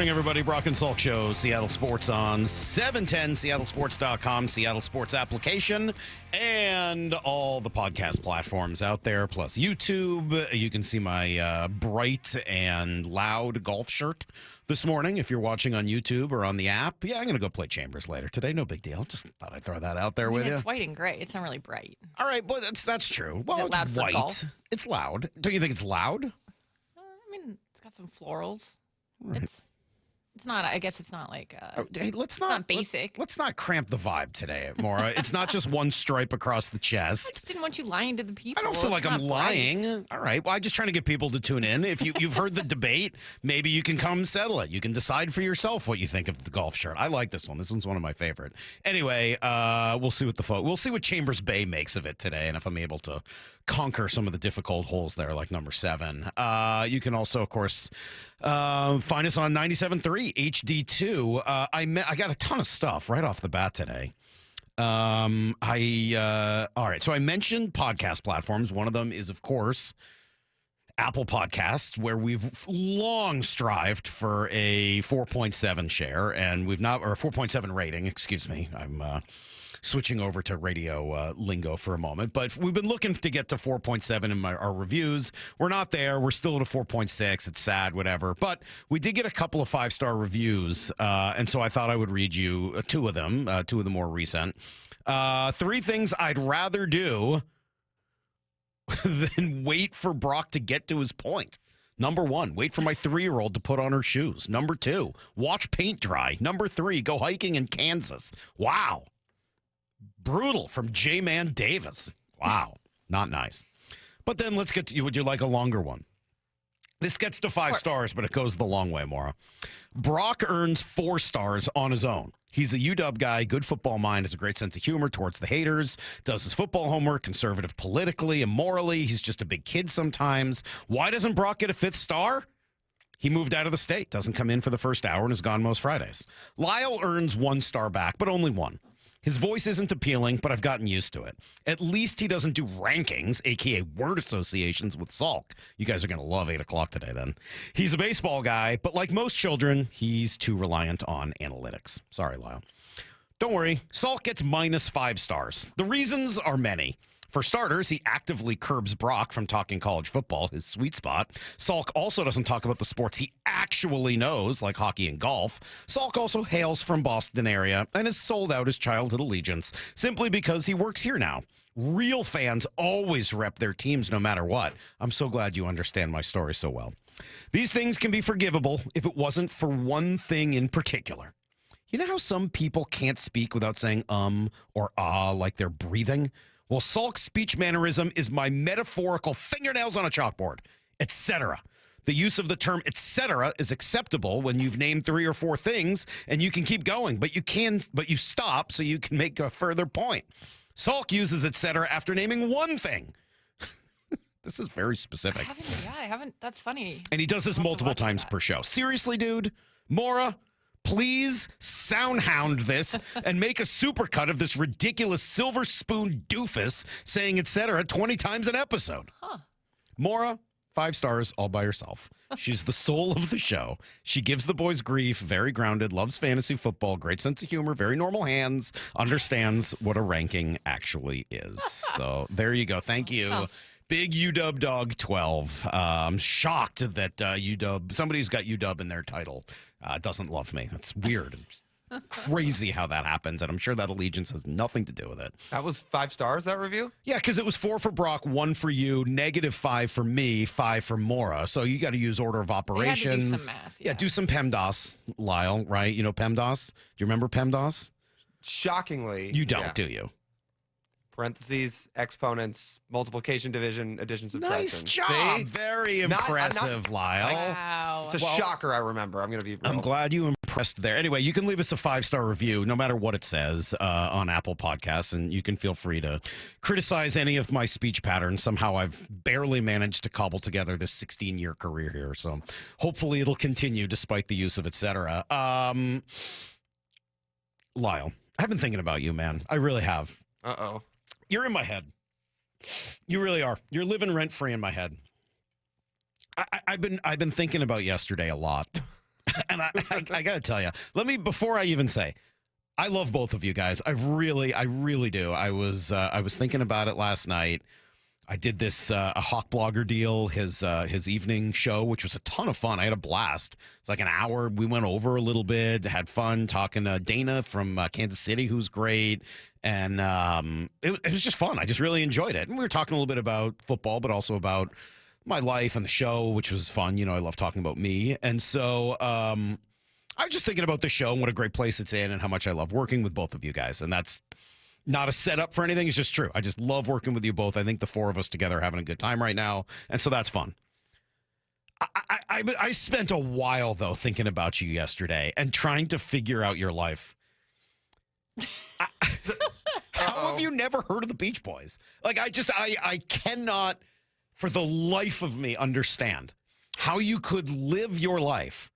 morning, everybody. Brock and Salk Show, Seattle Sports on 710, seattlesports.com, Seattle Sports application, and all the podcast platforms out there, plus YouTube. You can see my bright and loud golf shirt this morning if you're watching on YouTube or on the app. Yeah, I'm going to go play Chambers later today. No big deal. Just thought I'd throw that out there with you. It's white and gray. It's not really bright. All right, well, that's true. Well, loud it's for white. golf? It's loud. Don't you think it's loud? I mean, it's got some florals. Right. It's not. I guess it's not like. Hey, it's not basic. Let's not cramp the vibe today, Maura. It's not just one stripe across the I chest. just didn't want you lying to the people. I don't feel like I'm lying. All right. Well, I'm just trying to get people to tune in. If you've heard the debate, maybe you can come settle it. You can decide for yourself what you think of the golf shirt. I like this one. This one's one of my favorite. Anyway, we'll see what Chambers Bay makes of it today, and if I'm able to conquer some of the difficult holes there, like number 7. You can also, of course, find us on 97.3 HD2. I got a ton of stuff right off the bat today. All right. So I mentioned podcast platforms. One of them is, of course, Apple Podcasts, where we've long strived for a 4.7 share, and we've not, or a 4.7 rating. Excuse me. I'm switching over to radio lingo for a moment, but we've been looking to get to 4.7 in our reviews. We're not there. We're still at a 4.6. It's sad, whatever. But we did get a couple of 5-star reviews, and so I thought I would read you two of them, two of the more recent. 3 things I'd rather do than wait for Brock to get to his point. Number 1, wait for my 3-year-old to put on her shoes. Number 2, watch paint dry. Number 3, go hiking in Kansas. Wow. Brutal from J-Man Davis. Wow. Not nice. But then let's get to you. Would you like a longer one? This gets to 5 stars, but it goes the long way, Maura. Brock earns 4 stars on his own. He's a UW guy, good football mind, has a great sense of humor towards the haters, does his football homework, conservative politically and morally. He's just a big kid sometimes. Why doesn't Brock get a 5th star? He moved out of the state, doesn't come in for the first hour, and is gone most Fridays. Lyle earns 1 star back, but only 1. His voice isn't appealing, but I've gotten used to it. At least he doesn't do rankings, a.k.a. word associations with Salk. You guys are going to love 8 o'clock today, then. He's a baseball guy, but like most children, he's too reliant on analytics. Sorry, Lyle. Don't worry. Salk gets minus 5 stars. The reasons are many. For starters, he actively curbs Brock from talking college football, his sweet spot. Salk also doesn't talk about the sports he actually knows, like hockey and golf. Salk also hails from Boston area and has sold out his childhood allegiance simply because he works here now. Real fans always rep their teams no matter what. I'm so glad you understand my story so well. These things can be forgivable if it wasn't for one thing in particular. You know how some people can't speak without saying or like they're breathing? Well, Salk's speech mannerism is my metaphorical fingernails on a chalkboard, etc. The use of the term etc. is acceptable when you've named 3 or 4 things and you can keep going, but you stop so you can make a further point. Salk uses etc. after naming 1 thing. This is very specific. I haven't. That's funny. And he does this multiple times per show. Seriously, dude? Maura? Please soundhound this and make a supercut of this ridiculous silver spoon doofus saying etc. 20 times an episode. Huh. Maura, 5 stars all by herself. She's the soul of the show. She gives the boys grief, very grounded, loves fantasy football, great sense of humor, very normal hands, understands what a ranking actually is. So there you go. Thank you. Big UW Dog 12. I'm shocked that somebody who's got UW in their title doesn't love me. That's weird. Crazy how that happens, and I'm sure that allegiance has nothing to do with it. That was 5 stars, that review? Yeah, because it was 4 for Brock, 1 for you, -5 for me, 5 for Maura. So you got to use order of operations. You had to do some math. Yeah, do some PEMDAS, Lyle, right? You know PEMDAS? Do you remember PEMDAS? Shockingly. You don't, do you? Parentheses, exponents, multiplication, division, addition, subtraction. Nice job. See? Very impressive, Lyle. Wow. It's a shocker, I remember. I'm going to be real. I'm glad you impressed there. Anyway, you can leave us a 5-star review, no matter what it says, on Apple Podcasts, and you can feel free to criticize any of my speech patterns. Somehow I've barely managed to cobble together this 16-year career here, so hopefully it'll continue despite the use of etc. Lyle, I've been thinking about you, man. I really have. Uh-oh. You're in my head. You really are. You're living rent free in my head. I've been thinking about yesterday a lot. And I got to tell you, before I even say, I love both of you guys. I really do. I was thinking about it last night. I did this a Hawk Blogger deal, his evening show, which was a ton of fun. I had a blast. It's like an hour. We went over a little bit, had fun talking to Dana from Kansas City, who's great. And it was just fun. I just really enjoyed it. And we were talking a little bit about football, but also about my life and the show, which was fun. You know, I love talking about me. And so I was just thinking about the show and what a great place it's in and how much I love working with both of you guys. And that's not a setup for anything. It's just true. I just love working with you both. I think the four of us together are having a good time right now. And so that's fun. I spent a while, though, thinking about you yesterday and trying to figure out your life. How have you never heard of the Beach Boys? Like, I cannot, for the life of me, understand how you could live your life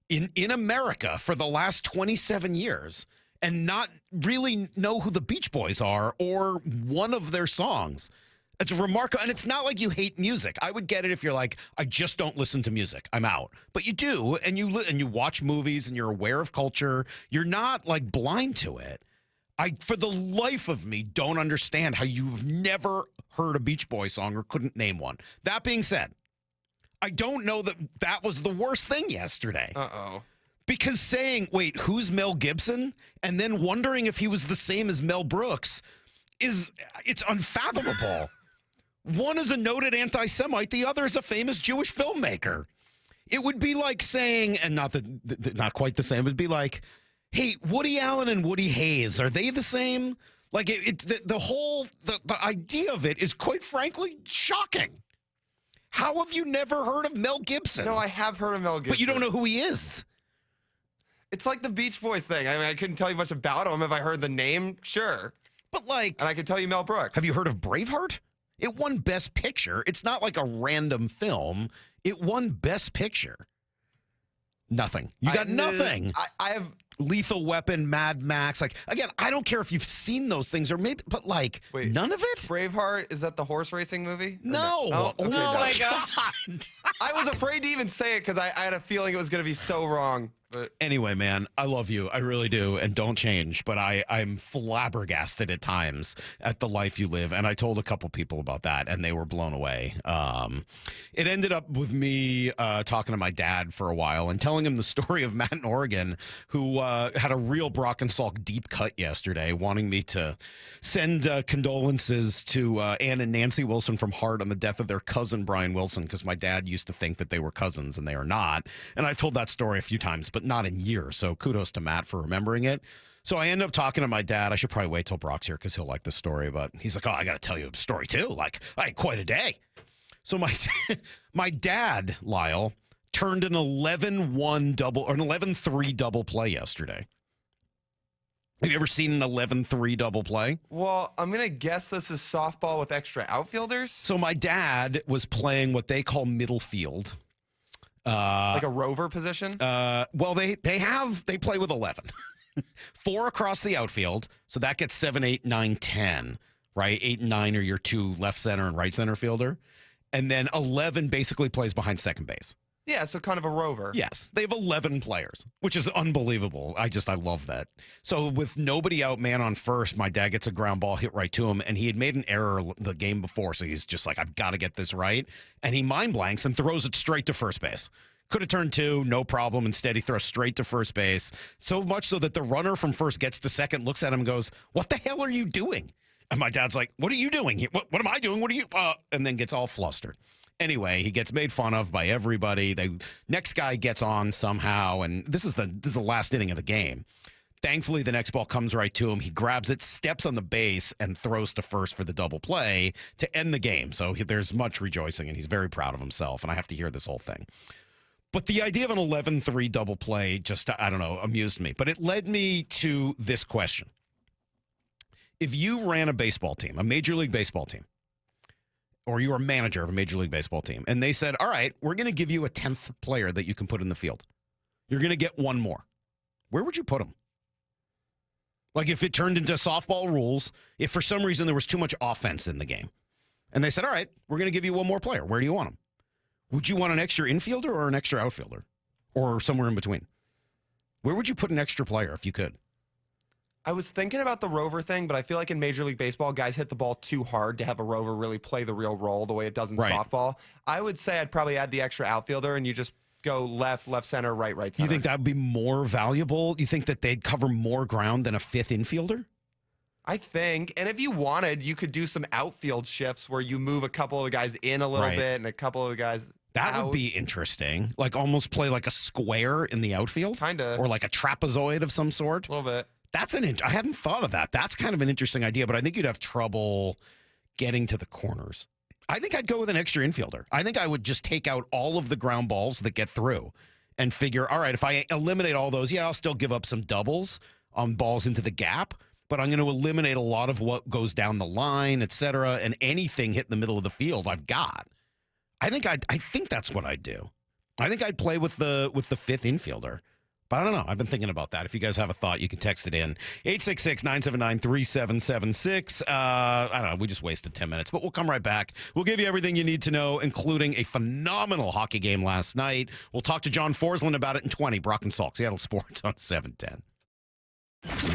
in America for the last 27 years and not really know who the Beach Boys are or one of their songs. It's remarkable. And it's not like you hate music. I would get it if you're like, I just don't listen to music. I'm out. But you do, and you watch movies, and you're aware of culture. You're not, like, blind to it. I, for the life of me, don't understand how you've never heard a Beach Boys song or couldn't name one. That being said, I don't know that was the worst thing yesterday. Uh-oh. Because saying, wait, who's Mel Gibson? And then wondering if he was the same as Mel Brooks it's unfathomable. One is a noted anti-Semite. The other is a famous Jewish filmmaker. It would be like saying, and not quite the same, it would be like, hey, Woody Allen and Woody Hayes, are they the same? Like, the idea of it is, quite frankly, shocking. How have you never heard of Mel Gibson? No, I have heard of Mel Gibson. But you don't know who he is. It's like the Beach Boys thing. I mean, I couldn't tell you much about him. If I heard the name, sure. But, like... And I could tell you Mel Brooks. Have you heard of Braveheart? It won Best Picture. It's not like a random film. It won Best Picture. Nothing. You got nothing. I have... Lethal Weapon, Mad Max. Like, again, I don't care if you've seen those things or maybe, but like, wait, none of it? Braveheart, is that the horse racing movie? No. Oh, okay, oh my God. I was afraid to even say it because I had a feeling it was going to be so wrong. But anyway, man, I love you. I really do. And don't change. But I'm flabbergasted at times at the life you live. And I told a couple people about that, and they were blown away. It ended up with me talking to my dad for a while and telling him the story of Matt in Oregon, who had a real Brock and Salk deep cut yesterday, wanting me to send condolences to Ann and Nancy Wilson from Heart on the death of their cousin, Brian Wilson, because my dad used to think that they were cousins, and they are not. And I've told that story a few times, but not in years. So kudos to Matt for remembering it. So I end up talking to my dad. I should probably wait till Brock's here because he'll like the story. But he's like, oh, I got to tell you a story too. Like, I had quite a day. So my dad, Lyle, turned an 11-1 double or an 11-3 double play yesterday. Have you ever seen an 11-3 double play? Well, I'm going to guess this is softball with extra outfielders. So my dad was playing what they call middle field. Like a rover position? Well, they play with 11. 4 across the outfield. So that gets 7, 8, 9, 10, right? 8 and 9 are your two left center and right center fielder. And then 11 basically plays behind second base. Yeah, so kind of a rover. Yes, they have 11 players, which is unbelievable. I love that. So with nobody out, man on first, my dad gets a ground ball hit right to him, and he had made an error the game before, so he's just like, I've got to get this right. And he mind blanks and throws it straight to first base. Could have turned 2, no problem. Instead, he throws straight to first base, so much so that the runner from first gets to second, looks at him and goes, what the hell are you doing? And my dad's like, what are you doing? What am I doing? What are you? And then gets all flustered. Anyway, he gets made fun of by everybody. Next guy gets on somehow, and this is the last inning of the game. Thankfully, the next ball comes right to him. He grabs it, steps on the base, and throws to first for the double play to end the game. So there's much rejoicing, and he's very proud of himself, and I have to hear this whole thing. But the idea of an 11-3 double play just, I don't know, amused me. But it led me to this question. If you ran a baseball team, a Major League Baseball team, or you were a manager of a Major League Baseball team, and they said, all right, we're going to give you a 10th player that you can put in the field. You're going to get one more. Where would you put him? Like if it turned into softball rules, if for some reason there was too much offense in the game, and they said, all right, we're going to give you one more player. Where do you want him? Would you want an extra infielder or an extra outfielder? or somewhere in between? Where would you put an extra player if you could? I was thinking about the rover thing, but I feel like in Major League Baseball, guys hit the ball too hard to have a rover really play the real role the way it does in softball. I would say I'd probably add the extra outfielder, and you just go left center, right center. You think that would be more valuable? You think that they'd cover more ground than a fifth infielder? I think. And if you wanted, you could do some outfield shifts where you move a couple of the guys in a little bit and a couple of the guys That would be interesting. Like almost play like a square in the outfield? Kind of. Or like a trapezoid of some sort? A little bit. I hadn't thought of that. That's kind of an interesting idea, but I think you'd have trouble getting to the corners. I think I'd go with an extra infielder. I think I would just take out all of the ground balls that get through and figure, all right, if I eliminate all those, I'll still give up some doubles on balls into the gap, but I'm going to eliminate a lot of what goes down the line, et cetera, and anything hit in the middle of the field I've got. I think that's what I'd do. I think I'd play with the fifth infielder. But I don't know. I've been thinking about that. If you guys have a thought, you can text it in. 866-979-3776. I don't know. We just wasted 10 minutes, but we'll come right back. We'll give you everything you need to know, including a phenomenal hockey game last night. We'll talk to John Forslund about it in 20. Brock and Salk, Seattle Sports on 710.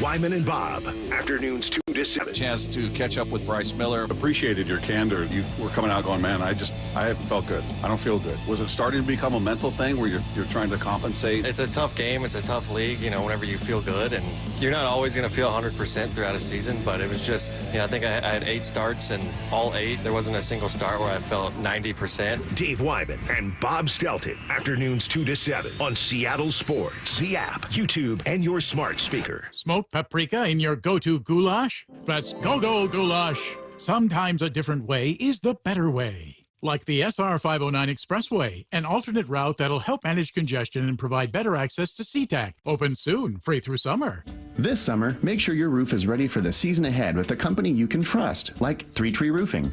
Wyman and Bob, afternoons 2 to 7. Chance to catch up with Bryce Miller. Appreciated your candor. You were coming out going, man, I haven't felt good. I don't feel good. Was it starting to become a mental thing where you're trying to compensate? It's a tough game. It's a tough league, whenever you feel good. And you're not always going to feel 100% throughout a season, but it was just, I think I had 8 starts, and all 8, there wasn't a single start where I felt 90%. Dave Wyman and Bob Stelton, afternoons 2 to 7 on Seattle Sports, the app, YouTube, and your smart speaker. Smoked paprika in your go-to goulash? That's go-go goulash. Sometimes a different way is the better way. Like the SR 509 Expressway, an alternate route that'll help manage congestion and provide better access to SeaTac. Open soon, free through summer. This summer, make sure your roof is ready for the season ahead with a company you can trust, like 3 Tree Roofing.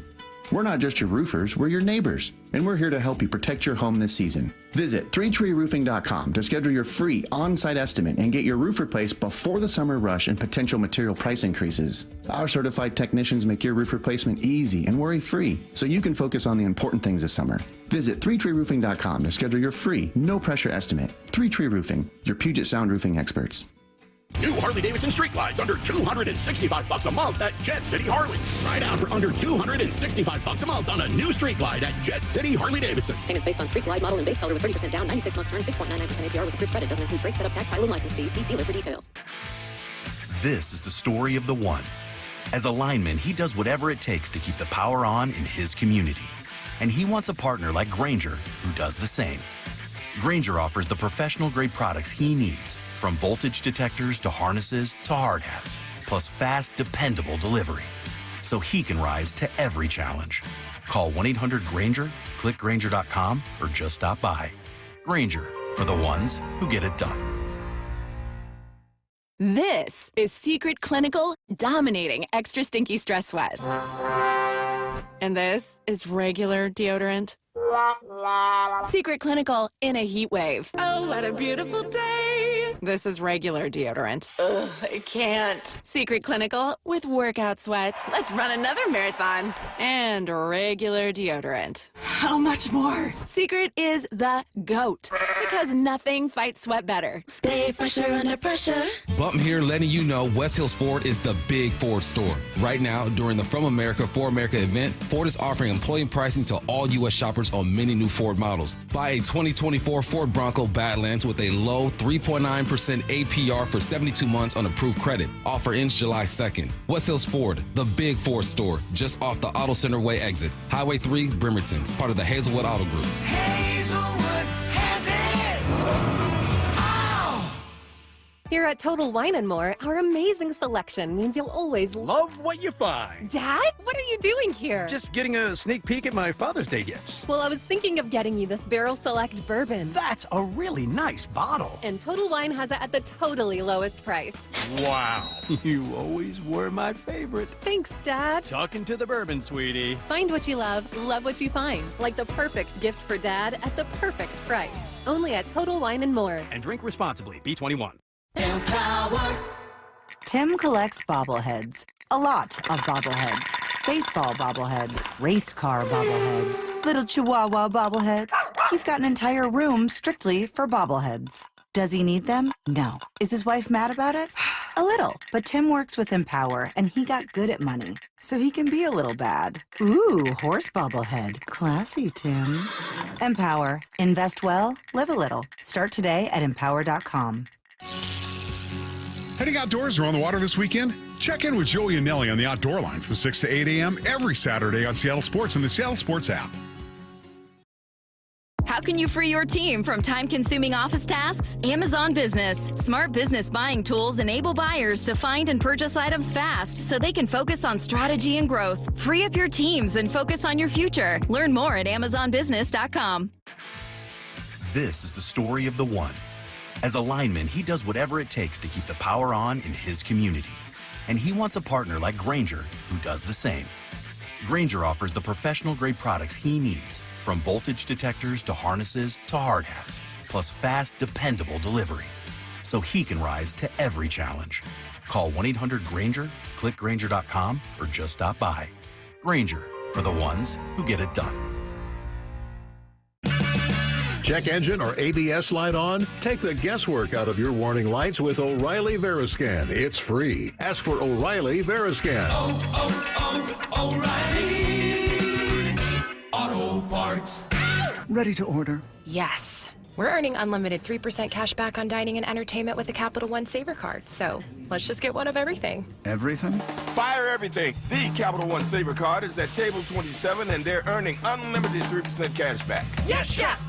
We're not just your roofers, we're your neighbors, and we're here to help you protect your home this season. Visit 3treeroofing.com to schedule your free on-site estimate and get your roof replaced before the summer rush and potential material price increases. Our certified technicians make your roof replacement easy and worry-free, so you can focus on the important things this summer. Visit 3treeroofing.com to schedule your free, no-pressure estimate. 3 Tree Roofing, your Puget Sound roofing experts. New Harley-Davidson street glides under $265 a month at Jet City Harley. Try it out for under $265 a month on a new street glide at Jet City Harley-Davidson. Payments based on street glide model and base color with 30% down, 96-month term, 6.99% APR with approved credit. Doesn't include freight, setup, tax, title, and license fees. See dealer for details. This is the story of the one. As a lineman, he does whatever it takes to keep the power on in his community. And he wants a partner like Grainger who does the same. Grainger offers the professional-grade products he needs, from voltage detectors to harnesses to hard hats, plus fast, dependable delivery, so he can rise to every challenge. Call 1-800-GRAINGER, click Grainger.com, or just stop by. Grainger, for the ones who get it done. This is Secret Clinical Dominating Extra Stinky Stress Sweat. And this is regular deodorant. Secret Clinical in a heat wave. Oh, what a beautiful day. This is regular deodorant. Ugh, I can't. Secret Clinical with workout sweat. Let's run another marathon. And regular deodorant. How much more? Secret is the GOAT. Because nothing fights sweat better. Stay fresher under pressure. Bump here letting you know West Hills Ford is the big Ford store. Right now, during the From America for America event, Ford is offering employee pricing to all U.S. shoppers on many new Ford models. Buy a 2024 Ford Bronco Badlands with a low 3.9% APR for 72 months on approved credit. Offer ends July 2nd. West Hills Ford, the big Ford store, just off the Auto Center Way exit. Highway 3, Bremerton, part of the Hazelwood Auto Group. Hazelwood has it! Here at Total Wine & More, our amazing selection means you'll always love what you find. Dad, what are you doing here? Just getting a sneak peek at my Father's Day gifts. Well, I was thinking of getting you this Barrel Select bourbon. That's a really nice bottle. And Total Wine has it at the totally lowest price. Wow. You always were my favorite. Thanks, Dad. Talking to the bourbon, sweetie. Find what you love what you find. Like the perfect gift for Dad at the perfect price. Only at Total Wine & More. And drink responsibly. B21. Empower. Tim collects bobbleheads. A lot of bobbleheads. Baseball bobbleheads. Race car bobbleheads. Little Chihuahua bobbleheads. He's got an entire room strictly for bobbleheads. Does he need them? No. Is his wife mad about it? A little. But Tim works with Empower, and he got good at money, so he can be a little bad. Ooh, horse bobblehead. Classy, Tim. Empower. Invest well, live a little. Start today at empower.com. Heading outdoors or on the water this weekend? Check in with Joey and Nelly on the Outdoor Line from 6 to 8 a.m. every Saturday on Seattle Sports and the Seattle Sports app. How can you free your team from time-consuming office tasks? Amazon Business. Smart business buying tools enable buyers to find and purchase items fast so they can focus on strategy and growth. Free up your teams and focus on your future. Learn more at amazonbusiness.com. This is the story of the one. As a lineman, he does whatever it takes to keep the power on in his community. And he wants a partner like Grainger who does the same. Grainger offers the professional-grade products he needs, from voltage detectors to harnesses to hard hats, plus fast, dependable delivery, so he can rise to every challenge. Call 1-800-GRAINGER, click Grainger.com, or just stop by. Grainger, for the ones who get it done. Check engine or ABS light on? Take the guesswork out of your warning lights with O'Reilly Veriscan. It's free. Ask for O'Reilly Veriscan. O'Reilly Auto Parts. Ready to order? Yes. We're earning unlimited 3% cash back on dining and entertainment with the Capital One Saver Card, so let's just get one of everything. Everything? Fire everything. The Capital One Saver Card is at table 27, and they're earning unlimited 3% cash back. Yes, Chef!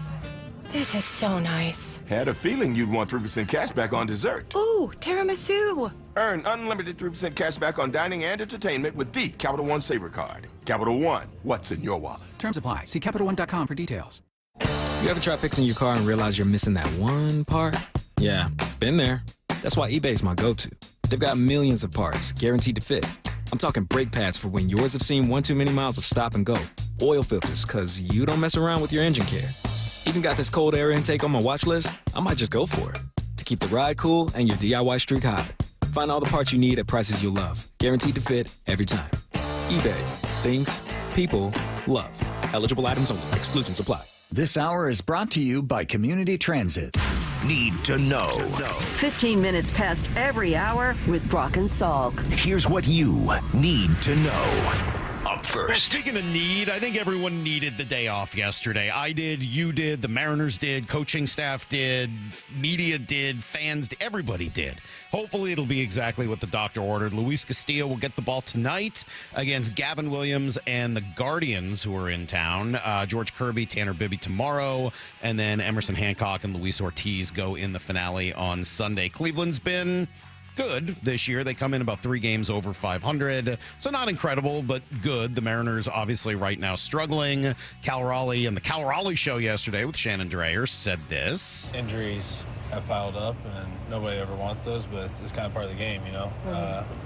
This is so nice. Had a feeling you'd want 3% cash back on dessert. Ooh, tiramisu. Earn unlimited 3% cash back on dining and entertainment with the Capital One Saver Card. Capital One, what's in your wallet? Terms apply. See CapitalOne.com for details. You ever try fixing your car and realize you're missing that one part? Yeah, been there. That's why eBay's my go-to. They've got millions of parts, guaranteed to fit. I'm talking brake pads for when yours have seen one too many miles of stop and go. Oil filters, because you don't mess around with your engine care. Even got this cold air intake on my watch list. I might just go for it. To keep the ride cool and your DIY streak hot. Find all the parts you need at prices you'll love. Guaranteed to fit every time. eBay. Things people love. Eligible items only. Exclusions apply. This hour is brought to you by Community Transit. Need to know. 15 minutes past every hour with Brock and Salk. Here's what you need to know. Up first. Well, speaking of need, I think everyone needed the day off yesterday. I did, you did, the Mariners did, coaching staff did, media did, fans did, everybody did. Hopefully it'll be exactly what the doctor ordered. Luis Castillo will get the ball tonight against Gavin Williams and the Guardians, who are in town. George Kirby, Tanner Bibby tomorrow, and then Emerson Hancock and Luis Ortiz go in the finale on Sunday. Cleveland's been good this year. They come in about 3 games over 500. So not incredible, but good. The Mariners obviously right now struggling. Cal Raleigh and the Cal Raleigh show yesterday with Shannon Drayer said this. Injuries have piled up, and nobody ever wants those, but it's kind of part of the game, you know.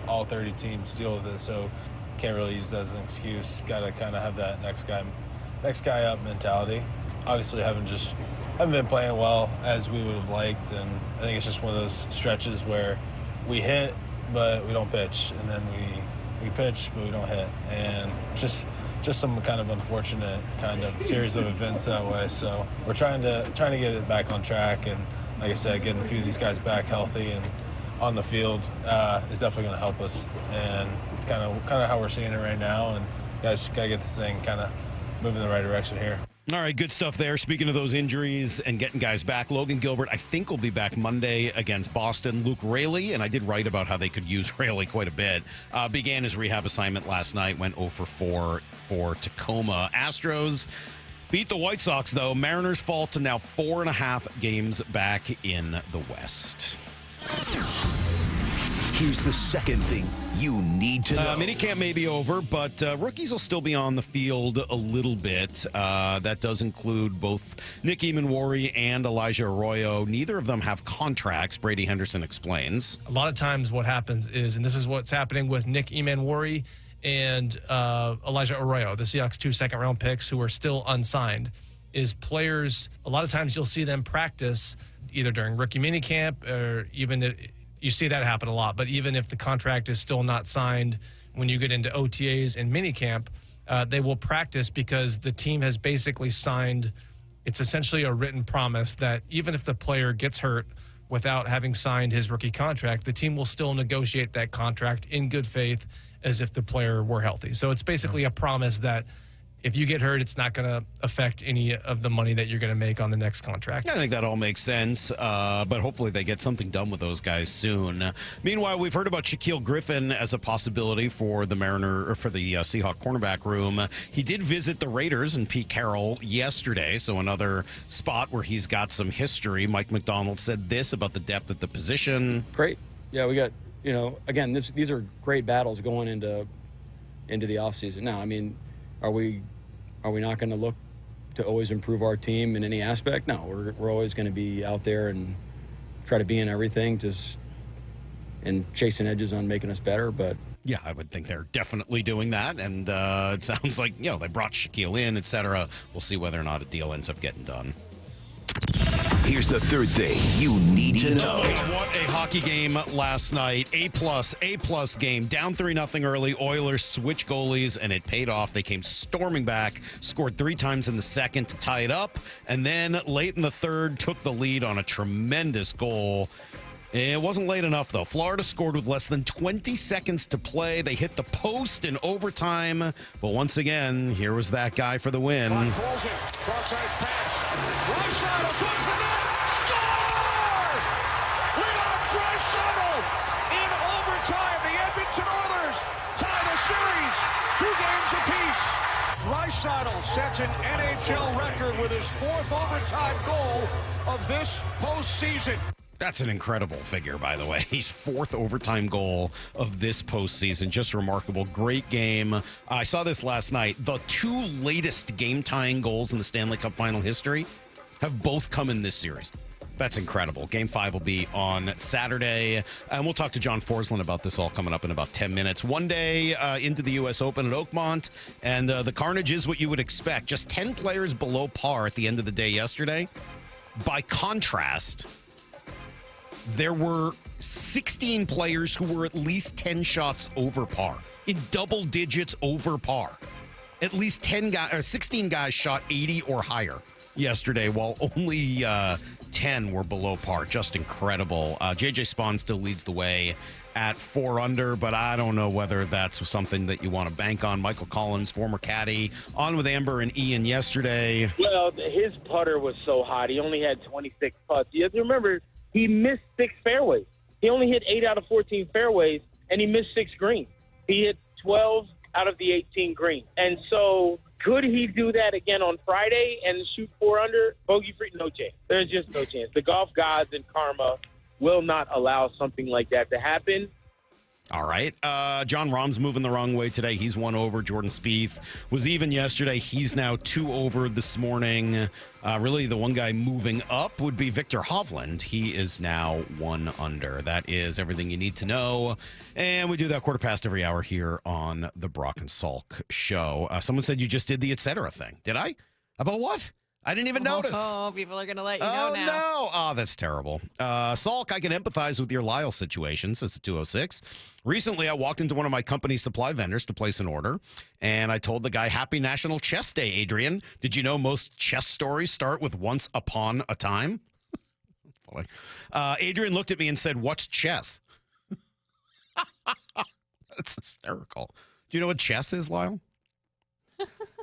All 30 teams deal with it, so can't really use that as an excuse. Got to kind of have that next guy up mentality. Obviously haven't been playing well as we would have liked, and I think it's just one of those stretches where we hit, but we don't pitch, and then we pitch, but we don't hit, and just some kind of unfortunate kind of series of events that way. So we're trying to get it back on track, and like I said, getting a few of these guys back healthy and on the field is definitely going to help us, and it's kind of how we're seeing it right now, and guys got to get this thing kind of moving in the right direction here. All right, good stuff there. Speaking of those injuries and getting guys back, Logan Gilbert, I think, will be back Monday against Boston. Luke Raley, and I did write about how they could use Raley quite a bit, began his rehab assignment last night, went 0 for 4 for Tacoma. Astros beat the White Sox, though. Mariners fall to now 4.5 games back in the West. Here's the second thing you need to know. Minicamp may be over, but rookies will still be on the field a little bit. That does include both Nick Emanwari and Elijah Arroyo. Neither of them have contracts, Brady Henderson explains. A lot of times what happens is, and this is what's happening with Nick Emanwari and Elijah Arroyo, the Seahawks 2 second-round picks who are still unsigned, is players, a lot of times you'll see them practice either during rookie minicamp or even you see that happen a lot. But even if the contract is still not signed, when you get into OTAs and minicamp, they will practice because the team has basically signed it's essentially a written promise that even if the player gets hurt without having signed his rookie contract, the team will still negotiate that contract in good faith as if the player were healthy. So it's basically a promise that if you get hurt, it's not going to affect any of the money that you're going to make on the next contract. Yeah, I think that all makes sense, but hopefully they get something done with those guys soon. Meanwhile, we've heard about Shaquille Griffin as a possibility for the Seahawk cornerback room. He did visit the Raiders and Pete Carroll yesterday, so another spot where he's got some history. Mike McDonald said this about the depth at the position. Great. Yeah, we got, again, these are great battles going into the offseason. Now, I mean, are we not going to look to always improve our team in any aspect? No, we're always going to be out there and try to be in everything, and chasing edges on making us better. But yeah, I would think they're definitely doing that, and it sounds like they brought Shaquille in, etc. We'll see whether or not a deal ends up getting done. Here's the third thing you need to know. What a hockey game last night. A+ game. Down 3-0 early. Oilers switch goalies, and it paid off. They came storming back, scored 3 times in the second to tie it up, and then late in the third took the lead on a tremendous goal. It wasn't late enough, though. Florida scored with less than 20 seconds to play. They hit the post in overtime, but once again, here was that guy for the win. Cross-side pass. Draisaitl towards the net. Score! Leon Draisaitl in overtime. The Edmonton Oilers tie the series 2 games apiece. Draisaitl sets an NHL record with his 4th overtime goal of this postseason. That's an incredible figure, by the way. He's 4th overtime goal of this postseason. Just remarkable. Great game. I saw this last night. The 2 latest game-tying goals in the Stanley Cup final history have both come in this series. That's incredible. Game 5 will be on Saturday. And we'll talk to John Forslund about this all coming up in about 10 minutes. One day into the U.S. Open at Oakmont, and the carnage is what you would expect. Just 10 players below par at the end of the day yesterday. By contrast, there were 16 players who were at least 10 shots over par, in double digits over par. At least 16 guys shot 80 or higher yesterday, while only 10 were below par. Just incredible. JJ Spaun still leads the way at 4 under, but I don't know whether that's something that you want to bank on. Michael Collins, former caddy, on with Amber and Ian yesterday. Well, his putter was so hot. He only had 26 putts. You have to remember, he missed 6 fairways. He only hit 8 out of 14 fairways, and he missed 6 greens. He hit 12 out of the 18 greens. And so could he do that again on Friday and shoot 4 under? Bogey free? No chance. There's just no chance. The golf gods and karma will not allow something like that to happen. All right. John Rahm's moving the wrong way today. He's 1 over. Jordan Spieth was even yesterday. He's now 2 over this morning. Really, the one guy moving up would be Victor Hovland. He is now 1 under. That is everything you need to know. And we do that 1/4 every hour here on the Brock and Salk show. Someone said you just did the et cetera thing. Did I? About what? I didn't even notice. Oh, people are going to let you know now. No. Oh, that's terrible. Salk, I can empathize with your Lyle situation, says the 206. Recently, I walked into one of my company's supply vendors to place an order, and I told the guy, Happy National Chess Day, Adrian. Did you know most chess stories start with once upon a time? Adrian looked at me and said, what's chess? That's hysterical. Do you know what chess is, Lyle?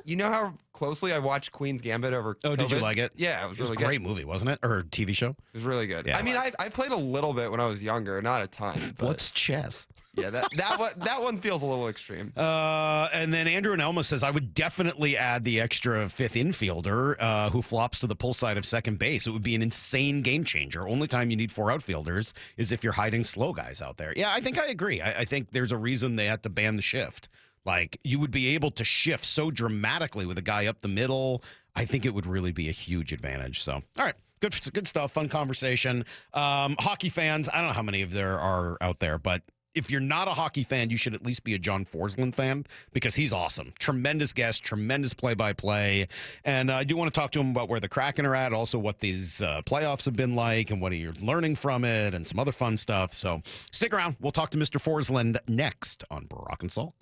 You know how closely I watched Queen's Gambit over COVID? Did you like it? Yeah, it was really a good. great movie, wasn't it? Or TV show? It was really good. Yeah. I mean, I played a little bit when I was younger, not a ton. But what's chess? Yeah, that one feels a little extreme. And then Andrew and Elma says, I would definitely add the extra 5th infielder who flops to the pull side of second base. It would be an insane game changer. Only time you need 4 outfielders is if you're hiding slow guys out there. Yeah, I think I agree. I think there's a reason they had to ban the shift. Like, you would be able to shift so dramatically with a guy up the middle. I think it would really be a huge advantage. So, all right, good stuff, fun conversation. Hockey fans, I don't know how many of there are out there, but if you're not a hockey fan, you should at least be a John Forslund fan because he's awesome. Tremendous guest, tremendous play-by-play. And I do want to talk to him about where the Kraken are at, also what these playoffs have been like and what you're learning from it and some other fun stuff. So stick around. We'll talk to Mr. Forslund next on Brock and Salk.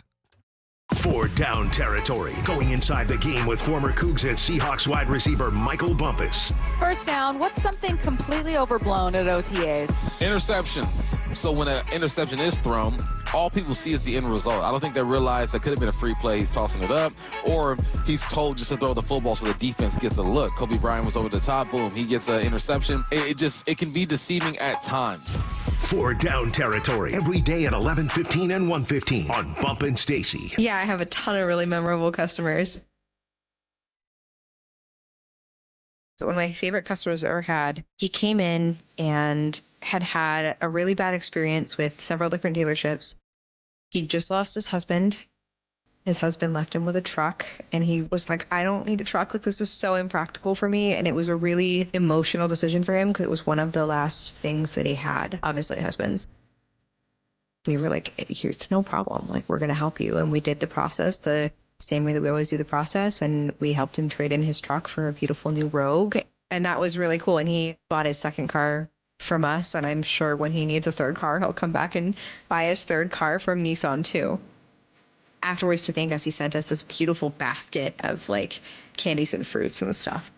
Four down territory. Going inside the game with former Cougs and Seahawks wide receiver Michael Bumpus. First down, what's something completely overblown at OTAs? Interceptions. So when an interception is thrown, all people see is the end result. I don't think they realize that could have been a free play. He's tossing it up, or he's told just to throw the football so the defense gets a look. Kobe Bryant was over the top. Boom, he gets an interception. It can be deceiving at times. Four down territory. Every day at 11:15 and 1:15 on Bump and Stacy. Yeah, I have a ton of really memorable customers. So one of my favorite customers I ever had, he came in and had a really bad experience with several different dealerships. He just lost his husband. His husband left him with a truck, and he was like, I don't need a truck. Like, this is so impractical for me. And it was a really emotional decision for him because it was one of the last things that he had, obviously husbands. We were like, it's no problem. Like, we're going to help you. And we did the process the same way that we always do the process. And we helped him trade in his truck for a beautiful new Rogue. And that was really cool. And he bought his second car from us. And I'm sure when he needs a third car, he'll come back and buy his third car from Nissan too. Afterwards, to thank us, he sent us this beautiful basket of like candies and fruits and stuff.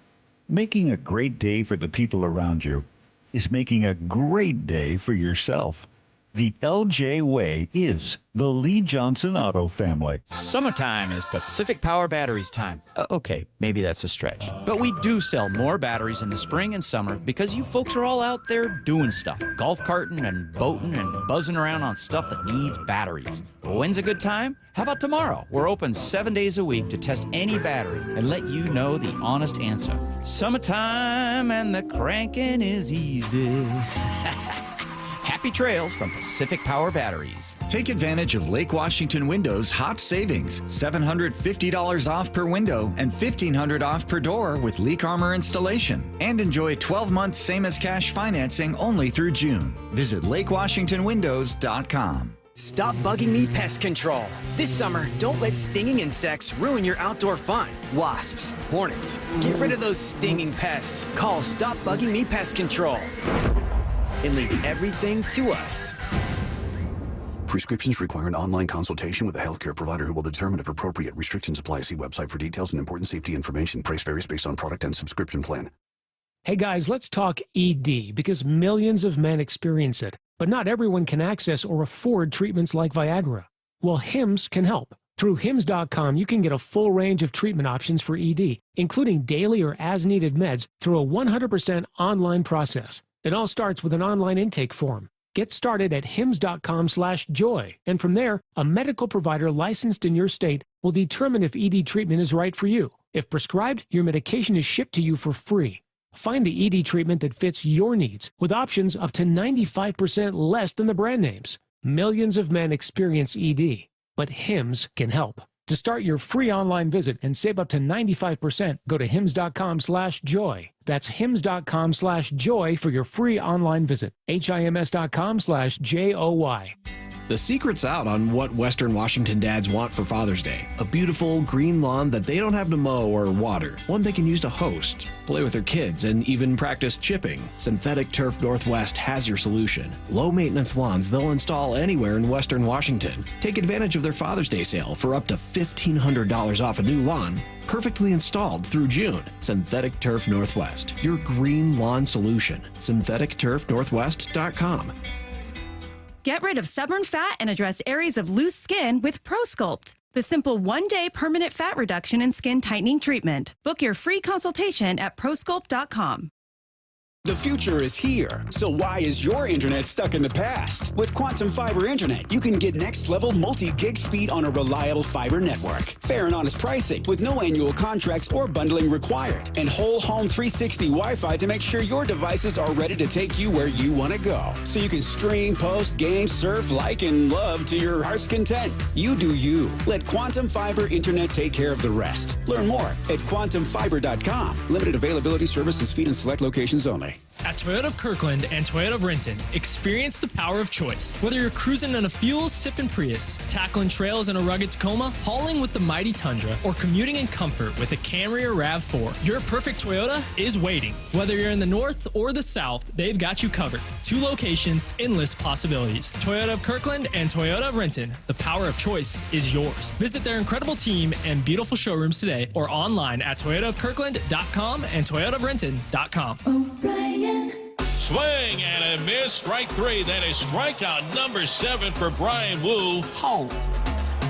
Making a great day for the people around you is making a great day for yourself. The LJ way is the Lee Johnson Auto family. Summertime is Pacific Power Batteries time. Okay, maybe that's a stretch. But we do sell more batteries in the spring and summer because you folks are all out there doing stuff. Golf carting and boating and buzzing around on stuff that needs batteries. When's a good time? How about tomorrow? We're open 7 days a week to test any battery and let you know the honest answer. Summertime and the cranking is easy. Happy trails from Pacific Power Batteries. Take advantage of Lake Washington Windows hot savings. $750 off per window and $1,500 off per door with leak armor installation. And enjoy 12 months same as cash financing only through June. Visit lakewashingtonwindows.com. Stop bugging me pest control. This summer, don't let stinging insects ruin your outdoor fun. Wasps, hornets, get rid of those stinging pests. Call Stop Bugging Me Pest Control and leave everything to us. Prescriptions require an online consultation with a healthcare provider who will determine if appropriate. Restrictions apply. See website for details and important safety information. Price varies based on product and subscription plan. Hey guys, let's talk ED because millions of men experience it, but not everyone can access or afford treatments like Viagra. Well, Hims can help. Through Hims.com, you can get a full range of treatment options for ED, including daily or as-needed meds through a 100% online process. It all starts with an online intake form. Get started at hims.com/joy, and from there, a medical provider licensed in your state will determine if ED treatment is right for you. If prescribed, your medication is shipped to you for free. Find the ED treatment that fits your needs with options up to 95% less than the brand names. Millions of men experience ED, but Hims can help. To start your free online visit and save up to 95%, go to hims.com/joy. That's hims.com/joy for your free online visit. HIMS.com/JOY. The secret's out on what Western Washington dads want for Father's Day. A beautiful green lawn that they don't have to mow or water. One they can use to host, play with their kids, and even practice chipping. Synthetic Turf Northwest has your solution. Low maintenance lawns they'll install anywhere in Western Washington. Take advantage of their Father's Day sale for up to $1,500 off a new lawn. Perfectly installed through June. Synthetic Turf Northwest, your green lawn solution. SyntheticTurfNorthwest.com. Get rid of stubborn fat and address areas of loose skin with ProSculpt, the simple one-day permanent fat reduction and skin tightening treatment. Book your free consultation at ProSculpt.com. The future is here, so why is your internet stuck in the past? With Quantum Fiber Internet, you can get next-level multi-gig speed on a reliable fiber network. Fair and honest pricing with no annual contracts or bundling required. And whole home 360 Wi-Fi to make sure your devices are ready to take you where you want to go. So you can stream, post, game, surf, like, and love to your heart's content. You do you. Let Quantum Fiber Internet take care of the rest. Learn more at quantumfiber.com. Limited availability, service, and speed in select locations only. At Toyota of Kirkland and Toyota of Renton, experience the power of choice. Whether you're cruising in a fuel-sipping Prius, tackling trails in a rugged Tacoma, hauling with the mighty Tundra, or commuting in comfort with the Camry or RAV4, your perfect Toyota is waiting. Whether you're in the north or the south, they've got you covered. 2 locations, endless possibilities. Toyota of Kirkland and Toyota of Renton, the power of choice is yours. Visit their incredible team and beautiful showrooms today or online at toyotaofkirkland.com and toyotaofrenton.com. Swing and a miss. Strike 3. That is strikeout number 7 for Brian Wu. Home.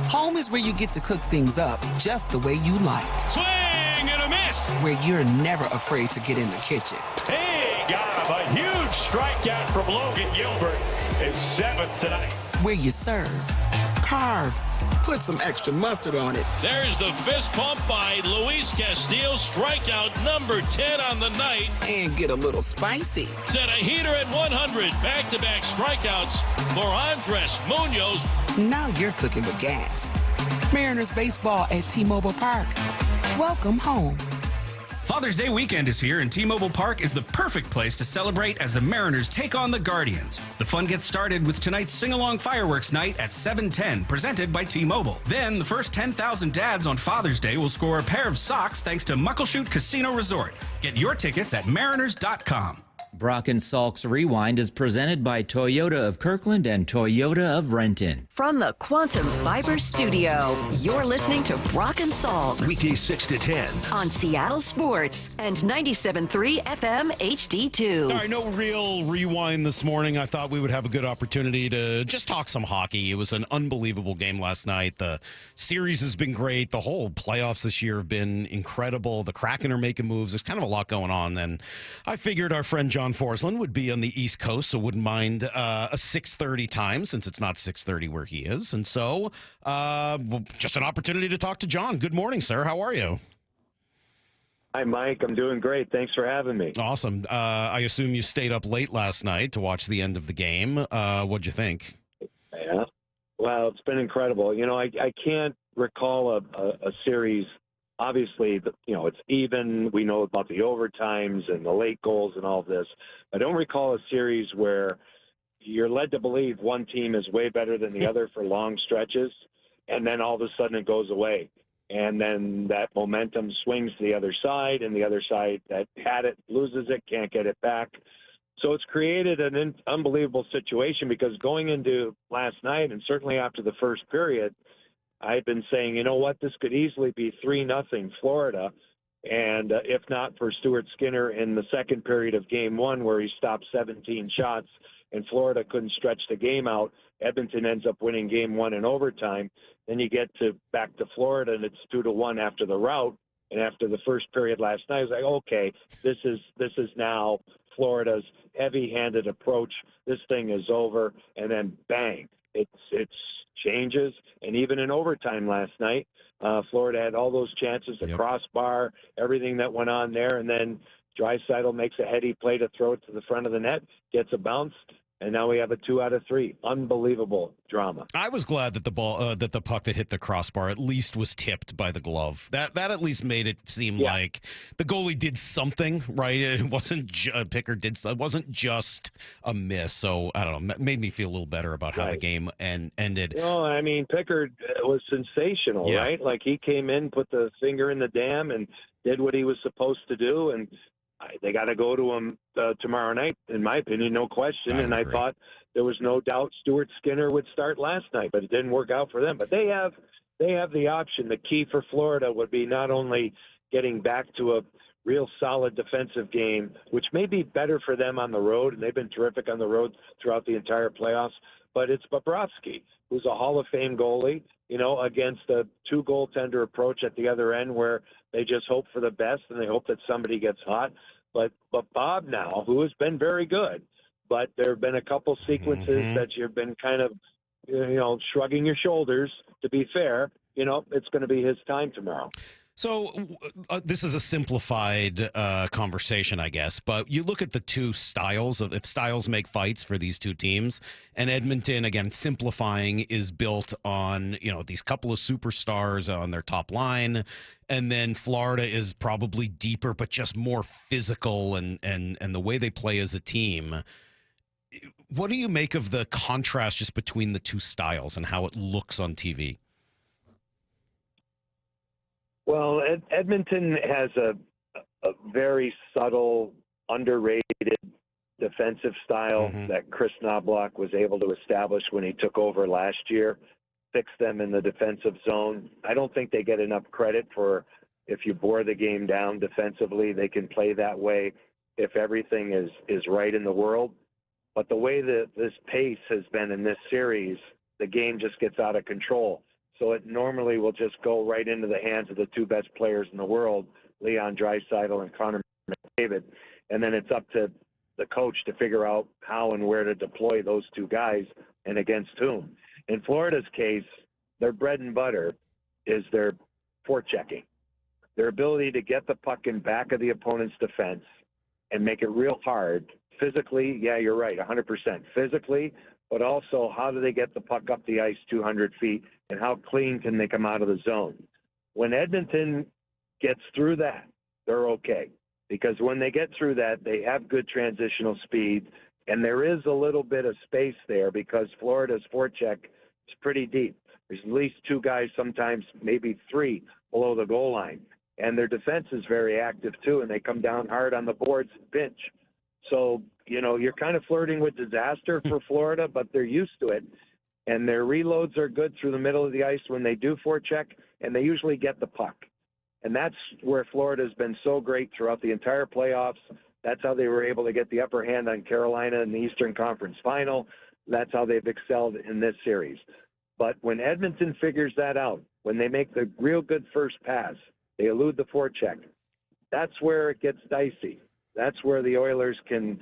Home is where you get to cook things up just the way you like. Swing and a miss. Where you're never afraid to get in the kitchen. He got a huge strikeout from Logan Gilbert. It's 7th tonight. Where you serve, carve, put some extra mustard on it. There's the fist pump by Luis Castillo. Strikeout number 10 on the night. And get a little spicy. Set a heater at 100. Back-to-back strikeouts for Andres Munoz. Now you're cooking with gas. Mariners baseball at T-Mobile Park. Welcome home. Father's Day weekend is here, and T-Mobile Park is the perfect place to celebrate as the Mariners take on the Guardians. The fun gets started with tonight's sing-along fireworks night at 7:10, presented by T-Mobile. Then, the first 10,000 dads on Father's Day will score a pair of socks thanks to Muckleshoot Casino Resort. Get your tickets at mariners.com. Brock and Salk's Rewind is presented by Toyota of Kirkland and Toyota of Renton. From the Quantum Fiber Studio, you're listening to Brock and Salk. Weekdays 6 to 10. On Seattle Sports and 97.3 FM HD2. All right, no real rewind this morning. I thought we would have a good opportunity to just talk some hockey. It was an unbelievable game last night. The series has been great. The whole playoffs this year have been incredible. The Kraken are making moves. There's kind of a lot going on. And I figured our friend John Forslund would be on the East Coast, so wouldn't mind a 6:30 time since it's not 6:30 where he is. And so just an opportunity to talk to John. Good morning, sir. How are you? Hi, Mike. I'm doing great. Thanks for having me. Awesome. I assume you stayed up late last night to watch the end of the game. What'd you think? Yeah. Well, it's been incredible. You know, I can't recall a series. Obviously, it's even. We know about the overtimes and the late goals and all of this. I don't recall a series where you're led to believe one team is way better than the other for long stretches, and then all of a sudden it goes away. And then that momentum swings to the other side, and the other side that had it loses it, can't get it back. So it's created an unbelievable situation because going into last night and certainly after the first period, I've been saying, you know what, this could easily be 3-0 Florida. And if not for Stuart Skinner in the second period of game 1 where he stopped 17 shots and Florida couldn't stretch the game out, Edmonton ends up winning game 1 in overtime. Then you get back to Florida and it's 2-1 after the rout. And after the first period last night, I was like, okay, this is now Florida's heavy-handed approach. This thing is over. And then bang, it's changes. And even in overtime last night, Florida had all those chances, the crossbar, everything that went on there. And then Draisaitl makes a heady play to throw it to the front of the net, gets a bounce. And now we have a 2 out of 3. Unbelievable drama. I was glad that the ball, that the puck that hit the crossbar at least was tipped by the glove. That at least made it seem like the goalie did something right. It wasn't Pickard did. It wasn't just a miss. So I don't know. Made me feel a little better about how the game ended. No, I mean Pickard was sensational, right? Like he came in, put the finger in the dam, and did what he was supposed to do, and. They got to go to him tomorrow night, in my opinion, no question. And I thought there was no doubt Stuart Skinner would start last night, but it didn't work out for them. But they have the option. The key for Florida would be not only getting back to a real solid defensive game, which may be better for them on the road, and they've been terrific on the road throughout the entire playoffs, but it's Bobrovsky, who's a Hall of Fame goalie, against a 2-goaltender approach at the other end where they just hope for the best and they hope that somebody gets hot. But Bob now, who has been very good, but there have been a couple sequences that you've been kind of, shrugging your shoulders. To be fair, it's going to be his time tomorrow. So this is a simplified conversation, I guess, but you look at the two styles of if styles make fights for these two teams, and Edmonton, again, simplifying, is built on, these couple of superstars on their top line, and then Florida is probably deeper, but just more physical and the way they play as a team. What do you make of the contrast just between the two styles and how it looks on TV? Well, Edmonton has a very subtle, underrated defensive style that Chris Knobloch was able to establish when he took over last year, fix them in the defensive zone. I don't think they get enough credit for if you bore the game down defensively, they can play that way if everything is right in the world. But the way that this pace has been in this series, the game just gets out of control. So it normally will just go right into the hands of the two best players in the world, Leon Draisaitl and Connor McDavid. And then it's up to the coach to figure out how and where to deploy those two guys and against whom. In Florida's case, their bread and butter is their forechecking, their ability to get the puck in back of the opponent's defense and make it real hard. Physically, yeah, you're right, 100% physically, but also how do they get the puck up the ice 200 feet and how clean can they come out of the zone? When Edmonton gets through that, they're okay. Because when they get through that, they have good transitional speed, and there is a little bit of space there because Florida's forecheck is pretty deep. There's at least two guys, sometimes maybe three, below the goal line. And their defense is very active, too, and they come down hard on the boards and pinch. So, you're kind of flirting with disaster for Florida, but they're used to it. And their reloads are good through the middle of the ice when they do forecheck, and they usually get the puck. And that's where Florida's been so great throughout the entire playoffs. That's how they were able to get the upper hand on Carolina in the Eastern Conference Final. That's how they've excelled in this series. But when Edmonton figures that out, when they make the real good first pass, they elude the forecheck, that's where it gets dicey. That's where the Oilers can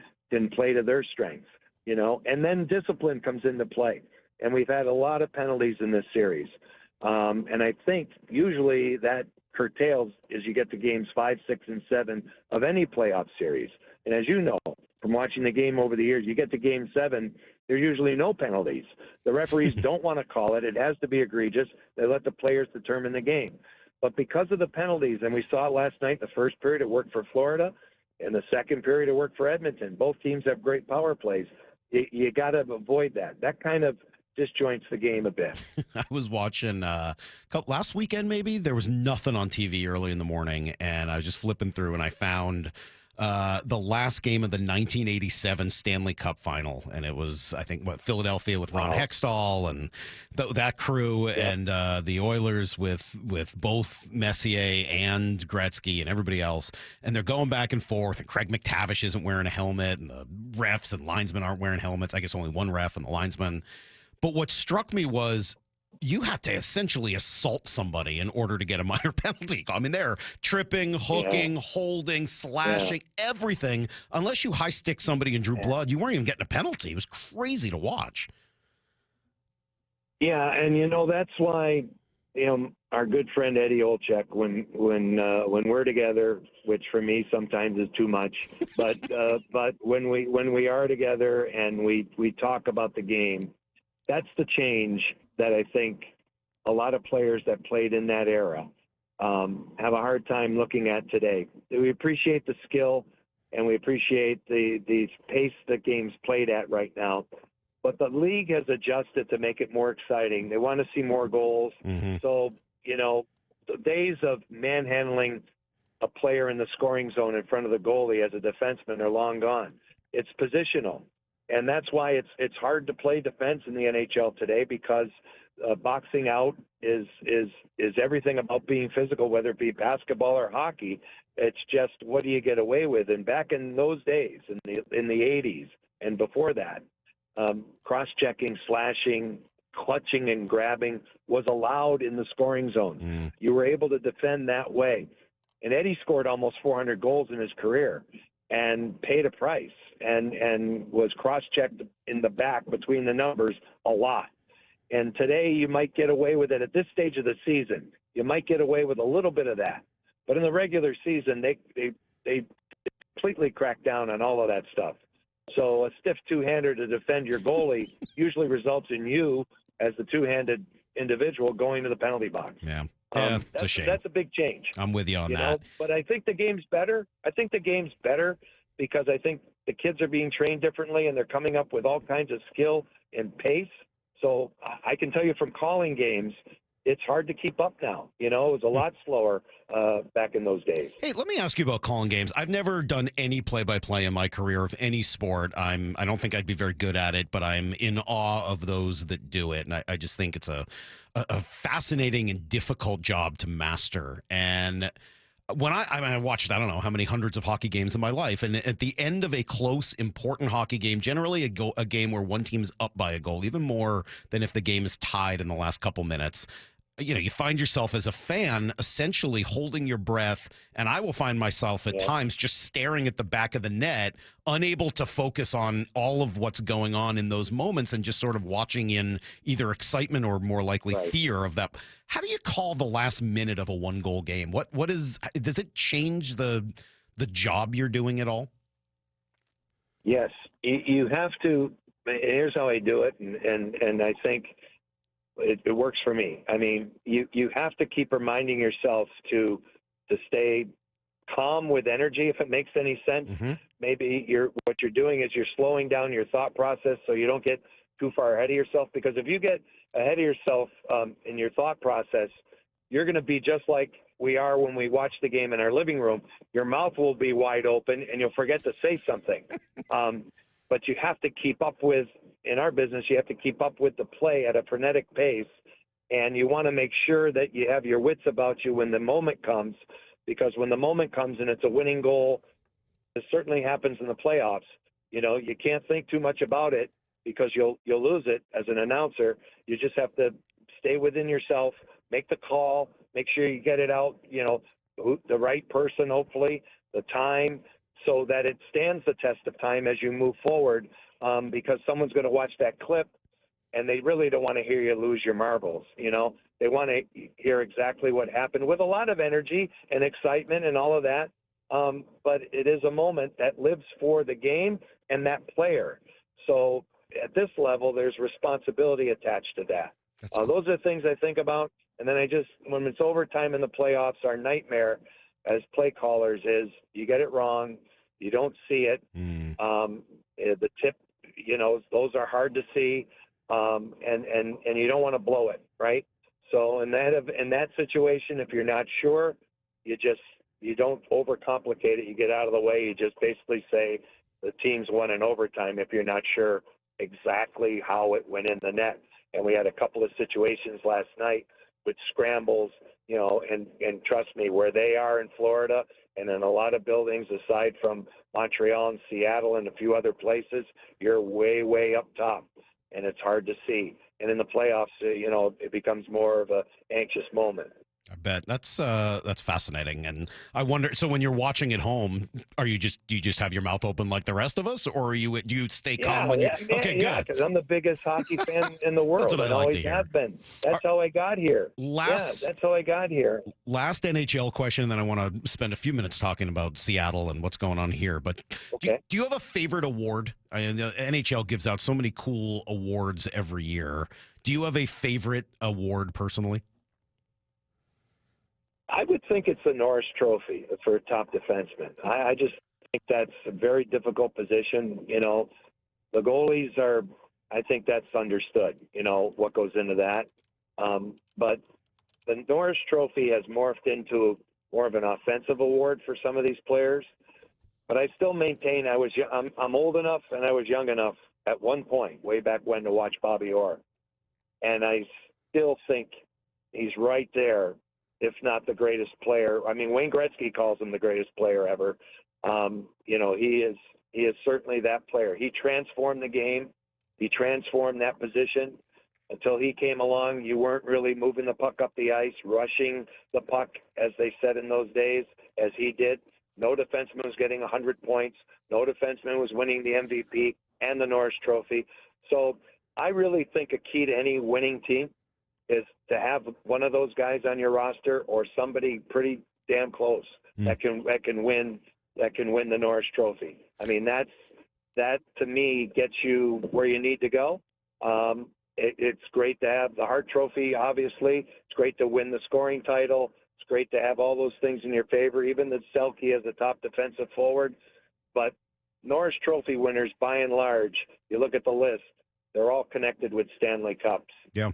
play to their strengths, and then discipline comes into play. And we've had a lot of penalties in this series. And I think usually that curtails as you get to games 5, 6, and 7 of any playoff series. And as you know, from watching the game over the years, you get to game 7, there's usually no penalties. The referees don't want to call it. It has to be egregious. They let the players determine the game. But because of the penalties, and we saw it last night, the first period it worked for Florida, and the second period it worked for Edmonton. Both teams have great power plays. You got to avoid that. That kind of disjoints the game a bit. I was watching last weekend, maybe. There was nothing on TV early in the morning, and I was just flipping through, and I found the last game of the 1987 Stanley Cup final, and it was, I think, Philadelphia with Ron Hextall and that crew, and the Oilers with both Messier and Gretzky and everybody else, and they're going back and forth, and Craig McTavish isn't wearing a helmet, and the refs and linesmen aren't wearing helmets. I guess only one ref and the linesman. But what struck me was you have to essentially assault somebody in order to get a minor penalty. I mean, they're tripping, hooking, holding, slashing, everything. Unless you high stick somebody and drew blood, you weren't even getting a penalty. It was crazy to watch. Yeah, and that's why our good friend Eddie Olczyk, when we're together, which for me sometimes is too much, but when we are together and we talk about the game, that's the change that I think a lot of players that played in that era have a hard time looking at today. We appreciate the skill and we appreciate the pace that game's played at right now. But the league has adjusted to make it more exciting. They want to see more goals. So, the days of manhandling a player in the scoring zone in front of the goalie as a defenseman are long gone. It's positional. And that's why it's hard to play defense in the NHL today because boxing out is everything about being physical, whether it be basketball or hockey. It's just what do you get away with? And back in those days, in the 80s and before that, cross-checking, slashing, clutching, and grabbing was allowed in the scoring zone. You were able to defend that way. And Eddie scored almost 400 goals in his career and paid a price and was cross-checked in the back between the numbers a lot. And today you might get away with it at this stage of the season. you might get away with a little bit of that. But in the regular season, they completely crack down on all of that stuff. So a stiff two-hander to defend your goalie usually results in you as the two-handed individual going to the penalty box. Yeah, that's a shame. That's a big change. I'm with you on that. Know? But I think the game's better. I think the game's better because I think the kids are being trained differently and they're coming up with all kinds of skill and pace. So I can tell you from calling games, it's hard to keep up now. It was a lot slower back in those days. Hey, let me ask you about calling games. I've never done any play-by-play in my career of any sport. I don't think I'd be very good at it, but I'm in awe of those that do it. And I just think it's a fascinating and difficult job to master. And when I watched, I don't know how many hundreds of hockey games in my life, and at the end of a close, important hockey game, generally a game where one team's up by a goal, even more than if the game is tied in the last couple minutes, you find yourself as a fan essentially holding your breath, and I will find myself at times just staring at the back of the net, unable to focus on all of what's going on in those moments and just sort of watching in either excitement or more likely fear of that. How do you call the last minute of a one-goal game? Does it change the job you're doing at all? Yes, you have to. Here's how I do it, and I think it works for me. I mean, you have to keep reminding yourself to stay calm with energy, if it makes any sense. Mm-hmm. Maybe what you're doing is you're slowing down your thought process so you don't get too far ahead of yourself. Because if you get ahead of yourself in your thought process, you're going to be just like we are when we watch the game in our living room. Your mouth will be wide open and you'll forget to say something. But you have to keep up with, in our business, you have to keep up with the play at a frenetic pace. And you want to make sure that you have your wits about you when the moment comes, because when the moment comes and it's a winning goal, it certainly happens in the playoffs. You can't think too much about it because you'll lose it as an announcer. You just have to stay within yourself, make the call, make sure you get it out, the right person, hopefully, the time, so that it stands the test of time as you move forward, because someone's going to watch that clip and they really don't want to hear you lose your marbles. They want to hear exactly what happened with a lot of energy and excitement and all of that. But it is a moment that lives for the game and that player. So at this level, there's responsibility attached to that. Cool. Those are things I think about. And then when it's overtime in the playoffs, our nightmare as play callers is you get it wrong. You don't see it. The tip, those are hard to see. And you don't want to blow it, right? So in that situation, if you're not sure, you don't overcomplicate it. You get out of the way. You just basically say the team's won in overtime if you're not sure exactly how it went in the net. And we had a couple of situations last night with scrambles, and trust me, where they are in Florida and in a lot of buildings aside from Montreal and Seattle and a few other places, you're way, way up top, and it's hard to see. And in the playoffs, it becomes more of an anxious moment. I bet that's fascinating, and I wonder. So when you're watching at home, do you just have your mouth open like the rest of us, or do you stay calm? Okay, good. Because I'm the biggest hockey fan in the world. That's what I like always to hear. Have been. That's how I got here. That's how I got here. Last NHL question, and then I want to spend a few minutes talking about Seattle and what's going on here. But do you have a favorite award? The NHL gives out so many cool awards every year. Do you have a favorite award personally? I would think it's the Norris Trophy for a top defenseman. I just think that's a very difficult position. The goalies are, I think that's understood, what goes into that. But the Norris Trophy has morphed into more of an offensive award for some of these players. But I still maintain I'm old enough and I was young enough at one point, way back when, to watch Bobby Orr. And I still think he's right there, if not the greatest player. I mean, Wayne Gretzky calls him the greatest player ever. He is certainly that player. He transformed the game. He transformed that position. Until he came along, you weren't really moving the puck up the ice, rushing the puck, as they said in those days, as he did. No defenseman was getting 100 points. No defenseman was winning the MVP and the Norris Trophy. So I really think a key to any winning team is to have one of those guys on your roster or somebody pretty damn close that can win the Norris Trophy. I mean, that to me gets you where you need to go. It's great to have the Hart Trophy, obviously. It's great to win the scoring title. It's great to have all those things in your favor, even the Selke as a top defensive forward. But Norris Trophy winners, by and large, you look at the list, they're all connected with Stanley Cups. Yeah.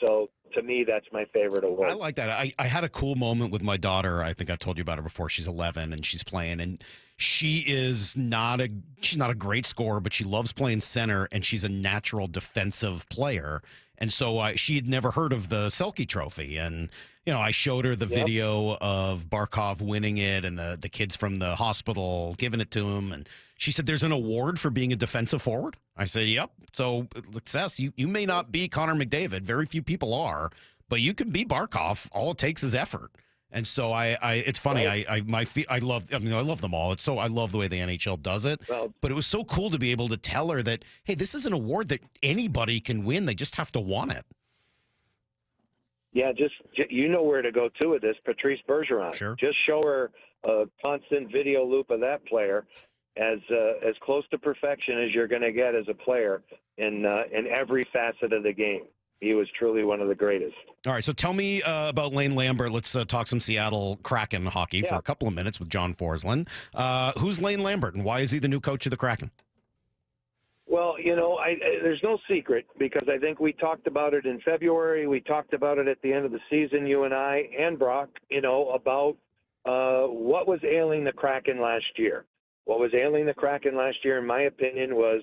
So to me, that's my favorite award. I like that. I had a cool moment with my daughter. I think I've told you about her before. She's 11 and she's playing, and she's not a great scorer, but she loves playing center, and she's a natural defensive player. And so she had never heard of the Selke Trophy, and I showed her the video of Barkov winning it and the kids from the hospital giving it to him, and she said, "There's an award for being a defensive forward?" I said, "Yep." So, Seth, you may not be Connor McDavid. Very few people are, but you can be Barkov. All it takes is effort. And so it's funny. Right. I love them all. I love the way the NHL does it. Well, but it was so cool to be able to tell her that, hey, this is an award that anybody can win. They just have to want it. Yeah, just you know where to go to with this, Patrice Bergeron. Sure. Just show her a constant video loop of that player, as close to perfection as you're going to get as a player in every facet of the game. He was truly one of the greatest. All right, so tell me about Lane Lambert. Let's talk some Seattle Kraken hockey for a couple of minutes with John Forslund. Who's Lane Lambert, and why is he the new coach of the Kraken? Well, there's no secret, because I think we talked about it in February. We talked about it at the end of the season, you and I and Brock, about what was ailing the Kraken last year. What was ailing the Kraken last year, in my opinion, was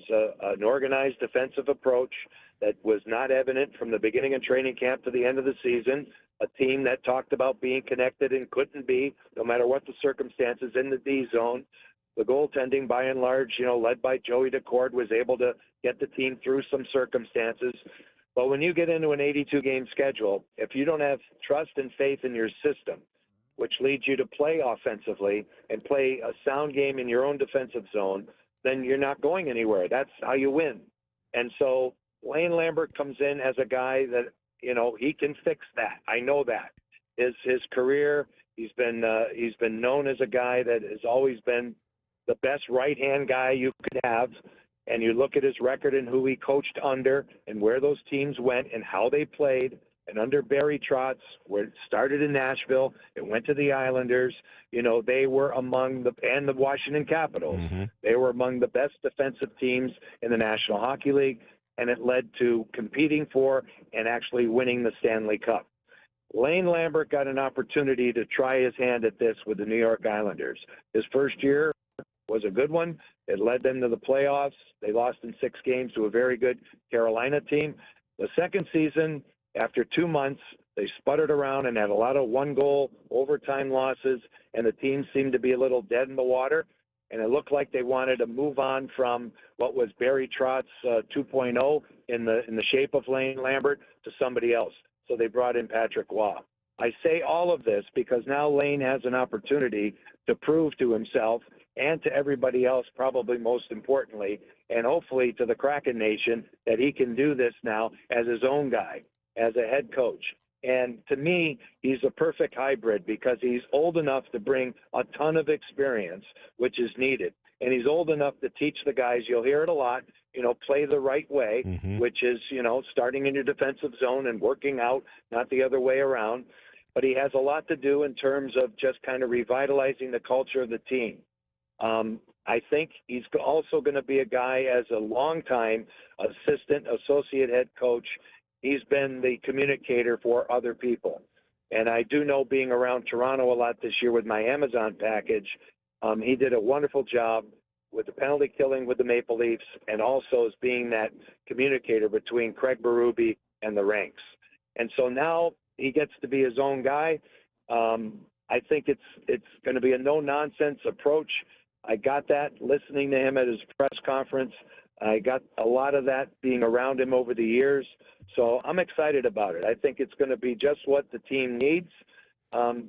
an organized defensive approach that was not evident from the beginning of training camp to the end of the season. A team that talked about being connected and couldn't be, no matter what the circumstances, in the D zone. The goaltending, by and large, led by Joey Decord, was able to get the team through some circumstances. But when you get into an 82-game schedule, if you don't have trust and faith in your system, which leads you to play offensively and play a sound game in your own defensive zone, then you're not going anywhere. That's how you win. And so Lane Lambert comes in as a guy that, he can fix that. I know that. His career, he's been known as a guy that has always been the best right-hand guy you could have. And you look at his record and who he coached under and where those teams went and how they played. And under Barry Trotz, where it started in Nashville, it went to the Islanders. They were among the Washington Capitals. Mm-hmm. They were among the best defensive teams in the National Hockey League, and it led to competing for and actually winning the Stanley Cup. Lane Lambert got an opportunity to try his hand at this with the New York Islanders. His first year was a good one. It led them to the playoffs. They lost in 6 games to a very good Carolina team. The second season, after 2 months, they sputtered around and had a lot of one-goal overtime losses, and the team seemed to be a little dead in the water. And it looked like they wanted to move on from what was Barry Trotz 2.0 in the shape of Lane Lambert to somebody else. So they brought in Patrick Waugh. I say all of this because now Lane has an opportunity to prove to himself and to everybody else, probably most importantly, and hopefully to the Kraken Nation, that he can do this now as his own guy, as a head coach. And to me, he's a perfect hybrid because he's old enough to bring a ton of experience, which is needed. And he's old enough to teach the guys, you'll hear it a lot, play the right way, which is, starting in your defensive zone and working out, not the other way around. But he has a lot to do in terms of just kind of revitalizing the culture of the team. I think he's also going to be a guy, as a longtime associate head coach, he's been the communicator for other people. And I do know, being around Toronto a lot this year with my Amazon package, he did a wonderful job with the penalty killing with the Maple Leafs, and also as being that communicator between Craig Berube and the ranks. And so now he gets to be his own guy. I think it's going to be a no-nonsense approach. I got that listening to him at his press conference. I got a lot of that being around him over the years. So I'm excited about it. I think it's going to be just what the team needs,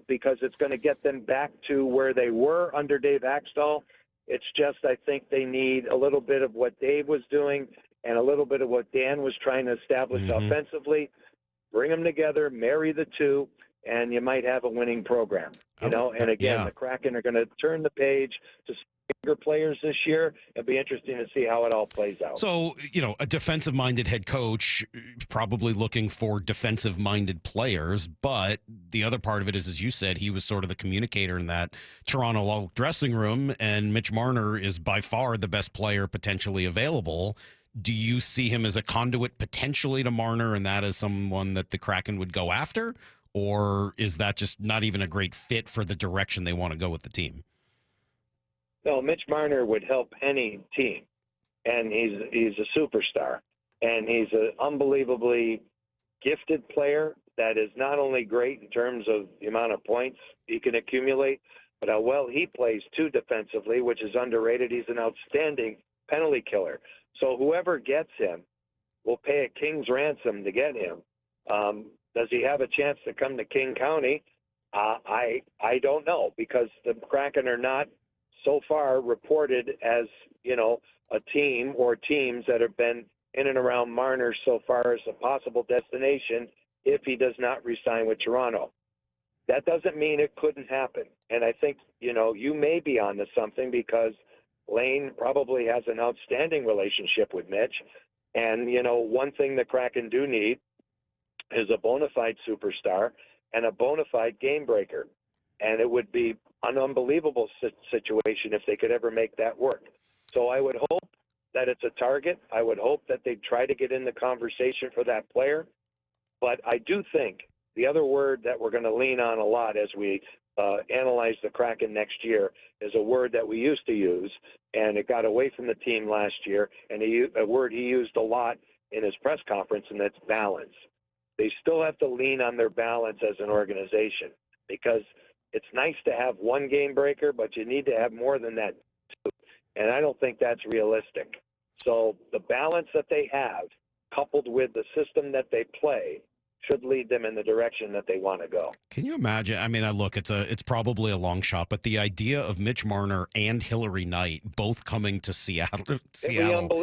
because it's going to get them back to where they were under Dave Axtell. It's just, I think they need a little bit of what Dave was doing and a little bit of what Dan was trying to establish offensively. bring them together, marry the two, and you might have a winning program. You know, and again, the Kraken are going to turn the page to younger players this year. It'll be interesting to see how it all plays out. So, you know, a defensive-minded head coach probably looking for defensive-minded players, but the other part of it is, as you said, he was sort of the communicator in that Toronto dressing room, and Mitch Marner is by far the best player potentially available. Do you see him as a conduit potentially to Marner, and that is someone that the Kraken would go after? Or is that just not even a great fit for the direction they want to go with the team? No, Mitch Marner would help any team, and he's a superstar, and he's an unbelievably gifted player that is not only great in terms of the amount of points he can accumulate, but how well he plays too defensively, which is underrated. He's an outstanding penalty killer. So whoever gets him will pay a king's ransom to get him. Does he have a chance to come to King County? I don't know, because the Kraken are not so far reported as, you know, a team or teams that have been in and around Marner so far as a possible destination if he does not re-sign with Toronto. That doesn't mean it couldn't happen. And I think, you know, you may be onto something, because Lane probably has an outstanding relationship with Mitch. And, you know, one thing the Kraken do need is a bona fide superstar and a bona fide game breaker. And it would be an unbelievable situation if they could ever make that work. So I would hope that it's a target. I would hope that they try to get in the conversation for that player. But I do think the other word that we're going to lean on a lot as we analyze the Kraken next year is a word that we used to use, and it got away from the team last year, and a word he used a lot in his press conference, and that's balance. They still have to lean on their balance as an organization, because it's nice to have one game breaker, but you need to have more than that too. And I don't think that's realistic. So the balance that they have, coupled with the system that they play, should lead them in the direction that they want to go. Can you imagine? I mean, it's probably a long shot, but the idea of Mitch Marner and Hillary Knight both coming to Seattle,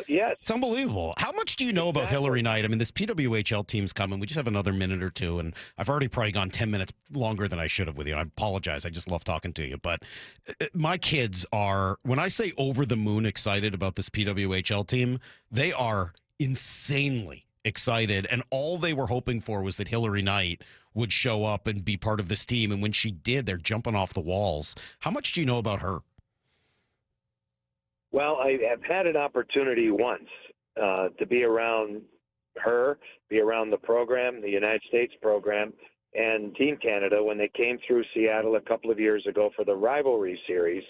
yes, it's unbelievable. How much do you know about Hillary Knight? I mean, this PWHL team's coming. We just have another minute or two, and I've already probably gone 10 minutes longer than I should have with you. And I apologize. I just love talking to you. But my kids are, when I say over the moon excited about this PWHL team, they are insanely excited, and all they were hoping for was that Hillary Knight would show up and be part of this team, and when she did, they're jumping off the walls. How much do you know about her? Well, I have had an opportunity once to be around her, be around the program, the United States program, and Team Canada when they came through Seattle a couple of years ago for the rivalry series,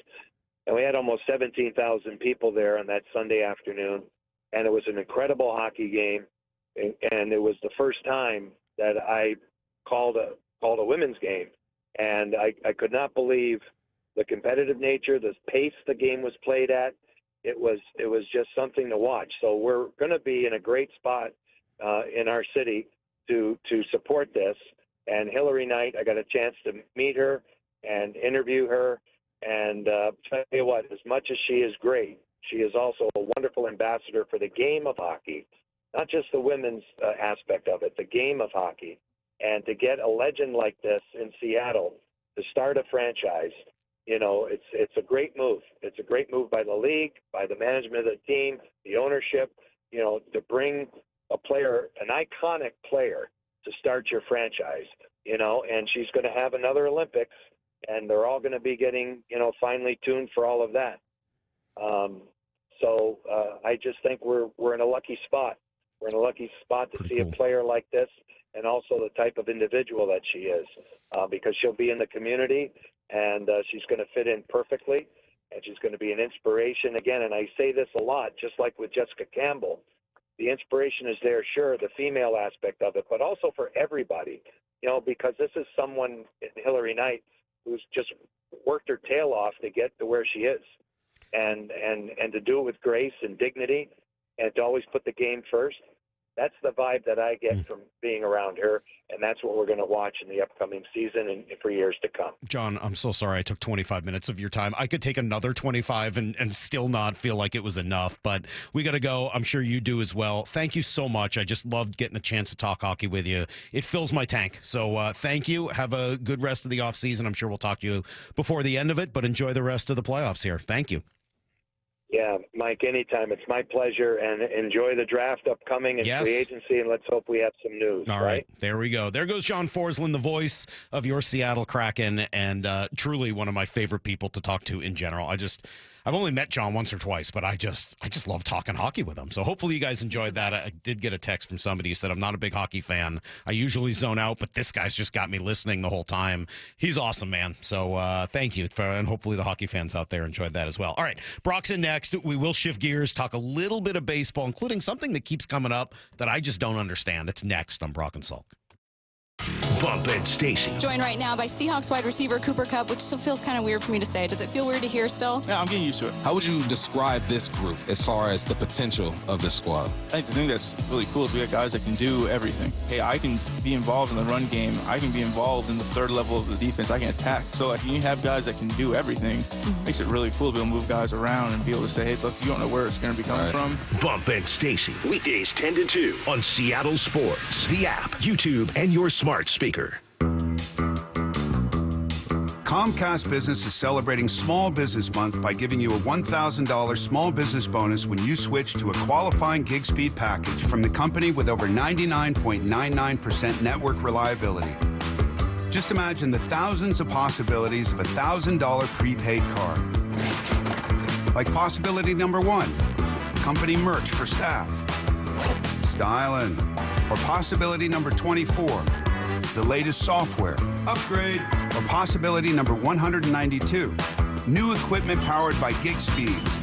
and we had almost 17,000 people there on that Sunday afternoon, and it was an incredible hockey game. And it was the first time that I called a women's game, and I could not believe the competitive nature, the pace the game was played at. It was just something to watch. So we're going to be in a great spot in our city to support this. And Hillary Knight, I got a chance to meet her and interview her. And tell you what, as much as she is great, she is also a wonderful ambassador for the game of hockey. Not just the women's aspect of it, the game of hockey. And to get a legend like this in Seattle to start a franchise, you know, it's a great move. It's a great move by the league, by the management of the team, the ownership, you know, to bring a player, an iconic player, to start your franchise, you know, and she's going to have another Olympics, and they're all going to be getting, you know, finely tuned for all of that. So I just think we're in a lucky spot. We're in a lucky spot to see a player like this, and also the type of individual that she is, because she'll be in the community, and she's going to fit in perfectly, and she's going to be an inspiration again. And I say this a lot, just like with Jessica Campbell, the inspiration is there, sure, the female aspect of it, but also for everybody, you know, because this is someone, Hillary Knight, who's just worked her tail off to get to where she is, and to do it with grace and dignity, and to always put the game first. That's the vibe that I get from being around her, and that's what we're going to watch in the upcoming season and for years to come. John, I'm so sorry I took 25 minutes of your time. I could take another 25 and still not feel like it was enough, but we got to go. I'm sure you do as well. Thank you so much. I just loved getting a chance to talk hockey with you. It fills my tank. So thank you. Have a good rest of the offseason. I'm sure we'll talk to you before the end of it, but enjoy the rest of the playoffs here. Thank you. Yeah, Mike, anytime. It's my pleasure, and enjoy the draft upcoming and free agency, and let's hope we have some news. All right, there we go. There goes John Forslund, the voice of your Seattle Kraken, and truly one of my favorite people to talk to in general. I've only met John once or twice, but I just love talking hockey with him. So hopefully you guys enjoyed that. I did get a text from somebody who said, I'm not a big hockey fan. I usually zone out, but this guy's just got me listening the whole time. He's awesome, man. So thank you. And hopefully the hockey fans out there enjoyed that as well. All right, Brock's in next. We will shift gears, talk a little bit of baseball, including something that keeps coming up that I just don't understand. It's next on Brock and Salk. Bump and Stacy. Joined right now by Seahawks wide receiver Cooper Kupp, which still feels kind of weird for me to say. Does it feel weird to hear still? Yeah, I'm getting used to it. How would you describe this group as far as the potential of this squad? I think the thing that's really cool is we got guys that can do everything. Hey, I can be involved in the run game. I can be involved in the third level of the defense. I can attack. So like, you have guys that can do everything. Makes it really cool to be able to move guys around and be able to say, hey, look, you don't know where it's going to be coming from. Bump and Stacy. Weekdays 10 to 2 on Seattle Sports, the app, YouTube, and your smart speaker. Comcast Business is celebrating Small Business Month by giving you a $1,000 small business bonus when you switch to a qualifying gig speed package from the company with over 99.99% network reliability. Just imagine the thousands of possibilities of a $1,000 prepaid card. Like possibility number 1, company merch for staff. Styling. Or possibility number 24, the latest software, upgrade, or possibility number 192, new equipment powered by gig speeds,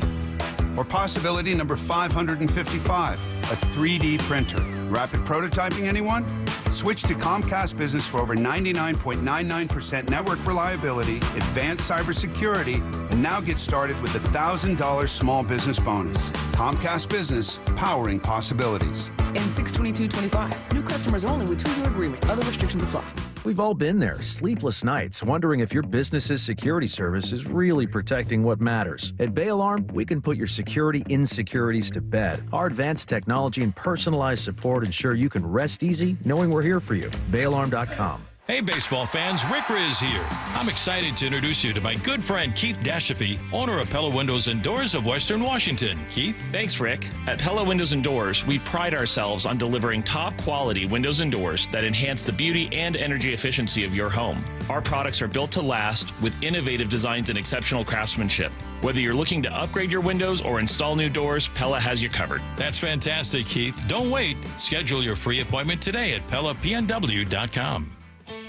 or possibility number 555, a 3D printer. Rapid prototyping, anyone? Switch to Comcast Business for over 99.99% network reliability, advanced cybersecurity, and now get started with a $1,000 small business bonus. Comcast Business, powering possibilities. N62225. New customers only with 2-year agreement. Other restrictions apply. We've all been there, sleepless nights, wondering if your business's security service is really protecting what matters. At Bay Alarm, we can put your security insecurities to bed. Our advanced technology and personalized support ensure you can rest easy knowing we're here for you. BayAlarm.com. Hey, baseball fans, Rick Riz here. I'm excited to introduce you to my good friend Keith Dashafy, owner of Pella Windows and Doors of Western Washington. Keith? Thanks, Rick. At Pella Windows and Doors, we pride ourselves on delivering top-quality windows and doors that enhance the beauty and energy efficiency of your home. Our products are built to last with innovative designs and exceptional craftsmanship. Whether you're looking to upgrade your windows or install new doors, Pella has you covered. That's fantastic, Keith. Don't wait. Schedule your free appointment today at PellaPNW.com.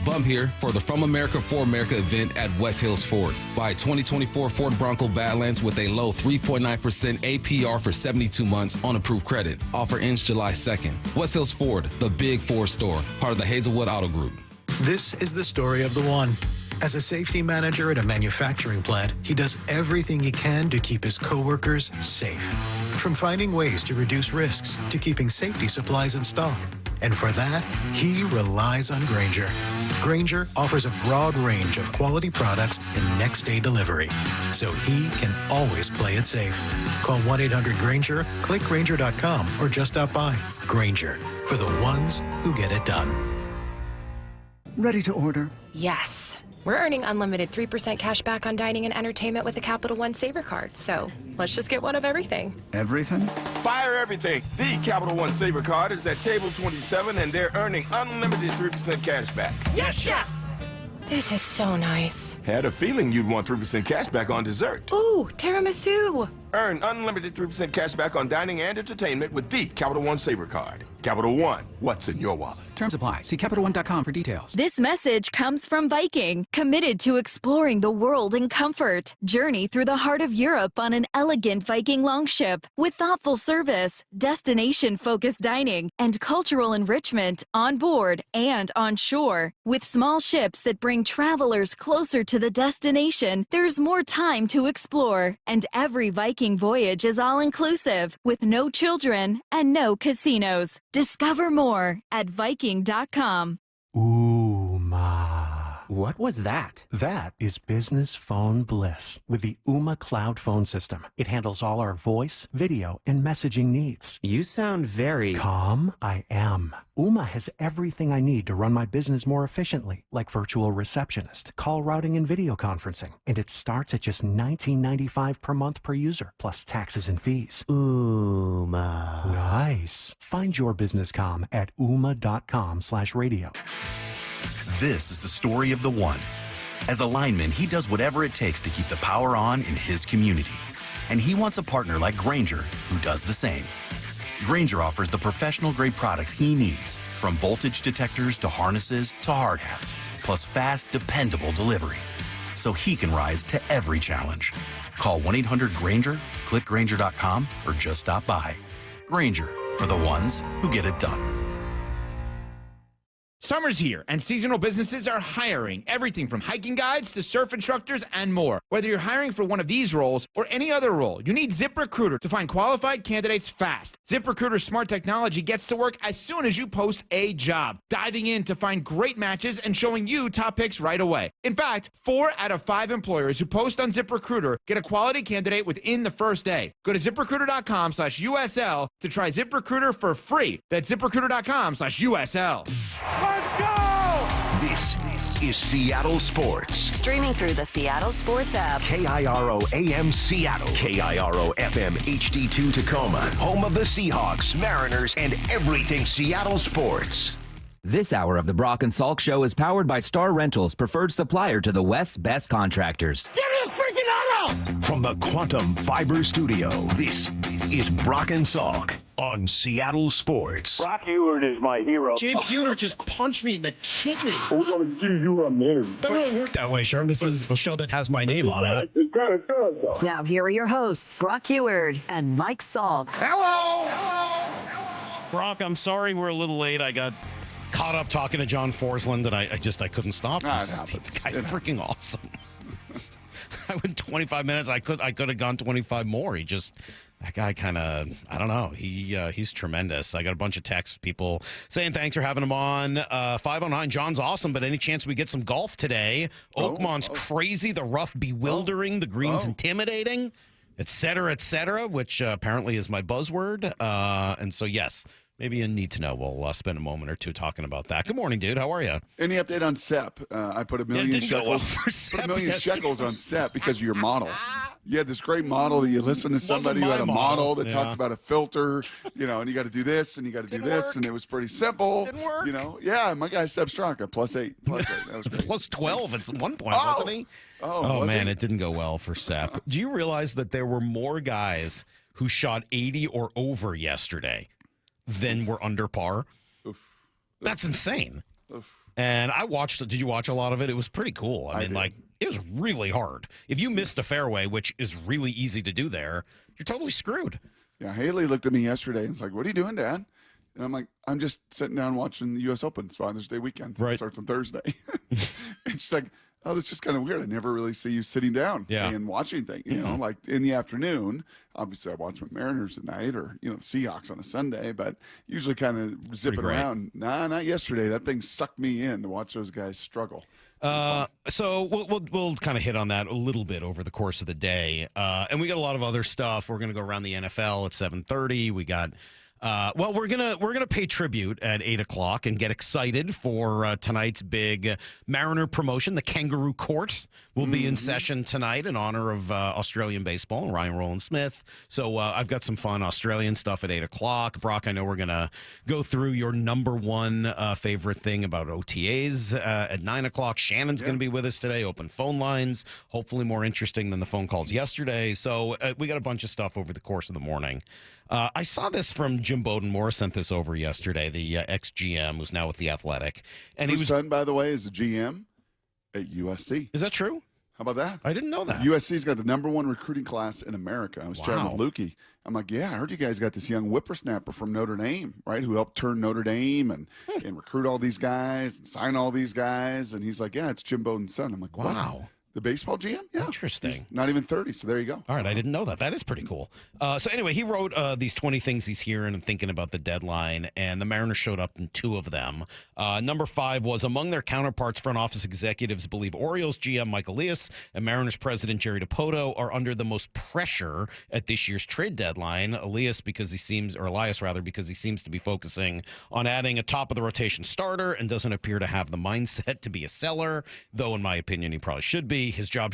Bump here for the From America for America event at West Hills Ford. Buy 2024 Ford Bronco Badlands with a low 3.9% APR for 72 months on approved credit. Offer ends July 2nd. West Hills Ford, the big Ford store, part of the Hazelwood Auto Group. This is the story of the one. As a safety manager at a manufacturing plant, he does everything he can to keep his coworkers safe. From finding ways to reduce risks to keeping safety supplies in stock. And for that, he relies on Grainger. Grainger offers a broad range of quality products and next-day delivery, so he can always play it safe. Call 1-800-GRAINGER, click Grainger.com, or just stop by. Grainger, for the ones who get it done. Ready to order? Yes. We're earning unlimited 3% cash back on dining and entertainment with a Capital One Saver card, so let's just get one of everything. Everything? Fire everything! The Capital One Saver card is at table 27 and they're earning unlimited 3% cash back. Yes, Chef! This is so nice. Had a feeling you'd want 3% cash back on dessert. Ooh, tiramisu! Earn unlimited 3% cash back on dining and entertainment with the Capital One Saver card. Capital One, what's in your wallet? Terms apply. See CapitalOne.com for details. This message comes from Viking, committed to exploring the world in comfort. Journey through the heart of Europe on an elegant Viking longship with thoughtful service, destination-focused dining, and cultural enrichment on board and on shore. With small ships that bring travelers closer to the destination, there's more time to explore, and every Viking Viking voyage is all-inclusive with no children and no casinos. Discover more at Viking.com. What was that? That is business phone bliss with the Ooma Cloud Phone System. It handles all our voice, video, and messaging needs. You sound very calm. I am. Ooma has everything I need to run my business more efficiently, like virtual receptionist, call routing, and video conferencing. And it starts at just $19.95 per month per user, plus taxes and fees. Ooma. Nice. Find your business comm at ooma.com/radio. This is the story of the one. As a lineman, he does whatever it takes to keep the power on in his community. And he wants a partner like Grainger who does the same. Grainger offers the professional-grade products he needs, from voltage detectors to harnesses to hard hats, plus fast, dependable delivery, so he can rise to every challenge. Call 1-800-GRAINGER, click Grainger.com, or just stop by. Grainger, for the ones who get it done. Summer's here, and seasonal businesses are hiring everything from hiking guides to surf instructors and more. Whether you're hiring for one of these roles or any other role, you need ZipRecruiter to find qualified candidates fast. ZipRecruiter's smart technology gets to work as soon as you post a job, diving in to find great matches and showing you top picks right away. In fact, 4 out of 5 employers who post on ZipRecruiter get a quality candidate within the first day. Go to ZipRecruiter.com/USL to try ZipRecruiter for free. That's ZipRecruiter.com/USL. Let's go! This is Seattle Sports. Streaming through the Seattle Sports app. KIRO AM Seattle. KIRO FM HD2 Tacoma. Home of the Seahawks, Mariners, and everything Seattle sports. This hour of the Brock and Salk Show is powered by Star Rentals, preferred supplier to the West's best contractors. Give me a freaking auto! From the Quantum Fiber Studio, this is Brock and Salk on Seattle Sports. Brock Ewert is my hero. Jay Buhner just punched me in the kidney. Who's going to give you a name? Doesn't really work that way, Sherm. This is a show that has my name on it. It kind of does, though. Now, here are your hosts, Brock Ewert and Mike Salk. Hello! Brock, I'm sorry we're a little late. I got caught up talking to John Forsland, and I couldn't stop. This guy's freaking awesome. I went 25 minutes. I could have gone 25 more. That guy kind of, I don't know. He's tremendous. I got a bunch of texts, people saying thanks for having him on. 509, John's awesome, but any chance we get some golf today? Oakmont's crazy, the rough bewildering, the green's intimidating, et cetera, which apparently is my buzzword. And so, yes, maybe you need to know. We'll spend a moment or two talking about that. Good morning, dude. How are you? Any update on SEP? I put a million shekels on SEP because of your model. You had this great model that you listened to somebody who had a model that talked about a filter, and you got to do this and you got to do this, and it was pretty simple. Didn't work. Yeah, my guy Seb Straka, +8. That was great. +12 at one point, wasn't he? Oh man, it didn't go well for Sep. Do you realize that there were more guys who shot 80 or over yesterday than were under par? That's insane. And I watched it. Did you watch a lot of it? It was pretty cool. I mean, it was really hard. If you missed a fairway, which is really easy to do there, you're totally screwed. Yeah, Haley looked at me yesterday and was like, "What are you doing, Dad?" And I'm like, "I'm just sitting down watching the U.S. Open. It's Father's Day weekend. It starts on Thursday." And she's like, "Oh, that's just kind of weird. I never really see you sitting down and watching things. You know, like in the afternoon. Obviously, I watch my Mariners at night, or the Seahawks on a Sunday. But usually, kind of zipping around. Nah, not yesterday. That thing sucked me in to watch those guys struggle." So we'll kind of hit on that a little bit over the course of the day, and we got a lot of other stuff. We're gonna go around the NFL at 7:30. We got. We're gonna pay tribute at 8:00 and get excited for tonight's big Mariner promotion. The Kangaroo Court will be in session tonight in honor of Australian baseball and Ryan Rowland-Smith. So I've got some fun Australian stuff at 8:00. Brock, I know we're gonna go through your number one favorite thing about OTAs at 9:00. Shannon's gonna be with us today. Open phone lines, hopefully more interesting than the phone calls yesterday. So we got a bunch of stuff over the course of the morning. I saw this from Jim Bowden-Moore, sent this over yesterday, the ex-GM who's now with The Athletic. And his son, by the way, is a GM at USC. Is that true? How about that? I didn't know that. USC's got the #1 recruiting class in America. I was chatting with Lukey. I'm like, yeah, I heard you guys got this young whippersnapper from Notre Dame, right, who helped turn Notre Dame and recruit all these guys and sign all these guys. And he's like, yeah, it's Jim Bowden's son. I'm like, what? Wow. The baseball GM? Yeah. Interesting. He's not even 30, so there you go. All right, I didn't know that. That is pretty cool. So anyway, he wrote these 20 things he's hearing and thinking about the deadline, and the Mariners showed up in 2 of them. Number 5 was among their counterparts, front office executives believe Orioles GM Mike Elias and Mariners president Jerry Dipoto are under the most pressure at this year's trade deadline. Elias because he seems to be focusing on adding a top of the rotation starter and doesn't appear to have the mindset to be a seller, though in my opinion he probably should be. His job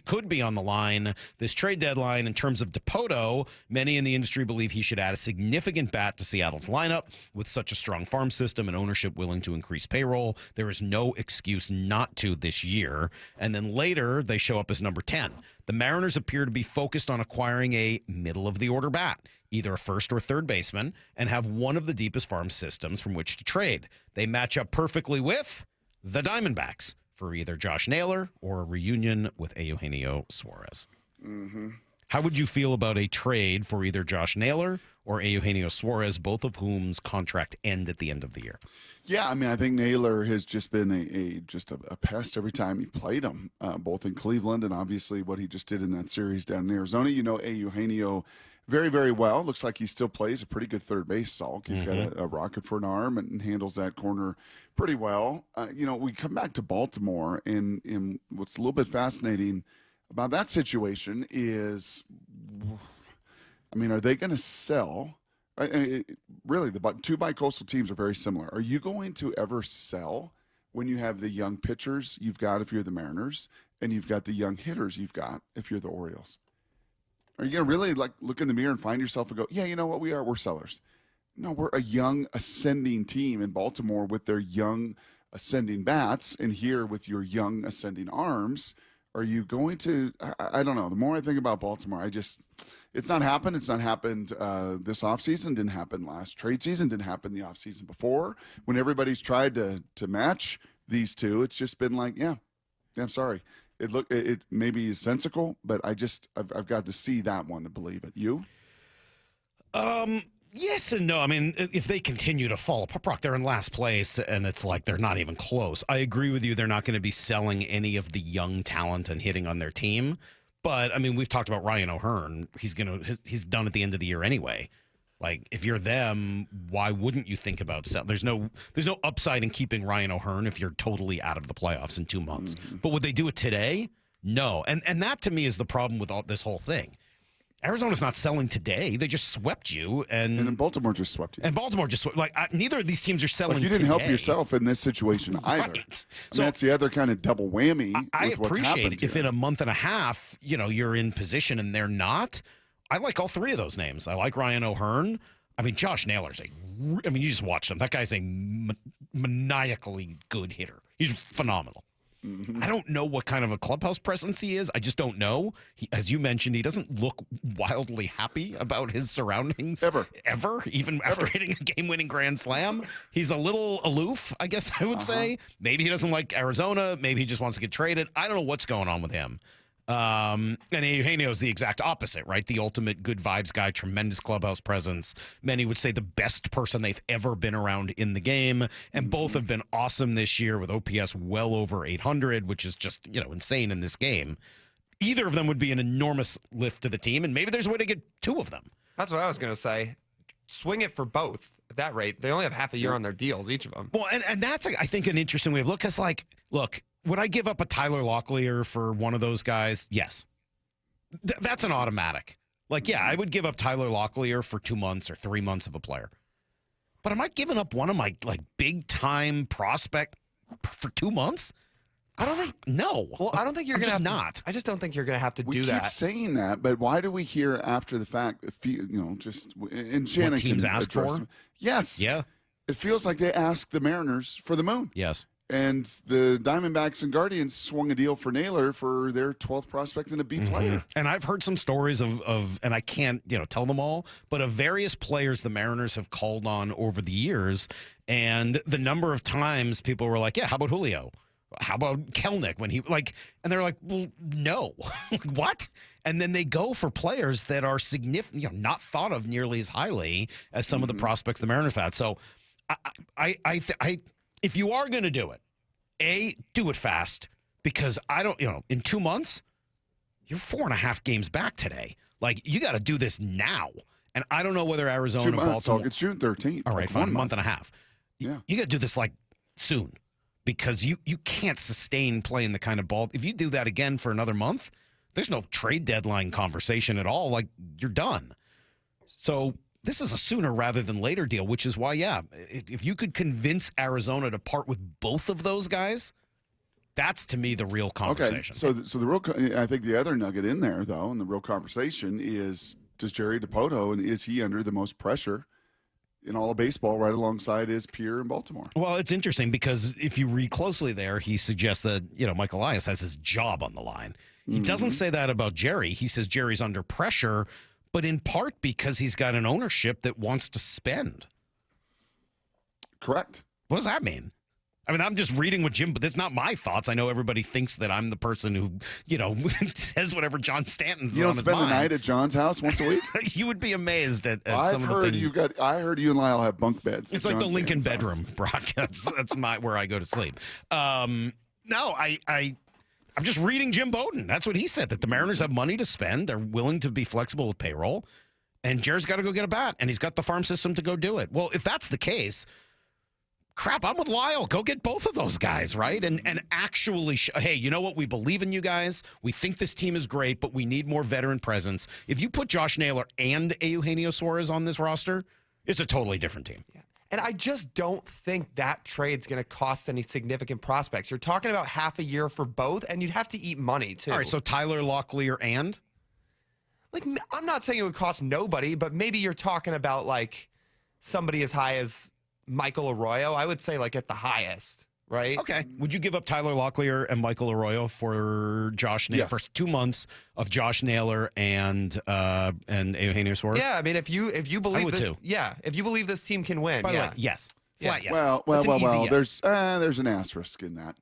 could be on the line this trade deadline. In terms of Dipoto, many in the industry believe he should add a significant bat to Seattle's lineup. With such a strong farm system and ownership willing to increase payroll, there is no excuse not to this year. And then later, they show up as number 10. The Mariners appear to be focused on acquiring a middle-of-the-order bat, either a first or third baseman, and have one of the deepest farm systems from which to trade. They match up perfectly with the Diamondbacks for either Josh Naylor or a reunion with Eugenio Suarez. Mm-hmm. How would you feel about a trade for either Josh Naylor or Eugenio Suarez, both of whom's contract end at the end of the year? Yeah, I mean, I think Naylor has just been a pest every time he played him, both in Cleveland and obviously what he just did in that series down in Arizona. You know, Eugenio very, very well. Looks like he still plays a pretty good third base, Salk. He's got a rocket for an arm and handles that corner pretty well. You know, we come back to Baltimore, and what's a little bit fascinating about that situation is, I mean, are they going to sell? Really, the 2 bi-coastal teams are very similar. Are you going to ever sell when you have the young pitchers you've got if you're the Mariners, and you've got the young hitters you've got if you're the Orioles? Are you going to really look in the mirror and find yourself and go, yeah, you know what, we're sellers? No, we're a young ascending team in Baltimore with their young ascending bats, and here with your young ascending arms. Are you going to, I don't know. The more I think about Baltimore, it's not happened. It's not happened this offseason. Didn't happen last trade season. Didn't happen the offseason before. When everybody's tried to match these two, it's just been like, yeah, I'm sorry. It maybe is sensical, but I've got to see that one to believe it. You? Yes and no. I mean, if they continue to fall apart, they're in last place, and it's like they're not even close. I agree with you. They're not going to be selling any of the young talent and hitting on their team. But I mean, we've talked about Ryan O'Hearn. He's done at the end of the year anyway. Like, if you're them, why wouldn't you think about selling? There's no upside in keeping Ryan O'Hearn if you're totally out of the playoffs in 2 months. Mm-hmm. But would they do it today? No. And that to me is the problem with this whole thing. Arizona's not selling today. They just swept you. And then Baltimore just swept you. And Baltimore just swept. Neither of these teams are selling today. You didn't help yourself in this situation either. Right. So that's the other kind of double whammy. I with what's appreciate it if here. in a month and a half, you're in position and they're not. I like all 3 of those names. I like Ryan O'Hearn. I mean, Josh Naylor's you just watch him. That guy's a maniacally good hitter. He's phenomenal. Mm-hmm. I don't know what kind of a clubhouse presence he is. I just don't know. As you mentioned, he doesn't look wildly happy about his surroundings. Ever. Even after hitting a game-winning grand slam. He's a little aloof, I guess I would say. Maybe he doesn't like Arizona. Maybe he just wants to get traded. I don't know what's going on with him. And Eugenio is the exact opposite, right? The ultimate good vibes guy, tremendous clubhouse presence. Many would say the best person they've ever been around in the game. And both have been awesome this year with OPS well over 800, which is just, insane in this game. Either of them would be an enormous lift to the team, and maybe there's a way to get 2 of them. That's what I was going to say. Swing it for both at that rate. They only have half a year on their deals, each of them. Well, and that's, I think, an interesting way of look. Because, look, would I give up a Tyler Locklear for one of those guys? Yes. That's an automatic. I would give up Tyler Locklear for 2 months or 3 months of a player. But am I giving up one of my big-time prospect for 2 months? I don't think. No. Well, I don't think you're going to have not. I just don't think you're going to have to do that. We keep saying that, but why do we hear after the fact, just in Shannon what teams ask for? Yes. Yeah. It feels like they asked the Mariners for the moon. Yes. And the Diamondbacks and Guardians swung a deal for Naylor for their 12th prospect and a B player. And I've heard some stories of and I can't, tell them all, but of various players the Mariners have called on over the years. And the number of times people were like, yeah, how about Julio? How about Kelnick when he and they're like, well, no, what? And then they go for players that are significant, not thought of nearly as highly as some of the prospects the Mariners have had. So I if you are going to do it, A, do it fast. because I don't, in 2 months, you're 4.5 games back today. Like, you got to do this now. And I don't know whether Arizona, 2 months, Baltimore. It's June 13th. All right, fine, 1 month and a half. Yeah. You got to do this like soon, because you can't sustain playing the kind of ball. If you do that again for another month, there's no trade deadline conversation at all. Like, you're done. So this is a sooner rather than later deal, which is why, if you could convince Arizona to part with both of those guys, that's to me the real conversation. Okay, so the real, I think the other nugget in there though, and the real conversation is, does Jerry Dipoto, and is he under the most pressure in all of baseball, right alongside his peer in Baltimore? Well, it's interesting because if you read closely there, he suggests that, Mike Elias has his job on the line. He doesn't say that about Jerry. He says Jerry's under pressure, but in part because he's got an ownership that wants to spend. Correct. What does that mean? I mean, I'm just reading what Jim, but that's not my thoughts. I know everybody thinks that I'm the person who, says whatever John Stanton's You don't on his spend the mind. night at John's house once a week? You would be amazed at I've some heard of the things. I heard you and Lyle have bunk beds. It's at like the John Lincoln Stanton's house. bedroom, Brock. That's where I go to sleep. I'm just reading Jim Bowden. That's what he said, that the Mariners have money to spend. They're willing to be flexible with payroll. And Jared's got to go get a bat, and he's got the farm system to go do it. Well, if that's the case, crap, I'm with Lyle. Go get both of those guys, right? And actually, hey, you know what? We believe in you guys. We think this team is great, but we need more veteran presence. If you put Josh Naylor and Eugenio Suarez on this roster, it's a totally different team. Yeah. And I just don't think that trade's going to cost any significant prospects. You're talking about half a year for both, and you'd have to eat money, too. All right, so Tyler Locklear and? Like, I'm not saying it would cost nobody, but maybe you're talking about, like, somebody as high as Michael Arroyo. I would say, like, at the highest, right? Okay. Would you give up Tyler Locklear and Michael Arroyo for Josh Naylor for 2 months of Josh Naylor and Eugenio Suarez? Yeah, I mean, if you believe I would this, too. yeah, if you believe this team can win, By the yeah, way, yes. Flat yes. Well. That's an easy yes. There's an asterisk in that.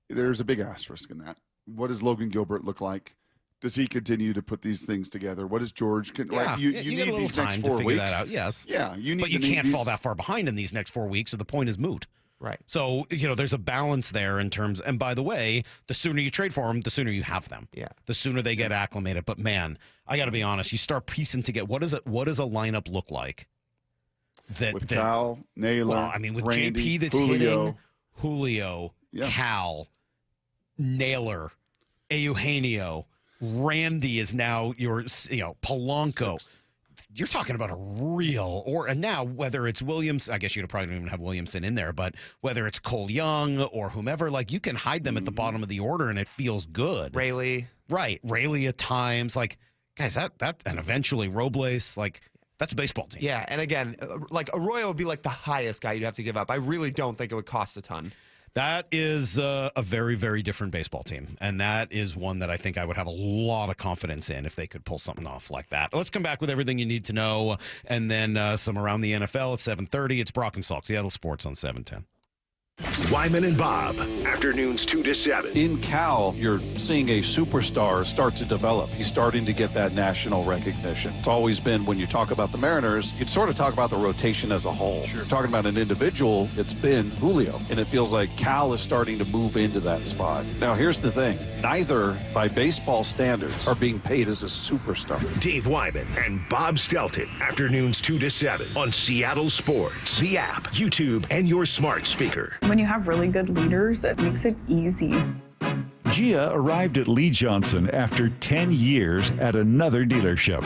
There's a big asterisk in that. What does Logan Gilbert look like? Does he continue to put these things together? What does George? Yeah, right? You get need a little these next time 4 to figure weeks. that out. Yes. Yeah, you need. But you to need can't these- fall that far behind in these next 4 weeks, so the point is moot. Right. So, there's a balance there in terms, and by the way, the sooner you trade for them, the sooner you have them. Yeah. The sooner they get acclimated. But man, I got to be honest, you start piecing together, what does a lineup look like? With Cal, Naylor, well, I mean, with Randy, JP that's Julio. hitting, Julio, Cal, Naylor, Eugenio, Randy is now your, Polanco. You're talking about a real, and now whether it's Williams, I guess you'd probably don't even have Williamson in there, but whether it's Cole Young or whomever, like you can hide them at the bottom of the order and it feels good. Rayleigh. Right. Rayleigh at times. Like, guys, that, and eventually Robles, like, that's a baseball team. Yeah, and again, like Arroyo would be like the highest guy you'd have to give up. I really don't think it would cost a ton. That is a very, very different baseball team. And that is one that I think I would have a lot of confidence in if they could pull something off like that. Let's come back with everything you need to know. And then some around the NFL at 7:30. It's Brock and Salk, Seattle Sports on 710. Wyman and Bob, afternoons 2 to 7. In Cal, you're seeing a superstar start to develop. He's starting to get that national recognition. It's always been, when you talk about the Mariners, you'd sort of talk about the rotation as a whole. Sure. Talking about an individual, it's been Julio. And it feels like Cal is starting to move into that spot. Now, here's the thing. Neither, by baseball standards, are being paid as a superstar. Dave Wyman and Bob Stelton, afternoons 2 to 7 on Seattle Sports, the app, YouTube, and your smart speaker. When you have really good leaders, it makes it easy. Gia arrived at Lee Johnson after 10 years at another dealership.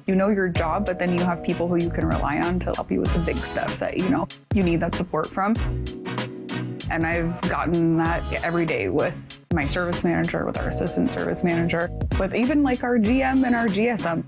You know your job, but then you have people who you can rely on to help you with the big stuff that, you need that support from. And I've gotten that every day with my service manager, with our assistant service manager, with even like our GM and our GSM.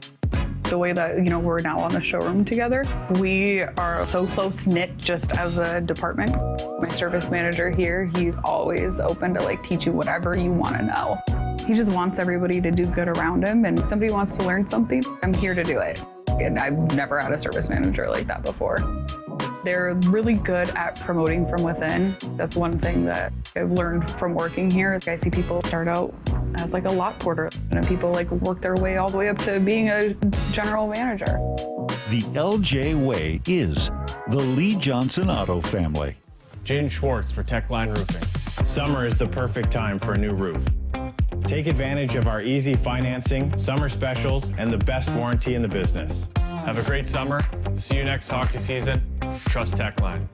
The way that, we're now on the showroom together, we are so close-knit just as a department. My service manager here, he's always open to teach you whatever you want to know. He just wants everybody to do good around him, and if somebody wants to learn something, I'm here to do it. And I've never had a service manager like that before. They're really good at promoting from within. That's one thing that I've learned from working here. Is I see people start out as a lot porter, and people work their way all the way up to being a general manager. The LJ way is the Lee Johnson Auto family. Jaden Schwartz for Techline Roofing. Summer is the perfect time for a new roof. Take advantage of our easy financing, summer specials, and the best warranty in the business. Have a great summer. See you next hockey season. Trust Techline.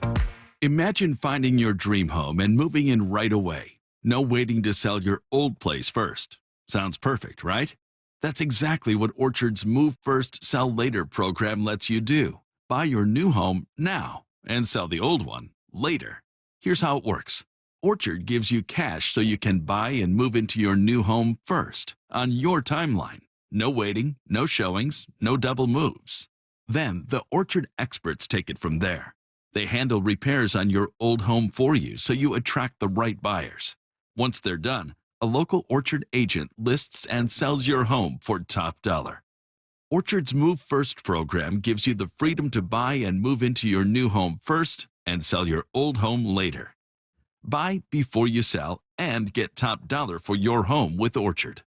Imagine finding your dream home and moving in right away. No waiting to sell your old place first. Sounds perfect, right? That's exactly what Orchard's Move First, Sell Later program lets you do. Buy your new home now and sell the old one later. Here's how it works. Orchard gives you cash so you can buy and move into your new home first, on your timeline. No waiting, no showings, no double moves. Then the Orchard experts take it from there. They handle repairs on your old home for you so you attract the right buyers. Once they're done, a local Orchard agent lists and sells your home for top dollar. Orchard's Move First program gives you the freedom to buy and move into your new home first and sell your old home later. Buy before you sell and get top dollar for your home with Orchard.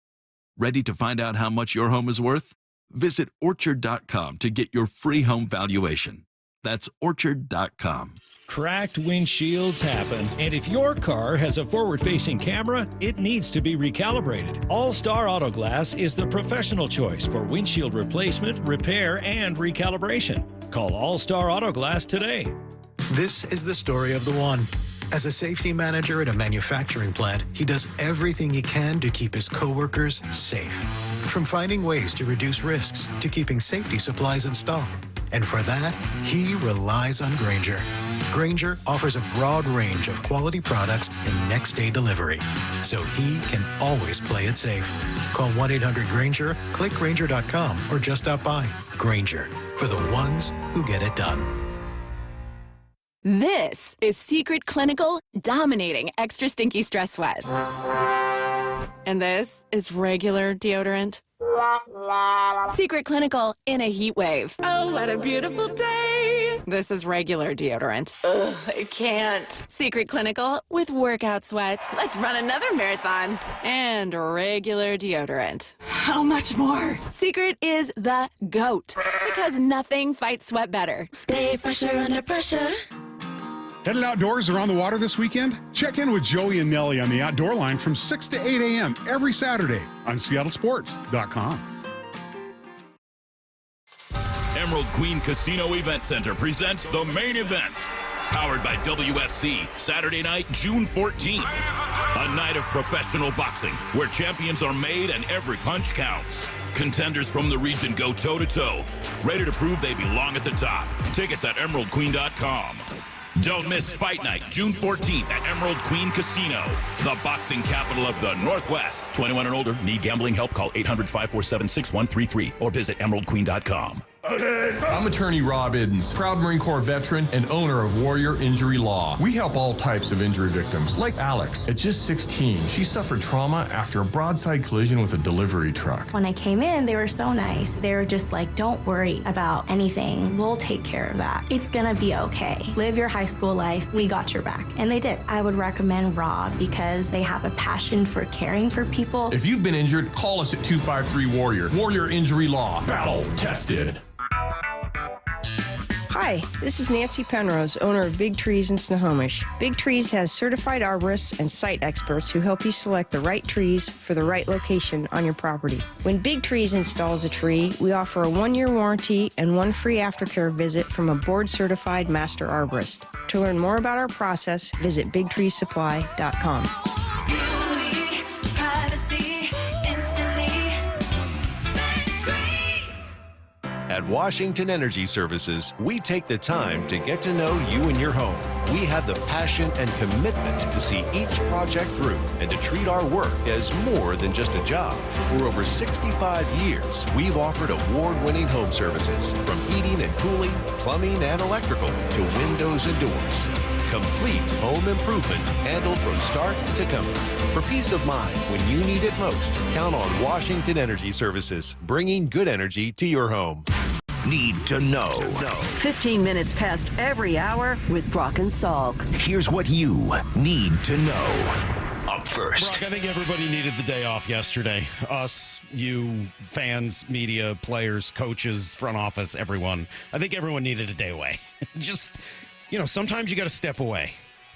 Ready to find out how much your home is worth? Visit Orchard.com to get your free home valuation. That's Orchard.com. Cracked windshields happen, and if your car has a forward-facing camera, it needs to be recalibrated. All-Star Auto Glass is the professional choice for windshield replacement, repair, and recalibration. Call All-Star Auto Glass today. This is the story of the one. As a safety manager at a manufacturing plant, he does everything he can to keep his coworkers safe. From finding ways to reduce risks to keeping safety supplies in stock. And for that, he relies on Grainger. Grainger offers a broad range of quality products and next-day delivery, so he can always play it safe. Call 1-800-GRAINGER, click Grainger.com, or just stop by. Grainger, for the ones who get it done. This is Secret Clinical dominating extra stinky stress sweat. And this is regular deodorant. Secret Clinical in a heat wave. Oh, what a beautiful day. This is regular deodorant. Ugh, I can't. Secret Clinical with workout sweat. Let's run another marathon. And regular deodorant. How much more? Secret is the GOAT because nothing fights sweat better. Stay fresher under pressure. Headed outdoors or on the water this weekend? Check in with Joey and Nellie on the Outdoor Line from 6 to 8 a.m. every Saturday on SeattleSports.com. Emerald Queen Casino Event Center presents the main event. Powered by WFC, Saturday night, June 14th. A night of professional boxing where champions are made and every punch counts. Contenders from the region go toe-to-toe, ready to prove they belong at the top. Tickets at EmeraldQueen.com. Don't miss Fight Night, June 14th at Emerald Queen Casino, the boxing capital of the Northwest. 21 and older, need gambling help? Call 800-547-6133 or visit EmeraldQueen.com. I'm attorney Rob Iddens, proud Marine Corps veteran and owner of Warrior Injury Law. We help all types of injury victims, like Alex. At just 16, she suffered trauma after a broadside collision with a delivery truck. When I came in, they were so nice. They were just like, don't worry about anything. We'll take care of that. It's gonna be okay. Live your high school life. We got your back. And they did. I would recommend Rob because they have a passion for caring for people. If you've been injured, call us at 253-WARRIOR. Warrior Injury Law. Battle tested. Hi, this is Nancy Penrose, owner of Big Trees in Snohomish. Big Trees has certified arborists and site experts who help you select the right trees for the right location on your property. When Big Trees installs a tree, we offer a 1-year warranty and 1 free aftercare visit from a board-certified master arborist. To learn more about our process, visit BigTreeSupply.com. At Washington Energy Services, we take the time to get to know you and your home. We have the passion and commitment to see each project through and to treat our work as more than just a job. For over 65 years, we've offered award-winning home services from heating and cooling, plumbing and electrical to windows and doors. Complete home improvement handled from start to comfort. For peace of mind when you need it most, count on Washington Energy Services, bringing good energy to your home. Need to know. 15 minutes past every hour with Brock and Salk. Here's what you need to know. Up first. Brock, I think everybody needed the day off yesterday. Us, you, fans, media, players, coaches, front office, everyone. I think everyone needed a day away. Just, sometimes you got to step away.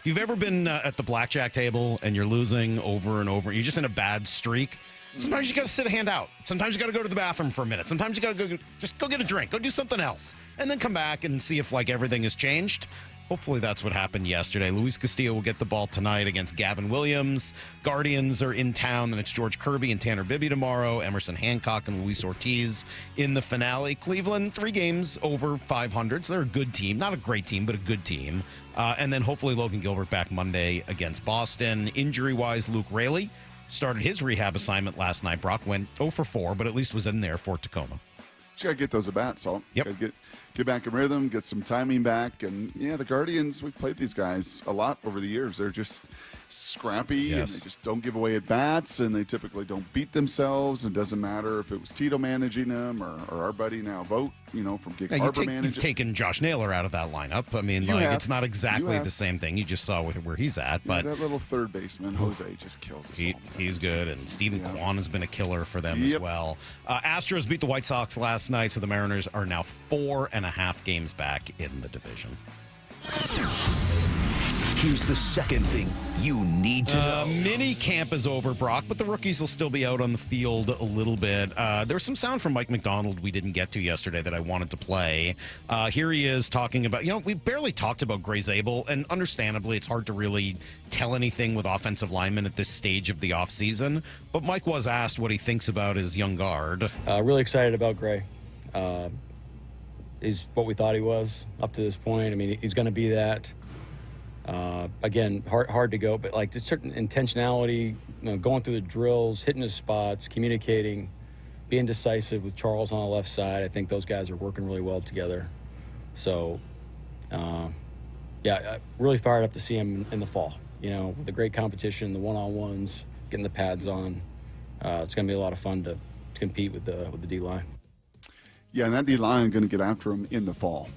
If you've ever been at the blackjack table and you're losing over and over, you're just in a bad streak, sometimes you got to sit a hand out. Sometimes you got to go to the bathroom for a minute. Sometimes you got to go get a drink, go do something else, and then come back and see if everything has changed. Hopefully that's what happened yesterday. Luis Castillo will get the ball tonight against Gavin Williams. Guardians are in town. Then it's George Kirby and Tanner Bibby tomorrow. Emerson Hancock and Luis Ortiz in the finale. Cleveland, 3 games over 500. So they're a good team. Not a great team, but a good team. And then hopefully Logan Gilbert back Monday against Boston. Injury-wise, Luke Raley started his rehab assignment last night. Brock went 0 for 4, but at least was in there for Tacoma. Just got to get those at-bats, Salk. Yep. Gotta get back in rhythm, get some timing back. And, yeah, the Guardians, we've played these guys a lot over the years. They're just scrappy, and they just don't give away at-bats, and they typically don't beat themselves. And it doesn't matter if it was Tito managing them or our buddy now Vogt, from Gig Harbor managing. You've taken Josh Naylor out of that lineup. I mean, it's not exactly the same thing. You just saw where he's at. But that little third baseman, Jose, just kills us all the time. He's good, and Stephen Kwan has been a killer for them as well. Astros beat the White Sox last night, so the Mariners are now 4.5 games back in the division. Here's the second thing you need to know. Minicamp is over, Brock, but the rookies will still be out on the field a little bit. There's some sound from Mike McDonald we didn't get to yesterday that I wanted to play. Here he is talking about, we barely talked about Gray Zabel, and understandably, it's hard to really tell anything with offensive linemen at this stage of the offseason. But Mike was asked what he thinks about his young guard. Really excited about Gray. He's what we thought he was up to this point. I mean, he's going to be that. Again, hard to go, but just certain intentionality, going through the drills, hitting his spots, communicating, being decisive with Charles on the left side. I think those guys are working really well together. So, really fired up to see him in the fall. With the great competition, the one-on-ones, getting the pads on. It's going to be a lot of fun to compete with the D-line. Yeah, and that D-line going to get after him in the fall.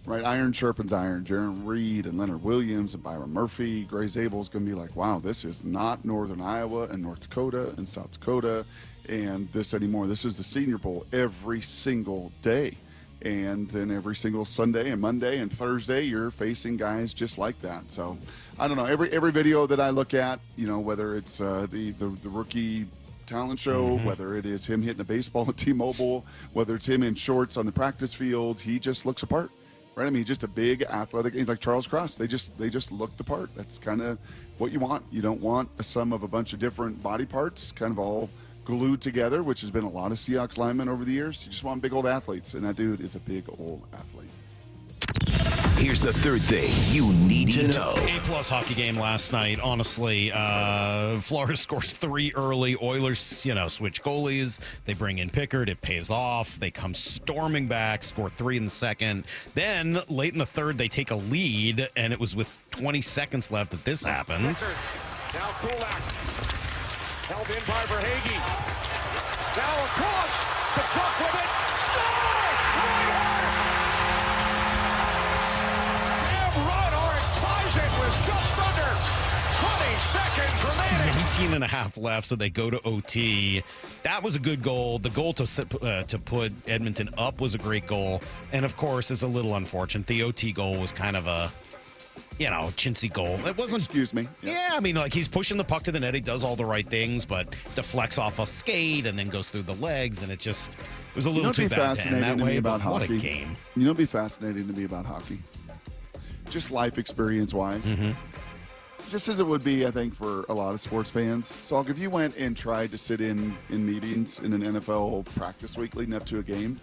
Right, iron sharpens iron. Jaron Reed and Leonard Williams and Byron Murphy. Gray Zabel's going to be like, wow, this is not Northern Iowa and North Dakota and South Dakota and this anymore. This is the Senior Bowl every single day. And then every single Sunday and Monday and Thursday, you're facing guys just like that. So, I don't know. Every video that I look at, whether it's the rookie talent show, whether it is him hitting a baseball at T-Mobile, whether it's him in shorts on the practice field, he just looks apart. Right, I mean, just a big athletic. He's like Charles Cross. They just look the part. That's kind of what you want. You don't want a sum of a bunch of different body parts, kind of all glued together, which has been a lot of Seahawks linemen over the years. You just want big old athletes, and that dude is a big old athlete. Here's the third thing you need to know. A-plus hockey game last night. Honestly, Florida scores 3 early. Oilers, switch goalies. They bring in Pickard. It pays off. They come storming back, score 3 in the second. Then, late in the third, they take a lead, and it was with 20 seconds left that this happened. Now Kulak. Held in by Verhaeghe. Now across. The truck with it. Score! Ryder! With just under 20 seconds remaining. 19 and a half left, so they go to OT. That was a good goal. The goal to put Edmonton up was a great goal. And, of course, it's a little unfortunate. The OT goal was kind of a, chintzy goal. It wasn't... Excuse me. Yeah, I mean, he's pushing the puck to the net. He does all the right things, but deflects off a skate and then goes through the legs, and it was a little too bad to end that way. About what hockey. A game. It'd be fascinating to me about hockey. Just life experience-wise. Just as it would be, I think, for a lot of sports fans. So, if you went and tried to sit in meetings in an NFL practice week leading up to a game,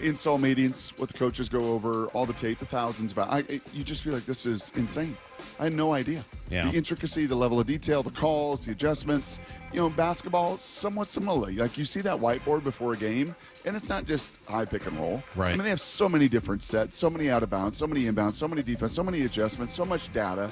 install meetings, what the coaches go over, all the tape, the thousands of you just feel like this is insane. I had no idea. Yeah. The intricacy, the level of detail, the calls, the adjustments. Basketball, somewhat similarly. Like, you see that whiteboard before a game, and it's not just high pick and roll. Right. I mean, they have so many different sets, so many out of bounds, so many inbounds, so many defense, so many adjustments, so much data.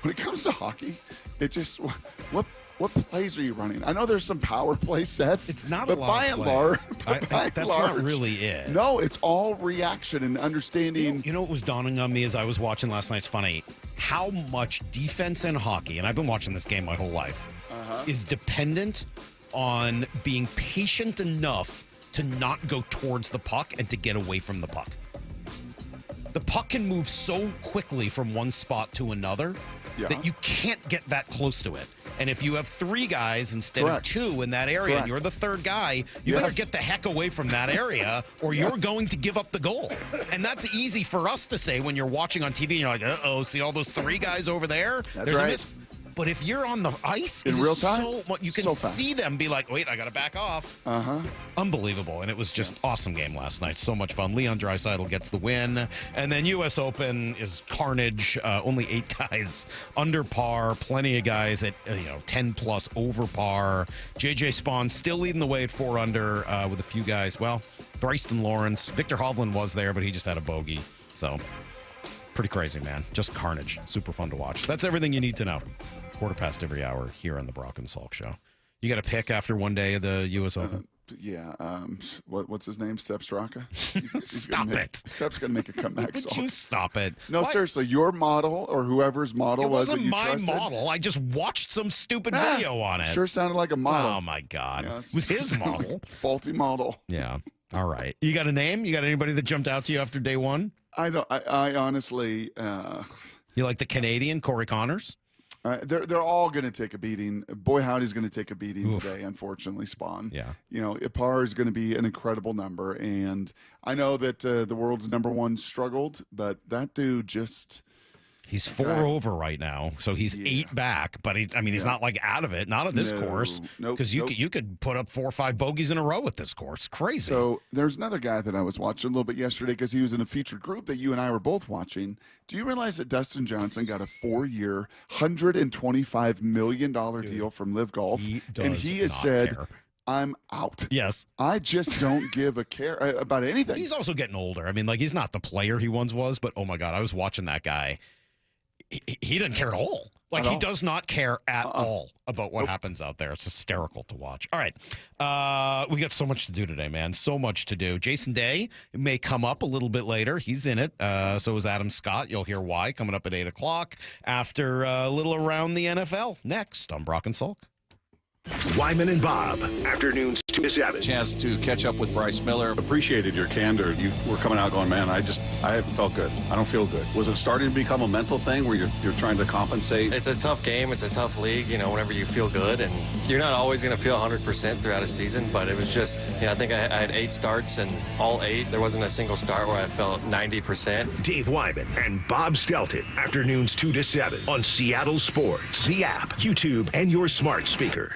When it comes to hockey, it just what plays are you running? I know there's some power play sets. It's not but a lot by of and plays. large, That's not really it. No, it's all reaction and understanding. You know what was dawning on me as I was watching last night? It's funny how much defense in hockey, and I've been watching this game my whole life, is dependent on being patient enough to not go towards the puck and to get away from the puck. the puck can move so quickly from one spot to another that you can't get that close to it. And if you have 3 guys instead of 2 in that area, and you're the 3rd guy, you better get the heck away from that area, or you're going to give up the goal. And that's easy for us to say when you're watching on TV and you're like, uh-oh, see all those 3 guys over there? There's a miss. But if you're on the ice in real time, you can see them be like, wait, I got to back off. Unbelievable. And it was just awesome game last night. So much fun. Leon Draisaitl gets the win. And then U.S. Open is carnage. Only 8 guys under par. Plenty of guys at 10+ over par. J.J. Spaun still leading the way at 4 under with a few guys. Well, Bryson Lawrence. Victor Hovland was there, but he just had a bogey. So pretty crazy, man. Just carnage. Super fun to watch. That's everything you need to know. 1/4 every hour here on the Brock and Salk Show. You got a pick after one day of the U.S. Open? What's his name? Sepp Straka? Stop it. Sepp's going to make a comeback. Would you stop it? No, seriously, your model or whoever's model was that you trusted? It wasn't my model. I just watched some stupid video on it. Sure sounded like a model. Oh, my God. It was his model. Faulty model. Yeah. All right. You got a name? You got anybody that jumped out to you after day one? I honestly... you like the Canadian, Corey Connors? They're all going to take a beating. Boy, howdy's going to take a beating today, unfortunately, Spawn. Yeah. Par is going to be an incredible number. And I know that the world's number 1 struggled, but that dude just... He's 4 over right now, so he's 8 back. But he's not like out of it, not at this course, because you could put up 4 or 5 bogeys in a row with this course. Crazy. So there's another guy that I was watching a little bit yesterday because he was in a featured group that you and I were both watching. Do you realize that Dustin Johnson got a 4-year, $125 million deal from Live Golf, and he has said, I'm out. Yes. I just don't give a care about anything. He's also getting older. He's not the player he once was, but oh my God, I was watching that guy. He doesn't care at all. He does not care at all about what happens out there. It's hysterical to watch. All right. We got so much to do today, man. So much to do. Jason Day may come up a little bit later. He's in it. So is Adam Scott. You'll hear why coming up at 8 o'clock after a little around the NFL. Next on Brock and Salk. Wyman and Bob, afternoons 2 to 7. Chance to catch up with Bryce Miller. Appreciated your candor. You were coming out going, man, I haven't felt good. I don't feel good. Was it starting to become a mental thing where you're trying to compensate? It's a tough game. It's a tough league, whenever you feel good. And you're not always going to feel 100% throughout a season, but it was just, I think I had 8 starts, and all 8, there wasn't a single start where I felt 90%. Dave Wyman and Bob Stelton, afternoons 2 to 7 on Seattle Sports, the app, YouTube, and your smart speaker.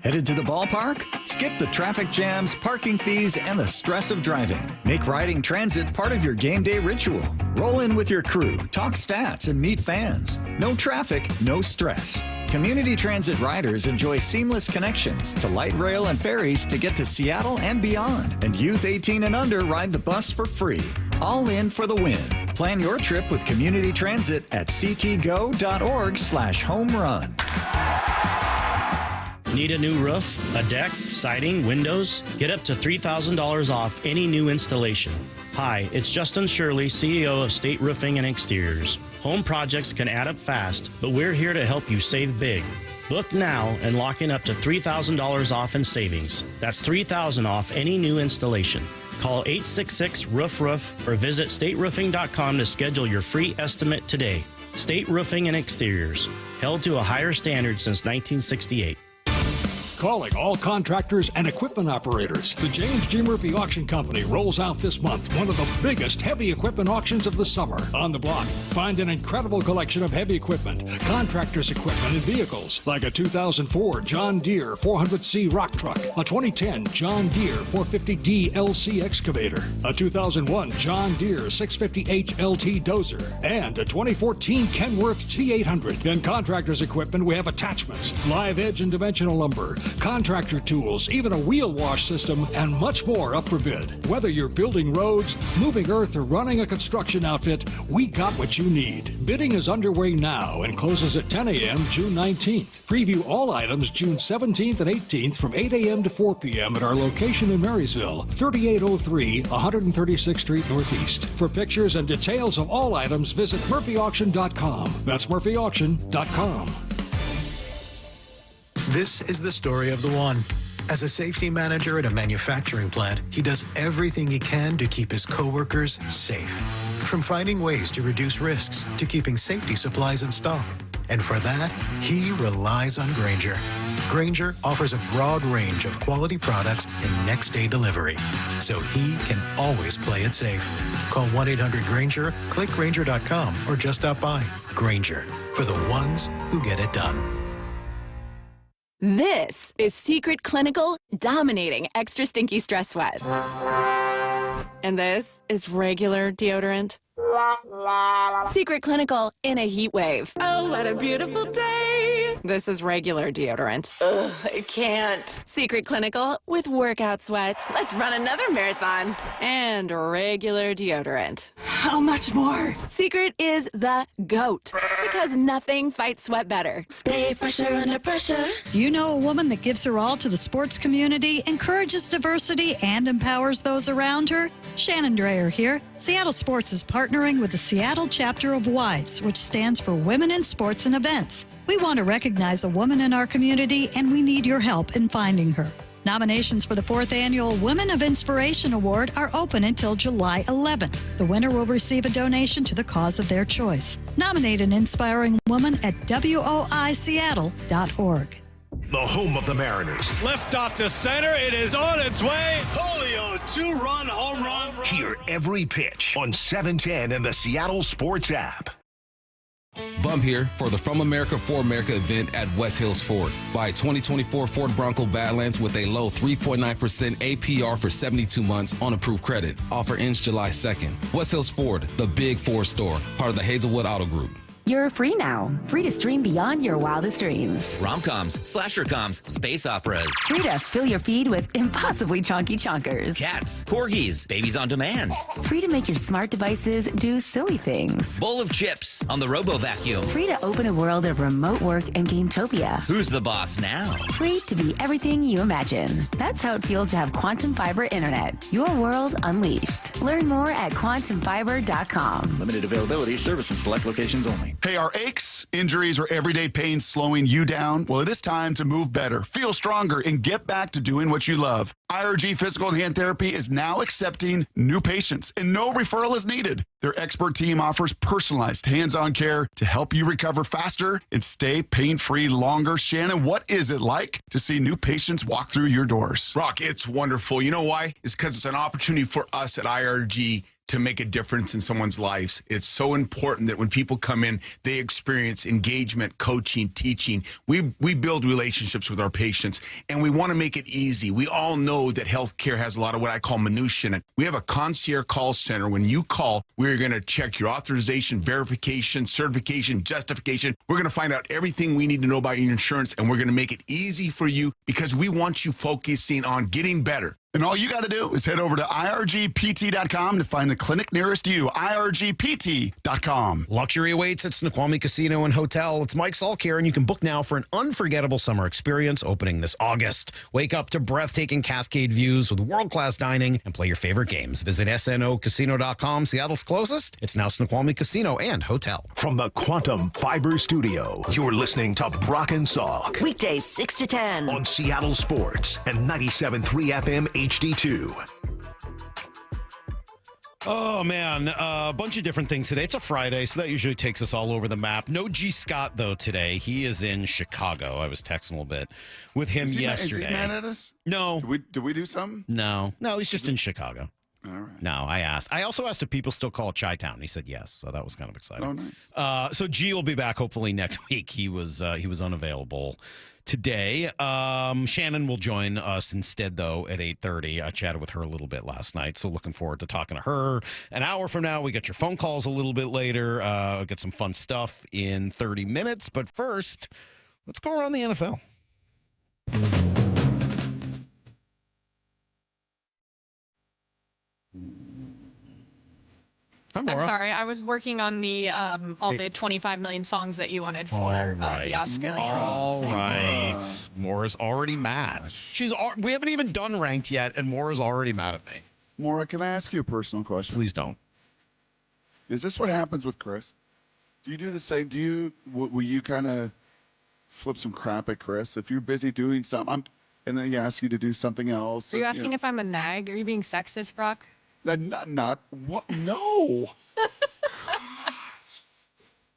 Headed to the ballpark? Skip the traffic jams, parking fees, and the stress of driving. Make riding transit part of your game day ritual. Roll in with your crew, talk stats, and meet fans. No traffic, no stress. Community Transit riders enjoy seamless connections to light rail and ferries to get to Seattle and beyond. And youth 18 and under ride the bus for free. All in for the win. Plan your trip with Community Transit at ctgo.org/homerun. Need a new roof, a deck, siding, windows? Get up to $3,000 off any new installation. Hi, it's Justin Shirley, CEO of State Roofing and Exteriors. Home projects can add up fast, but we're here to help you save big. Book now and lock in up to $3,000 off in savings. That's $3,000 off any new installation. Call 866-ROOF-ROOF or visit stateroofing.com to schedule your free estimate today. State Roofing and Exteriors, held to a higher standard since 1968. Calling all contractors and equipment operators. The James G. Murphy Auction Company rolls out this month one of the biggest heavy equipment auctions of the summer. On the block, find an incredible collection of heavy equipment, contractors' equipment, and vehicles, like a 2004 John Deere 400C rock truck, a 2010 John Deere 450D LC excavator, a 2001 John Deere 650H LT dozer, and a 2014 Kenworth T800. In contractors' equipment, we have attachments, live edge and dimensional lumber, contractor tools, even a wheel wash system, and much more up for bid. Whether you're building roads, moving earth, or running a construction outfit, we got what you need. Bidding is underway now and closes at 10 a.m. June 19th. Preview all items June 17th and 18th from 8 a.m. to 4 p.m. at our location in Marysville, 3803 136th Street Northeast. For pictures and details of all items, visit murphyauction.com. That's murphyauction.com. This is the story of the one. As a safety manager at a manufacturing plant, he does everything he can to keep his coworkers safe. From finding ways to reduce risks to keeping safety supplies in stock. And for that, he relies on Grainger. Grainger offers a broad range of quality products and next-day delivery, so he can always play it safe. Call 1-800-GRAINGER, click Grainger.com, or just stop by. Grainger, for the ones who get it done. This is Secret Clinical dominating extra stinky stress sweat. And this is regular deodorant. Secret Clinical in a heat wave. Oh, what a beautiful day. This is regular deodorant. Ugh, I can't. Secret Clinical with workout sweat. Let's run another marathon. And regular deodorant. How much more? Secret is the GOAT. Because nothing fights sweat better. Stay fresher under pressure. You know a woman that gives her all to the sports community, encourages diversity, and empowers those around her? Shannon Drayer here. Seattle Sports is partnering with the Seattle chapter of WISE, which stands for Women in Sports and Events. We want to recognize a woman in our community, and we need your help in finding her. Nominations for the 4th Annual Women of Inspiration Award are open until July 11th. The winner will receive a donation to the cause of their choice. Nominate an inspiring woman at woiseattle.org. The home of the Mariners. Left off to center. It is on its way. Julio, 2-run home run. Hear every pitch on 710 and the Seattle Sports app. Bump here for the From America for America event at West Hills Ford. Buy 2024 Ford Bronco Badlands with a low 3.9% APR for 72 months on approved credit. Offer ends July 2nd. West Hills Ford, the big Ford store, part of the Hazelwood Auto Group. You're free now. Free to stream beyond your wildest dreams. Rom-coms, slasher-coms, space operas. Free to fill your feed with impossibly chonky chonkers. Cats, corgis, babies on demand. Free to make your smart devices do silly things. Bowl of chips on the Robo-Vacuum. Free to open a world of remote work and Gametopia. Who's the boss now? Free to be everything you imagine. That's how it feels to have Quantum Fiber Internet. Your world unleashed. Learn more at quantumfiber.com. Limited availability, service in select locations only. Hey, are aches, injuries, or everyday pain slowing you down? Well, it is time to move better, feel stronger, and get back to doing what you love. IRG Physical and Hand Therapy is now accepting new patients, and no referral is needed. Their expert team offers personalized, hands-on care to help you recover faster and stay pain-free longer. Shannon, what is it like to see new patients walk through your doors? Rock, it's wonderful. You know why? It's because it's an opportunity for us at IRG to make a difference in someone's lives. It's so important that when people come in, they experience engagement, coaching, teaching. We build relationships with our patients, and we want to make it easy. We all know that healthcare has a lot of what I call minutia in it. We have a concierge call center. When you call, we're going to check your authorization, verification, certification, justification. We're going to find out everything we need to know about your insurance, and we're going to make it easy for you because we want you focusing on getting better. And all you got to do is head over to irgpt.com to find the clinic nearest you. irgpt.com. Luxury awaits at Snoqualmie Casino and Hotel. It's Mike Salk here, and you can book now for an unforgettable summer experience opening this August. Wake up to breathtaking cascade views with world-class dining and play your favorite games. Visit snocasino.com. Seattle's closest. It's now Snoqualmie Casino and Hotel. From the Quantum Fiber Studio, you're listening to Brock and Salk. Weekdays 6 to 10 on Seattle Sports and 97.3 FM HD2. Oh, man. A bunch of different things today. It's a Friday, so that usually takes us all over the map. No G. Scott, though, today. He is in Chicago. I was texting a little bit with him yesterday. Is he mad at us? No. Did we do something? No, he's just in Chicago. All right. No, I asked. I also asked if people still call it Chi-Town. He said yes, so that was kind of exciting. Oh, nice. So G will be back hopefully next week. He was unavailable today. Shannon will join us instead, though, at 8:30. I chatted with her a little bit last night, so looking forward to talking to her. An hour from now, we get your phone calls a little bit later. Get some fun stuff in 30 minutes. But first, let's go around the NFL. I'm sorry, I was working on the all the 25 million songs that you wanted for the Australian. All right. Maura's already mad. We haven't even done ranked yet, and Maura's already mad at me. Maura, can I ask you a personal question? Please don't. Is this what happens with Chris? Do you do the same? Will you kind of flip some crap at Chris if you're busy doing something, and then he asks you to do something else? Are you asking if I'm a nag? Are you being sexist, Brock? Not what? No.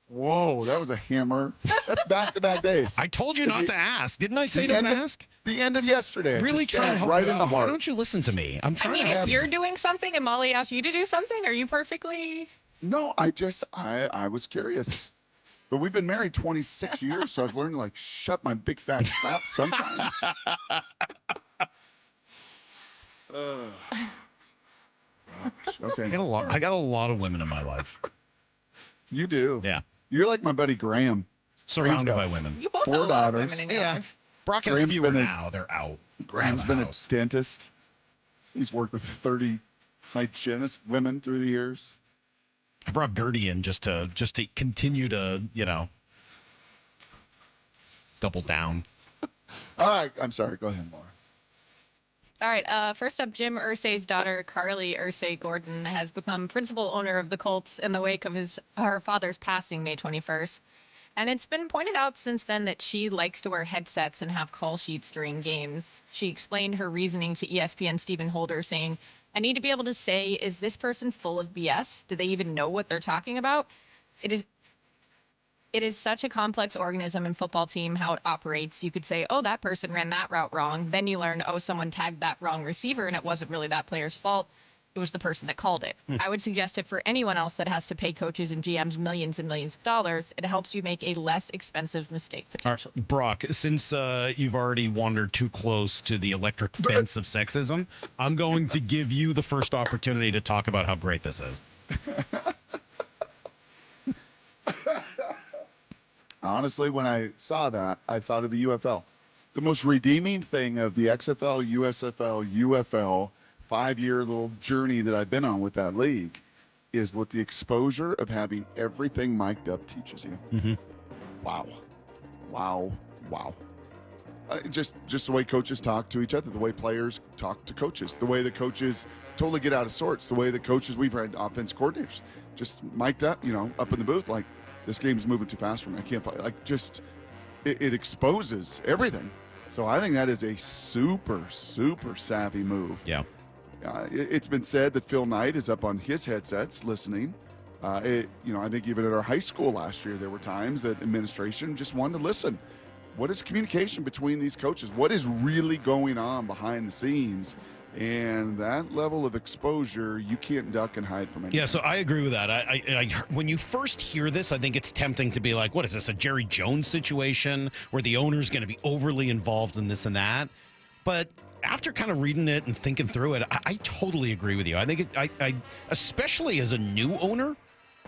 Whoa, that was a hammer. That's back-to-back days. I told you not to ask. Didn't I say don't ask? The end of yesterday. Really trying to help right you in the out. heart. Why don't you listen to me? I'm I trying mean, to help if you're doing something and Molly asks you to do something, are you perfectly... No, I was curious. But we've been married 26 years, so I've learned to, like, shut my big fat mouth sometimes. Okay. I got a lot of women in my life. You do? Yeah. You're like my buddy Graham. Surrounded by women. You both have 4 a lot of daughters. women in your Yeah. life. Brock has Graham's fewer been a- now. They're out. Graham's Out of been the a house. dentist. He's worked with 30 hygienist women through the years. I brought Gertie in just to continue to, double down. All right. I'm sorry. Go ahead, Laura. All right. First up, Jim Irsay's daughter, Carly Irsay Gordon, has become principal owner of the Colts in the wake of her father's passing May 21st. And it's been pointed out since then that she likes to wear headsets and have call sheets during games. She explained her reasoning to ESPN Stephen Holder, saying, "I need to be able to say, is this person full of BS? Do they even know what they're talking about? It is such a complex organism and football team, how it operates. You could say, oh, that person ran that route wrong. Then you learn, oh, someone tagged that wrong receiver and it wasn't really that player's fault. It was the person that called it. I would suggest it for anyone else that has to pay coaches and GMs millions and millions of dollars. It helps you make a less expensive mistake potentially." All right, Brock, since you've already wandered too close to the electric fence of sexism, I'm going to give you the first opportunity to talk about how great this is. Honestly, when I saw that, I thought of the UFL. The most redeeming thing of the XFL, USFL, UFL 5-year little journey that I've been on with that league is what the exposure of having everything mic'd up teaches you. Mm-hmm. Wow. Just the way coaches talk to each other, the way players talk to coaches, the way the coaches totally get out of sorts, the way the coaches, we've had offense coordinators just mic'd up, up in the booth, like, this game's moving too fast for me. I can't fight. Like, just, it exposes everything. So I think that is a super, super savvy move. Yeah. It's been said that Phil Knight is up on his headsets listening. I think even at our high school last year, there were times that administration just wanted to listen. What is communication between these coaches? What is really going on behind the scenes? And that level of exposure, you can't duck and hide from anything. Yeah, so I agree with that. I when you first hear this, I think it's tempting to be like, what is this, a Jerry Jones situation where the owner's going to be overly involved in this and that? But after kind of reading it and thinking through it, I totally agree with you. I think I especially as a new owner,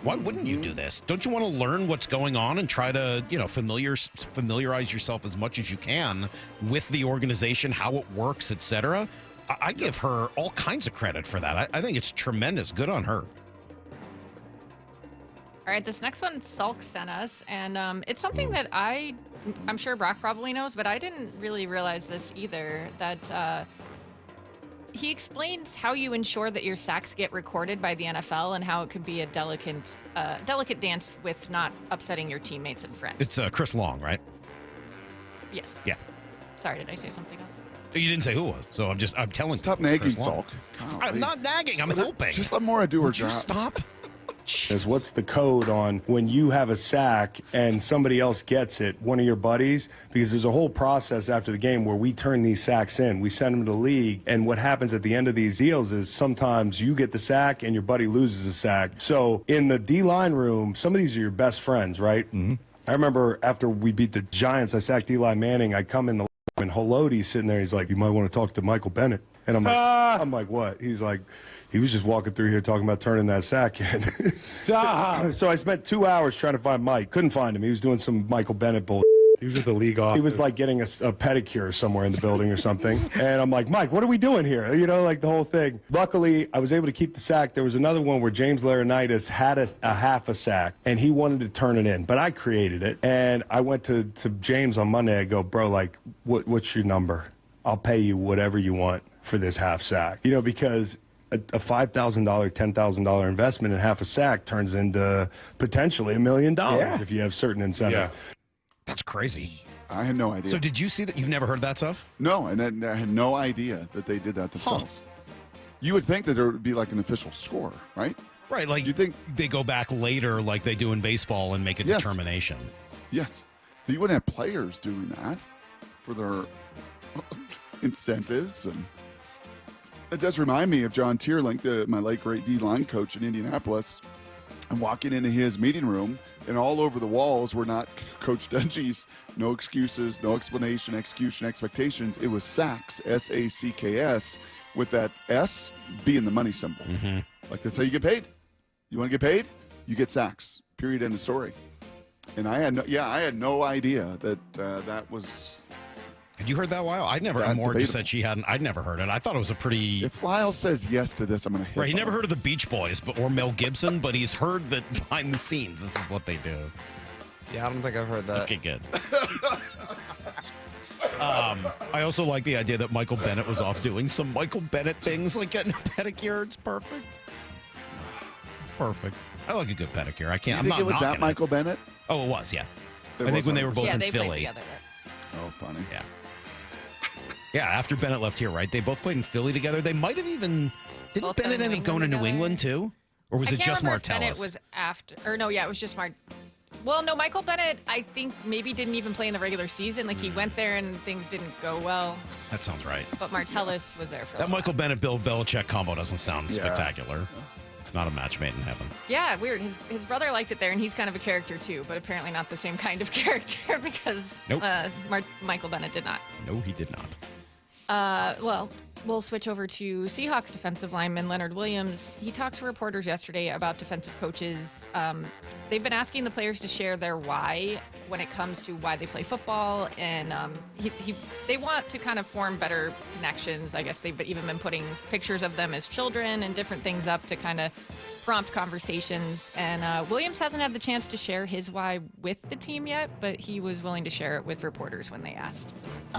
why wouldn't you do this? Don't you want to learn what's going on and try to, familiarize yourself as much as you can with the organization, how it works, etc.? I give her all kinds of credit for that. I think it's tremendous. Good on her. All right, this next one Salk sent us, and it's something that I'm sure Brock probably knows, but I didn't really realize this either, that he explains how you ensure that your sacks get recorded by the NFL and how it could be a delicate dance with not upsetting your teammates and friends. It's Chris Long, right? Yes. Yeah. Sorry, did I say something else? You didn't say who it was, so I'm telling Stop you. nagging, Chris Long. Salk. I'm not nagging. I'm helping. Just let Maura do her Would job. you stop? Is what's the code on when you have a sack and somebody else gets it, one of your buddies, because there's a whole process after the game where we turn these sacks in. We send them to the league, and what happens at the end of these deals is sometimes you get the sack and your buddy loses the sack. So in the D-line room, some of these are your best friends, right? Mm-hmm. I remember after we beat the Giants, I sacked Eli Manning. I come in the and Holodi's sitting there. He's like, you might want to talk to Michael Bennett. And I'm like, what? He's like, he was just walking through here talking about turning that sack in. Stop. So I spent 2 hours trying to find Mike. Couldn't find him. He was doing some Michael Bennett bull. He was at the league office. He was like getting a pedicure somewhere in the building or something. And I'm like, Mike, what are we doing here? Like the whole thing. Luckily, I was able to keep the sack. There was another one where James Laurinaitis had a half a sack, and he wanted to turn it in. But I created it. And I went to James on Monday. I go, bro, like, what's your number? I'll pay you whatever you want for this half sack. Because a $5,000, $10,000 investment in half a sack turns into potentially $1 million if you have certain incentives. Yeah. That's crazy. I had no idea. So did you see that? You've never heard that stuff? No, and I had no idea that they did that themselves. You would think that there would be like an official score, right? Right, like you think they go back later like they do in baseball and make a determination. Yes. So you wouldn't have players doing that for their incentives. And it does remind me of John Tierlink, my late great D-line coach in Indianapolis. I'm walking into his meeting room, and all over the walls were not Coach Dungy's no excuses, no explanation, execution, expectations. It was SACS, S-A-C-K-S, with that S being the money symbol. Mm-hmm. Like, that's how you get paid. You want to get paid? You get SACS. Period. End of story. And I had no idea that that was. Had you heard that, Lyle? I'd never. More just said she hadn't. I'd never heard it. I thought it was a pretty. If Lyle says yes to this, I'm going to hit. Right, he never heard of the Beach Boys, or Mel Gibson, but he's heard that behind the scenes, this is what they do. Yeah, I don't think I've heard that. Okay, good. I also like the idea that Michael Bennett was off doing some Michael Bennett things, like getting a pedicure. It's perfect. Perfect. I like a good pedicure. I can't. You think it was that Michael Bennett? Oh, it was. Yeah. I think when they were both in they Philly. played together, right? Oh, funny. Yeah. Yeah. After Bennett left here, right? They both played in Philly together. They might have even. Didn't Both Bennett end up going to New England too, or was I it can't just remember if Martellus? Bennett was after, or no, yeah, it was just Well, no, Michael Bennett, I think maybe didn't even play in the regular season. Like he went there and things didn't go well. That sounds right. But Martellus was there for a That while. Michael Bennett Bill Belichick combo doesn't sound spectacular. Not a match made in heaven. Yeah, weird. His brother liked it there, and he's kind of a character too, but apparently not the same kind of character because Nope. Michael Bennett did not. No, he did not. Well, we'll switch over to Seahawks defensive lineman Leonard Williams. He talked to reporters yesterday about defensive coaches. They've been asking the players to share their why when it comes to why they play football, and they want to kind of form better connections. I guess they've even been putting pictures of them as children and different things up to kind of prompt conversations. And Williams hasn't had the chance to share his why with the team yet, but he was willing to share it with reporters when they asked.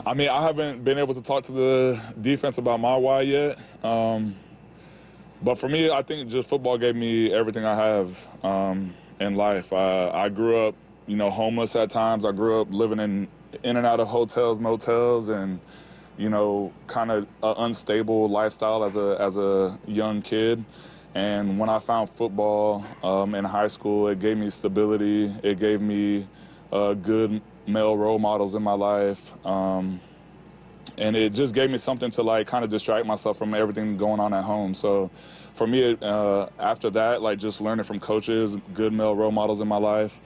I mean, I haven't been able to talk to the defense about my why yet. But for me, I think just football gave me everything I have in life. I grew up, homeless at times. I grew up living in and out of hotels, motels, and, kind of an unstable lifestyle as a young kid. And when I found football in high school, it gave me stability. It gave me good male role models in my life. And it just gave me something to kind of distract myself from everything going on at home. So for me, after that, just learning from coaches, good male role models in my life,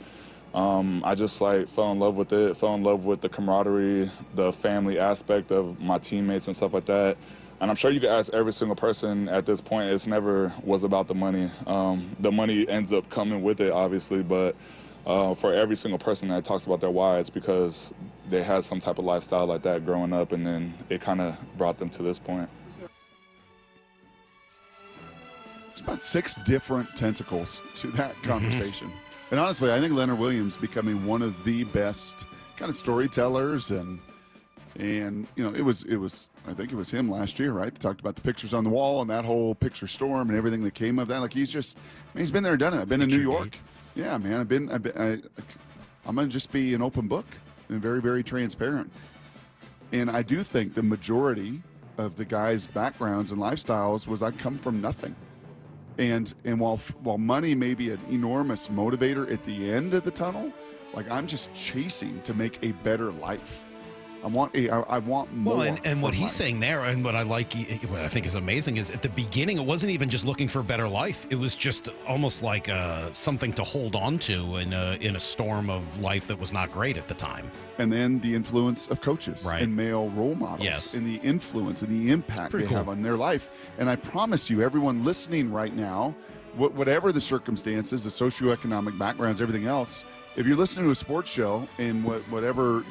I just fell in love with it, fell in love with the camaraderie, the family aspect of my teammates and stuff like that. And I'm sure you could ask every single person at this point, it's never was about the money. The money ends up coming with it, obviously, but for every single person that talks about their why, it's because they had some type of lifestyle like that growing up, and then it kind of brought them to this point. There's about 6 different tentacles to that conversation. And honestly, I think Leonard Williams becoming one of the best kind of storytellers and it was I think it was him last year, right? They talked about the pictures on the wall and that whole picture storm and everything that came of that. Like he's been there and done it. I've been in New York. Yeah, man. I'm gonna just be an open book and very, very transparent. And I do think the majority of the guys' backgrounds and lifestyles was I come from nothing. And while money may be an enormous motivator at the end of the tunnel, I'm just chasing to make a better life. I want more. Well, and what he's life. saying there, and what I think is amazing, is at the beginning, it wasn't even just looking for a better life. It was just almost like something to hold on to in a storm of life that was not great at the time. And then the influence of coaches and male role models, yes, and the influence and the impact they have on their life. And I promise you, everyone listening right now, whatever the circumstances, the socioeconomic backgrounds, everything else, if you're listening to a sports show and whatever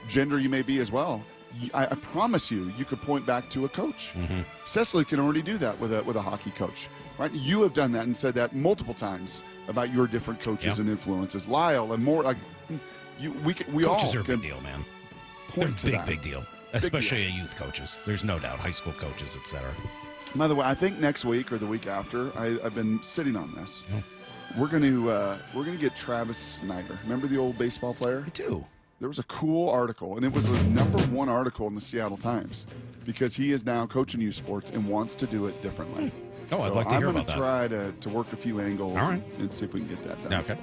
gender you may be as well, I promise you could point back to a coach. Mm-hmm. Cecily can already do that with a hockey coach, right? You have done that and said that multiple times about your different coaches and influences. Lyle and more. We coaches all are a big deal, man. They're big deal, especially youth coaches. There's no doubt, high school coaches, etc. By the way, I think next week or the week after, I've been sitting on this. We're gonna get Travis Snyder. Remember the old baseball player? I do. there was a cool article, and it was the #1 article in the Seattle Times because he is now coaching youth sports and wants to do it differently. Oh, so I'd like to hear about that. I'm going to try to work a few angles and see if we can get that done. Okay.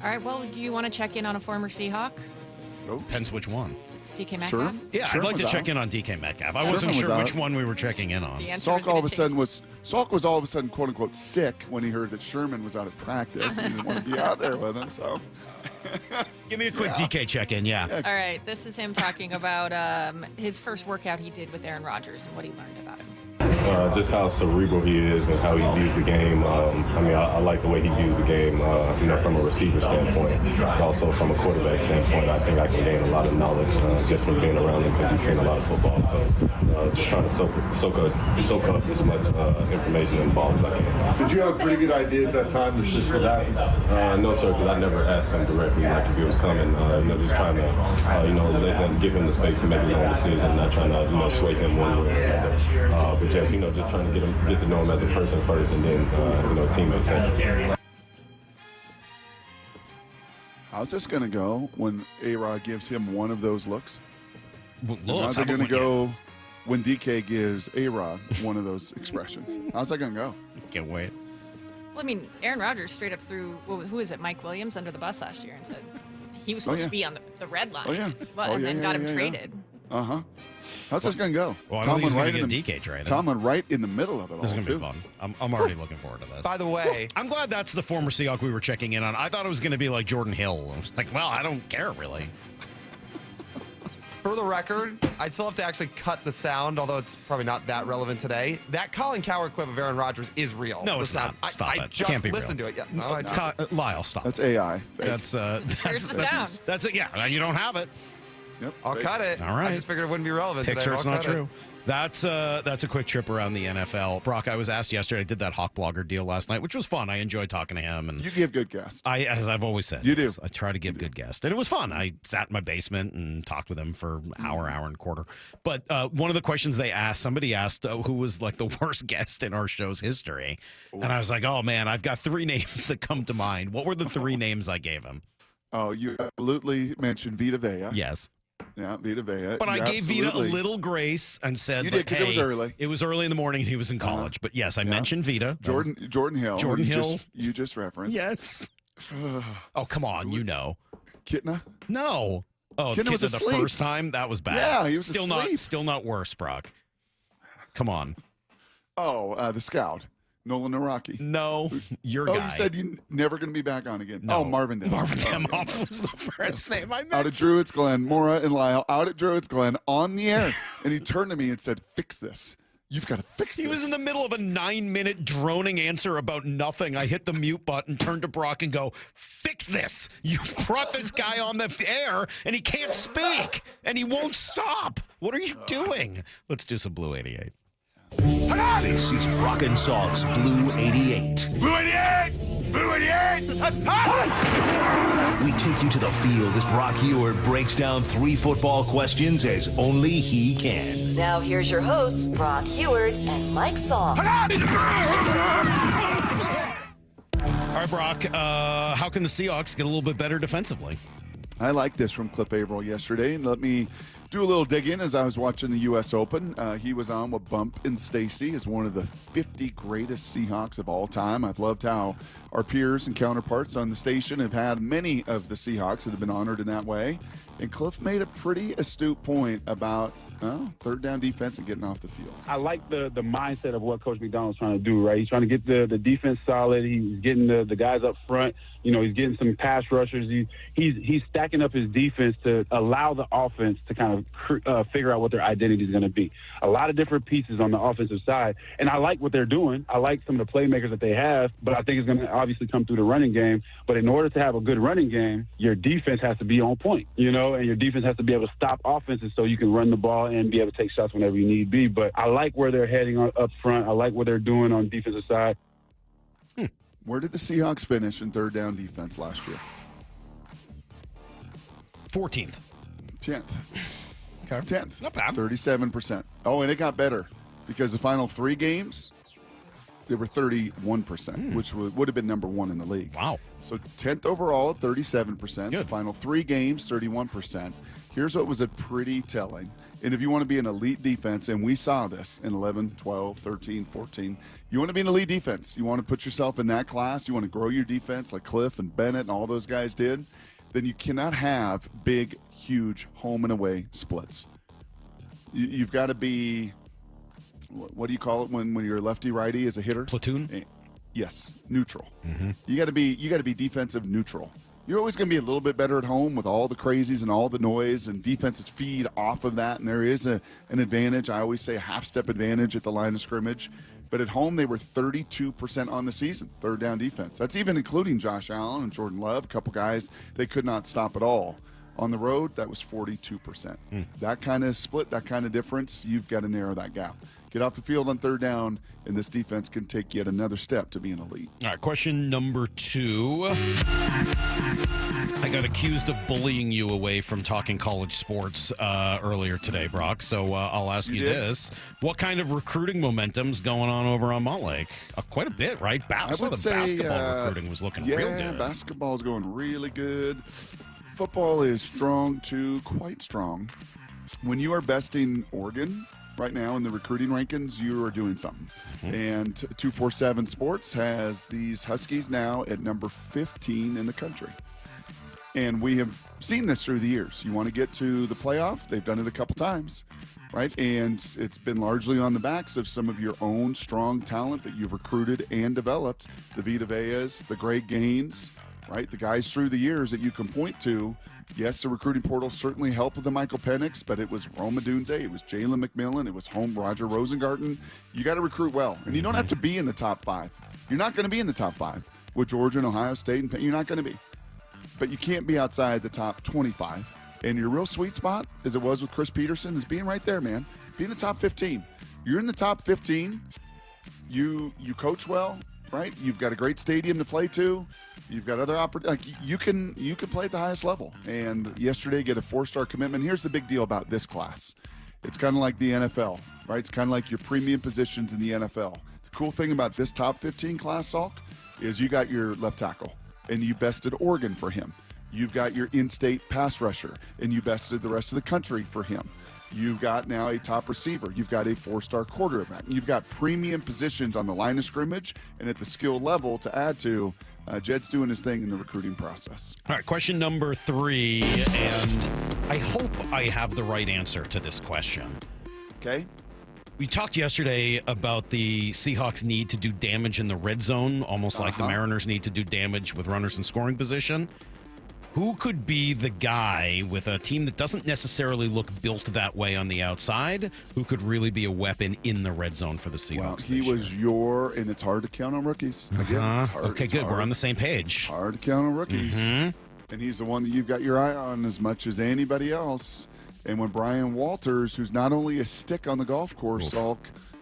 All right, well, do you want to check in on a former Seahawk? Nope. Depends which one. DK Metcalf? Sure. Yeah, I'd like to check in on DK Metcalf. I wasn't sure which one we were checking in on. Salk was all of a sudden, quote unquote, sick when he heard that Sherman was out of practice and he didn't want to be out there with him. So, give me a quick DK check in. Yeah. All right, this is him talking about his first workout he did with Aaron Rodgers and what he learned about him. Just how cerebral he is and how he views the game. I like the way he views the game, from a receiver standpoint, but also from a quarterback standpoint. I think I can gain a lot of knowledge just from being around him because he's seen a lot of football. So just trying to soak up as much information and ball as I can. Did you have a pretty good idea at that time that this would happen? No, sir, because I never asked him directly like if he was coming. Just trying to, let him give him the space to make his own decision, not trying to sway him one way or another. But just trying to get to know him as a person first, and then teammates second. How's this going to go when A-Rod gives him one of those looks? How's it going to go when DK gives A-Rod one of those expressions? How's that going to go? Can't wait. Well, I mean, Aaron Rodgers straight up threw, who is it, Mike Williams under the bus last year and said he was supposed to be on the red line. Oh, yeah. And then got him traded. Uh-huh. How's this going to go? Well, I don't think he's going to get DK traded. Tomlin right in the middle of it all, This is going to be fun. I'm already looking forward to this. By the way, I'm glad that's the former Seahawk we were checking in on. I thought it was going to be like Jordan Hill. I was like, well, I don't care, really. For the record, I'd still have to actually cut the sound, although it's probably not that relevant today. That Colin Cowherd clip of Aaron Rodgers is real. No, it's not. Stop it. I just Can't be listened real. to it. Yeah, no, Lyle, stop. That's AI. That's Here's the sound. That's it. Yeah, you don't have it. Yep. I'll cut it. All right. I just figured it wouldn't be relevant today. Picture it's I'll not cut true. That's a quick trip around the NFL. Brock, I was asked yesterday. I did that Hawk Blogger deal last night, which was fun. I enjoyed talking to him. And you give good guests. As I've always said. You do. I try to give good guests. And it was fun. I sat in my basement and talked with him for an hour and a quarter. But one of the questions they asked, somebody asked who was like the worst guest in our show's history. Ooh. And I was like, oh, man, I've got 3 names that come to mind. What were the 3 names I gave him? Oh, you absolutely mentioned Vita Vea. Yes. Yeah, Vita Vea. But I gave Vita a little grace and said, you did, because it was early. It was early in the morning and he was in college. But yes, I mentioned Vita. Jordan Hill. Jordan Hill. You just referenced. Yes. Oh, come on. You know. Kitna? No. Oh, Kitna was asleep. The first time? That was bad. Yeah, he was asleep. Still not worse, Brock. Come on. Oh, the scout. Nolan Naraki. No, your guy. Oh, you said you're never going to be back on again. No. Oh, Marvin Demoff. Marvin Demoff was the first name I mentioned. Out at Druids Glen, Maura and Lyle, out at Druids Glen on the air. And he turned to me and said, fix this. You've got to fix this. He was in the middle of a 9-minute droning answer about nothing. I hit the mute button, turned to Brock and go, fix this. You brought this guy on the air and he can't speak and he won't stop. What are you doing? Let's do some Blue 88. This is Brock and Salk's Blue 88. Blue 88! Blue 88! We take you to the field as Brock Ewart breaks down 3 football questions as only he can. Now here's your hosts, Brock Ewart and Mike Salk. All right, Brock, how can the Seahawks get a little bit better defensively? I like this from Cliff Averill yesterday, and let me do a little digging as I was watching the U.S. Open. He was on with Bump and Stacy as one of the 50 greatest Seahawks of all time. I've loved how our peers and counterparts on the station have had many of the Seahawks that have been honored in that way. And Cliff made a pretty astute point about third down defense and getting off the field. I like the mindset of what Coach McDonald's trying to do, right? He's trying to get the defense solid. He's getting the guys up front. You know, he's getting some pass rushers. He's stacking up his defense to allow the offense to kind of figure out what their identity is going to be. A lot of different pieces on the offensive side. And I like what they're doing. I like some of the playmakers that they have, but I think it's going to obviously come through the running game. But in order to have a good running game, your defense has to be on point, you know, and your defense has to be able to stop offenses so you can run the ball and be able to take shots whenever you need be. But I like where they're heading up front. I like what they're doing on the defensive side. Where did the Seahawks finish in third down defense last year? 14th. 10th. Okay. 10th. Not bad. 37%. Oh, and it got better because the final 3 games, They were 31%, which would have been number 1 in the league. Wow. So 10th overall, 37%. The final 3 games, 31%. Here's what was a pretty telling. And if you want to be an elite defense, and we saw this in 11, 12, 13, 14, you want to be an elite defense. You want to put yourself in that class. You want to grow your defense like Cliff and Bennett and all those guys did. Then you cannot have big, huge home and away splits. You've got to be, what do you call it when you're lefty-righty as a hitter? Platoon? Yes, neutral. You got to be defensive neutral. You're always going to be a little bit better at home with all the crazies and all the noise, and defenses feed off of that, and there is an advantage. I always say a half-step advantage at the line of scrimmage. But at home, they were 32% on the season, third down defense. That's even including Josh Allen and Jordan Love, a couple guys they could not stop at all. On the road, that was 42%. That kind of split, that kind of difference, you've got to narrow that gap. Get off the field on third down, and this defense can take yet another step to being elite. All right, question number 2. I got accused of bullying you away from talking college sports earlier today, Brock. So I'll ask you this. What kind of recruiting momentum's going on over on Malt Lake? Quite a bit, right? I would say basketball recruiting was looking real good. Yeah, basketball is going really good. Football is strong, too, quite strong. When you are besting Oregon right now in the recruiting rankings, you are doing something. And 247 Sports has these Huskies now at number 15 in the country. And we have seen this through the years. You want to get to the playoff? They've done it a couple times, right? And it's been largely on the backs of some of your own strong talent that you've recruited and developed. The Vita Veas, the Greg Gaines, right? The guys through the years that you can point to. Yes, the recruiting portal certainly helped with the Michael Penix, but it was Roma Dunze, it was Jalen McMillan, it was home Roger Rosengarten. You got to recruit well, and you don't have to be in the top 5. You're not going to be in the top 5 with Georgia and Ohio State, and you're not going to be. But you can't be outside the top 25. And your real sweet spot, as it was with Chris Peterson, is being right there, man. Be in the top 15. You're in the top 15. You coach well, right? You've got a great stadium to play to. You've got other opportunities. Like you can play at the highest level. And yesterday, get a 4-star commitment. Here's the big deal about this class. It's kind of like the NFL, right? It's kind of like your premium positions in the NFL. The cool thing about this top 15 class, Salk, is you got your left tackle, and you bested Oregon for him. You've got your in-state pass rusher, and you bested the rest of the country for him. You've got now a top receiver. You've got a 4-star quarterback. You've got premium positions on the line of scrimmage and at the skill level to add to. Jed's doing his thing in the recruiting process. All right, question number 3, and I hope I have the right answer to this question. Okay. We talked yesterday about the Seahawks need to do damage in the red zone, almost like the Mariners need to do damage with runners in scoring position. Who could be the guy with a team that doesn't necessarily look built that way on the outside, who could really be a weapon in the red zone for the Seahawks? Well, he was and it's hard to count on rookies. Again, okay, good. We're on the same page. Hard to count on rookies. And he's the one that you've got your eye on as much as anybody else. And when Brian Walters, who's not only a stick on the golf course, Salk,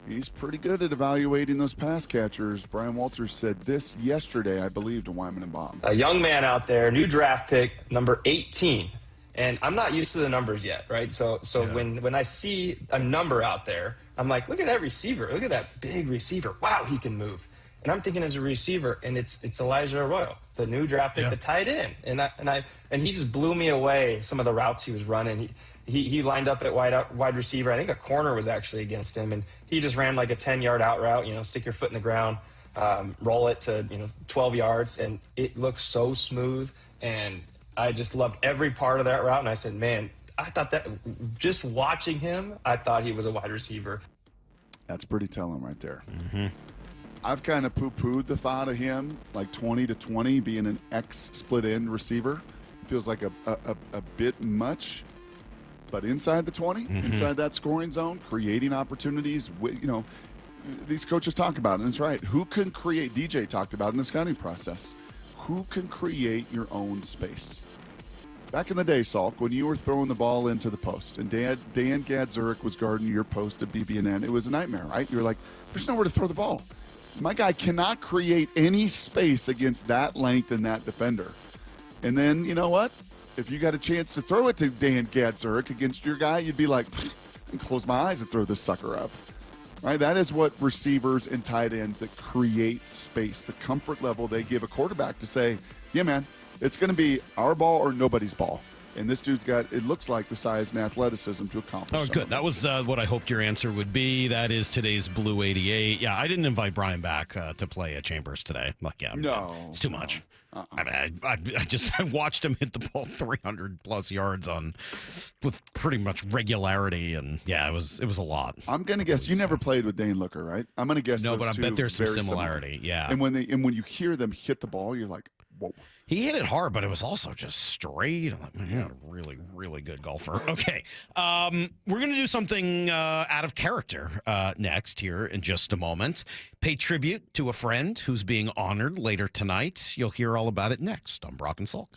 he's pretty good at evaluating those pass catchers. Brian Walters said this yesterday, I believe, to Wyman and Baum. A young man out there, new draft pick, number 18. And I'm not used to the numbers yet, right? So when I see a number out there, I'm like, look at that receiver. Look at that big receiver. Wow, he can move. And I'm thinking as a receiver, and it's Elijah Arroyo, the new draft pick, the tight end. And he just blew me away, some of the routes he was running. He lined up at wide receiver. I think a corner was actually against him, and he just ran like a 10-yard out route, stick your foot in the ground, roll it to 12 yards, and it looked so smooth. And I just loved every part of that route. And I said, man, I thought that just watching him, I thought he was a wide receiver. That's pretty telling right there. I've kind of poo-pooed the thought of him, like 20-20, being an split-end receiver. Feels like a bit much. But inside the 20, inside that scoring zone, creating opportunities, these coaches talk about it, and it's right. Who can create, DJ talked about in the scouting process, who can create your own space? Back in the day, Salk, when you were throwing the ball into the post, and Dan Gadzurek was guarding your post at BB&N, it was a nightmare, right? You're like, there's nowhere to throw the ball. My guy cannot create any space against that length and that defender. And then, you know what? If you got a chance to throw it to Dan Gadzurek against your guy, you'd be like, I can close my eyes and throw this sucker up. right? That is what receivers and tight ends that create space, the comfort level they give a quarterback to say, yeah, man, it's going to be our ball or nobody's ball. And this dude's got, it looks like, the size and athleticism to accomplish. Oh, good. That was what I hoped your answer would be. That is today's Blue 88. Yeah, I didn't invite Brian back to play at Chambers today. Like, yeah, it's too much. I mean, I watched him hit the ball 300 plus yards with pretty much regularity, and yeah, it was a lot. I'm gonna guess you never played with Dane Looker, right? I'm gonna guess no, those but I two bet there's some very similarity. Similar. Yeah, and when you hear them hit the ball, you're like, whoa. He hit it hard, but it was also just straight. I'm like, man, really, really good golfer. Okay, we're going to do something out of character next here in just a moment. Pay tribute to a friend who's being honored later tonight. You'll hear all about it next on Brock and Salk.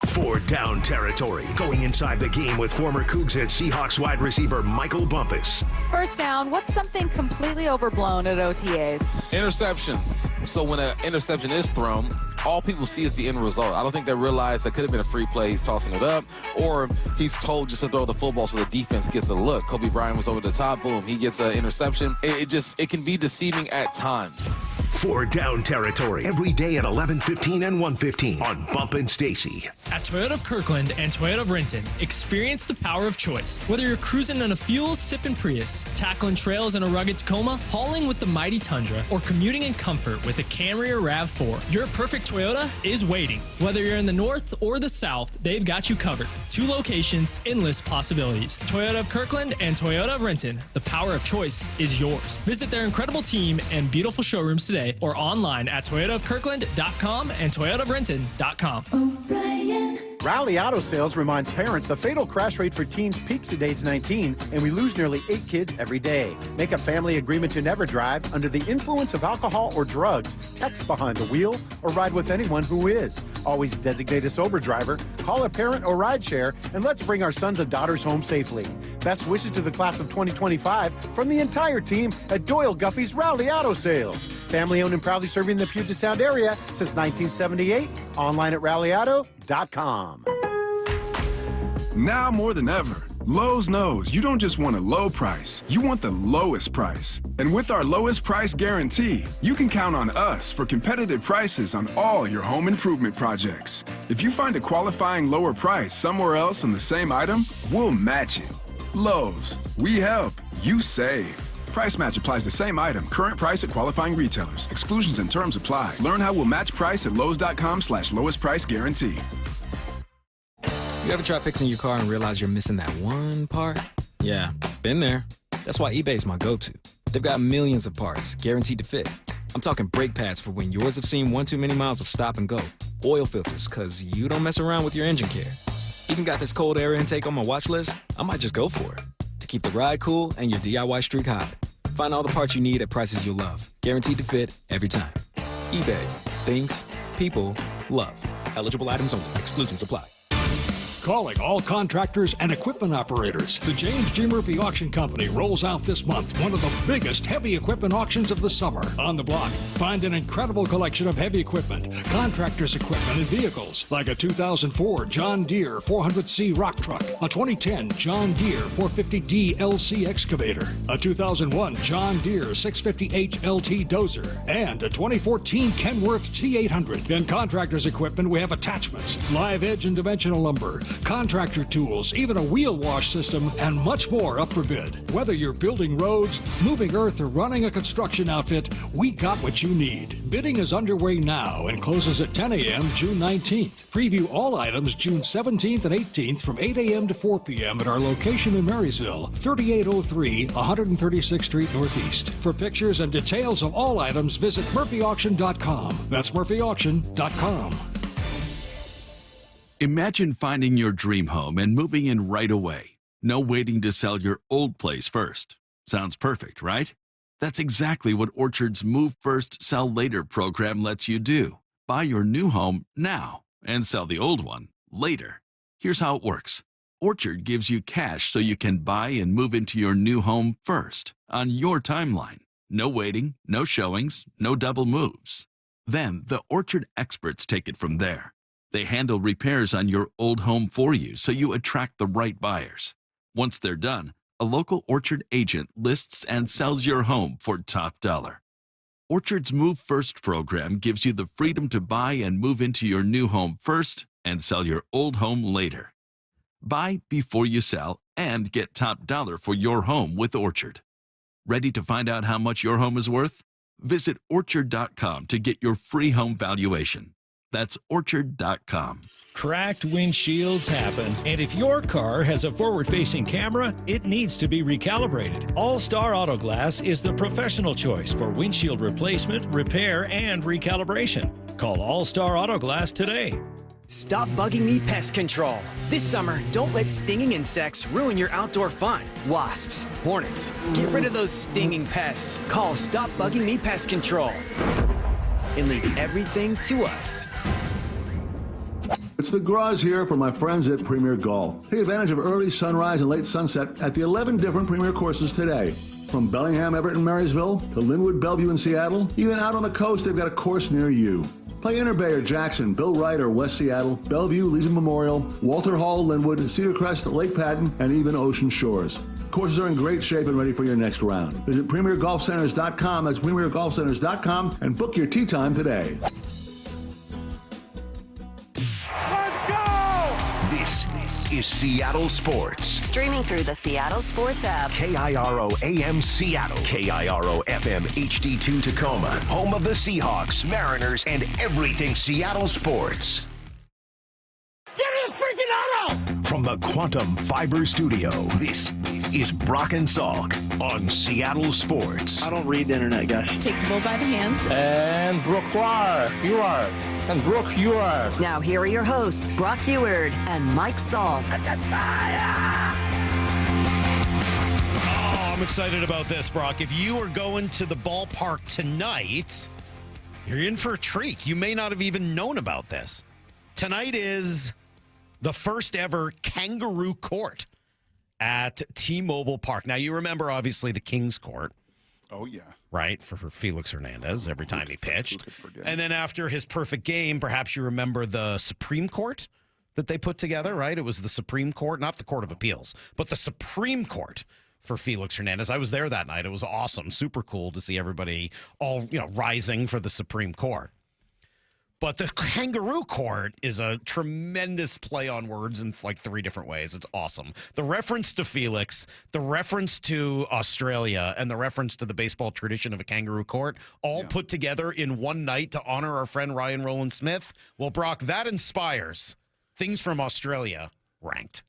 For Down Territory, going inside the game with former Cougs and Seahawks wide receiver Michael Bumpus. First down, what's something completely overblown at OTAs? Interceptions. So when an interception is thrown, all people see is the end result. I don't think they realize that could have been a free play. He's tossing it up, or he's told just to throw the football so the defense gets a look. Kobe Bryant was over the top. Boom, he gets an interception. It can be deceiving at times. For Down Territory, every day at 11:15 and 1:15 on Bump and Stacy. At Toyota of Kirkland and Toyota of Renton, experience the power of choice. Whether you're cruising in a fuel-sipping Prius, tackling trails in a rugged Tacoma, hauling with the mighty Tundra, or commuting in comfort with the Camry or RAV4, your perfect Toyota is waiting. Whether you're in the north or the south, they've got you covered. 2 locations, endless possibilities. Toyota of Kirkland and Toyota of Renton, the power of choice is yours. Visit their incredible team and beautiful showrooms today or online at toyotaofkirkland.com and toyotaofrenton.com. Rally Auto Sales reminds parents the fatal crash rate for teens peaks at age 19, and we lose nearly 8 kids every day. Make a family agreement to never drive under the influence of alcohol or drugs, text behind the wheel, or ride with anyone who is. Always designate a sober driver, call a parent or rideshare, and let's bring our sons and daughters home safely. Best wishes to the class of 2025 from the entire team at Doyle Guffey's Rally Auto Sales. Family owned and proudly serving the Puget Sound area since 1978. Online at rallyauto.com. Now more than ever, Lowe's knows you don't just want a low price, you want the lowest price. And with our lowest price guarantee, you can count on us for competitive prices on all your home improvement projects. If you find a qualifying lower price somewhere else on the same item, we'll match it. Lowe's, we help, you save. Price match applies the same item. Current price at qualifying retailers. Exclusions and terms apply. Learn how we'll match price at lowes.com/lowest price guarantee. You ever try fixing your car and realize you're missing that one part? Yeah, been there. That's why eBay's my go-to. They've got millions of parts, guaranteed to fit. I'm talking brake pads for when yours have seen one too many miles of stop and go. Oil filters, because you don't mess around with your engine care. Even got this cold air intake on my watch list. I might just go for it. To keep the ride cool and your DIY streak high. Find all the parts you need at prices you'll love. Guaranteed to fit every time. eBay. Things. People. Love. Eligible items only. Exclusions apply. Calling all contractors and equipment operators. The James G. Murphy Auction Company rolls out this month one of the biggest heavy equipment auctions of the summer. On the block, find an incredible collection of heavy equipment, contractors' equipment, and vehicles, like a 2004 John Deere 400C rock truck, a 2010 John Deere 450D LC excavator, a 2001 John Deere 650H LT dozer, and a 2014 Kenworth T800. In contractors' equipment, we have attachments, live edge and dimensional lumber, contractor tools, even a wheel wash system, and much more up for bid. Whether you're building roads, moving earth, or running a construction outfit, we got what you need. Bidding is underway now and closes at 10 a.m. June 19th. Preview all items June 17th and 18th from 8 a.m. to 4 p.m. at our location in Marysville, 3803 136th Street Northeast. For pictures and details of all items, visit murphyauction.com. That's murphyauction.com. Imagine finding your dream home and moving in right away. No waiting to sell your old place first. Sounds perfect, right? That's exactly what Orchard's Move First, Sell Later program lets you do. Buy your new home now and sell the old one later. Here's how it works. Orchard gives you cash so you can buy and move into your new home first, on your timeline. No waiting, no showings, no double moves. Then the Orchard experts take it from there. They handle repairs on your old home for you so you attract the right buyers. Once they're done, a local Orchard agent lists and sells your home for top dollar. Orchard's Move First program gives you the freedom to buy and move into your new home first and sell your old home later. Buy before you sell and get top dollar for your home with Orchard. Ready to find out how much your home is worth? Visit Orchard.com to get your free home valuation. That's Orchard.com. Cracked windshields happen, and if your car has a forward-facing camera, it needs to be recalibrated. All-Star Auto Glass is the professional choice for windshield replacement, repair, and recalibration. Call All-Star Auto Glass today. Stop Bugging Me Pest Control. This summer, don't let stinging insects ruin your outdoor fun. Wasps, hornets, get rid of those stinging pests. Call Stop Bugging Me Pest Control and leave everything to us. It's the Graz here for my friends at Premier Golf. Take advantage of early sunrise and late sunset at the 11 different Premier courses today. From Bellingham, Everett, and Marysville to Linwood, Bellevue, and Seattle, even out on the coast, they've got a course near you. Play Inner Bay or Jackson, Bill Wright or West Seattle, Bellevue, Legion Memorial, Walter Hall, Linwood, Cedar Crest, Lake Patton, and even Ocean Shores. Courses are in great shape and ready for your next round. Visit PremierGolfCenters.com, that's PremierGolfCenters.com, and book your tee time today. This is Seattle Sports. Streaming through the Seattle Sports app. KIRO AM Seattle. KIRO FM HD2 Tacoma. Home of the Seahawks, Mariners, and everything Seattle sports. Get in the freaking auto! From the Quantum Fiber Studio, this is Brock and Salk on Seattle Sports. I don't read the internet, guys. Take the bull by the hands. And Brooke, you are. And Brooke, you are. Now here are your hosts, Brock Eward and Mike Salk. Oh, I'm excited about this, Brock. If you are going to the ballpark tonight, you're in for a treat. You may not have even known about this. Tonight is the first ever Kangaroo Court at T-Mobile Park. Now, you remember, obviously, the King's Court. Oh, yeah. Right, for Felix Hernandez every time he pitched. And then after his perfect game, perhaps you remember the Supreme Court that they put together, right? It was the Supreme Court, not the Court of Appeals, but the Supreme Court for Felix Hernandez. I was there that night. It was awesome. Super cool to see everybody all, rising for the Supreme Court. But the Kangaroo Court is a tremendous play on words in like 3 different ways. It's awesome. The reference to Felix, the reference to Australia, and the reference to the baseball tradition of a Kangaroo Court all put together in one night to honor our friend Ryan Rowland Smith. Well, Brock, that inspires Things from Australia ranked.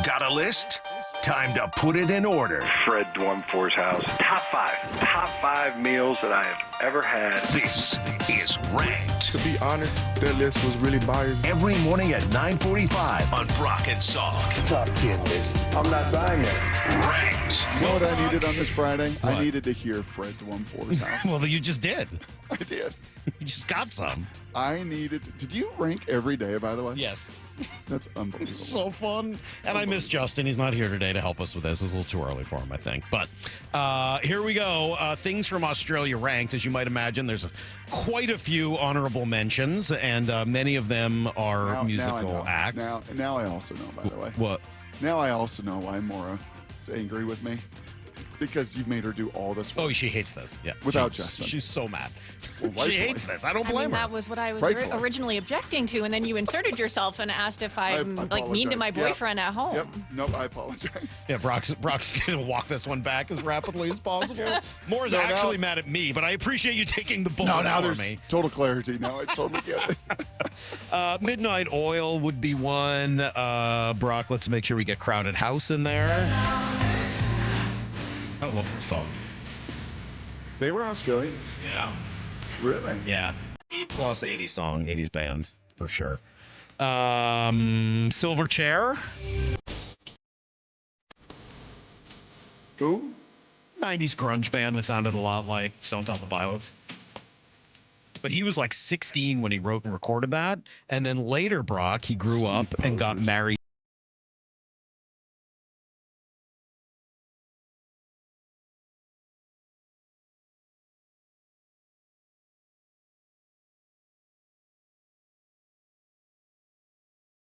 Got a list? Time to put it in order. Fred Dwumfor's house. Top 5 meals that I have ever had. This is Ranked. To be honest, that list was really biased. Every morning at 9:45 on Brock and Salk. Top 10 list. I'm not buying it. Ranked. You know what I needed on this Friday? What? I needed to hear Fred Dwumfor's house. Well, you just did. I did. You just got some. I needed to, did you rank every day, by the way? Yes. That's unbelievable. So fun. And I miss Justin. He's not here today to help us with this. It's a little too early for him, I think. But here we go. Things from Australia ranked. As you might imagine, there's quite a few honorable mentions, and many of them are musical acts. Now I also know, by the way. What? Now I also know why Maura is angry with me. Because you've made her do all this work. Oh, she hates this. Yeah. Without Justin. She's so mad. Well, she hates this. I don't blame her. That was what I was Rightfully. originally objecting to, and then you inserted yourself and asked if I'm like mean to my boyfriend at home. Yep. Nope, I apologize. Yeah, Brock's going to walk this one back as rapidly as possible. Moore's actually mad at me, but I appreciate you taking the bullets now for there's me. Total clarity. Now I totally get it. Midnight Oil would be one. Brock, let's make sure we get Crowded House in there. I love this song. They were Australian. Yeah. Really? Yeah. Plus 80s song, 80s band, for sure. Silverchair. Who? 90s grunge band that sounded a lot like Stone Temple Pilots. But he was like 16 when he wrote and recorded that. And then later, Brock, he grew up and got married.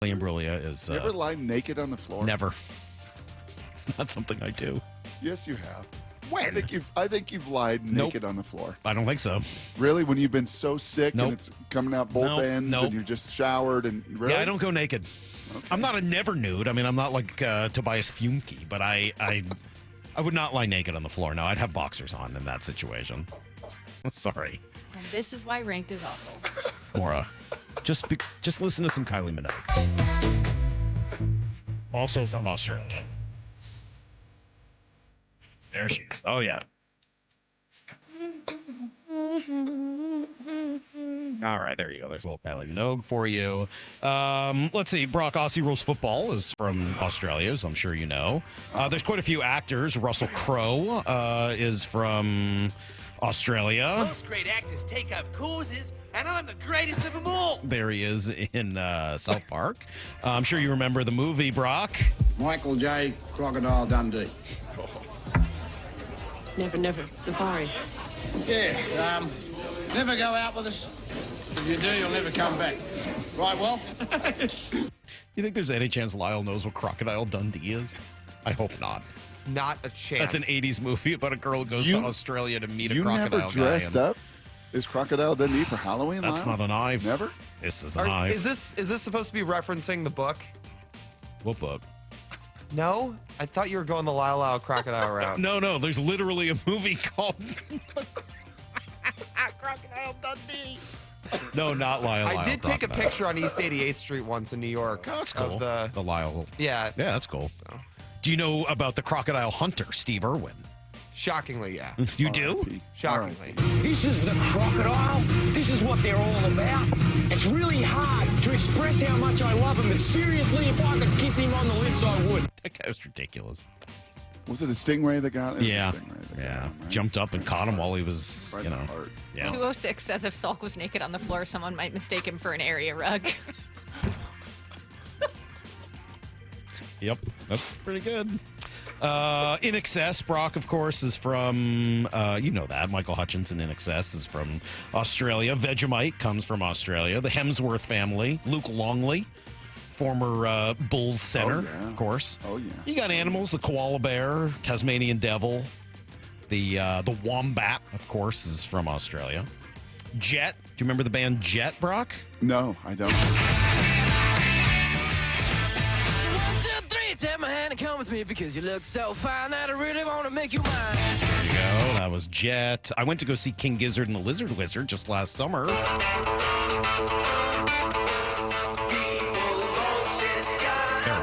Imbruglia is You ever lie naked on the floor? Never. It's not something I do. Yes, you have. When? I think you've lied naked on the floor. I don't think so. Really? When you've been so sick Nope. and it's coming out both ends Nope. and you just showered and really? Yeah, I don't go naked. Okay. I'm not a never nude. I mean, I'm not like Tobias Fumke, but I would not lie naked on the floor. No, I'd have boxers on in that situation. Sorry. And this is why Ranked is awful. Maura, just listen to some Kylie Minogue. Also from Australia. There she is. Oh, yeah. All right, there you go. There's a little Kylie Minogue for you. Let's see. Brock, Aussie Rules Football is from Australia, as I'm sure you know. There's quite a few actors. Russell Crowe is from Australia. Most great actors take up causes, and I'm the greatest of them all. There he is in South Park. I'm sure you remember the movie, Brock. Michael J. Crocodile Dundee. Never safaris. Yeah, never go out with us. If you do, you'll never come back. Right, well? You think there's any chance Lyle knows what Crocodile Dundee is? I hope not. Not a chance. That's an 80s movie about a girl who goes to Australia to meet a You crocodile never dressed guy. up as Crocodile Dundee for Halloween, That's Lyle? not a knife. Never? This is a knife. Is this supposed to be referencing the book? What book? No? I thought you were going the Lyle Crocodile route. No. There's literally a movie called Crocodile Dundee. No, not Lyle. I did take a picture on East 88th Street once in New York. Oh, that's cool. Of the Lyle. Yeah. Yeah, that's cool. Do you know about the crocodile hunter, Steve Irwin? Shockingly, yeah. You do? Shockingly. This is the crocodile. This is what they're all about. It's really hard to express how much I love him, but seriously, if I could kiss him on the lips, I would. That guy was ridiculous. Was it a stingray that got it? Yeah. It was a stingray that got him, right? Jumped up and caught him while he was, Right you in know. the heart. Yeah. 206 says if Salk was naked on the floor, someone might mistake him for an area rug. Yep, that's pretty good. In Excess, Brock, of course, is from, you know that. Michael Hutchinson in Excess is from Australia. Vegemite comes from Australia. The Hemsworth family. Luke Longley, former Bulls center, of course. Oh, yeah. You got animals, the koala bear, Tasmanian devil. The wombat, of course, is from Australia. Jet. Do you remember the band Jet, Brock? No, I don't. 1, 2, 3, take my hand and come with me because you look so fine that I really want to make you mine. There you go. That was Jet. I went to go see King Gizzard and the Lizard Wizard just last summer. They're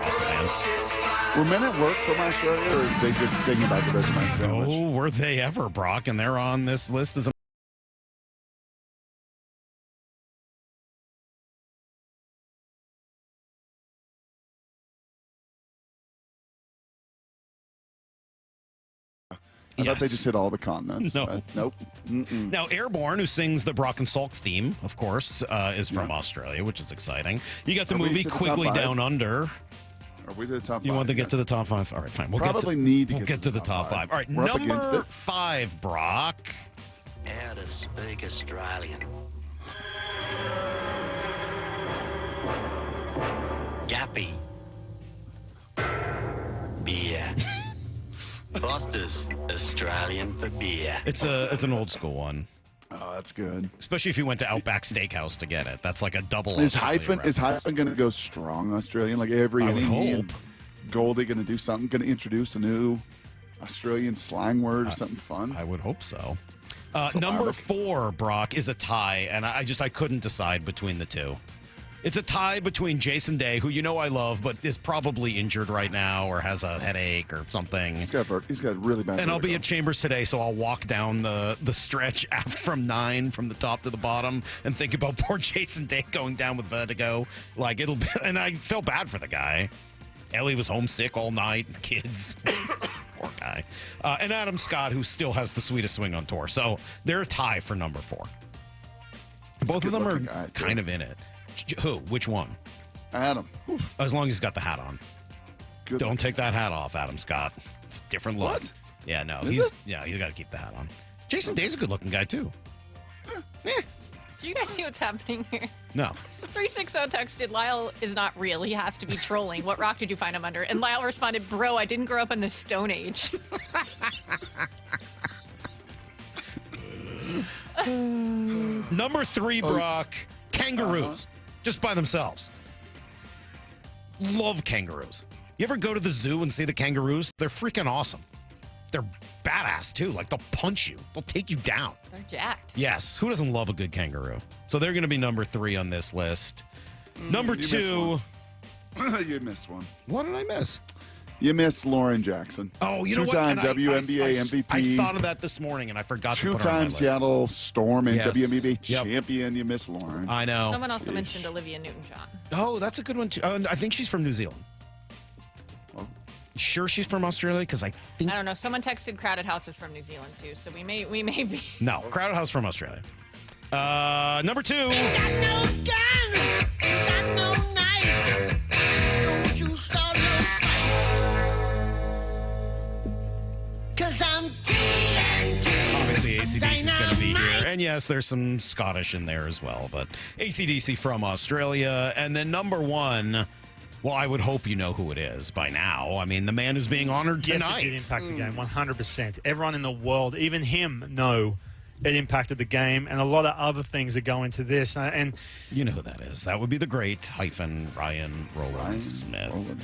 awesome, man. Were Men at Work from Australia, or did they just sing about the Vegemite sandwich? Oh, were they ever, Brock? And they're on this list as a I thought they just hit all the continents. No. but nope. Mm-mm. Now, Airborne, who sings the Brock and Salk theme, of course, is from Australia, which is exciting. You got the Are we movie to the top Quickly five? Down Under. Are we to the top You five? want to get to the top five? All right, fine. We'll Probably get to, need to we'll get to the top five. All right, We're up against number it. 5, Brock. How to speak Australian. Guppy. Beer. Foster's Australian for beer. It's an old school one. Oh, that's good. Especially if you went to Outback Steakhouse to get it. That's like a double. Is Australian hyphen reference. going to go strong Australian? Like every I would inning, hope. Goldie going to do something? Going to introduce a new Australian slang word or something fun? I would hope so. Syllabic. Number 4, Brock, is a tie, and I couldn't decide between the two. It's a tie between Jason Day, who you know I love, but is probably injured right now or has a headache or something. He's got really bad. And I'll be vertigo. at Chambers today, so I'll walk down the stretch from 9 from the top to the bottom and think about poor Jason Day going down with vertigo. Like it'll be, and I felt bad for the guy. Ellie was homesick all night. The kids, poor guy. And Adam Scott, who still has the sweetest swing on tour. So they're a tie for number 4. Both of them are kind of in it. Who? Which one? Adam. Oof. As long as he's got the hat on. Good Don't looking take that hat off, Adam Scott. It's a different look. What? Yeah, no. Is He's it? got to keep the hat on. Jason Day's a good looking guy too. Do you guys see what's happening here? No. 360 texted, Lyle is not real. He has to be trolling. What rock did you find him under? And Lyle responded, bro, I didn't grow up in the Stone Age. Number 3, Brock, kangaroos. Just by themselves. Love kangaroos. You ever go to the zoo and see the kangaroos? They're freaking awesome. They're badass, too. Like, they'll punch you. They'll take you down. They're jacked. Yes. Who doesn't love a good kangaroo? So they're going to be number 3 on this list. Number 2. You missed one. What did I miss? You missed Lauren Jackson. Oh, you know what? Two-time WNBA MVP. I thought of that this morning, and I forgot to put it on my list. 2-time Seattle Storm and Yes. WNBA Yep. champion. You miss Lauren. I know. Someone also mentioned Olivia Newton-John. Oh, that's a good one, too. I think she's from New Zealand. Sure she's from Australia? Because I think... I don't know. Someone texted Crowded House is from New Zealand, too, so we may be... No, Crowded House from Australia. Number 2. Got no gun, got no knife. Don't you start no fight. 'Cause I'm TNT. Obviously, AC/DC is going to be here. And yes, there's some Scottish in there as well. But AC/DC from Australia. And then number 1... Well, I would hope you know who it is by now. I mean, the man who's being honored tonight. Yes, it did impact the game, 100%. Everyone in the world, even him, know it impacted the game, and a lot of other things that go into this. And you know who that is. That would be the great Ryan Rowland Smith.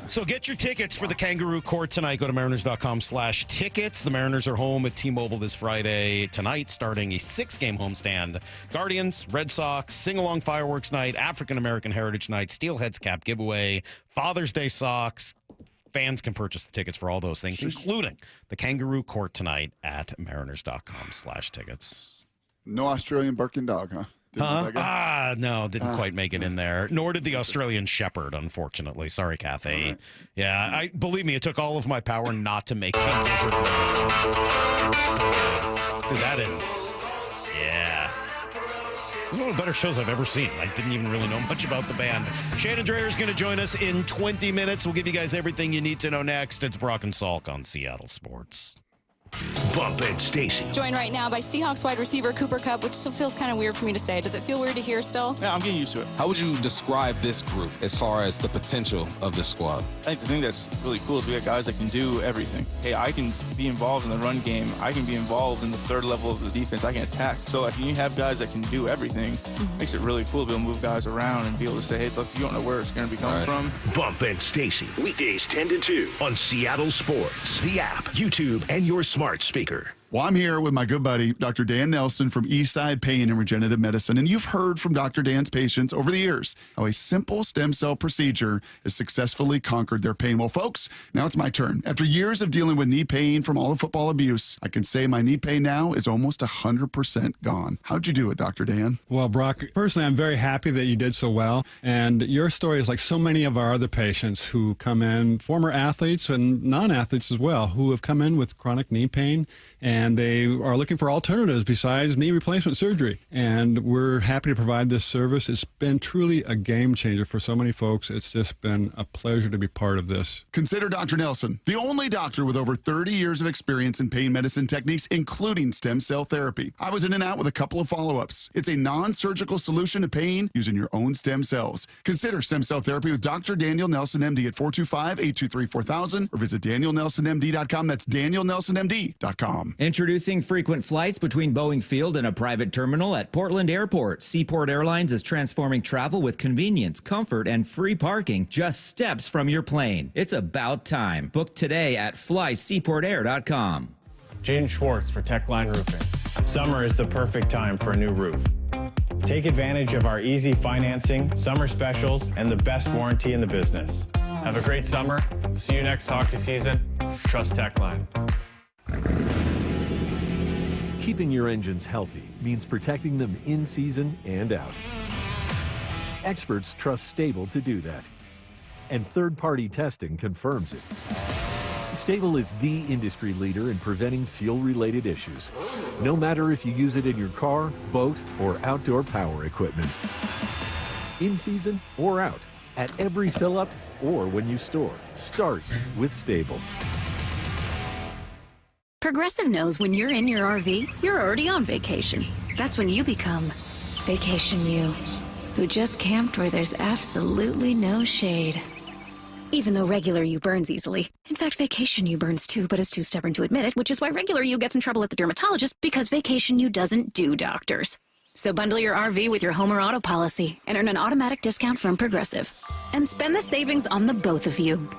So get your tickets for the Kangaroo Court tonight. Go to mariners.com/tickets. The Mariners are home at T-Mobile this Friday tonight, starting a 6-game homestand. Guardians, Red Sox, sing-along fireworks night, African-American Heritage Night, Steelheads Cap giveaway, Father's Day socks. Fans can purchase the tickets for all those things, including the Kangaroo Court tonight at mariners.com/tickets. No Australian barking dog, huh? No, didn't quite make it in there. Nor did the Australian Shepherd, unfortunately. Sorry, Kathy. Right. Yeah, believe me, it took all of my power not to make King Gizzard. Dude, that is, yeah. One of the better shows I've ever seen. I didn't even really know much about the band. Shannon Drayer is going to join us in 20 minutes. We'll give you guys everything you need to know next. It's Brock and Salk on Seattle Sports. Bump and Stacy. Joined right now by Seahawks wide receiver Cooper Kupp, which still feels kind of weird for me to say. Does it feel weird to hear still? Yeah, I'm getting used to it. How would you describe this group as far as the potential of this squad? I think the thing that's really cool is we got guys that can do everything. Hey, I can be involved in the run game. I can be involved in the third level of the defense. I can attack. So if you have guys that can do everything, it makes it really cool to be able to move guys around and be able to say, hey, look, you don't know where it's going to be coming from. Bump and Stacy. Weekdays 10 to 2 on Seattle Sports, the app, YouTube, and your smart speaker. Well, I'm here with my good buddy, Dr. Dan Nelson from Eastside Pain and Regenerative Medicine. And you've heard from Dr. Dan's patients over the years how a simple stem cell procedure has successfully conquered their pain. Well, folks, now it's my turn. After years of dealing with knee pain from all the football abuse, I can say my knee pain now is almost 100% gone. How'd you do it, Dr. Dan? Well, Brock, personally, I'm very happy that you did so well. And your story is like so many of our other patients who come in, former athletes and non-athletes as well, who have come in with chronic knee pain, and they are looking for alternatives besides knee replacement surgery. And we're happy to provide this service. It's been truly a game changer for so many folks. It's just been a pleasure to be part of this. Consider Dr. Nelson, the only doctor with over 30 years of experience in pain medicine techniques, including stem cell therapy. I was in and out with a couple of follow-ups. It's a non-surgical solution to pain using your own stem cells. Consider stem cell therapy with Dr. Daniel Nelson, MD at 425-823-4000 or visit danielnelsonmd.com. That's danielnelsonmd.com. Introducing frequent flights between Boeing Field and a private terminal at Portland Airport. Seaport Airlines is transforming travel with convenience, comfort, and free parking just steps from your plane. It's about time. Book today at flyseaportair.com. Jaden Schwartz for Techline Roofing. Summer is the perfect time for a new roof. Take advantage of our easy financing, summer specials, and the best warranty in the business. Have a great summer. See you next hockey season. Trust Techline. Keeping your engines healthy means protecting them in season and out. Experts trust Stable to do that. And third-party testing confirms it. Stable is the industry leader in preventing fuel-related issues, no matter if you use it in your car, boat, or outdoor power equipment. In season or out, at every fill-up or when you store, start with Stable. Progressive knows when you're in your RV, you're already on vacation. That's when you become Vacation You, who just camped where there's absolutely no shade. Even though regular you burns easily. In fact, Vacation You burns too, but is too stubborn to admit it, which is why regular you gets in trouble at the dermatologist, because Vacation You doesn't do doctors. So bundle your RV with your home or auto policy and earn an automatic discount from Progressive. And spend the savings on the both of you.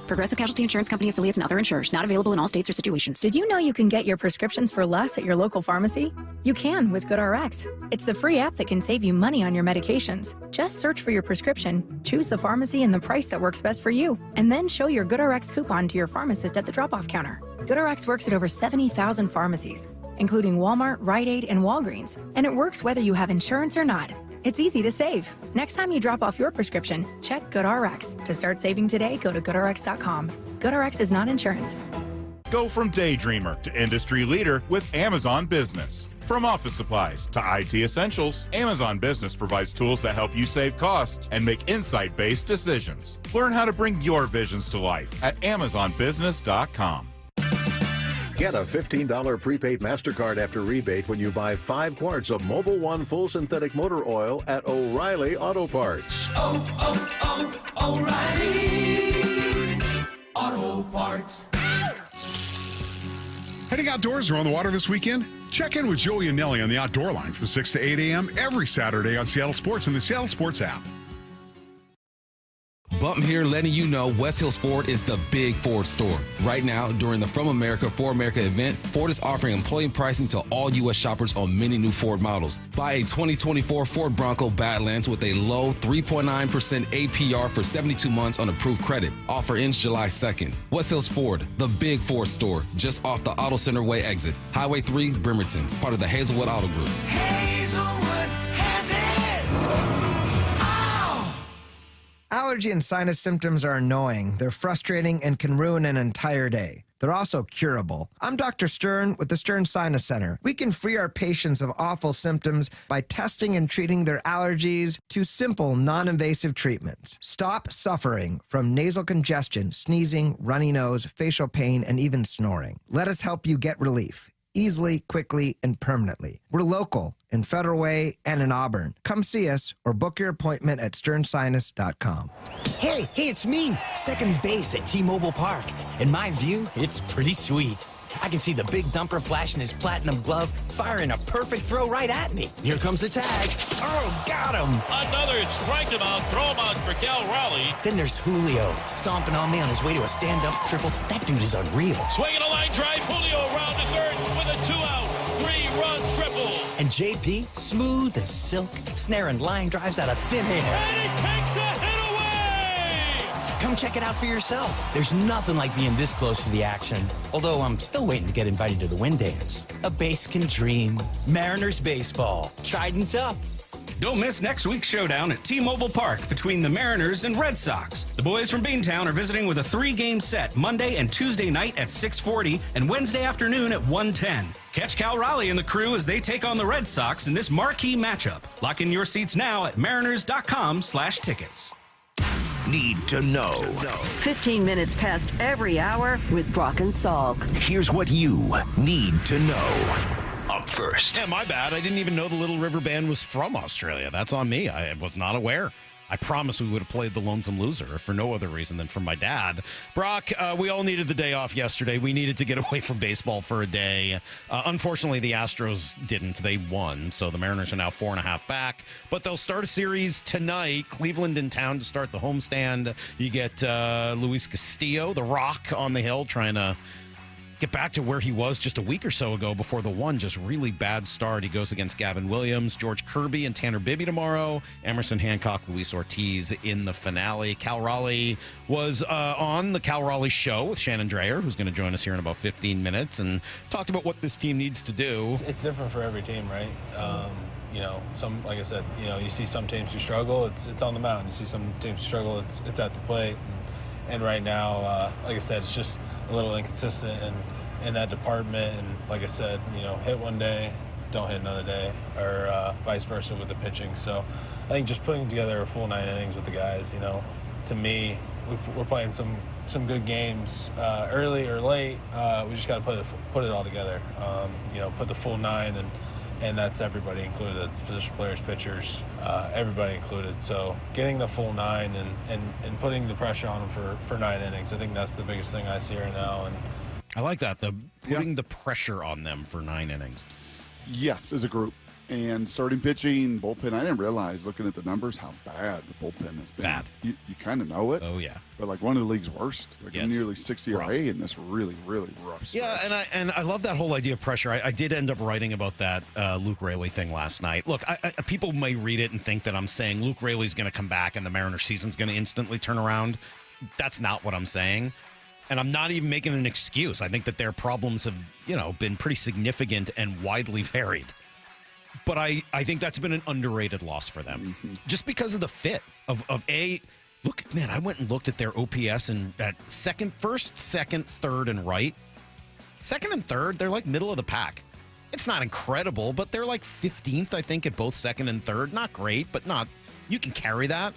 Progressive Casualty Insurance Company affiliates and other insurers. Not available in all states or situations. Did you know you can get your prescriptions for less at your local pharmacy? You can with GoodRx. It's the free app that can save you money on your medications. Just search for your prescription, choose the pharmacy and the price that works best for you, and then show your GoodRx coupon to your pharmacist at the drop-off counter. GoodRx works at over 70,000 pharmacies, including Walmart, Rite Aid, and Walgreens, and it works whether you have insurance or not. It's easy to save. Next time you drop off your prescription, check GoodRx. To start saving today, go to GoodRx.com. GoodRx is not insurance. Go from daydreamer to industry leader with Amazon Business. From office supplies to IT essentials, Amazon Business provides tools that help you save costs and make insight-based decisions. Learn how to bring your visions to life at AmazonBusiness.com. Get a $15 prepaid MasterCard after rebate when you buy 5 quarts of Mobil 1 full synthetic motor oil at O'Reilly Auto Parts. O'Reilly Auto Parts. Heading outdoors or on the water this weekend? Check in with Joey and Nelly on the Outdoor Line from 6 to 8 a.m. every Saturday on Seattle Sports and the Seattle Sports app. Bump here letting you know West Hills Ford is the big Ford store. Right now, during the From America for America event, Ford is offering employee pricing to all U.S. shoppers on many new Ford models. Buy a 2024 Ford Bronco Badlands with a low 3.9% APR for 72 months on approved credit. Offer ends July 2nd. West Hills Ford, the big Ford store, just off the Auto Center Way exit. Highway 3, Bremerton, part of the Hazelwood Auto Group. Hazelwood has it. Allergy and sinus symptoms are annoying. They're frustrating and can ruin an entire day. They're also curable. I'm Dr. Stern with the Stern Sinus Center. We can free our patients of awful symptoms by testing and treating their allergies to simple, non-invasive treatments. Stop suffering from nasal congestion, sneezing, runny nose, facial pain, and even snoring. Let us help you get relief. Easily, quickly, and permanently. We're local in Federal Way and in Auburn. Come see us or book your appointment at sternsinus.com. Hey, it's me, second base at T-Mobile Park. In my view, it's pretty sweet. I can see the big dumper flashing his platinum glove, firing a perfect throw right at me. Here comes the tag. Oh, got him. Another strike him out, throw him out for Cal Raleigh. Then there's Julio, stomping on me on his way to a stand-up triple. That dude is unreal. Swinging a line drive, Julio round to third with a 2-out, 3-run triple. And JP, smooth as silk, snaring line drives out of thin air. And he takes a hit away. Come check it out for yourself. There's nothing like being this close to the action. Although I'm still waiting to get invited to the wind dance. A base can dream. Mariners baseball. Trident's up. Don't miss next week's showdown at T-Mobile Park between the Mariners and Red Sox. The boys from Beantown are visiting with a 3-game set Monday and Tuesday night at 6:40 and Wednesday afternoon at 1:10. Catch Cal Raleigh and the crew as they take on the Red Sox in this marquee matchup. Lock in your seats now at mariners.com/tickets. Need to know. 15 minutes past every hour with Brock and Salk. Here's what you need to know. Up first. Yeah, my bad. I didn't even know the Little River Band was from Australia. That's on me. I was not aware. I promise we would have played the Lonesome Loser for no other reason than for my dad. Brock, we all needed the day off yesterday. We needed to get away from baseball for a day. Unfortunately, the Astros didn't. They won, so the Mariners are now 4.5 back. But they'll start a series tonight. Cleveland in town to start the homestand. You get Luis Castillo, the Rock, on the hill trying to get back to where he was just a week or so ago before the one just really bad start. He goes against Gavin Williams, George Kirby, and Tanner Bibby tomorrow. Emerson Hancock, Luis Ortiz in the finale. Cal Raleigh was on the Cal Raleigh Show with Shannon Drayer, who's going to join us here in about 15 minutes, and talked about what this team needs to do. It's different for every team, right? You know, some, like I said, you know, you see some teams who struggle, it's on the mound. You see some teams who struggle, it's at the plate. And right now, like I said, it's just a little inconsistent in that department. And like I said, you know, hit one day, don't hit another day, or vice versa with the pitching. So I think just putting together a full 9 innings with the guys, you know, to me, we're playing some good games early or late. We just got to put it all together. You know, put the full 9 and that's everybody included. That's position players, pitchers, everybody included. So getting the full 9 and putting the pressure on them for 9 innings, I think that's the biggest thing I see right now. And I like that, putting the pressure on them for 9 innings. Yes, as a group. And starting pitching, bullpen, I didn't realize, looking at the numbers, how bad the bullpen has been. Bad. You kind of know it. Oh, yeah. But like one of the league's worst. Like Yes. nearly 6 ERA in this really, really rough stretch. Yeah, and I love that whole idea of pressure. I did end up writing about that Luke Raley thing last night. Look, people may read it and think that I'm saying Luke Raley's going to come back and the Mariners season's going to instantly turn around. That's not what I'm saying. And I'm not even making an excuse. I think that their problems have, been pretty significant and widely varied. But I think that's been an underrated loss for them. Just because of the fit of look, man, I went and looked at their OPS and at first, second, third, and right. Second and third, they're like middle of the pack. It's not incredible, but they're like 15th, I think, at both second and third. Not great, but you can carry that.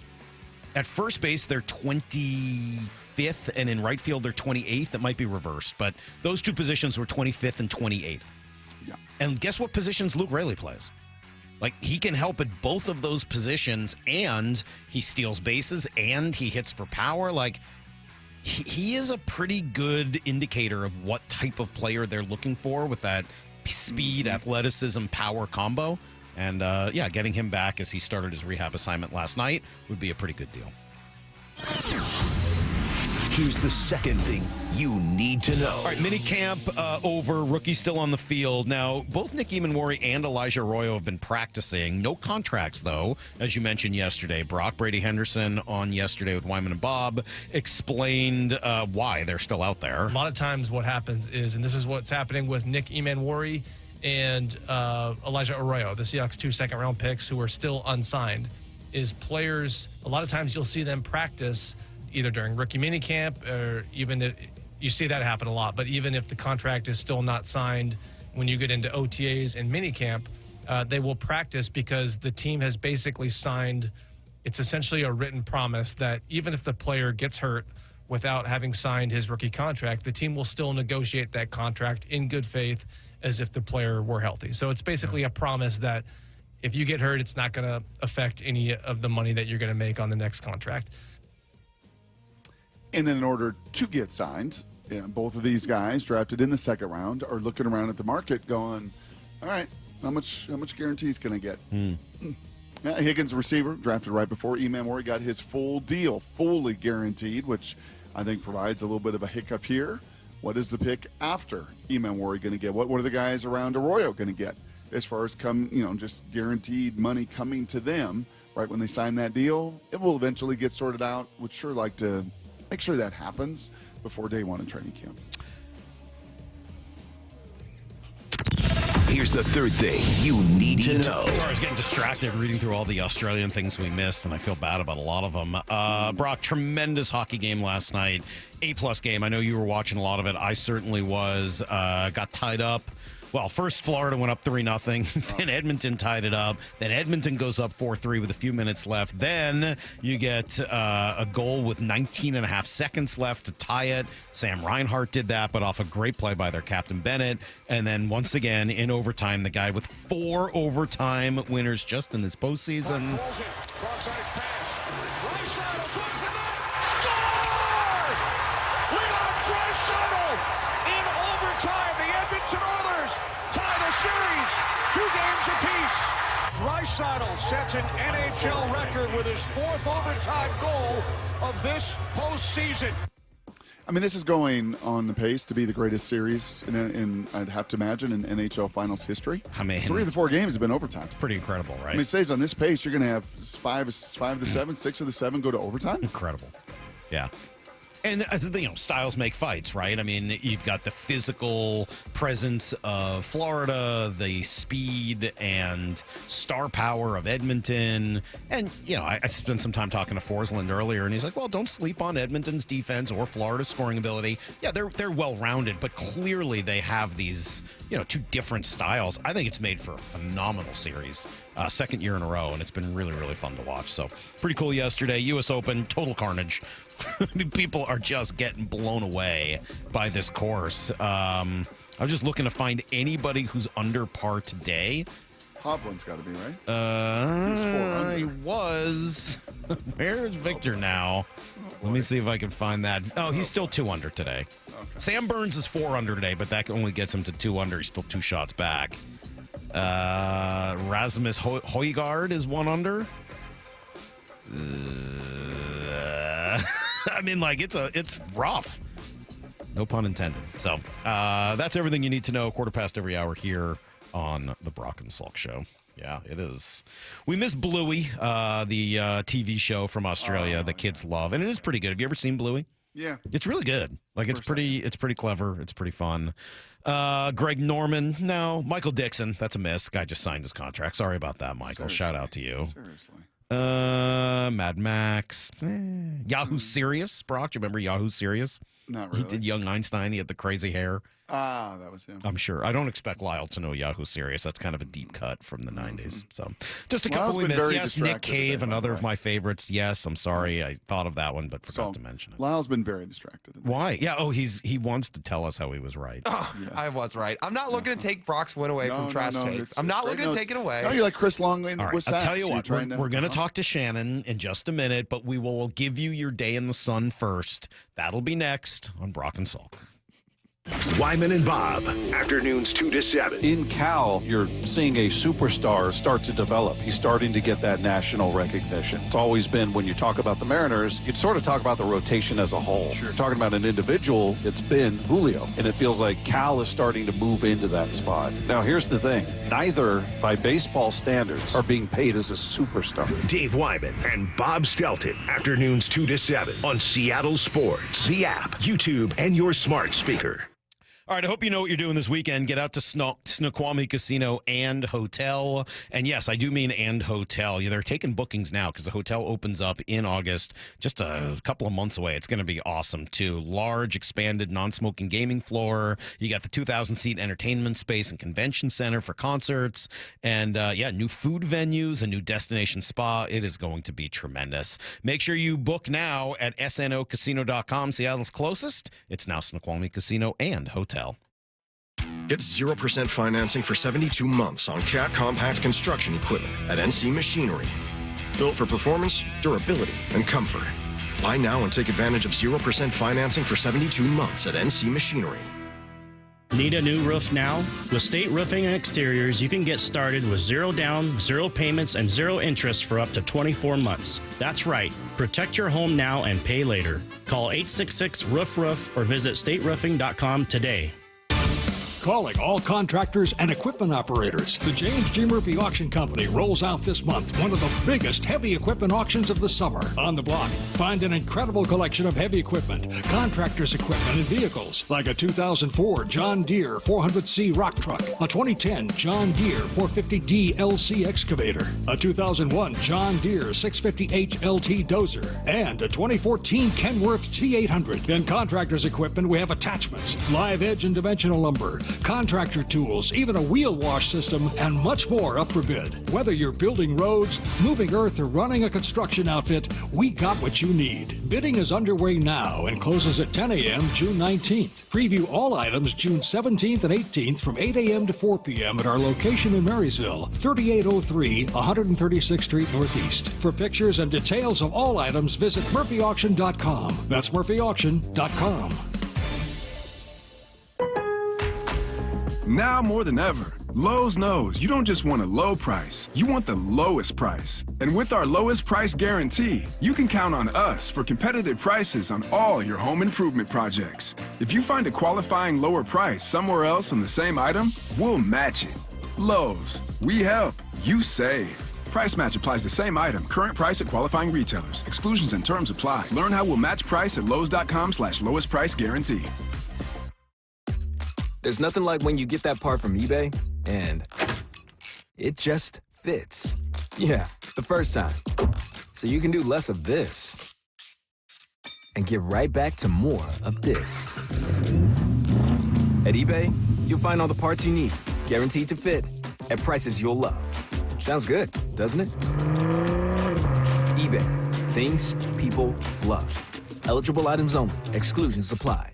At first base, they're 25th, and in right field, they're 28th. It might be reversed, but those two positions were 25th and 28th. Yeah. And guess what positions Luke Raley plays? Like, he can help at both of those positions, and he steals bases, and he hits for power. Like, he is a pretty good indicator of what type of player they're looking for with that speed, athleticism, power combo. And, getting him back as he started his rehab assignment last night would be a pretty good deal. Here's the second thing you need to know. All right, minicamp over. Rookie still on the field. Now, both Nick Eamon-Warry and Elijah Arroyo have been practicing. No contracts, though, as you mentioned yesterday. Brock Brady Henderson on yesterday with Wyman and Bob explained why they're still out there. A lot of times what happens is, and this is what's happening with Nick Eamon-Warry and Elijah Arroyo, the Seahawks 2 second-round picks who are still unsigned, is players, a lot of times you'll see them practice either during rookie minicamp or even if you see that happen a lot. But even if the contract is still not signed, when you get into OTAs and minicamp, they will practice because the team has basically signed. It's essentially a written promise that even if the player gets hurt without having signed his rookie contract, the team will still negotiate that contract in good faith as if the player were healthy. So it's basically a promise that if you get hurt, it's not going to affect any of the money that you're going to make on the next contract. And then in order to get signed, both of these guys drafted in the second round are looking around at the market going, all right, how much guarantees can I get? Yeah, Higgins, receiver, drafted right before Eamon-Warry got his full deal, fully guaranteed, which I think provides a little bit of a hiccup here. What is the pick after Eamon-Warry going to get? What are the guys around Arroyo going to get as far as just guaranteed money coming to them right when they sign that deal? It will eventually get sorted out. Would sure like to make sure that happens before day one in training camp. Here's the third thing you need to know. Sorry, I was getting distracted reading through all the Australian things we missed, and I feel bad about a lot of them. Brock, tremendous hockey game last night. A-plus game. I know you were watching a lot of it. I certainly was. Got tied up. Well, first Florida went up 3-0. Then Edmonton tied it up. Then Edmonton goes up 4-3 with a few minutes left. Then you get a goal with 19 and a half seconds left to tie it. Sam Reinhart did that, but off a great play by their captain Bennett. And then once again, in overtime, the guy with 4 overtime winners just in this postseason. Draisaitl sets an NHL record with his 4th overtime goal of this postseason. I mean, this is going on the pace to be the greatest series in I'd have to imagine, in NHL Finals history. I mean, 3 of the 4 games have been overtime. Pretty incredible, right? I mean, it says on this pace, you're going to have 5 of the 7, 6 of the 7 go to overtime. Incredible. Yeah. And, styles make fights, right? I mean, you've got the physical presence of Florida, the speed and star power of Edmonton. And, I spent some time talking to Forslund earlier, and he's like, well, don't sleep on Edmonton's defense or Florida's scoring ability. Yeah, they're well-rounded, but clearly they have these, 2 different styles. I think it's made for a phenomenal series. Second year in a row, and it's been really, really fun to watch. So, pretty cool yesterday. U.S. Open, total carnage. I mean, people are just getting blown away by this course. I'm just looking to find anybody who's under par today. Hovland's got to be, right? He was. Where's Victor now? Let me see if I can find that. Oh, he's still 2 under today. Okay. Sam Burns is 4 under today, but that only gets him to 2 under. He's still 2 shots back. Rasmus Højgaard is 1 under. I mean, like, it's rough. No pun intended. So that's everything you need to know. 1/4 every hour here on the Brock and Salk Show. Yeah, it is. We miss Bluey, the TV show from Australia that kids love, and it is pretty good. Have you ever seen Bluey? Yeah, it's really good. Like it's pretty clever. It's pretty fun. Greg Norman, no. Michael Dixon, that's a miss. Guy just signed his contract. Sorry about that, Michael. Seriously. Shout out to you. Seriously. Mad Max, Yahoo Serious. Brock, do you remember Yahoo Serious? Not really. He did Young Einstein. He had the crazy hair. Ah, that was him. I'm sure. I don't expect Lyle to know Yahoo Serious. That's kind of a deep cut from the 90s. So just a couple we missed. Yes, Nick Cave, another of my favorites. Yes, I'm sorry. I thought of that one, but forgot to mention it. Lyle's been very distracted. Why? Yeah, he wants to tell us how he was right. Oh, yes. I was right. I'm not looking to take Brock's win away from trash takes. I'm not looking to take it away. No, you're like Chris Long with I'll sacks. tell you what, we're going to talk to Shannon in just a minute, but we will give you your day in the sun first. That'll be next on Brock and Salk. Wyman and Bob, afternoons 2 to 7. In Cal, you're seeing a superstar start to develop. He's starting to get that national recognition. It's always been, when you talk about the Mariners, you'd sort of talk about the rotation as a whole. Sure. Talking about an individual, it's been Julio. And it feels like Cal is starting to move into that spot. Now, here's the thing. Neither, by baseball standards, are being paid as a superstar. Dave Wyman and Bob Stelton, afternoons 2 to 7 on Seattle Sports, the app, YouTube, and your smart speaker. All right, I hope you know what you're doing this weekend. Get out to Snoqualmie Casino and Hotel. And yes, I do mean and hotel. Yeah, they're taking bookings now because the hotel opens up in August, just a couple of months away. It's going to be awesome, too. Large, expanded, non-smoking gaming floor. You got the 2,000-seat entertainment space and convention center for concerts. And, new food venues, a new destination spa. It is going to be tremendous. Make sure you book now at snocasino.com. Seattle's closest. It's now Snoqualmie Casino and Hotel. Get 0% financing for 72 months on Cat compact construction equipment at NC Machinery. Built for performance, durability, and comfort. Buy now and take advantage of 0% financing for 72 months at NC Machinery. Need a new roof now? With State Roofing and Exteriors, you can get started with 0 down, 0 payments, and 0 interest for up to 24 months. That's right. Protect your home now and pay later. Call 866-ROOF-ROOF or visit stateroofing.com today. Calling all contractors and equipment operators. The James G. Murphy Auction Company rolls out this month one of the biggest heavy equipment auctions of the summer. On the block, find an incredible collection of heavy equipment, contractors' equipment, and vehicles like a 2004 John Deere 400C rock truck, a 2010 John Deere 450D LC excavator, a 2001 John Deere 650H LT dozer, and a 2014 Kenworth T800. In contractors' equipment, we have attachments, live edge and dimensional lumber, contractor tools, even a wheel wash system, and much more up for bid. Whether you're building roads, moving earth, or running a construction outfit, we got what you need. Bidding is underway now and closes at 10 a.m. June 19th. Preview all items June 17th and 18th from 8 a.m. to 4 p.m. at our location in Marysville, 3803 136th Street Northeast. For pictures and details of all items, visit murphyauction.com. That's murphyauction.com. Now more than ever, Lowe's knows you don't just want a low price, you want the lowest price. And with our lowest price guarantee, you can count on us for competitive prices on all your home improvement projects. If you find a qualifying lower price somewhere else on the same item, we'll match it. Lowe's, we help, you save. Price match applies the same item, current price at qualifying retailers. Exclusions and terms apply. Learn how we'll match price at lowes.com/lowest price guarantee. There's nothing like when you get that part from eBay and it just fits. Yeah, the first time. So you can do less of this and get right back to more of this. At eBay, you'll find all the parts you need, guaranteed to fit, at prices you'll love. Sounds good, doesn't it? eBay, things people love. Eligible items only. Exclusions apply.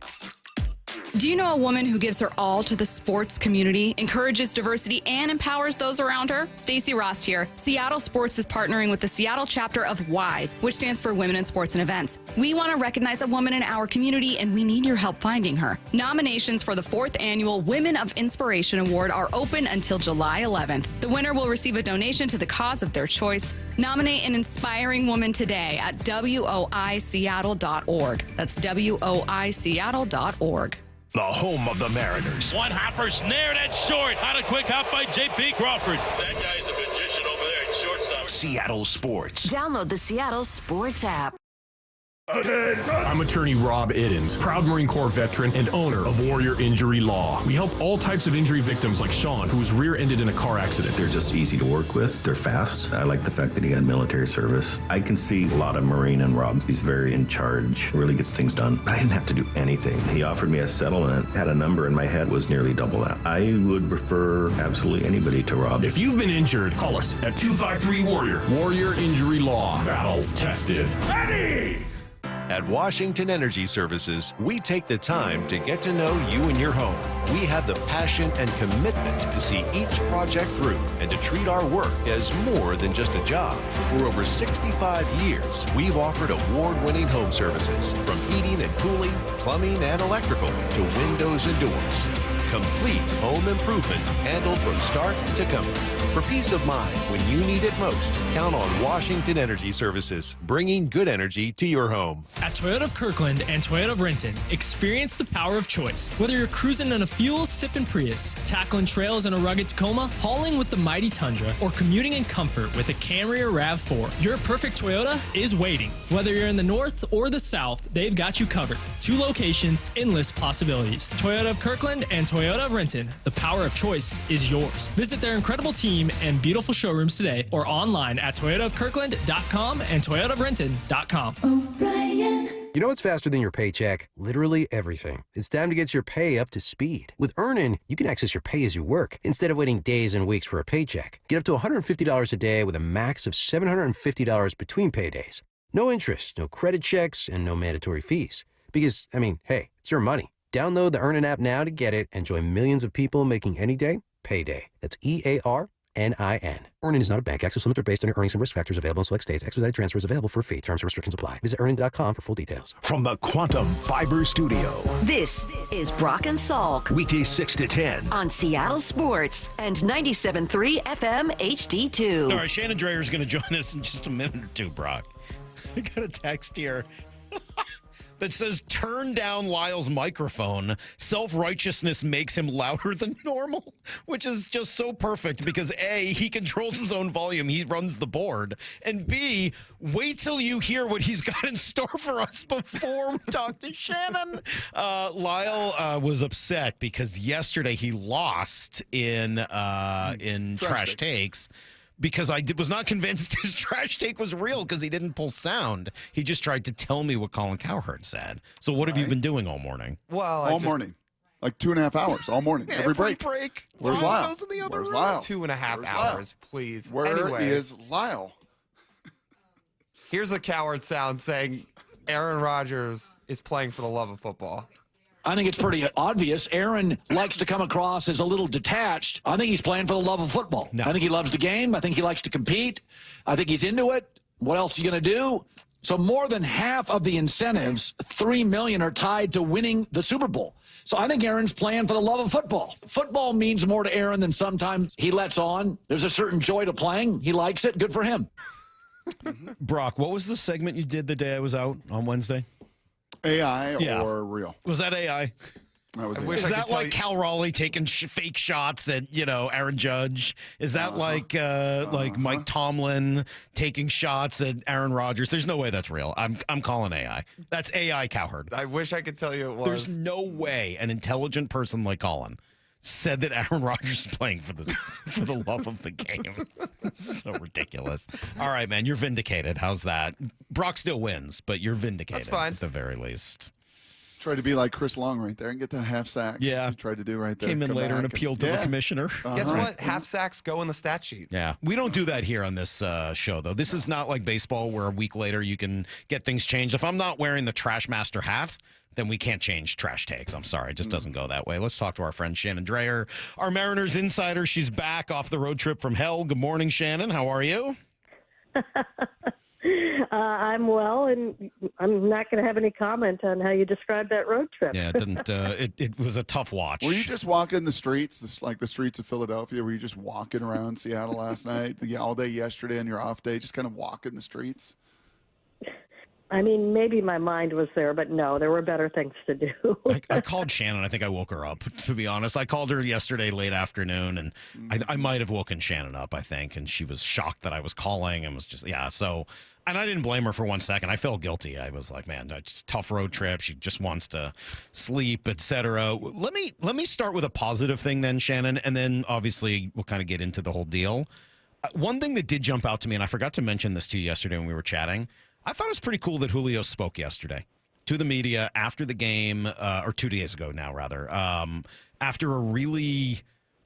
Do you know a woman who gives her all to the sports community, encourages diversity, and empowers those around her? Stacey Rost here. Seattle Sports is partnering with the Seattle chapter of WISE, which stands for Women in Sports and Events. We want to recognize a woman in our community, and we need your help finding her. Nominations for the 4th annual Women of Inspiration Award are open until July 11th. The winner will receive a donation to the cause of their choice. Nominate an inspiring woman today at woiseattle.org. That's woiseattle.org. The home of the Mariners. One hopper snared at short. On a quick hop by J.P. Crawford. That guy's a magician over there at shortstop. Seattle Sports. Download the Seattle Sports app. I'm attorney Rob Iddens, proud Marine Corps veteran and owner of Warrior Injury Law. We help all types of injury victims like Sean, who was rear-ended in a car accident. They're just easy to work with. They're fast. I like the fact that he had military service. I can see a lot of Marine in Rob. He's very in charge, really gets things done. But I didn't have to do anything. He offered me a settlement, had a number in my head, was nearly double that. I would refer absolutely anybody to Rob. If you've been injured, call us at 253-WARRIOR. Warrior Injury Law. Battle tested. Pennies! At Washington Energy Services, we take the time to get to know you and your home. We have the passion and commitment to see each project through and to treat our work as more than just a job. For over 65 years, we've offered award-winning home services, from heating and cooling, plumbing and electrical, to windows and doors. Complete home improvement handled from start to comfort. For peace of mind when you need it most, count on Washington Energy Services, bringing good energy to your home. At Toyota of Kirkland and Toyota of Renton, experience the power of choice. Whether you're cruising in a fuel-sipping Prius, tackling trails in a rugged Tacoma, hauling with the mighty Tundra, or commuting in comfort with the Camry or RAV4, your perfect Toyota is waiting. Whether you're in the north or the south, they've got you covered. 2 locations, endless possibilities. Toyota of Kirkland and Toyota of Renton, the power of choice is yours. Visit their incredible team and beautiful showrooms today or online at toyotaofkirkland.com and toyotaofrenton.com. You know what's faster than your paycheck? Literally everything. It's time to get your pay up to speed. With Earnin, you can access your pay as you work instead of waiting days and weeks for a paycheck. Get up to $150 a day with a max of $750 between paydays. No interest, no credit checks, and no mandatory fees. Because, hey, it's your money. Download the Earnin app now to get it and join millions of people making any day payday. That's EARNIN. Earnin is not a bank. Access limits are based on your earnings and risk factors available in select states. Expedited transfer is available for a fee. Terms and restrictions apply. Visit earnin.com for full details. From the Quantum Fiber Studio. This is Brock and Salk. Weekdays 6 to 10. On Seattle Sports and 97.3 FM HD2. All right, Shannon Drayer is going to join us in just a minute or two, Brock. I got a text here that says, turn down Lyle's microphone. Self-righteousness makes him louder than normal, which is just so perfect because A, he controls his own volume. He runs the board. And B, wait till you hear what he's got in store for us before we talk to Shannon. Lyle was upset because yesterday he lost in Trash Takes. Because I was not convinced his trash take was real because he didn't pull sound. He just tried to tell me what Colin Cowherd said. So what have you been doing all morning? Well, all morning. Like 2.5 hours, all morning. Every break. Where's Lyle? Where's Lyle? 2.5 hours, please. Where is Lyle? Here's the Cowherd sound saying Aaron Rodgers is playing for the love of football. I think it's pretty obvious. Aaron likes to come across as a little detached. I think he's playing for the love of football. No. I think he loves the game. I think he likes to compete. I think he's into it. What else are you going to do? So more than half of the incentives, $3 million, are tied to winning the Super Bowl. So I think Aaron's playing for the love of football. Football means more to Aaron than sometimes he lets on. There's a certain joy to playing. He likes it. Good for him. Brock, what was the segment you did the day I was out on Wednesday? AI or real? Was that AI? Is that like Cal Raleigh taking fake shots at Aaron Judge? Is that like Mike Tomlin taking shots at Aaron Rodgers? There's no way that's real. I'm calling AI. That's AI Cowherd. I wish I could tell you it was. There's no way an intelligent person like Colin said that Aaron Rodgers is playing for the love of the game. So ridiculous. All right, man, you're vindicated. How's that? Brock still wins, but you're vindicated. That's fine. At the very least. Tried to be like Chris Long right there and get that half sack. Yeah. That's what he tried to do right there. Came in later and appealed to the commissioner. Guess what? Half sacks go in the stat sheet. Yeah. We don't do that here on this show, though. This is not like baseball where a week later you can get things changed. If I'm not wearing the Trash Master hat then we can't change trash takes. I'm sorry. It just doesn't go that way. Let's talk to our friend Shannon Drayer, our Mariners insider. She's back off the road trip from hell. Good morning, Shannon. How are you? I'm well, and I'm not going to have any comment on how you described that road trip. Yeah, it didn't. It was a tough watch. Were you just walking the streets, like the streets of Philadelphia? Were you just walking around Seattle last night, all day yesterday on your off day, just kind of walking the streets? I mean, maybe my mind was there, but no, there were better things to do. I called Shannon. I think I woke her up, to be honest. I called her yesterday late afternoon, and I might have woken Shannon up, I think, and she was shocked that I was calling and was just, so, and I didn't blame her for 1 second. I felt guilty. I was like, man, it's a tough road trip. She just wants to sleep, etc. Let me start with a positive thing then, Shannon, and then obviously we'll kind of get into the whole deal. One thing that did jump out to me, and I forgot to mention this to you yesterday when we were chatting, I thought it was pretty cool that Julio spoke yesterday to the media after the game, or 2 days ago now, rather, after a really,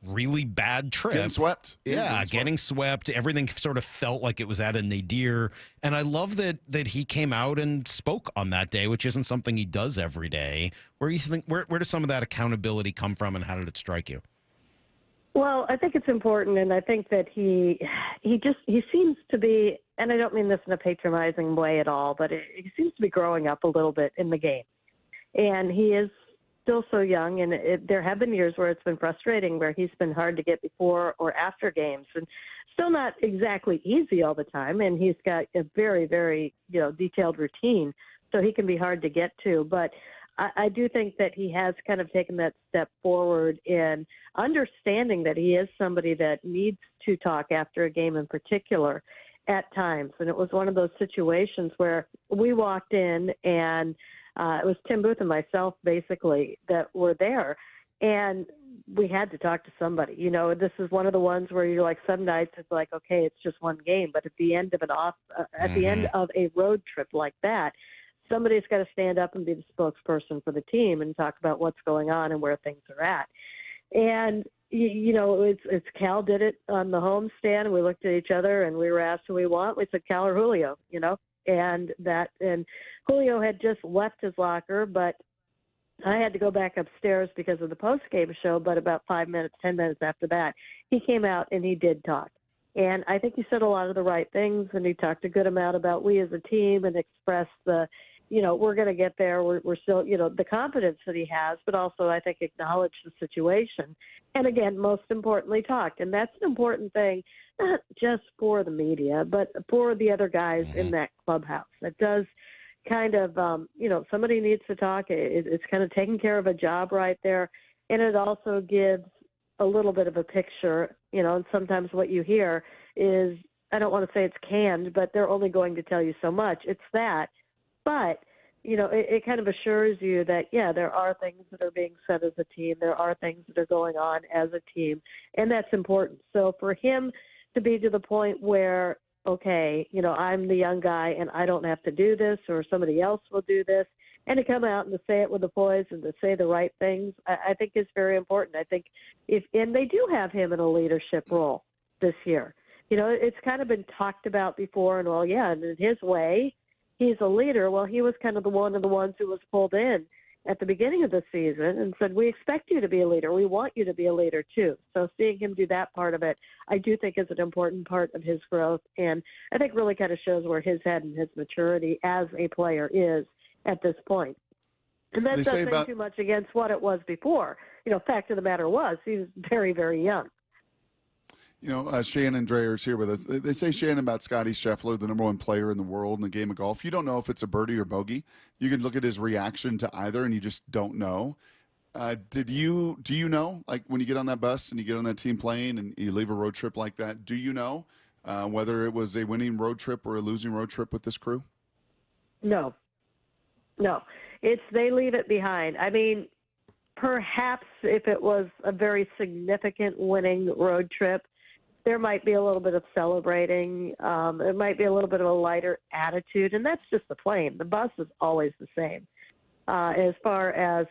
really bad trip. Getting swept. Yeah, getting swept. Everything sort of felt like it was at a nadir. And I love that he came out and spoke on that day, which isn't something he does every day. Where does some of that accountability come from, and how did it strike you? Well, I think it's important, and I think that he seems to be, and I don't mean this in a patronizing way at all, but he seems to be growing up a little bit in the game. And he is still so young, and there have been years where it's been frustrating, where he's been hard to get before or after games, and still not exactly easy all the time. And he's got a very, very, detailed routine, so he can be hard to get to. But I do think that he has kind of taken that step forward in understanding that he is somebody that needs to talk after a game in particular at times. And it was one of those situations where we walked in, and it was Tim Booth and myself basically that were there, and we had to talk to somebody. This is one of the ones where you're like, some nights it's like, okay, it's just one game, but at the end of the end of a road trip like that, somebody's got to stand up and be the spokesperson for the team and talk about what's going on and where things are at. And, it's Cal did it on the homestand. We looked at each other and we were asked who we want. We said Cal or Julio, and Julio had just left his locker, but I had to go back upstairs because of the post-game show. But about 10 minutes after that, he came out and he did talk. And I think he said a lot of the right things, and he talked a good amount about we as a team and expressed the, we're going to get there. We're still, the confidence that he has, but also I think acknowledged the situation. And again, most importantly, talked. And that's an important thing, not just for the media, but for the other guys in that clubhouse. It does kind of, somebody needs to talk. It's kind of taking care of a job right there. And it also gives a little bit of a picture, and sometimes what you hear is, I don't want to say it's canned, but they're only going to tell you so much. It's that. But, it kind of assures you that, there are things that are being said as a team. There are things that are going on as a team, and that's important. So for him to be to the point where, okay, I'm the young guy and I don't have to do this, or somebody else will do this, and to come out and to say it with the poise and to say the right things, I think is very important. I think and they do have him in a leadership role this year. It's kind of been talked about before, and and in his way, he's a leader. Well, he was kind of one of the ones who was pulled in at the beginning of the season and said, we expect you to be a leader. We want you to be a leader too. So seeing him do that part of it, I do think is an important part of his growth. And I think really kind of shows where his head and his maturity as a player is at this point. And that doesn't say too much against what it was before. Fact of the matter was, he was very, very young. Shannon Drayer's here with us. They say, Shannon, about Scotty Scheffler, the number one player in the world in the game of golf. You don't know if it's a birdie or bogey. You can look at his reaction to either, and you just don't know. Do you know, like when you get on that bus and you get on that team plane and you leave a road trip like that, do you know whether it was a winning road trip or a losing road trip with this crew? No. They leave it behind. I mean, perhaps if it was a very significant winning road trip, there might be a little bit of celebrating. It might be a little bit of a lighter attitude, and that's just the plane. The bus is always the same. As far as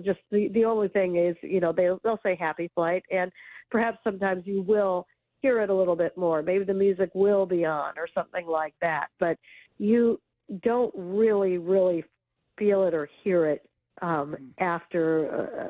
just the only thing is, they'll say happy flight, and perhaps sometimes you will hear it a little bit more. Maybe the music will be on or something like that, but you don't really feel it or hear it after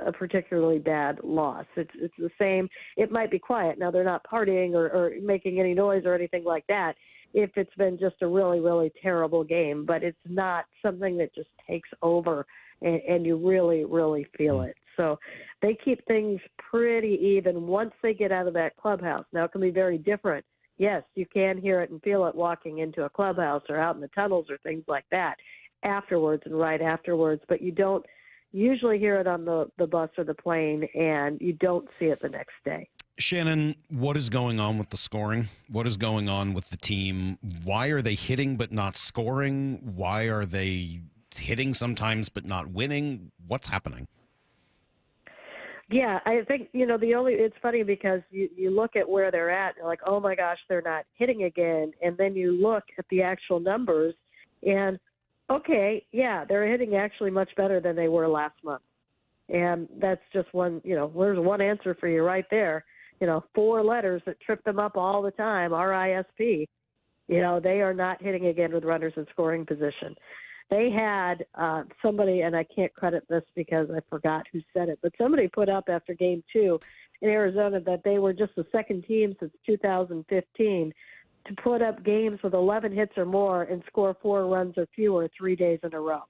a particularly bad loss. It's the same. It might be quiet. Now, they're not partying or making any noise or anything like that if it's been just a really, really terrible game, but it's not something that just takes over and you really, really feel it. So they keep things pretty even once they get out of that clubhouse. Now, it can be very different. Yes, you can hear it and feel it walking into a clubhouse or out in the tunnels or things like that afterwards and right afterwards, but you don't usually hear it on the bus or the plane, and you don't see it the next day. Shannon, what is going on with the scoring? What is going on with the team? Why are they hitting but not scoring? Why are they hitting sometimes but not winning? What's happening? Yeah, I think, it's funny because you look at where they're at, and you're like, oh my gosh, they're not hitting again. And then you look at the actual numbers and, okay, yeah, they're hitting actually much better than they were last month. And that's just one, there's one answer for you right there. 4 letters that trip them up all the time, RISP. They are not hitting again with runners in scoring position. They had somebody, and I can't credit this because I forgot who said it, but somebody put up after game 2 in Arizona that they were just the second team since 2015 to put up games with 11 hits or more and score 4 runs or fewer 3 days in a row.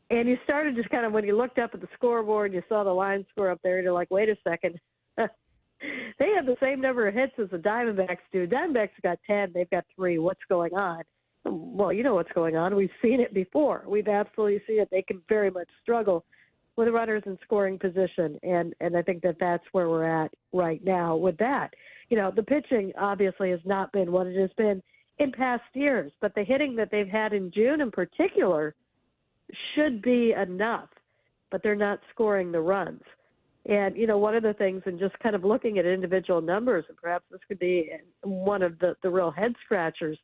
And you started just kind of, when you looked up at the scoreboard, you saw the line score up there, and you're like, wait a second. They have the same number of hits as the Diamondbacks do. Diamondbacks got 10. They've got 3. What's going on? Well, you know what's going on. We've seen it before. We've absolutely seen it. They can very much struggle with runners in scoring position, and I think that's where we're at right now with that. The pitching obviously has not been what it has been in past years, but the hitting that they've had in June in particular should be enough, but they're not scoring the runs. And, one of the things, and just kind of looking at individual numbers, and perhaps this could be one of the real head scratchers,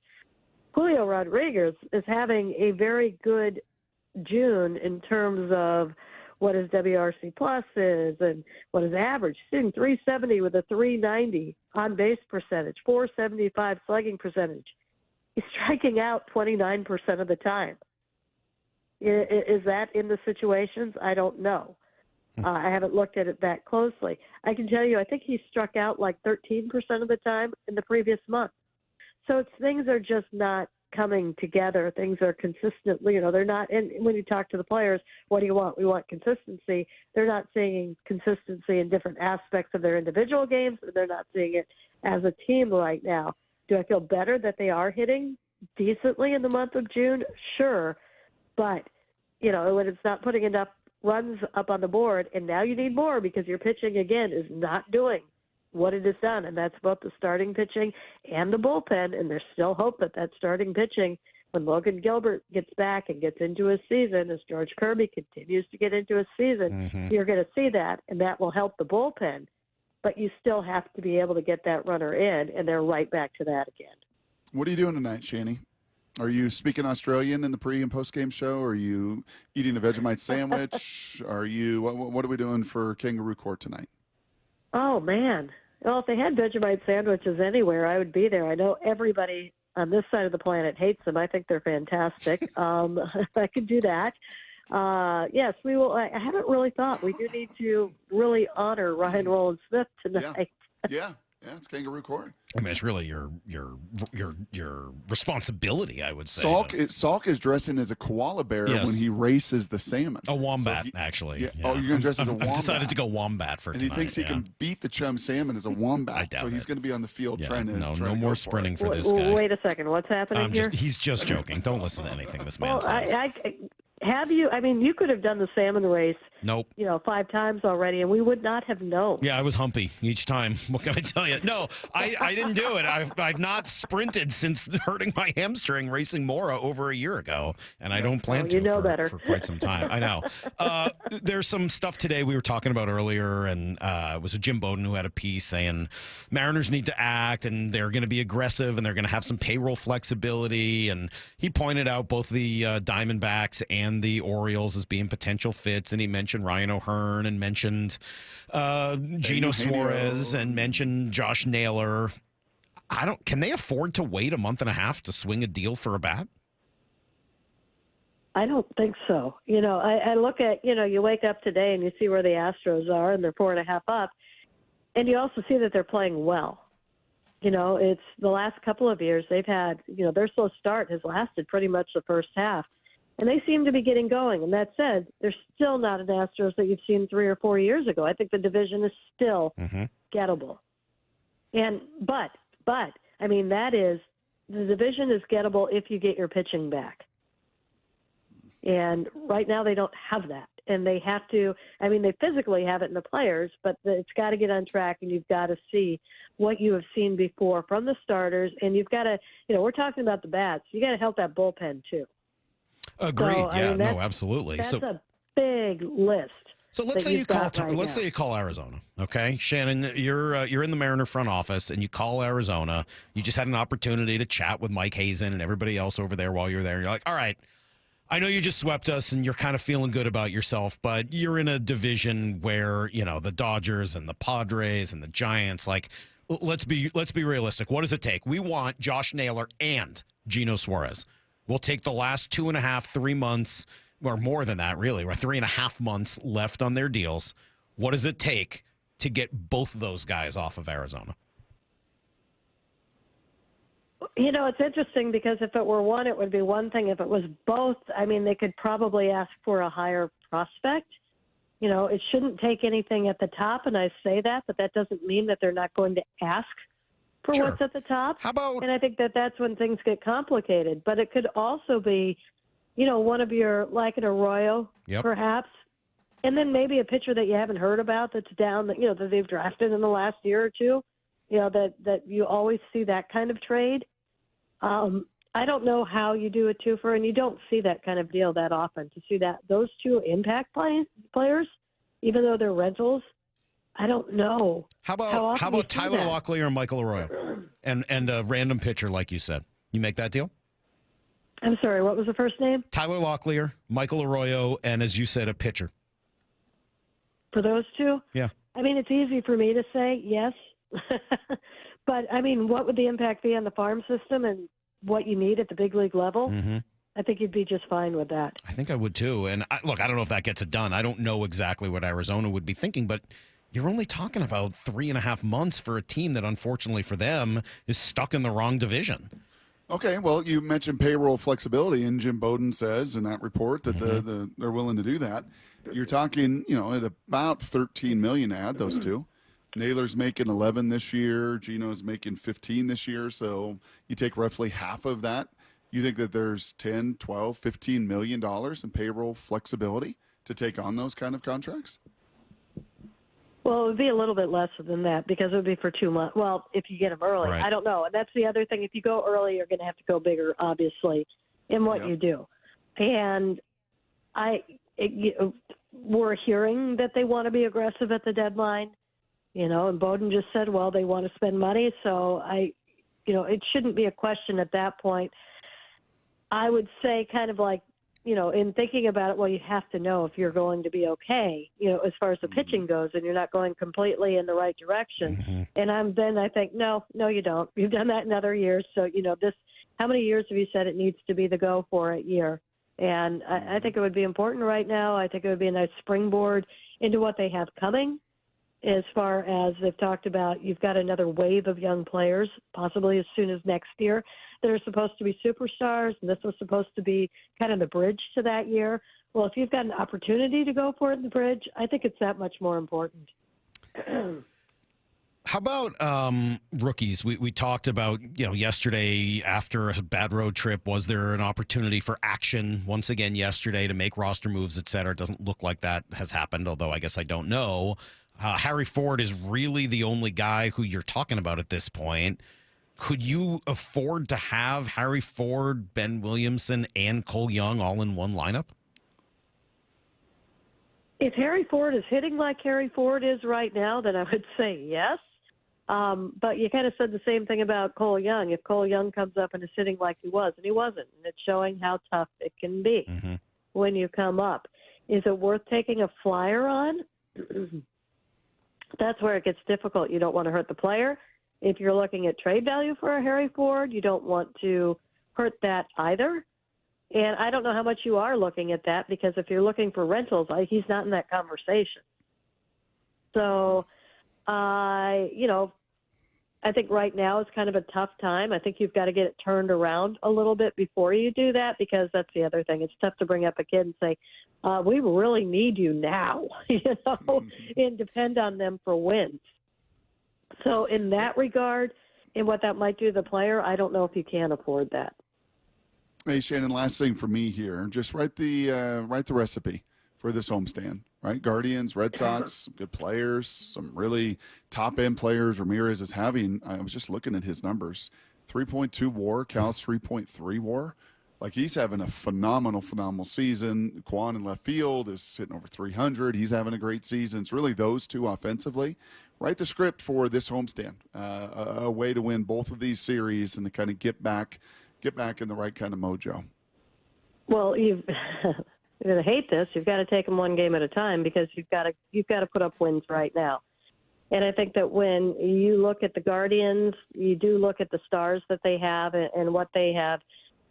Julio Rodriguez is having a very good June in terms of what his WRC plus is and what his average. He's hitting 370 with a 390 on base percentage, 475 slugging percentage. He's striking out 29% of the time. Is that in the situations? I don't know. I haven't looked at it that closely. I can tell you, I think he struck out like 13% of the time in the previous month. So things are just not coming together. Things are consistently, they're not, and when you talk to the players, what do you want? We want consistency. They're not seeing consistency in different aspects of their individual games, and they're not seeing it as a team right now. Do I feel better that they are hitting decently in the month of June? Sure. But, when it's not putting enough runs up on the board, and now you need more because your pitching, again, is not doing what it has done, and that's both the starting pitching and the bullpen, and there's still hope that starting pitching, when Logan Gilbert gets back and gets into his season, as George Kirby continues to get into his season, you're going to see that, and that will help the bullpen, but you still have to be able to get that runner in, and they're right back to that again. What are you doing tonight, Shanny? Are you speaking Australian in the pre- and post-game show? Are you eating a Vegemite sandwich? Are you what are we doing for Kangaroo Court tonight? Oh, man. Well, if they had Vegemite sandwiches anywhere, I would be there. I know everybody on this side of the planet hates them. I think they're fantastic. I could do that. Yes, we will. I haven't really thought. We do need to really honor Ryan Roland Smith tonight. Yeah, it's Kangaroo Court. I mean, it's really your responsibility, I would say. Salk is dressing as a koala bear when he races the salmon. A wombat, actually. Yeah. Oh, you're going to dress as a wombat? I've decided to go wombat for tonight. And he thinks he can beat the chum salmon as a wombat. I doubt so he's going to be on the field trying to. No more sprinting for this guy. Wait a second. What's happening here? He's just joking. Don't listen to anything this man says. Have you? I mean, you could have done the salmon race. Nope. 5 times already, and we would not have known. Yeah, I was humpy each time. What can I tell you? No, I didn't do it. I've not sprinted since hurting my hamstring racing Mora over a year ago, and I don't plan to for quite some time. I know. There's some stuff today we were talking about earlier, and it was a Jim Bowden who had a piece saying Mariners need to act, and they're going to be aggressive, and they're going to have some payroll flexibility, and he pointed out both the Diamondbacks and the Orioles as being potential fits, and he mentioned Ryan O'Hearn and mentioned Gino Suarez and mentioned Josh Naylor. Can they afford to wait a month and a half to swing a deal for a bat? I don't think so. I look at, you wake up today and you see where the Astros are, and they're 4.5 up, and you also see that they're playing well. It's the last couple of years they've had, their slow start has lasted pretty much the first half, and they seem to be getting going. And that said, they're still not an Astros that you've seen 3 or 4 years ago. I think the division is still gettable. But the division is gettable if you get your pitching back. And right now they don't have that. And they have to, they physically have it in the players, but it's got to get on track, and you've got to see what you have seen before from the starters. And you've got to, we're talking about the bats. You got to help that bullpen too. Agreed. So, absolutely. That's a big list. So let's say you call Arizona, okay? Shannon, you're in the Mariner front office, and you call Arizona. You just had an opportunity to chat with Mike Hazen and everybody else over there while you're there. You're like, all right, I know you just swept us, and you're kind of feeling good about yourself, but you're in a division where the Dodgers and the Padres and the Giants. Like, let's be realistic. What does it take? We want Josh Naylor and Geno Suarez. We'll take the last 2.5, 3 months. Or more than that, really. We're 3.5 months left on their deals. What does it take to get both of those guys off of Arizona? It's interesting because if it were one, it would be one thing. If it was both, they could probably ask for a higher prospect. It shouldn't take anything at the top, and I say that, but that doesn't mean that they're not going to ask for what's at the top. How about? And I think that's when things get complicated. But it could also be, one of your, like an Arroyo, perhaps, and then maybe a pitcher that you haven't heard about that's down, that they've drafted in the last year or two, that you always see that kind of trade. I don't know how you do a twofer, and you don't see that kind of deal that often. To see that those two impact players, even though they're rentals, I don't know. How about Tyler Locklear and Michael Arroyo, and a random pitcher like you said? You make that deal? I'm sorry, what was the first name? Tyler Locklear, Michael Arroyo, and as you said, a pitcher. For those two? Yeah. It's easy for me to say yes. But, what would the impact be on the farm system and what you need at the big league level? Mm-hmm. I think you'd be just fine with that. I think I would too. And I don't know if that gets it done. I don't know exactly what Arizona would be thinking, but you're only talking about 3.5 months for a team that, unfortunately for them, is stuck in the wrong division. Okay, well, you mentioned payroll flexibility, and Jim Bowden says in that report that they're willing to do that. You're talking, at about $13 million to add those two. Naylor's making 11 this year. Geno's making 15 this year. So you take roughly half of that. You think that there's 10, 12, $15 million in payroll flexibility to take on those kind of contracts? Well, it would be a little bit less than that because it would be for 2 months. Well, if you get them early. Right. I don't know. And that's the other thing. If you go early, you're going to have to go bigger, obviously, in what you do. And we're hearing that they want to be aggressive at the deadline, and Bowden just said, well, they want to spend money. So it shouldn't be a question at that point. I would say kind of like, in thinking about it, well, you have to know if you're going to be okay, as far as the pitching goes, and you're not going completely in the right direction. Mm-hmm. And I think, no, you don't. You've done that in other years. So, how many years have you said it needs to be the go for it year? And I think it would be important right now. I think it would be a nice springboard into what they have coming. As far as they've talked about, you've got another wave of young players, possibly as soon as next year, that are supposed to be superstars, and this was supposed to be kind of the bridge to that year. Well, if you've got an opportunity to go for it in the bridge, I think it's that much more important. How about rookies? We talked about, yesterday after a bad road trip, was there an opportunity for action once again yesterday to make roster moves, et cetera? It doesn't look like that has happened, although I guess I don't know. Harry Ford is really the only guy who you're talking about at this point. Could you afford to have Harry Ford, Ben Williamson, and Cole Young all in one lineup? If Harry Ford is hitting like Harry Ford is right now, then I would say yes. But you kind of said the same thing about Cole Young. If Cole Young comes up and is hitting like he was, and he wasn't, and it's showing how tough it can be when you come up. Is it worth taking a flyer on? That's where it gets difficult. You don't want to hurt the player. If you're looking at trade value for a Harry Ford, you don't want to hurt that either. And I don't know how much you are looking at that, because if you're looking for rentals, he's not in that conversation. So, I think right now is kind of a tough time. I think you've got to get it turned around a little bit before you do that, because that's the other thing. It's tough to bring up a kid and say, we really need you now, and depend on them for wins. So in that regard, and what that might do to the player, I don't know if you can afford that. Hey, Shannon, last thing for me here. Just write the recipe for this homestand, right? Guardians, Red Sox, some good players, some really top-end players Ramirez is having. I was just looking at his numbers. 3.2 WAR, Cal's 3.3 WAR. Like, he's having a phenomenal season. Quan in left field is hitting over 300. He's having a great season. It's really those two offensively. Write the script for this homestand, a way to win both of these series and to kind of get back in the right kind of mojo. Well, you're going to hate this. You've got to take them one game at a time, because you've got to put up wins right now. And I think that when you look at the Guardians, you do look at the stars that they have and what they have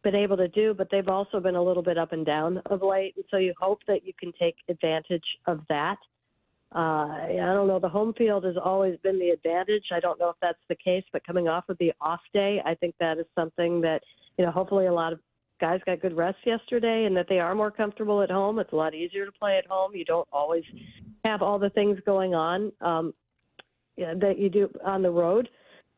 been able to do, but they've also been a little bit up and down of late. And so you hope that you can take advantage of that. I don't know. The home field has always been the advantage. I don't know if that's the case, but coming off of the off day, I think that is something that, hopefully a lot of guys got good rest yesterday, and that they are more comfortable at home. It's a lot easier to play at home. You don't always have all the things going on that you do on the road.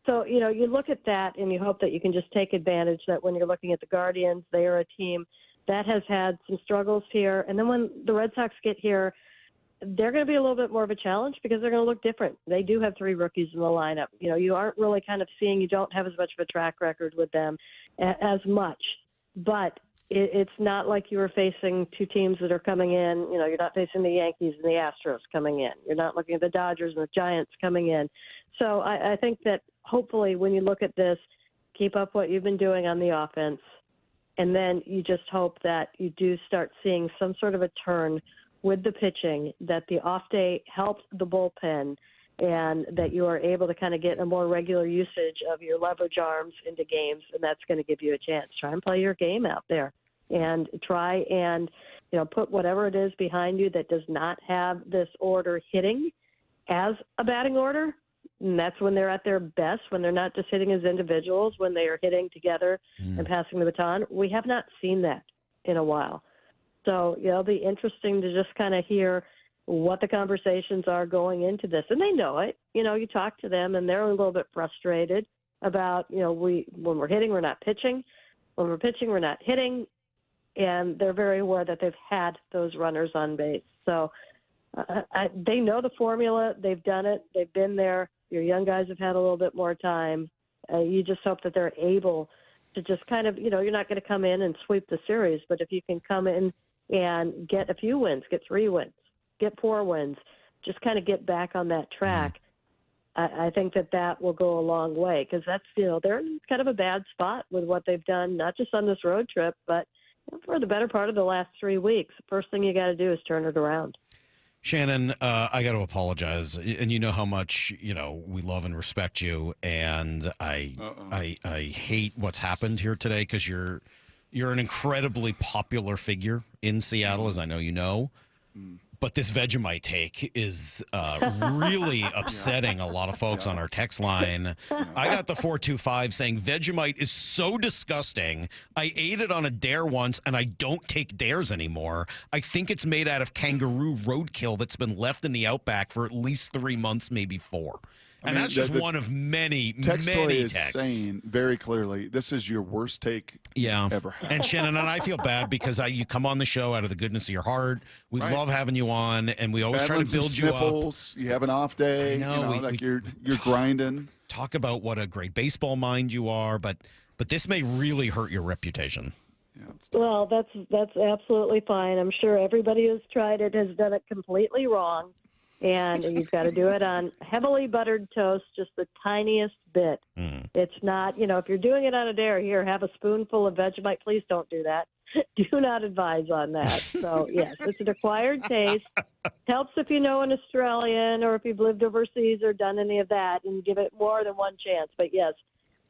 So, you look at that and you hope that you can just take advantage that when you're looking at the Guardians, they are a team that has had some struggles here. And then when the Red Sox get here, they're going to be a little bit more of a challenge, because they're going to look different. They do have 3 rookies in the lineup. You aren't really kind of seeing, you don't have as much of a track record with them as much. But it's not like you were facing 2 teams that are coming in. You're not facing the Yankees and the Astros coming in. You're not looking at the Dodgers and the Giants coming in. So I think that hopefully when you look at this, keep up what you've been doing on the offense, and then you just hope that you do start seeing some sort of a turn with the pitching, that the off day helps the bullpen, and that you are able to kind of get a more regular usage of your leverage arms into games, and that's going to give you a chance. Try and play your game out there, and try and put whatever it is behind you that does not have this order hitting as a batting order. And that's when they're at their best, when they're not just hitting as individuals, when they are hitting together and passing the baton. We have not seen that in a while. So, it'll be interesting to just kind of hear what the conversations are going into this. And they know it. You talk to them, and they're a little bit frustrated about, when we're hitting, we're not pitching. When we're pitching, we're not hitting. And they're very aware that they've had those runners on base. So they know the formula. They've done it. They've been there. Your young guys have had a little bit more time. You just hope that they're able to just kind of, you're not going to come in and sweep the series, but if you can come in and get a few wins, get 3 wins, get 4 wins, just kind of get back on that track, I think that will go a long way, because that's, they're in kind of a bad spot with what they've done, not just on this road trip, but for the better part of the last 3 weeks. The first thing you got to do is turn it around. Shannon, I got to apologize, and you know how much we love and respect you, and I hate what's happened here today, because you're an incredibly popular figure in Seattle, as I know you know. But this Vegemite take is really upsetting a lot of folks on our text line. I got the 425 saying Vegemite is so disgusting. I ate it on a dare once, and I don't take dares anymore. I think it's made out of kangaroo roadkill that's been left in the outback for at least 3 months, maybe 4. And that's just one of many texts. Is saying very clearly, this is your worst take ever had. And Shannon and I feel bad, because you come on the show out of the goodness of your heart. We love having you on, and we always try to build you up. You have an off day. You're grinding. Talk about what a great baseball mind you are, but this may really hurt your reputation. Well, that's absolutely fine. I'm sure everybody who's tried it has done it completely wrong. And you've got to do it on heavily buttered toast, just the tiniest bit. It's not, if you're doing it on a dare, here, have a spoonful of Vegemite. Please don't do that. Do not advise on that. So, yes, it's an acquired taste. Helps if you know an Australian, or if you've lived overseas or done any of that, and give it more than one chance. But, yes,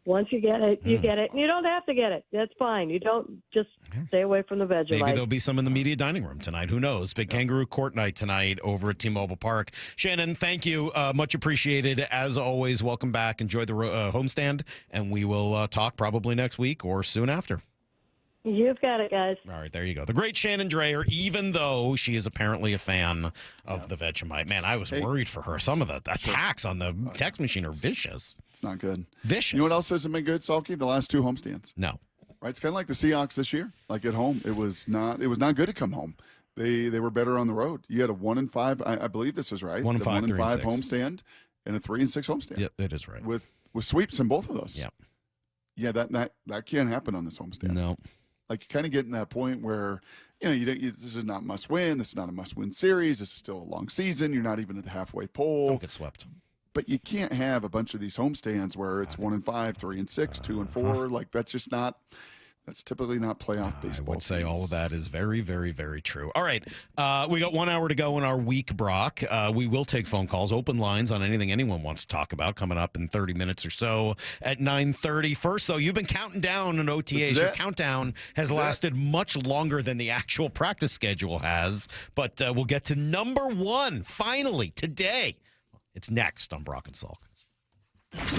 Once you get it, you get it. And you don't have to get it. That's fine. You don't just stay away from the Vegemite. Maybe there'll be some in the media dining room tonight. Who knows? Big Kangaroo Court Night tonight over at T-Mobile Park. Shannon, thank you. Much appreciated. As always, welcome back. Enjoy the homestand, and we will talk probably next week or soon after. You've got it, guys. All right, there you go. The great Shannon Drayer, even though she is apparently a fan of the Vegemite. Man, I was worried for her. Some of the attacks on the text machine are vicious. It's not good. Vicious. You know what else hasn't been good, Salky? The last 2 homestands. No. Right? It's kind of like the Seahawks this year. Like at home, it was not good to come home. They were better on the road. You had a 1-5. I believe this is right. 1-5, 1-5 homestand and a 3-6 homestand. Yep, it is right. With sweeps in both of those. Yep. Yeah, that can't happen on this homestand. No. Like you kind of get in that point where, this is not must win. This is not a must win series. This is still a long season. You're not even at the halfway pole. Don't get swept. But you can't have a bunch of these homestands where it's 1-5, 3-6, 2-4. Like that's typically not playoff baseball. I would say all of that is very, very, very true. All right. We got 1 hour to go in our week, Brock. We will take phone calls, open lines on anything anyone wants to talk about coming up in 30 minutes or so at 9:30. First, though, you've been counting down on OTAs. Your countdown has lasted much longer than the actual practice schedule has. But we'll get to number 1 finally today. It's next on Brock and Salk.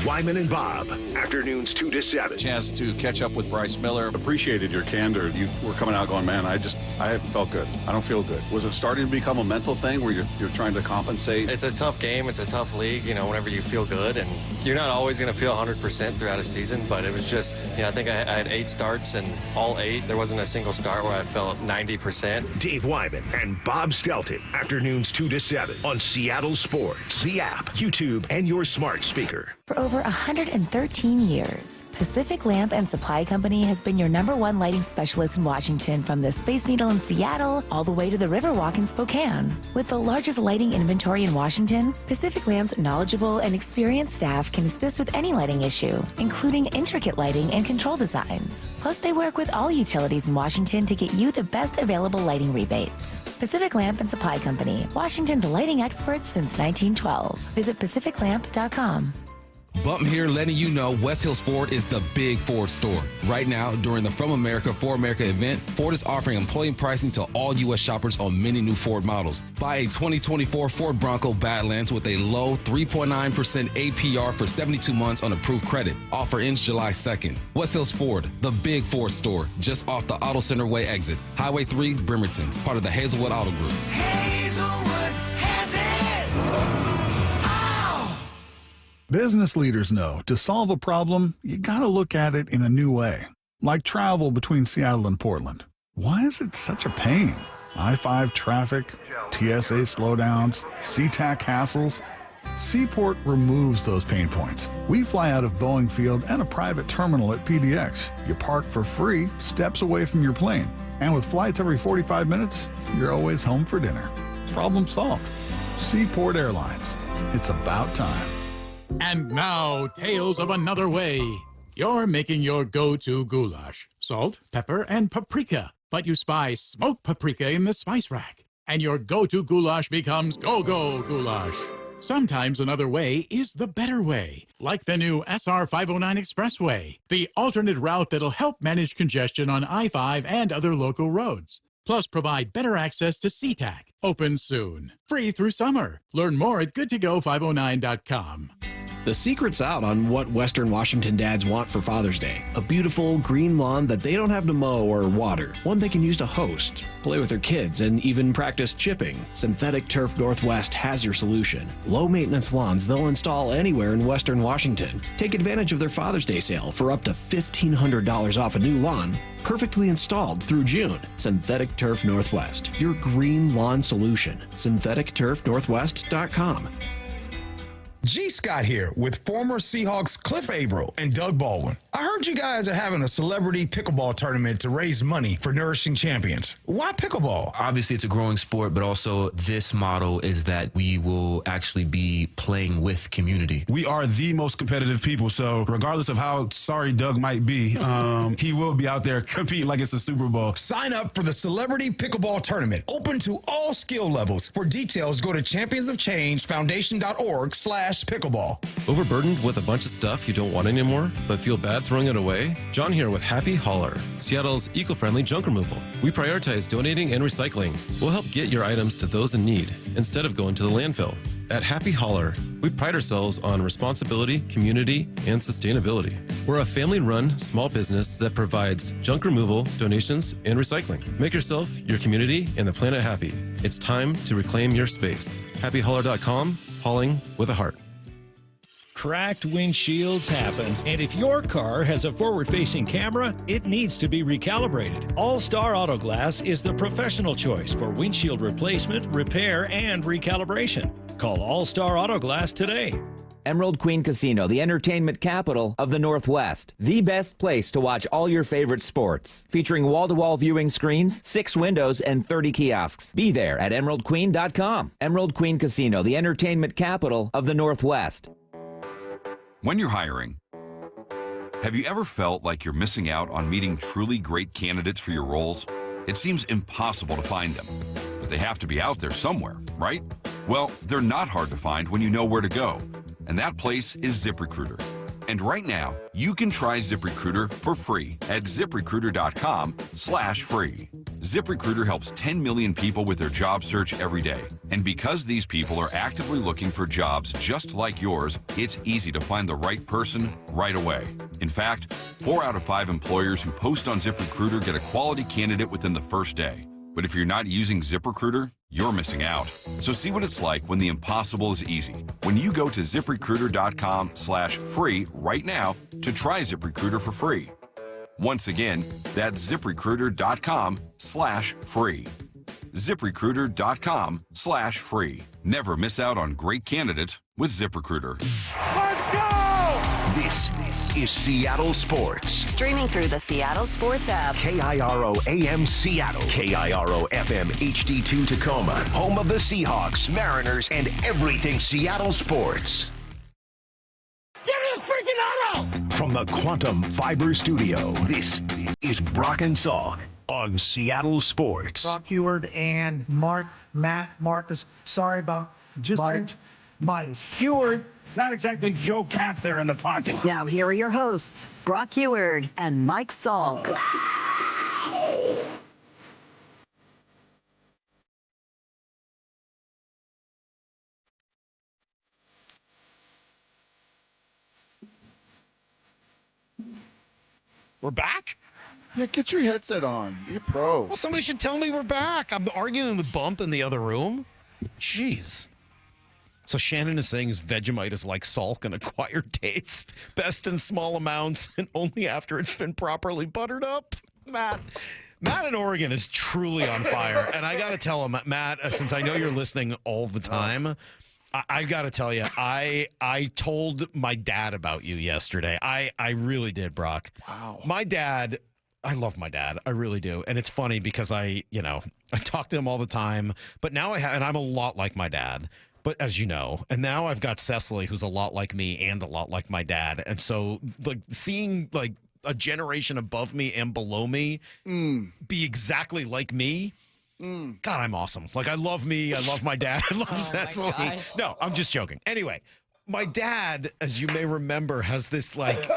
Wyman and Bob, afternoons 2 to 7. Chance to catch up with Bryce Miller. Appreciated your candor. You were coming out going, man, I haven't felt good. I don't feel good. Was it starting to become a mental thing where you're trying to compensate? It's a tough game. It's a tough league, whenever you feel good. And you're not always going to feel 100% throughout a season, but it was just, I think I had 8 starts, and all 8, there wasn't a single start where I felt 90%. Dave Wyman and Bob Stelton, afternoons 2 to 7 on Seattle Sports, the app, YouTube, and your smart speaker. For over 113 years, Pacific Lamp and Supply Company has been your #1 lighting specialist in Washington, from the Space Needle in Seattle all the way to the Riverwalk in Spokane. With the largest lighting inventory in Washington, Pacific Lamp's knowledgeable and experienced staff can assist with any lighting issue, including intricate lighting and control designs. Plus, they work with all utilities in Washington to get you the best available lighting rebates. Pacific Lamp and Supply Company, Washington's lighting experts since 1912. Visit pacificlamp.com. Bump here letting you know West Hills Ford is the big Ford store. Right now, during the From America for America event, Ford is offering employee pricing to all U.S. shoppers on many new Ford models. Buy a 2024 Ford Bronco Badlands with a low 3.9% APR for 72 months on approved credit. Offer ends July 2nd. West Hills Ford, the big Ford store, just off the Auto Center Way exit. Highway 3, Bremerton, part of the Hazelwood Auto Group. Hazelwood has it! Business leaders know to solve a problem, you gotta look at it in a new way. Like travel between Seattle and Portland. Why is it such a pain? I-5 traffic, TSA slowdowns, SeaTac hassles. Seaport removes those pain points. We fly out of Boeing Field and a private terminal at PDX. You park for free, steps away from your plane. And with flights every 45 minutes, you're always home for dinner. Problem solved. Seaport Airlines. It's about time. And now, tales of another way. You're making your go-to goulash. Salt, pepper, and paprika. But you spy smoked paprika in the spice rack. And your go-to goulash becomes go-go goulash. Sometimes another way is the better way. Like the new SR 509 Expressway. The alternate route that'll help manage congestion on I-5 and other local roads. Plus, provide better access to SeaTac. Open soon. Free through summer. Learn more at goodtogo509.com. The secret's out on what Western Washington dads want for Father's Day. A beautiful green lawn that they don't have to mow or water. One they can use to host, play with their kids, and even practice chipping. Synthetic Turf Northwest has your solution. Low-maintenance lawns they'll install anywhere in Western Washington. Take advantage of their Father's Day sale for up to $1,500 off a new lawn. Perfectly installed through June. Synthetic Turf Northwest, your green lawn solution. SyntheticTurfNorthwest.com. G. Scott here with former Seahawks Cliff Averill and Doug Baldwin. I heard you guys are having a celebrity pickleball tournament to raise money for Nourishing Champions. Why pickleball? Obviously, it's a growing sport, but also this model is that we will actually be playing with community. We are the most competitive people, so regardless of how sorry Doug might be, he will be out there competing like it's a Super Bowl. Sign up for the Celebrity Pickleball Tournament, open to all skill levels. For details, go to championsofchangefoundation.org/pickleball. Overburdened with a bunch of stuff you don't want anymore, but feel bad throwing it away? John here with Happy Hauler, Seattle's eco-friendly junk removal. We prioritize donating and recycling. We'll help get your items to those in need instead of going to the landfill. At Happy Hauler, we pride ourselves on responsibility, community, and sustainability. We're a family-run small business that provides junk removal, donations, and recycling. Make yourself, your community, and the planet happy. It's time to reclaim your space. HappyHauler.com, hauling with a heart. Cracked windshields happen, and if your car has a forward-facing camera, it needs to be recalibrated. All-Star Auto Glass is the professional choice for windshield replacement, repair, and recalibration. Call All-Star Auto Glass today. Emerald Queen Casino, the entertainment capital of the Northwest. The best place to watch all your favorite sports. Featuring wall-to-wall viewing screens, 6 windows, and 30 kiosks. Be there at emeraldqueen.com. Emerald Queen Casino, the entertainment capital of the Northwest. When you're hiring, have you ever felt like you're missing out on meeting truly great candidates for your roles? It seems impossible to find them, but they have to be out there somewhere, right? Well, they're not hard to find when you know where to go, and that place is ZipRecruiter. And right now, you can try ZipRecruiter for free at ZipRecruiter.com/free. ZipRecruiter helps 10 million people with their job search every day. And because these people are actively looking for jobs just like yours, it's easy to find the right person right away. In fact, 4 out of 5 employers who post on ZipRecruiter get a quality candidate within the first day. But if you're not using ZipRecruiter, you're missing out. So see what it's like when the impossible is easy. When you go to ZipRecruiter.com/free right now to try ZipRecruiter for free. Once again, that's ZipRecruiter.com/free. ZipRecruiter.com/free. Never miss out on great candidates with ZipRecruiter. Let's go! This is Seattle Sports. Streaming through the Seattle Sports app. KIRO AM Seattle. KIRO FM HD2 Tacoma. Home of the Seahawks, Mariners, and everything Seattle sports. Give me a freaking auto! From the Quantum Fiber Studio, this is Brock and Salk on Seattle Sports. Brock Heward and Matt Marcus. Sorry about just Mike Heward. Not exactly Joe Cat there in the pocket. Now here are your hosts, Brock Heward and Mike Salk. We're back? Yeah, get your headset on. Be a pro. Well, somebody should tell me we're back. I'm arguing with Bump in the other room. Jeez. So Shannon is saying his Vegemite is like Salk, an acquired taste, best in small amounts, and only after it's been properly buttered up. Matt in Oregon is truly on fire. And I got to tell him, Matt, since I know you're listening all the time, I got to tell you, I told my dad about you yesterday. I really did, Brock. Wow. My dad, I love my dad. I really do. And it's funny because I talk to him all the time, but now and I'm a lot like my dad. But as you know, and now I've got Cecily, who's a lot like me and a lot like my dad. And so like seeing like a generation above me and below me be exactly like me. God, I'm awesome. Like I love me. I love my dad. I love Cecily. No, I'm just joking. Anyway, my dad, as you may remember, has this like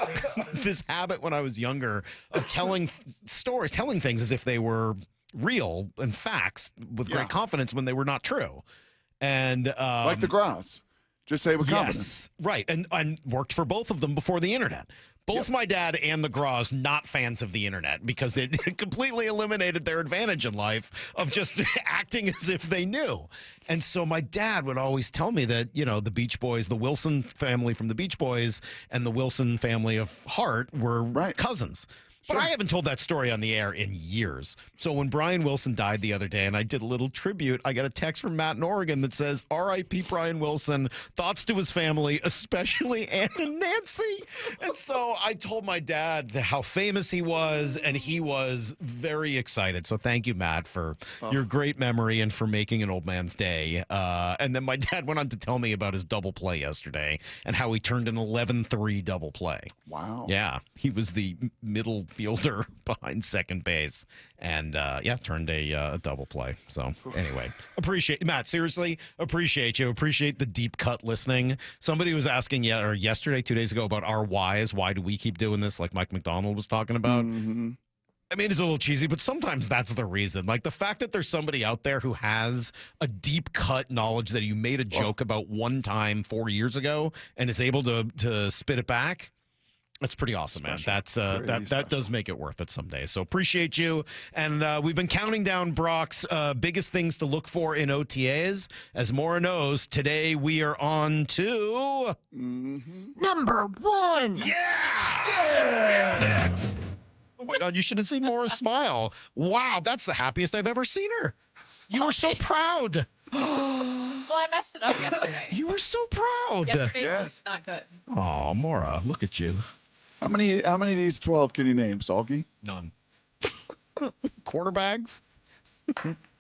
this habit when I was younger of telling stories, telling things as if they were real and facts with great confidence when they were not true. And like the grass, just say with confidence. Yes, right, and worked for both of them before the internet. Both my dad and the Gras not fans of the internet because it completely eliminated their advantage in life of just acting as if they knew. And so my dad would always tell me that, the Beach Boys, the Wilson family from the Beach Boys and the Wilson family of Hart were cousins. But I haven't told that story on the air in years. So when Brian Wilson died the other day and I did a little tribute, I got a text from Matt in Oregon that says, R.I.P. Brian Wilson, thoughts to his family, especially Ann and Nancy. And so I told my dad how famous he was, and he was very excited. So thank you, Matt, for your great memory and for making an old man's day. And then my dad went on to tell me about his double play yesterday and how he turned an 11-3 double play. Wow. Yeah, he was the middle fielder behind second base and turned a double play. So anyway, appreciate Matt, seriously appreciate you. Appreciate the deep cut listening. Somebody was asking yesterday, 2 days ago, about our whys. Why do we keep doing this, like Mike McDonald was talking about? Mm-hmm. I mean, it's a little cheesy, but sometimes that's the reason. Like the fact that there's somebody out there who has a deep cut knowledge that you made a joke about one time 4 years ago and is able to spit it back. That's pretty awesome, man. That's that does make it worth it some days. So appreciate you. And we've been counting down Brock's biggest things to look for in OTAs. As Maura knows, today we are on to Number 1. Yeah! Oh my God, you should have seen Maura's smile. Wow, that's the happiest I've ever seen her. You were so proud. Well, I messed it up yesterday. You were so proud. Yesterday was not good. Oh, Maura, look at you. How many of these 12 can you name, Salky? None. Quarterbacks?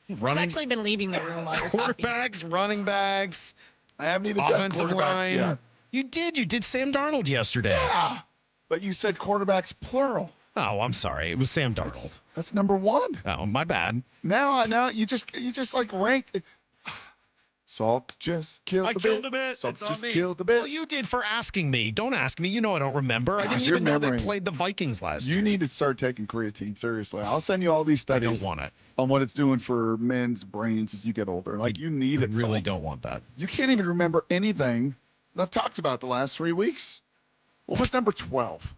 He's actually been leaving the room while you're talking. Quarterbacks, running backs. I haven't even done offensive line. yet. You did Sam Darnold yesterday. Yeah, but you said quarterbacks plural. Oh, I'm sorry. It was Sam Darnold. That's number 1. Oh, my bad. Now you just like ranked it. Salk just killed the bit. I killed the bit. Salk It's on just me. killed the bit. Well, you did for asking me. Don't ask me. You know I don't remember. I Gosh, didn't your even know they memory. played the Vikings last year. You need to start taking creatine seriously. I'll send you all these I studies don't want it. on what it's doing for men's brains as you get older. Like you need it. I really Salk. don't want that. You can't even remember anything that I've talked about the last 3 weeks. What was number 12?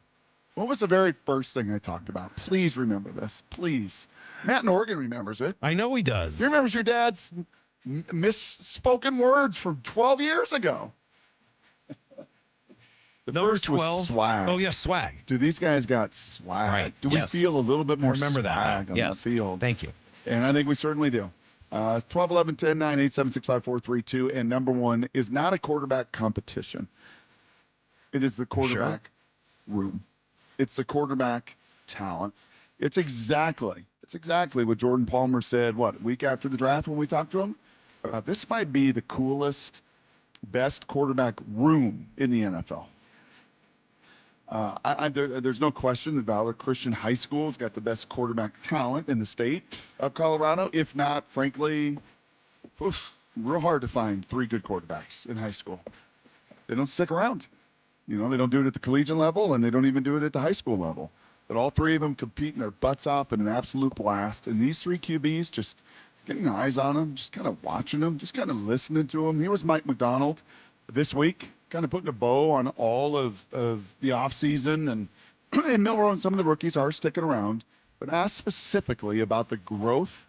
What was the very first thing I talked about? Please remember this. Please. Matt in Oregon remembers it. I know he does. He remembers your dad's misspoken words from 12 years ago. The Number first was 12? swag. Oh, yeah, swag. Dude, these guys got swag. Right. Do we Yes. feel a little bit more Remember that. swag on Yes. the field? Thank you. And I think we certainly do. 12, 11, 10, 9, 8, 7, 6, 5, 4, 3, 2. And number 1 is not a quarterback competition. It is the quarterback room. It's the quarterback talent. It's exactly what Jordan Palmer said, a week after the draft when we talked to him? This might be the coolest, best quarterback room in the NFL. There's no question that Valor Christian High School has got the best quarterback talent in the state of Colorado. If not, frankly, real hard to find 3 good quarterbacks in high school. They don't stick around. They don't do it at the collegiate level, and they don't even do it at the high school level. But all 3 of them competing their butts off in an absolute blast. And these 3 QBs, just getting eyes on them, just kind of watching them, just kind of listening to them. Here was Mike McDonald this week, kind of putting a bow on all of the offseason. And Milroe and some of the rookies are sticking around. But asked specifically about the growth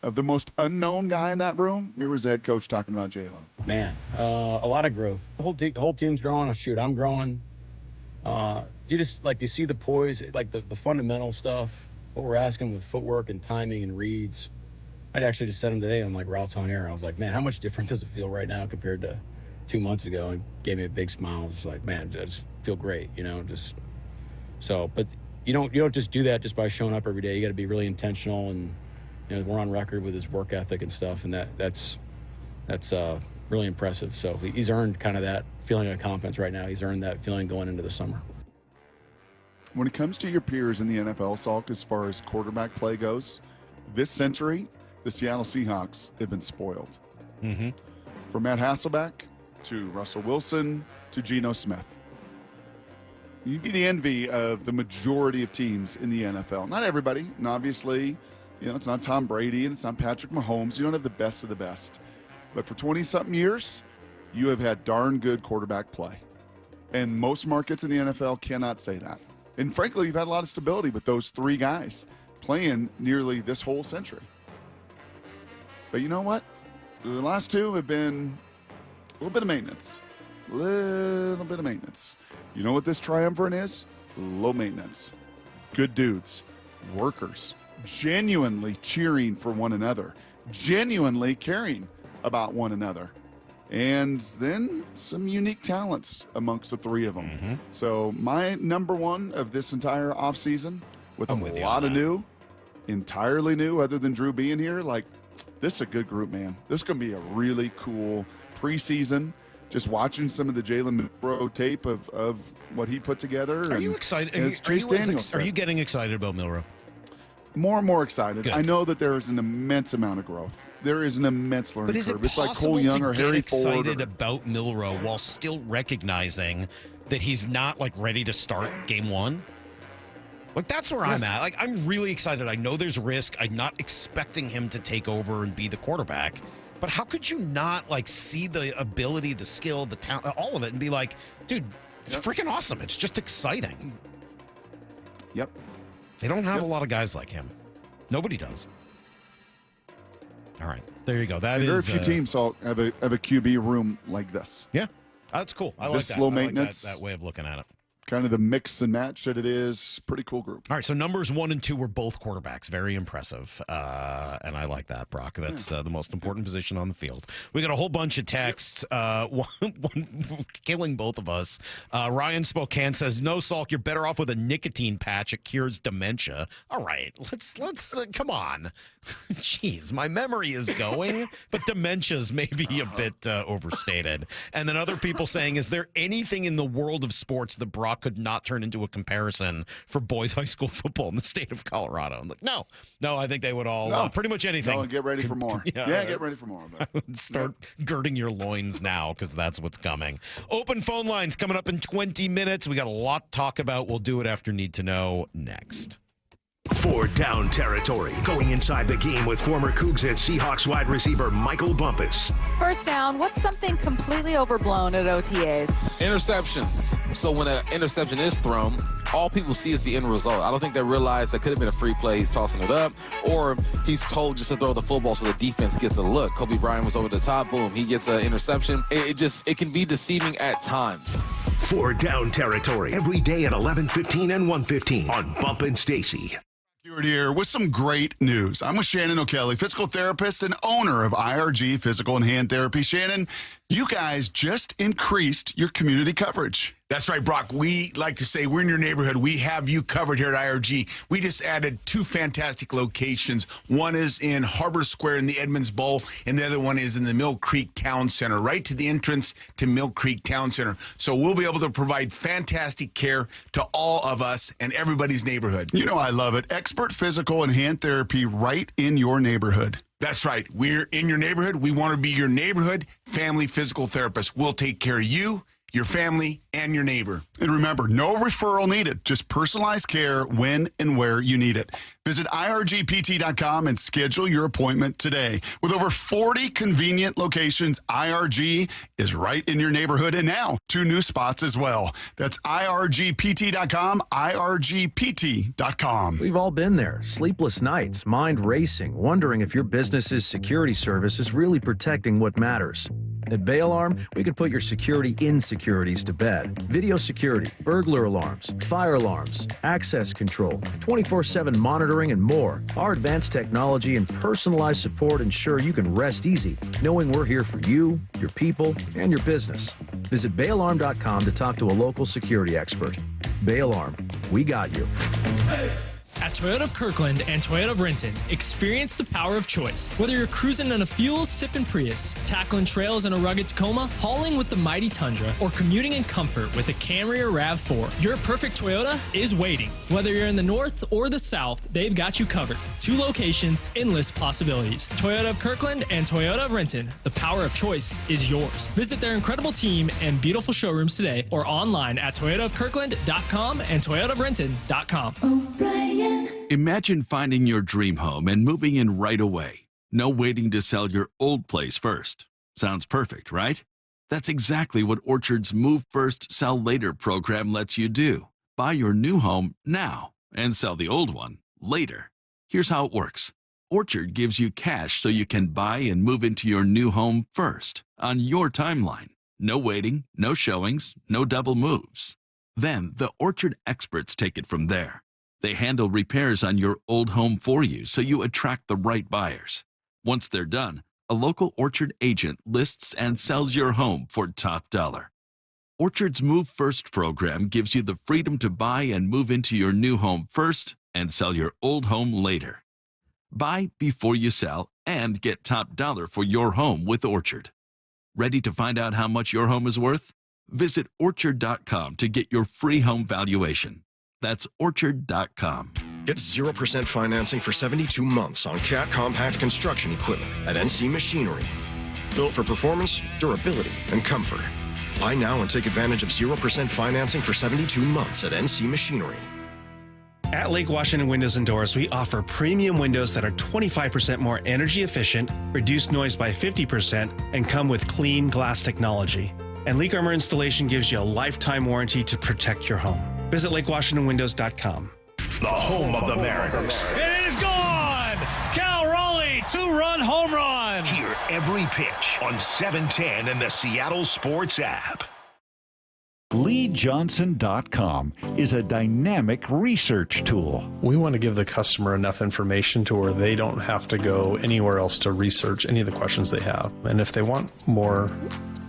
of the most unknown guy in that room, here was the head coach talking about Jalen. Man, a lot of growth. The whole team's growing. Shoot, I'm growing. You just you see the poise, the fundamental stuff, what we're asking with footwork and timing and reads. I'd actually just said him today on routes on air. I was like, man, how much different does it feel right now compared to 2 months ago? And gave me a big smile. It's like, man, I just feel great, but you don't just do that just by showing up every day. You got to be really intentional, and we're on record with his work ethic and stuff, and that's really impressive. So he's earned kind of that feeling of confidence right now. He's earned that feeling going into the summer. When it comes to your peers in the NFL, Salk, as far as quarterback play goes, this century, the Seattle Seahawks have been spoiled. Mm-hmm. From Matt Hasselbeck to Russell Wilson to Geno Smith. You'd be the envy of the majority of teams in the NFL. Not everybody, and obviously, it's not Tom Brady and it's not Patrick Mahomes. You don't have the best of the best. But for 20-something years, you have had darn good quarterback play. And most markets in the NFL cannot say that. And frankly, you've had a lot of stability with those 3 guys playing nearly this whole century. But you know what? The last 2 have been a little bit of maintenance. You know what this triumvirate is? Low maintenance. good dudes, workers, genuinely cheering for one another, genuinely caring about one another. And then some unique talents amongst the three of them. So my number one of this entire offseason, with a lot of new, entirely new, other than Drew being here, like, this is a good group, man. This is going to be a really cool preseason. Just watching some of the Jalen Milroe tape of what he put together. Are you excited? Are you getting excited about Milroe? More and more excited. Good. I know that there is an immense amount of growth. There is an immense learning But is it curve. It's like possible Cole Young to or get Harry Ford. excited about Milroe while still recognizing that he's not like ready to start game one? Like, that's where I'm at. Like, I'm really excited. I know there's risk. I'm not expecting him to take over and be the quarterback. But how could you not, like, see the ability, the skill, the talent, all of it, and be like, dude, it's freaking awesome. It's just exciting. Yep. They don't have a lot of guys like him. Nobody does. All right. There you go. That is very few teams have a QB room like this. Yeah. That's cool. I like This that. low I like maintenance. that way of looking at it. Kind of the mix and match that it is. Pretty cool group. All right, so numbers 1 and 2 were both quarterbacks. Very impressive. And I like that, Brock. That's the most important position on the field. We got a whole bunch of texts, one killing both of us. Ryan Spokane says, no, Salk, you're better off with a nicotine patch. It cures dementia. All right, let's come on. Jeez, my memory is going, but dementia's maybe a bit overstated. And then other people saying, is there anything in the world of sports that Brock could not turn into a comparison for boys high school football in the state of Colorado? I'm like, no, I think they would all pretty much anything. No, get ready for more. Yeah, get ready for more. Start girding your loins now, because that's what's coming. Open phone lines coming up in 20 minutes. We got a lot to talk about. We'll do it after Need to Know next. Fourth down territory. Going inside the game with former Cougs and Seahawks wide receiver Michael Bumpus. First down, what's something completely overblown at OTAs? Interceptions. So when an interception is thrown, all people see is the end result. I don't think they realize that could have been a free play. He's tossing it up, or he's told just to throw the football so the defense gets a look. Kobe Bryant was over the top. Boom, he gets an interception. It can be deceiving at times. Fourth down territory. Every day at 11:15 and 1:15 on Bump and Stacy. Stewart here with some great news. I'm with Shannon O'Kelly, physical therapist and owner of IRG Physical and Hand Therapy. Shannon, you guys just increased your community coverage. That's right, Brock. We like to say we're in your neighborhood. We have you covered here at IRG. We just added 2 fantastic locations. One is in Harbor Square in the Edmonds Bowl, and the other one is in the Mill Creek Town Center, right to the entrance to Mill Creek Town Center. So we'll be able to provide fantastic care to all of us and everybody's neighborhood. You know I love it. Expert physical and hand therapy right in your neighborhood. That's right. We're in your neighborhood. We want to be your neighborhood family physical therapist. We'll take care of you, your family, and your neighbor. And remember, no referral needed. Just personalized care when and where you need it. Visit irgpt.com and schedule your appointment today. With over 40 convenient locations, IRG is right in your neighborhood, and now 2 new spots as well. That's irgpt.com, irgpt.com. We've all been there. Sleepless nights, mind racing, wondering if your business's security service is really protecting what matters. At Bay Alarm, we can put your security insecurities to bed. Video security, burglar alarms, fire alarms, access control, 24/7 monitoring, and more. Our advanced technology and personalized support ensure you can rest easy, knowing we're here for you, your people, and your business. Visit bayalarm.com to talk to a local security expert. Bay Alarm, we got you. At Toyota of Kirkland and Toyota of Renton, experience the power of choice. Whether you're cruising in a fuel-sipping Prius, tackling trails in a rugged Tacoma, hauling with the mighty Tundra, or commuting in comfort with the Camry or RAV4, your perfect Toyota is waiting. Whether you're in the north or the south, they've got you covered. 2 locations, endless possibilities. Toyota of Kirkland and Toyota of Renton, the power of choice is yours. Visit their incredible team and beautiful showrooms today or online at toyotaofkirkland.com and toyotaofrenton.com. Imagine finding your dream home and moving in right away. No waiting to sell your old place first. Sounds perfect, right? That's exactly what Orchard's Move First, Sell Later program lets you do. Buy your new home now and sell the old one later. Here's how it works. Orchard gives you cash so you can buy and move into your new home first, on your timeline. No waiting, no showings, no double moves. Then the Orchard experts take it from there. They handle repairs on your old home for you so you attract the right buyers. Once they're done, a local Orchard agent lists and sells your home for top dollar. Orchard's Move First program gives you the freedom to buy and move into your new home first and sell your old home later. Buy before you sell and get top dollar for your home with Orchard. Ready to find out how much your home is worth? Visit Orchard.com to get your free home valuation. That's Orchard.com. Get 0% financing for 72 months on Cat compact construction equipment at NC Machinery. Built for performance, durability, and comfort. Buy now and take advantage of 0% financing for 72 months at NC Machinery. At Lake Washington Windows and Doors, we offer premium windows that are 25% more energy efficient, reduce noise by 50%, and come with clean glass technology. And Leak Armor Installation gives you a lifetime warranty to protect your home. Visit LakeWashingtonWindows.com. The home of the Mariners. It is gone! Cal Raleigh, 2-run home run! Hear every pitch on 710 and the Seattle Sports app. LeeJohnson.com is a dynamic research tool. We want to give the customer enough information to where they don't have to go anywhere else to research any of the questions they have. And if they want more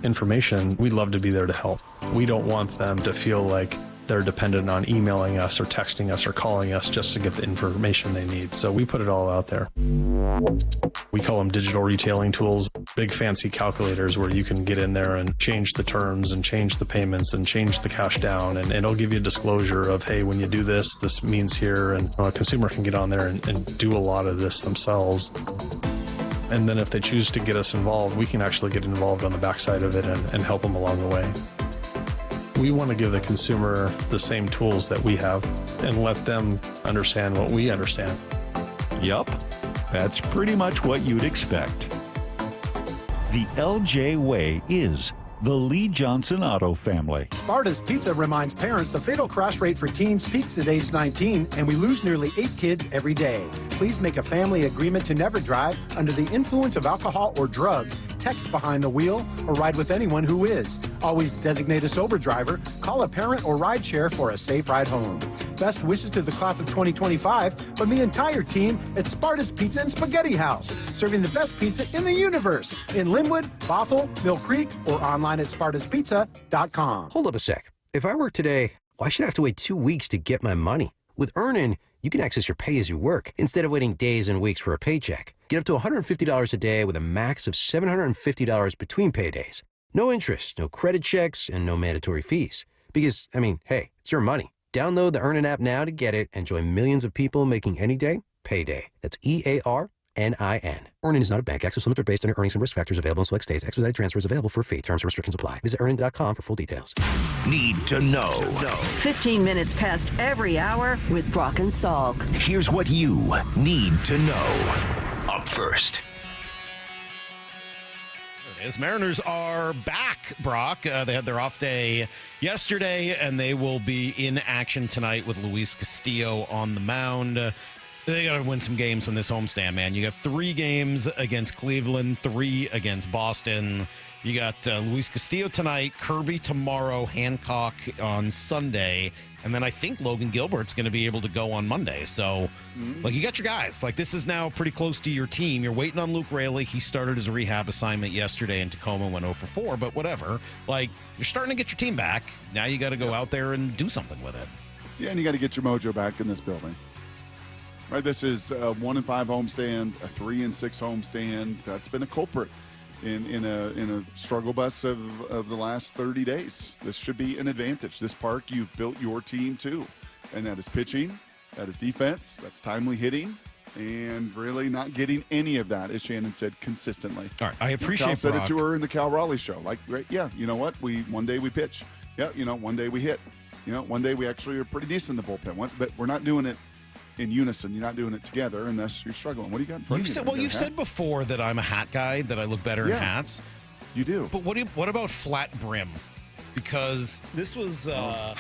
information, we'd love to be there to help. We don't want them to feel like they're dependent on emailing us or texting us or calling us just to get the information they need. So we put it all out there. We call them digital retailing tools, big fancy calculators where you can get in there and change the terms and change the payments and change the cash down. And it'll give you a disclosure of, hey, when you do this, this means here. And a consumer can get on there and do a lot of this themselves. And then if they choose to get us involved, we can actually get involved on the backside of it and help them along the way. We want to give the consumer the same tools that we have and let them understand what we understand. Yup, that's pretty much what you'd expect. The LJ Way is the Lee Johnson Auto family. Sparta's Pizza reminds parents the fatal crash rate for teens peaks at age 19, and we lose nearly 8 kids every day. Please make a family agreement to never drive under the influence of alcohol or drugs, text behind the wheel, or ride with anyone who is. Always designate a sober driver, call a parent or ride share for a safe ride home. Best wishes to the class of 2025 from the entire team at Sparta's Pizza and Spaghetti House, serving the best pizza in the universe in Linwood, Bothell, Mill Creek, or online at spartaspizza.com. Hold up a sec. If I work today, why should I have to wait 2 weeks to get my money? With Earnin, you can access your pay as you work instead of waiting days and weeks for a paycheck. Get up to $150 a day with a max of $750 between paydays. No interest, no credit checks, and no mandatory fees. Because, hey, it's your money. Download the Earnin app now to get it and join millions of people making any day payday. That's EARNIN. Earnin is not a bank. Access limits are based on your earnings and risk factors available in select states. Expedited transfer is available for a fee. Terms and restrictions apply. Visit Earnin.com for full details. Need to know. 15 minutes past every hour with Brock and Salk. Here's what you need to know. Up first. As Mariners are back, Brock. They had their off day yesterday, and they will be in action tonight with Luis Castillo on the mound. They got to win some games on this homestand, man. You got 3 games against Cleveland, 3 against Boston. You got Luis Castillo tonight, Kirby tomorrow, Hancock on Sunday, and then I think Logan Gilbert's going to be able to go on Monday. So, you got your guys. This is now pretty close to your team. You're waiting on Luke Raley. He started his rehab assignment yesterday in Tacoma, went 0 for 4, but whatever. You're starting to get your team back. Now you got to go out there and do something with it. Yeah, and you got to get your mojo back in this building. Right, this is a 1-5 homestand, a 3-6 homestand. That's been a culprit in a struggle bus of the last 30 days. This should be an advantage. This park, you've built your team to, and that is pitching, that is defense, that's timely hitting, and really not getting any of that, as Shannon said, consistently. All right, I appreciate Cal said Brock. it to her in the Cal Raleigh show. Yeah, you know what? One day we pitch. Yeah, one day we hit. One day we actually are pretty decent in the bullpen. But we're not doing it in unison. You're not doing it together, and thus you're struggling. What do you got in front of you? You've said before that I'm a hat guy, that I look better in hats. You do. But what about flat brim? Because this was... No,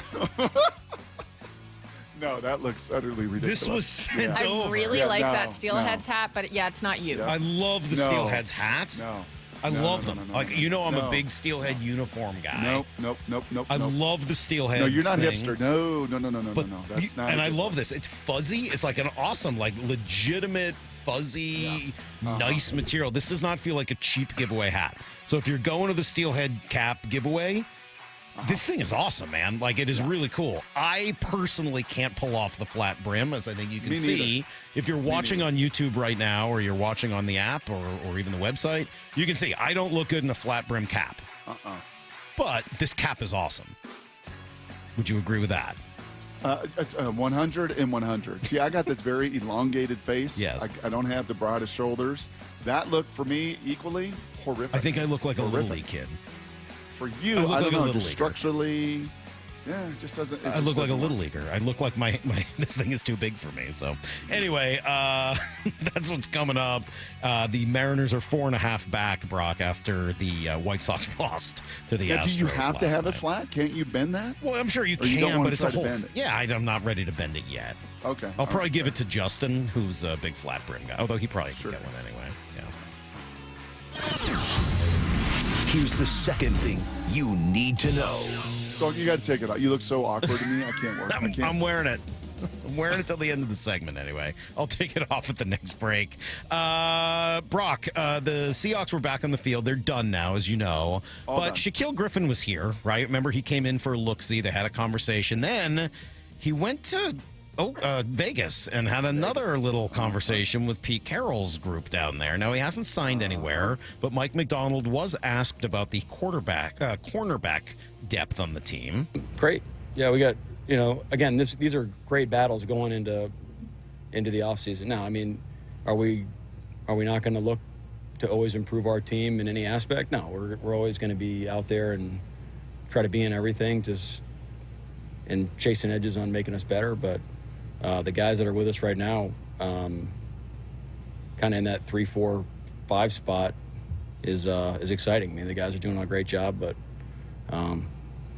that looks utterly ridiculous. This was sent over. I really like that Steelheads hat, but it's not you. I love the Steelheads hats. No. I love them. I'm a big steelhead uniform guy. Nope. I love the steelhead. No, you're not thing. hipster. No. That's not. And I love this. It's fuzzy. It's like an awesome, like legitimate, fuzzy, nice material. This does not feel like a cheap giveaway hat. So if you're going to the steelhead cap giveaway, this thing is awesome, man. Like, it is really cool. I personally can't pull off the flat brim, as I think you can see. If you're watching on YouTube right now, or you're watching on the app, or even the website, you can see I don't look good in a flat brim cap. But this cap is awesome. Would you agree with that? 100 and 100. See, I got this very elongated face. Yes. I don't have the broadest shoulders. That look, for me, equally horrific. I think I look like a Little League kid. For you, I don't know, just structurally, it just doesn't. I look like a Little Leaguer. I look like my this thing is too big for me. So anyway, that's what's coming up. The Mariners are 4.5 back, Brock, after the White Sox lost to the Astros. Do you have to have night. it flat? Can't you bend that? Well, I'm sure you can, but it's a whole. Yeah, I'm not ready to bend it yet. Okay. I'll probably give it to Justin, who's a big flat brim guy. Although he probably can get one anyway. Yeah. Here's the second thing you need to know. So you got to take it out. You look so awkward to me. I can't work. I'm wearing it. I'm wearing it till the end of the segment anyway. I'll take it off at the next break. Brock, the Seahawks were back on the field. They're done now, as you know. But Shaquille Griffin was here, right? Remember, he came in for a look-see. They had a conversation. Then he went to Vegas and had another little conversation with Pete Carroll's group down there. Now, he hasn't signed anywhere, but Mike McDonald was asked about the cornerback depth on the team. Great. Yeah, we got, again, these are great battles going into the offseason. Now, I mean, are we not going to look to always improve our team in any aspect? No, we're always going to be out there and try to be in everything, and chasing edges on making us better, but the guys that are with us right now, kind of in that 3, 4, 5 spot is exciting. I mean, the guys are doing a great job, but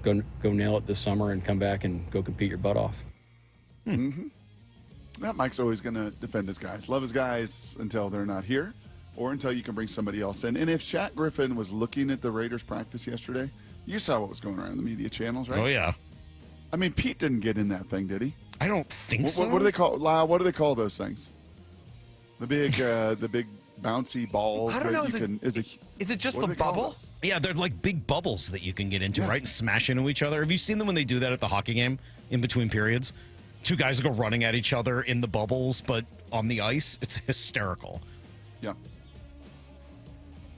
go nail it this summer and come back and go compete your butt off. Mm-hmm. Mike's always going to defend his guys. Love his guys until they're not here or until you can bring somebody else in. And if Shaq Griffin was looking at the Raiders practice yesterday, you saw what was going around in the media channels, right? Oh, yeah. I mean, Pete didn't get in that thing, did he? I don't think so. What do they call, Lyle? What do they call those things? The big bouncy balls. I don't know. Is it just the bubble? Yeah, they're like big bubbles that you can get into, right? And smash into each other. Have you seen them when they do that at the hockey game in between periods? Two guys go running at each other in the bubbles, but on the ice. It's hysterical. Yeah.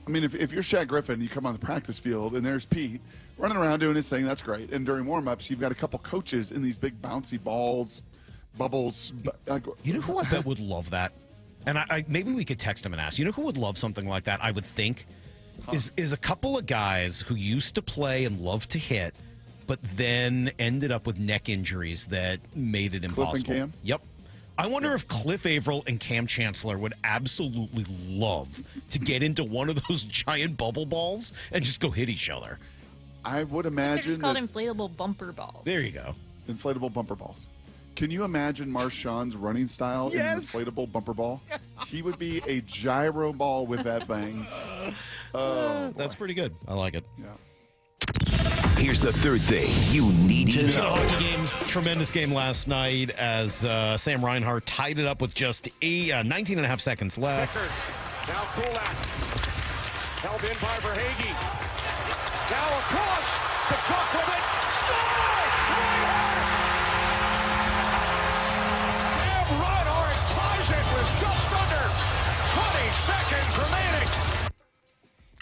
I mean, if you're Shaq Griffin, you come on the practice field and there's Pete running around doing his thing, that's great. And during warm-ups, you've got a couple coaches in these big bouncy balls, bubbles. You know who I bet would love that? And I maybe we could text him and ask. You know who would love something like that, I would think? Is a couple of guys who used to play and love to hit, but then ended up with neck injuries that made it impossible. Cliff and Cam? Yep. I wonder if Cliff Averill and Cam Chancellor would absolutely love to get into one of those giant bubble balls and just go hit each other. I would imagine. They're just called inflatable bumper balls. There you go. Inflatable bumper balls. Can you imagine Marshawn's running style in an inflatable bumper ball? He would be a gyro ball with that thing. That's pretty good. I like it. Yeah. Here's the third thing you need to know. Hockey games, tremendous game last night as Sam Reinhart tied it up with just 19 and a half seconds left. Now Kulak. Held in by Verhaeghe. Now across. The truck with it. Score! Reinhart ties it with just under 20 seconds remaining.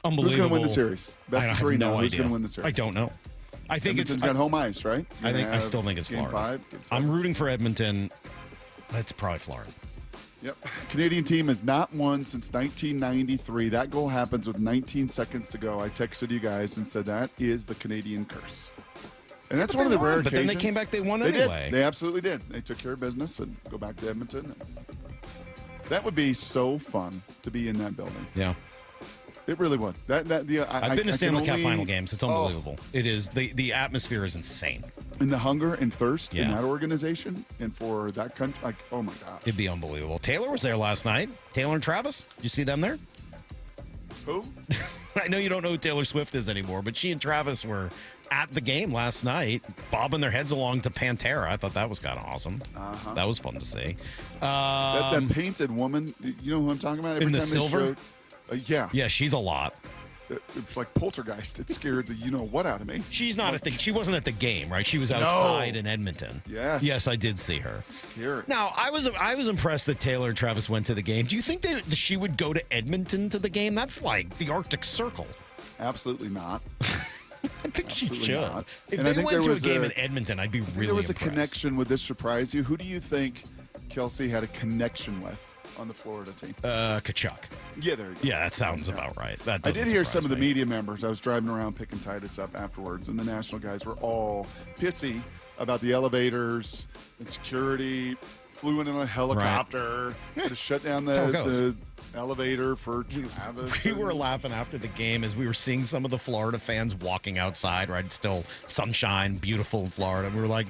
Unbelievable. Who's going to win the series? Best of three now. Who's going to win the series? I don't know. I think Edmonton's got home ice, right? I still think it's game Florida. 5, game 7. I'm rooting for Edmonton. That's probably Florida. Yep. Canadian team has not won since 1993. That goal happens with 19 seconds to go. I texted you guys and said that is the Canadian curse. And that's one of the rare occasions. But then they came back, they won anyway. They absolutely did. They took care of business and go back to Edmonton. That would be so fun to be in that building. Yeah. It really would. I've been to Stanley Cup final games. It's unbelievable. It is. The atmosphere is insane. And the hunger and thirst in that organization and for that country, like, oh my gosh. It'd be unbelievable. Taylor was there last night. Taylor and Travis. Did you see them there? Who? I know you don't know who Taylor Swift is anymore, but she and Travis were at the game last night, bobbing their heads along to Pantera. I thought that was kind of awesome. That was fun to see. That painted woman, you know who I'm talking about? In the silver? Yeah. Yeah, she's a lot. It was like Poltergeist. It scared the you-know-what out of me. She's not she wasn't at the game, right? She was outside in Edmonton. Yes. Yes, I did see her. Scary. Now, I was impressed that Taylor and Travis went to the game. Do you think that she would go to Edmonton to the game? That's like the Arctic Circle. Absolutely not. I think she should. Not. If And I they think went there to a was game in Edmonton, I'd be really There was impressed. a connection. Would this surprise you? Who do you think Kelsey had a connection with on the Florida team? Kachuk. Yeah, there you go. Yeah, that sounds about right. That I doesn't did hear surprise some of the me. media members. I was driving around picking Titus up afterwards, and the national guys were all pissy about the elevators and security. Flew in a helicopter to shut down That's how it goes. the elevator for Travis. We were laughing after the game as we were seeing some of the Florida fans walking outside, right? Still sunshine, beautiful Florida. We were like,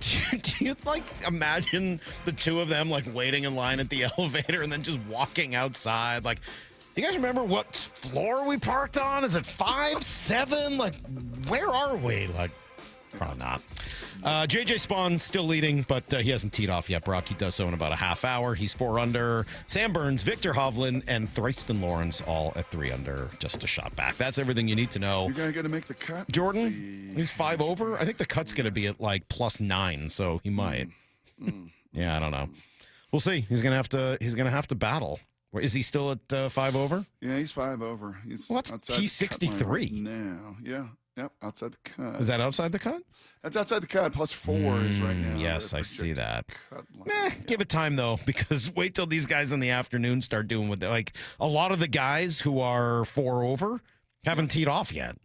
do you like imagine the two of them like waiting in line at the elevator and then just walking outside? Like, do you guys remember what floor we parked on? Is it 5, 7? Like, where are we? Like, probably not. JJ Spawn still leading, but he hasn't teed off yet, Brock. He does so in about a half hour. He's 4 under. Sam Burns, Victor Hovland, and Thriston Lawrence all at 3 under, just a shot back. That's everything you need to know. You're going to make the cut? Jordan, he's 5 over. I think the cut's going to be at like +9, so he might. Yeah, I don't know. We'll see. He's going to have to battle. Is he still at 5 over? Yeah, he's 5 over. He's Well, that's outside the cut line T63. right now. Yeah. Yep, outside the cut. Is that outside the cut? That's outside the cut. +4 is right now. Yes, I see that. Cut line. Give it time, though, because wait till these guys in the afternoon start doing what they like. A lot of the guys who are 4 over haven't teed off yet.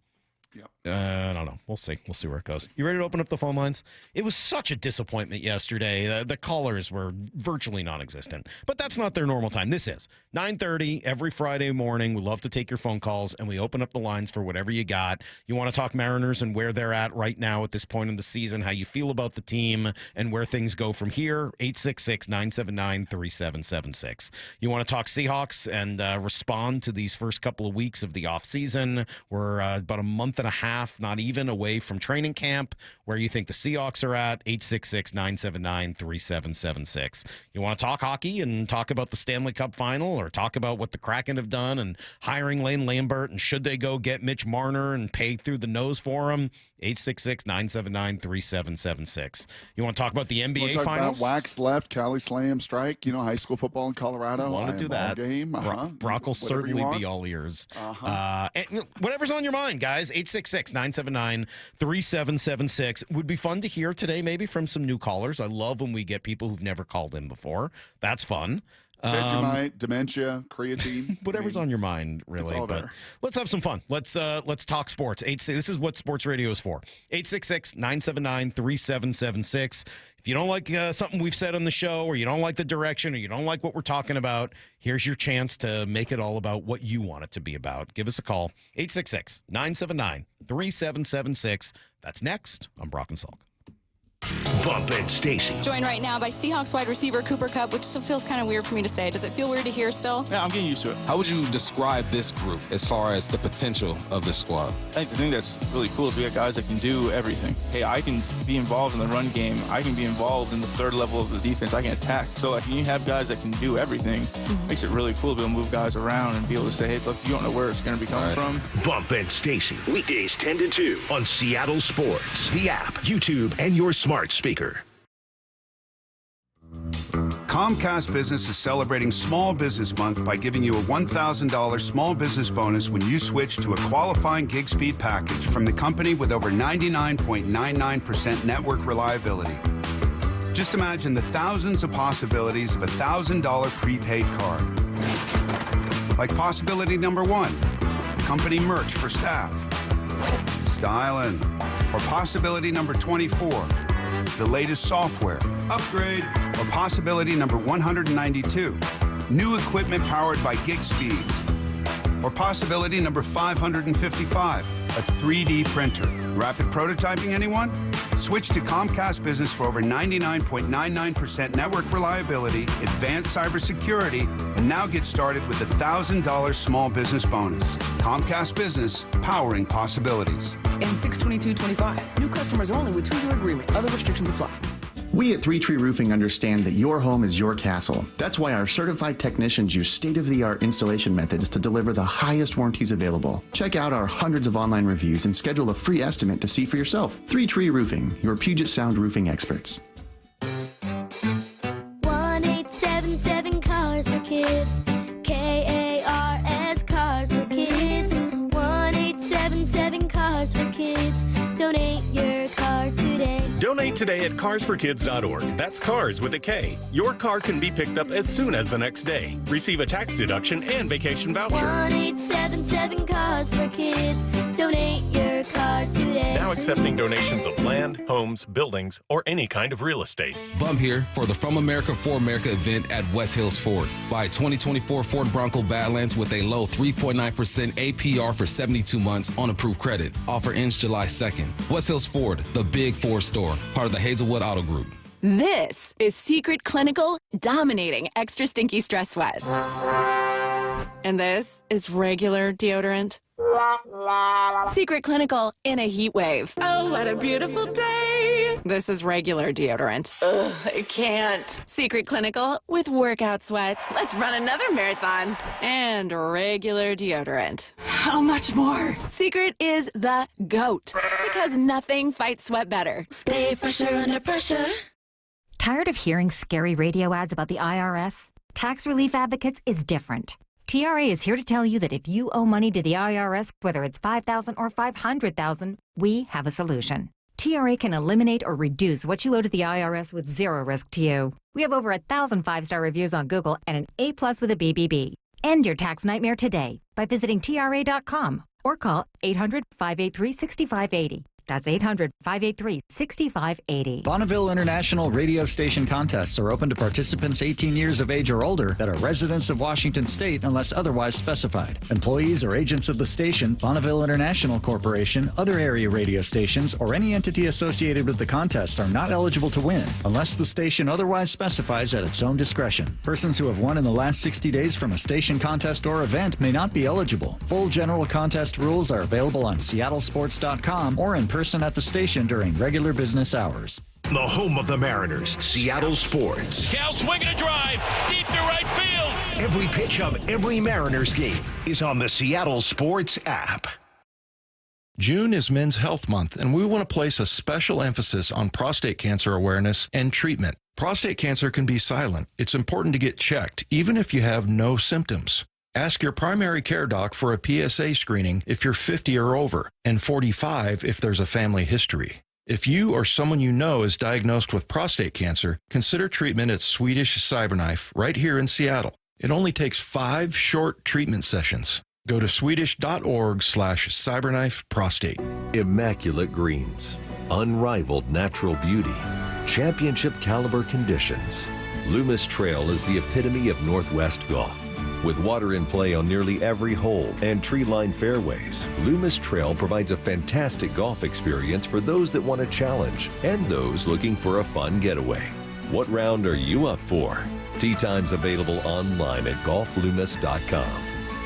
Yep. I don't know. We'll see. We'll see where it goes. You ready to open up the phone lines? It was such a disappointment yesterday. The callers were virtually non-existent, but that's not their normal time. This is 9:30 every Friday morning. We love to take your phone calls, and we open up the lines for whatever you got. You want to talk Mariners and where they're at right now at this point in the season, how you feel about the team, and where things go from here. 866-979-3776. You want to talk Seahawks and respond to these first couple of weeks of the offseason. We're about a month and a half, not even, away from training camp. Where you think the Seahawks are at, 866-979-3776. You want to talk hockey and talk about the Stanley Cup final, or talk about what the Kraken have done and hiring Lane Lambert, and should they go get Mitch Marner and pay through the nose for him? 866-979-3776. You want to talk about the NBA Talk finals? about wax left, Cali Slam strike, high school football in Colorado. Want to do that? Game. Brock will certainly be all ears. And whatever's on your mind, guys. 866-979-3776. Would be fun to hear today, maybe from some new callers. I love when we get people who've never called in before. That's fun. Vegemite, dementia, creatine. Whatever's on your mind, really. It's all But there. let's have some fun. Let's talk sports. This is what sports radio is for. 866-979-3776. If you don't like something we've said on the show, or you don't like the direction, or you don't like what we're talking about, here's your chance to make it all about what you want it to be about. Give us a call. 866-979-3776. That's next on Brock and Salk. Bump and Stacy. Joined right now by Seahawks wide receiver Cooper Kupp, which still feels kind of weird for me to say. Does it feel weird to hear still? Yeah, I'm getting used to it. How would you describe this group as far as the potential of this squad? I think the thing that's really cool is we got guys that can do everything. Hey, I can be involved in the run game. I can be involved in the third level of the defense. I can attack. So when you have guys that can do everything, makes it really cool to be able to move guys around and be able to say, hey, look, you don't know where it's going to be coming from. Bump and Stacy. Weekdays 10 to 2 on Seattle Sports, the app, YouTube, and your smart speaker. Comcast Business is celebrating Small Business Month by giving you a $1,000 small business bonus when you switch to a qualifying gig speed package from the company with over 99.99% network reliability. Just imagine the thousands of possibilities of a $1,000 prepaid card. Like possibility number 1, company merch for staff. Styling. Or possibility number 24, the latest software, upgrade. Or possibility number 192, new equipment powered by gig speeds. Or possibility number 555, a 3D printer. Rapid prototyping, anyone? Switch to Comcast Business for over 99.99% network reliability, advanced cybersecurity, and now get started with a $1,000 small business bonus. Comcast Business, powering possibilities. And 6/22/25. New customers only with 2-year agreement. Other restrictions apply. We at 3 Tree Roofing understand that your home is your castle. That's why our certified technicians use state-of-the-art installation methods to deliver the highest warranties available. Check out our hundreds of online reviews and schedule a free estimate to see for yourself. 3 Tree Roofing, your Puget Sound roofing experts. 1877 Cars for Kids. KARS Cars for Kids. 1877 Cars for Kids. Donate your car today. Donate today at carsforkids.org. That's cars with a K. Your car can be picked up as soon as the next day. Receive a tax deduction and vacation voucher. 1877 Cars for Kids. Donate your car today. Now accepting donations of land, homes, buildings, or any kind of real estate. Bump here for the From America for America event at West Hills Ford. Buy a 2024 Ford Bronco Badlands with a low 3.9% APR for 72 months on approved credit. Offer ends July 2nd. West Hills Ford, the big Ford store, part of the Hazelwood Auto Group. This is Secret Clinical dominating extra stinky stress sweat. And this is regular deodorant. Secret Clinical in a heat wave. Oh, what a beautiful day. This is regular deodorant. Ugh, I can't. Secret Clinical with workout sweat. Let's run another marathon. And regular deodorant. How much more? Secret is the GOAT because nothing fights sweat better. Stay fresher under pressure. Tired of hearing scary radio ads about the IRS? Tax Relief Advocates is different. TRA is here to tell you that if you owe money to the IRS, whether it's $5,000 or $500,000, we have a solution. TRA can eliminate or reduce what you owe to the IRS with zero risk to you. We have over 1,000 5-star reviews on Google and an A+ with a BBB. End your tax nightmare today by visiting TRA.com or call 800-583-6580. That's 800-583-6580. Bonneville International radio station contests are open to participants 18 years of age or older that are residents of Washington State unless otherwise specified. Employees or agents of the station, Bonneville International Corporation, other area radio stations, or any entity associated with the contests are not eligible to win unless the station otherwise specifies at its own discretion. Persons who have won in the last 60 days from a station contest or event may not be eligible. Full general contest rules are available on seattlesports.com or in person at the station during regular business hours. The home of the Mariners, Seattle Sports. Cal swinging a drive, deep to right field. Every pitch of every Mariners game is on the Seattle Sports app. June is Men's Health Month, and we want to place a special emphasis on prostate cancer awareness and treatment. Prostate cancer can be silent. It's important to get checked, even if you have no symptoms. Ask your primary care doc for a PSA screening if you're 50 or over, and 45 if there's a family history. If you or someone you know is diagnosed with prostate cancer, consider treatment at Swedish Cyberknife right here in Seattle. It only takes 5 short treatment sessions. Go to swedish.org/cyberknifeprostate. Immaculate greens, unrivaled natural beauty, championship caliber conditions. Loomis Trail is the epitome of Northwest golf. With water in play on nearly every hole and tree-lined fairways, Loomis Trail provides a fantastic golf experience for those that want a challenge and those looking for a fun getaway. What round are you up for? Tee times available online at golfloomis.com.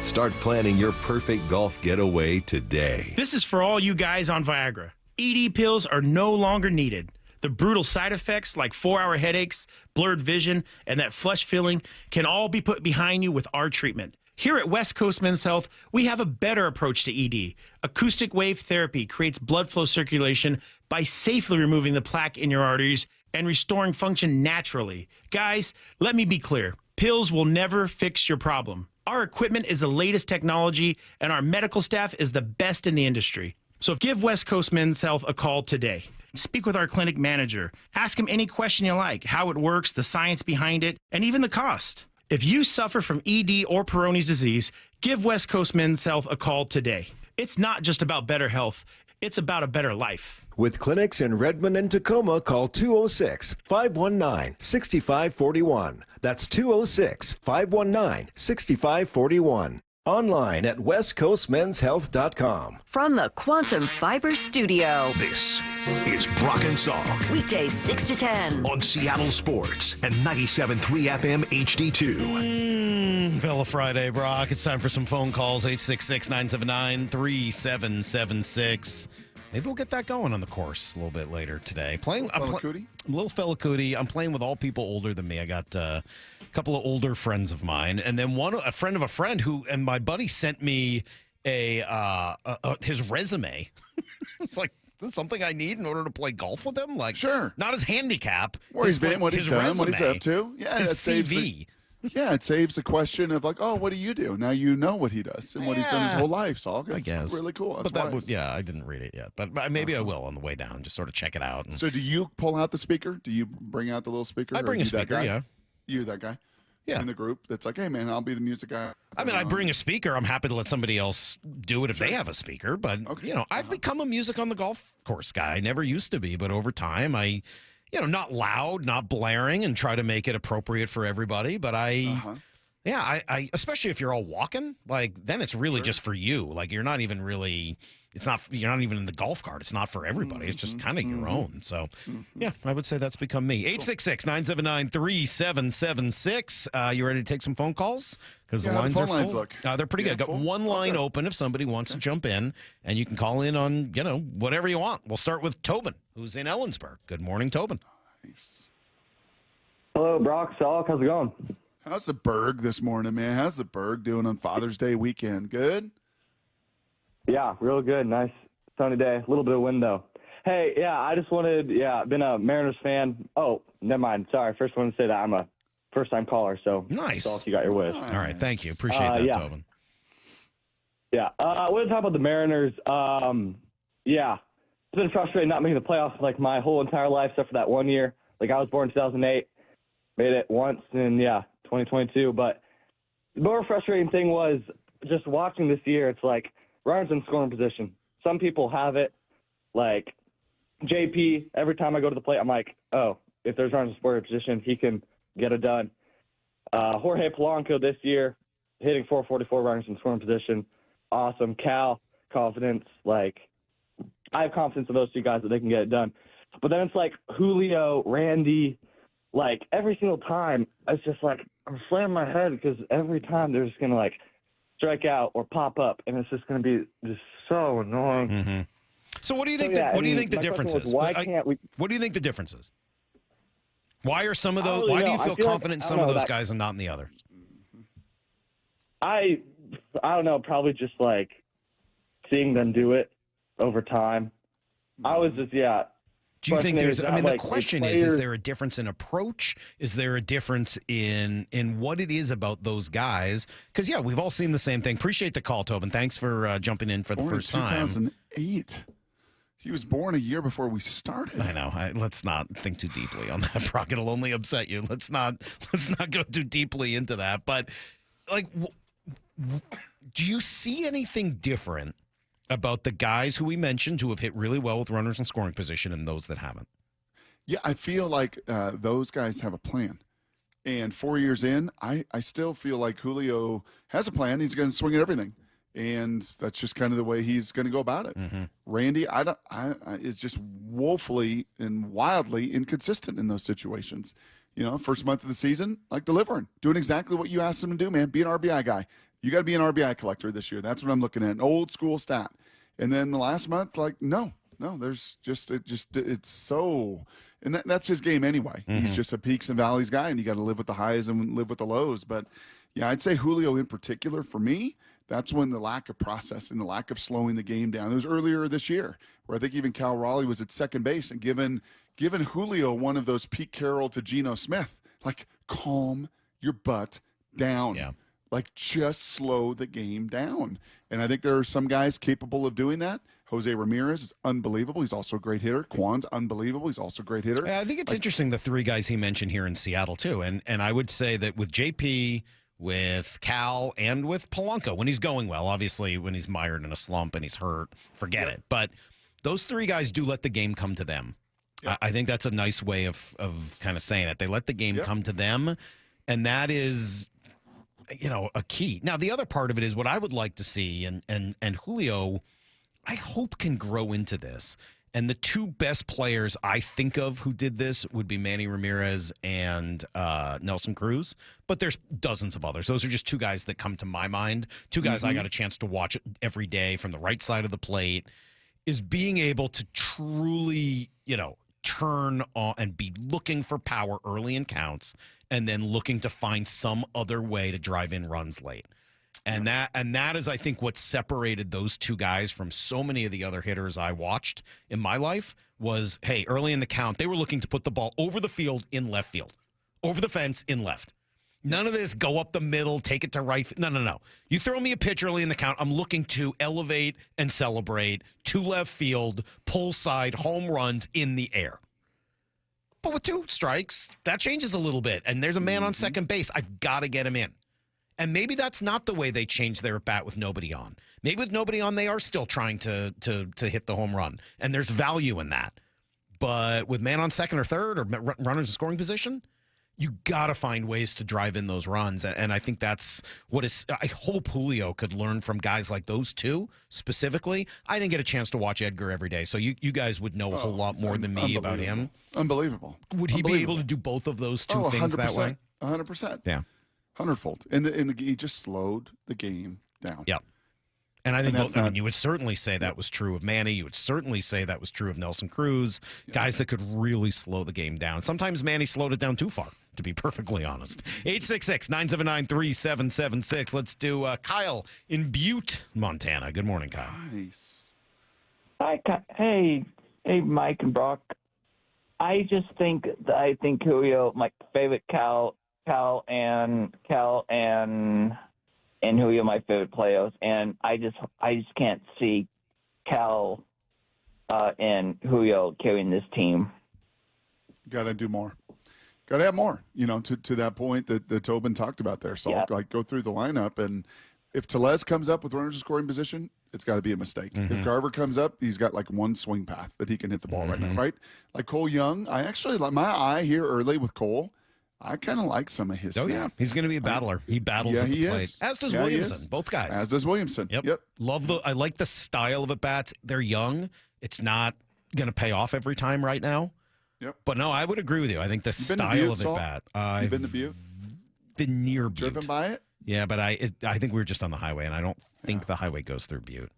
Start planning your perfect golf getaway today. This is for all you guys on Viagra. ED pills are no longer needed. The brutal side effects like 4-hour headaches, blurred vision, and that flush feeling can all be put behind you with our treatment. Here at West Coast Men's Health, we have a better approach to ED. Acoustic wave therapy creates blood flow circulation by safely removing the plaque in your arteries and restoring function naturally. Guys, let me be clear. Pills will never fix your problem. Our equipment is the latest technology, and our medical staff is the best in the industry. So give West Coast Men's Health a call today. Speak with our clinic manager. Ask him any question you like, how it works, the science behind it, and even the cost. If you suffer from ED or Peyronie's disease, give West Coast Men's Health a call today. It's not just about better health, it's about a better life. With clinics in Redmond and Tacoma, call 206-519-6541. That's 206-519-6541. Online at westcoastmenshealth.com. From the Quantum Fiber Studio. This is Brock and Salk. Weekdays 6 to 10. On Seattle Sports and 97.3 FM HD2. Villa Friday, Brock. It's time for some phone calls. 866-979-3776. Maybe we'll get that going on the course a little bit later today. Little fella cootie. I'm playing with all people older than me. I got a couple of older friends of mine, and then a friend of a friend and my buddy sent me his resume. It's like, is this something I need in order to play golf with him? Like, sure. Not his handicap. Where he's been, what he's done, resume, what he's up to. Yeah, his that saves CV. It saves the question of like, oh, what do you do? Now you know what he does and what he's done his whole life. So I guess really cool. That's but I didn't read it yet, but maybe I will on the way down. Just sort of check it out. So do you pull out the speaker? Do you bring out the little speaker? I bring a speaker. Yeah, you're that guy. Yeah, in the group that's like, hey man, I'll be the music guy. I mean, I bring a speaker. I'm happy to let somebody else do it if they have a speaker. But I've become a music on the golf course guy. I never used to be, but over time, I not loud, not blaring, and try to make it appropriate for everybody. But I especially if you're all walking, like then it's really just for you. Like you're not even really. You're not even in the golf cart. It's not for everybody. It's just kind of your own. So, yeah, I would say that's become me. 866-979-3776. You ready to take some phone calls? Because the lines are full. They're pretty good. Got one line open if somebody wants to jump in, and you can call in on, whatever you want. We'll start with Tobin, who's in Ellensburg. Good morning, Tobin. Nice. Hello, Brock, Salk. How's it going? How's the Berg this morning, man? How's the Berg doing on Father's Day weekend? Good? Yeah, real good. Nice sunny day. A little bit of wind, though. Hey, I just wanted, been a Mariners fan. Oh, never mind. Sorry. First, I want to say that I'm a first-time caller, so nice. Salk, you got your wish. All right. Thank you. Appreciate that, Tobin. Yeah. I want to talk about the Mariners. It's been frustrating not making the playoffs like my whole entire life, except for that 1 year. Like, I was born in 2008, made it once in, 2022. But the more frustrating thing was just watching this year, it's like, runners in scoring position. Some people have it, like JP. Every time I go to the plate, I'm like, oh, if there's runners in scoring position, he can get it done. Jorge Polanco this year, hitting 444 runners in scoring position. Awesome. Cal, confidence. Like, I have confidence in those two guys that they can get it done. But then it's like Julio, Randy, like every single time, it's just like I'm slamming my head because every time they're just going to strike out or pop up, and it's just going to be just so annoying. Mm-hmm. So what do you think? What do you think the difference is? What do you think the difference is? Why are some of those? Why do you feel confident in some of those guys and not in the others? I don't know. Probably just like seeing them do it over time. I was just Do you think there's? I mean, the question is there a difference in approach? Is there a difference in what it is about those guys? Because we've all seen the same thing. Appreciate the call, Tobin. Thanks for jumping in for the first time. 2008. He was born a year before we started. I know. Let's not think too deeply on that, Brock. It'll only upset you. Let's not go too deeply into that. But like, do you see anything different about the guys who we mentioned who have hit really well with runners in scoring position and those that haven't? Yeah, I feel like those guys have a plan. And 4 years in, I still feel like Julio has a plan. He's going to swing at everything. And that's just kind of the way he's going to go about it. Mm-hmm. Randy is just woefully and wildly inconsistent in those situations. First month of the season, like delivering, doing exactly what you asked him to do, man. Be an RBI guy. You got to be an RBI collector this year. That's what I'm looking at, an old school stat. And then the last month, like, no, there's it's so, and that's his game anyway. Mm-hmm. He's just a peaks and valleys guy, and you got to live with the highs and live with the lows. But I'd say Julio in particular, for me, that's when the lack of process and the lack of slowing the game down. It was earlier this year where I think even Cal Raleigh was at second base and given Julio one of those Pete Carroll to Geno Smith, like, calm your butt down. Yeah. Like, just slow the game down. And I think there are some guys capable of doing that. Jose Ramirez is unbelievable. He's also a great hitter. Kwan's unbelievable. He's also a great hitter. I think it's interesting, the three guys he mentioned here in Seattle, too. And I would say that with JP, with Cal, and with Polanco, when he's going well, obviously when he's mired in a slump and he's hurt, forget it. But those three guys do let the game come to them. Yep. I think that's a nice way of kind of saying it. They let the game come to them, and that is a key. Now, the other part of it is what I would like to see, and Julio, I hope, can grow into this. And the two best players I think of who did this would be Manny Ramirez and Nelson Cruz. But there's dozens of others. Those are just two guys that come to my mind. Two guys I got a chance to watch every day from the right side of the plate, is being able to truly, turn on and be looking for power early in counts and then looking to find some other way to drive in runs late. And that is, I think, what separated those two guys from so many of the other hitters I watched in my life was, hey, early in the count, they were looking to put the ball over the field in left field, over the fence in left. None of this go up the middle, take it to right. No. You throw me a pitch early in the count, I'm looking to elevate and celebrate to left field, pull side, home runs in the air. But with two strikes, that changes a little bit. And there's a man on second base. I've got to get him in. And maybe that's not the way they change their at-bat with nobody on. Maybe with nobody on, they are still trying to hit the home run. And there's value in that. But with man on second or third or runners in scoring position, you got to find ways to drive in those runs. And I think that's what is – I hope Julio could learn from guys like those two specifically. I didn't get a chance to watch Edgar every day, so you guys would know a whole lot more than me about him. Unbelievable. Would he be able to do both of those two things that way? 100%. Yeah. 100-fold. He just slowed the game down. Yep. And I think you would certainly say that was true of Manny. You would certainly say that was true of Nelson Cruz, guys that could really slow the game down. Sometimes Manny slowed it down too far, to be perfectly honest. 866-979-3776. Let's do Kyle in Butte, Montana. Good morning, Kyle. Nice. Hi, Hey, Mike and Brock. I think Julio, my favorite Cal and Julio, my favorite players, and I just can't see Cal and Julio carrying this team. Got to do more. Got to have more. To that point that Tobin talked about there. So like go through the lineup, and if Tellez comes up with runners in scoring position, it's got to be a mistake. If Garver comes up, he's got like one swing path that he can hit the ball right now, right? Like Cole Young, I actually like my eye here early with Cole. I kind of like some of his snap. Yeah, he's going to be a battler. He battles at the plate. As does Williamson. Both guys. As does Williamson. Yep. I like the style of at bats. They're young. It's not going to pay off every time right now. Yep. But no, I would agree with you. I think the style of at bat. You've been to Butte? Been near Butte. Driven by it? Yeah, but I think we were just on the highway, and I don't think the highway goes through Butte.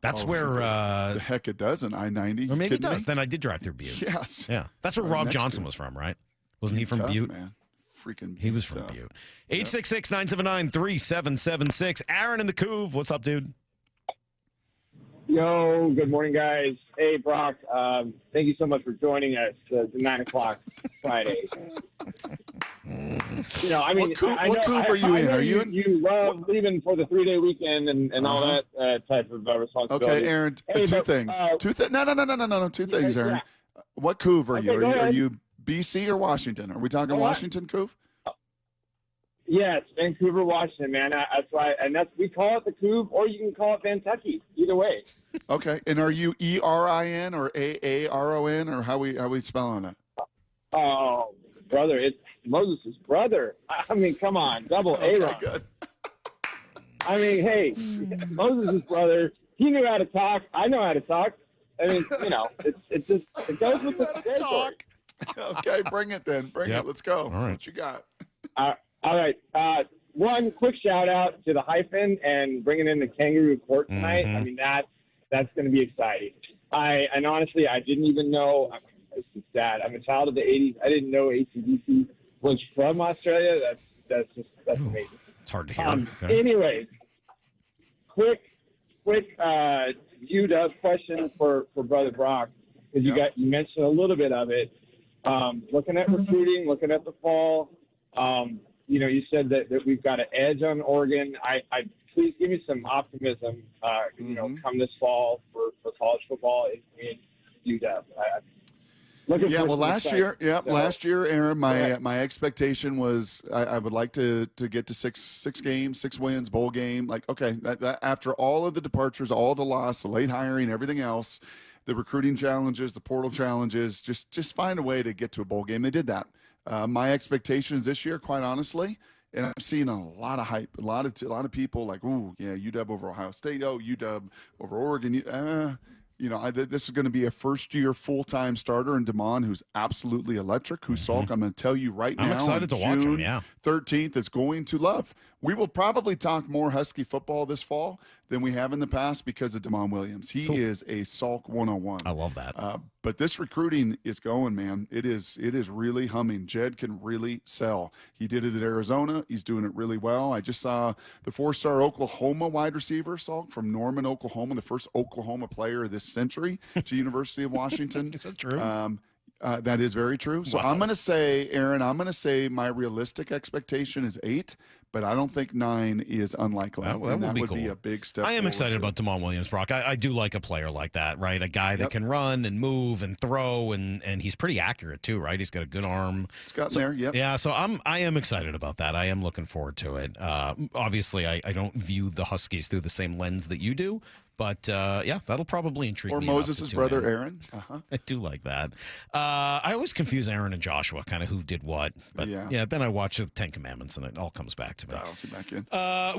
That's where the heck it doesn't. I-90. Or maybe it does. Then I did drive through Butte. Yes. Yeah. That's where Rob Johnson was from, right? Wasn't he from Butte? Man. Freaking he was from Butte. 866-979-3776. Aaron in the Couve. What's up, dude? Yo, good morning, guys. Hey, Brock. Thank you so much for joining us. The 9 o'clock Friday. What Couve are you in? Are you in? You love leaving for the 3-day weekend and all that type of responsibility. Okay, Aaron. Two things. No. 2 things, Aaron. What Couve are you? Are you BC or Washington? Are we talking Washington, Couve? Yes, Vancouver, Washington, man. That's why, and we call it the Couve, or you can call it Kentucky. Either way. Okay, and are you ERIN or AARON, or how we spelling it? Oh, brother, it's Moses' brother. I mean, come on, double A-Ron. Good. I mean, hey, Moses' brother. He knew how to talk. I know how to talk. I mean, it goes with the territory. Okay, bring it then. Bring it. Let's go. All right. What you got? All right. One quick shout out to the hyphen and bringing in the Kangaroo Court tonight. I mean, that's going to be exciting. And honestly, I didn't even know. This is sad. I'm a child of the '80s. I didn't know AC/DC was from Australia. That's amazing. It's hard to hear. Okay. Anyways, quick UW question for Brother Brock, because you mentioned a little bit of it. Looking at recruiting, looking at the fall, you said that we've got an edge on Oregon. I please give me some optimism, come this fall for college football in UW. Last year, Aaron, my expectation was I would like to get to six games, 6 wins, bowl game. Like, okay, that after all of the departures, all the loss, the late hiring, everything else, the recruiting challenges, the portal challenges, just find a way to get to a bowl game. They did that. My expectations this year, quite honestly, And I've seen a lot of hype, a lot of people like, ooh, yeah, UW over Ohio State, oh, UW over Oregon. This is going to be a first-year full-time starter in DeMond, who's absolutely electric, who's Salk. I'm going to tell you right now. I'm excited to watch him, yeah. 13th is going to love. We will probably talk more Husky football this fall than we have in the past because of DeMond Williams. He is a Salk 101. I love that. But this recruiting is going, man. It is really humming. Jed can really sell. He did it at Arizona. He's doing it really well. I just saw the 4-star Oklahoma wide receiver, Salk, from Norman, Oklahoma, the first Oklahoma player this century to University of Washington. Is that true? That is very true. So I'm going to say, Aaron, my realistic expectation is 8, but I don't think 9 is unlikely. That would be cool. Be a big step. I am excited about DeMond Williams, Brock. I do like a player like that, right? A guy that can run and move and throw, and he's pretty accurate too, right? He's got a good arm. It's gotten there, yep. Yeah, so I am excited about that. I am looking forward to it. Obviously, I don't view the Huskies through the same lens that you do. But, yeah, that'll probably intrigue me. Or Moses' brother, Aaron. I do like that. I always confuse Aaron and Joshua, kind of who did what. But, yeah, then I watch the Ten Commandments, and it all comes back to me. Dials you back in.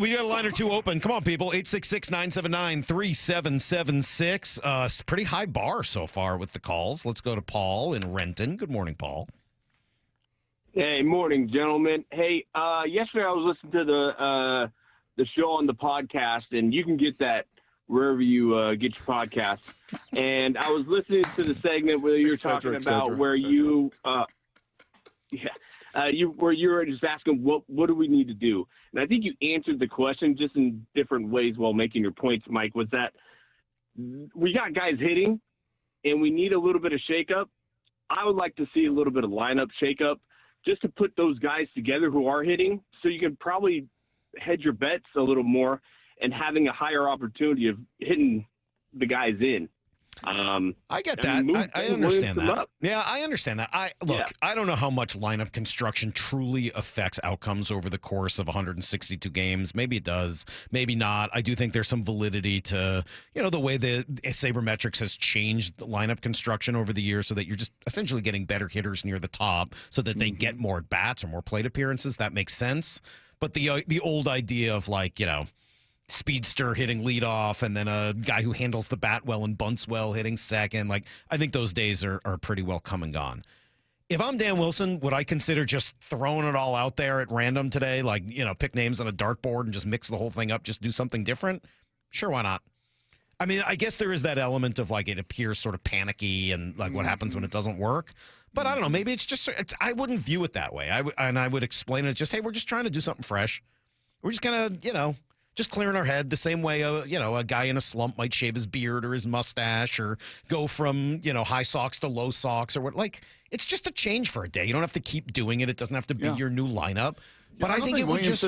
We got a line or two open. Come on, people. 866-979-3776. Pretty high bar so far with the calls. Let's go to Paul in Renton. Good morning, Paul. Hey, morning, gentlemen. Hey, yesterday I was listening to the show on the podcast, and you can get that wherever you get your podcasts. And I was listening to the segment where you're talking about where you were just asking what do we need to do. And I think you answered the question just in different ways while making your points, Mike, was that we got guys hitting and we need a little bit of shakeup. I would like to see a little bit of lineup shakeup just to put those guys together who are hitting so you can probably hedge your bets a little more and having a higher opportunity of hitting the guys in. I get that. I understand that. Yeah, I understand that. I don't know how much lineup construction truly affects outcomes over the course of 162 games. Maybe it does, maybe not. I do think there's some validity to, the way the sabermetrics has changed the lineup construction over the years so that you're just essentially getting better hitters near the top so that they get more at bats or more plate appearances. That makes sense. But the old idea of speedster hitting leadoff and then a guy who handles the bat well and bunts well hitting second. I think those days are pretty well come and gone. If I'm Dan Wilson, would I consider just throwing it all out there at random today? Pick names on a dartboard and just mix the whole thing up, just do something different? Sure, why not? I mean, I guess there is that element of it appears sort of panicky and what happens when it doesn't work. But I don't know, maybe it's just, I wouldn't view it that way. I would explain it just, hey, we're just trying to do something fresh. We're just going to, just clearing our head the same way, a guy in a slump might shave his beard or his mustache or go from, high socks to low socks or what. It's just a change for a day. You don't have to keep doing it. It doesn't have to be your new lineup. But I think it would just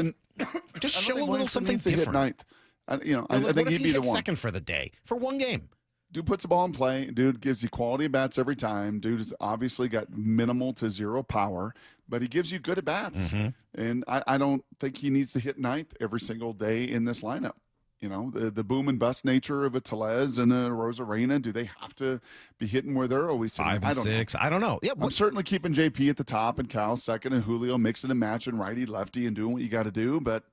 show a little something different. I think he'd be the one. Second for the day for one game. Dude puts the ball in play. Dude gives you quality at bats every time. Dude has obviously got minimal to zero power, but he gives you good at bats. Mm-hmm. And I don't think he needs to hit ninth every single day in this lineup. The boom and bust nature of a Tellez and a Rosarena, do they have to be hitting where they're always sitting? 5 and 6. I don't know. Yeah, I'm certainly keeping JP at the top and Cal second and Julio mixing and matching righty lefty and doing what you got to do, but.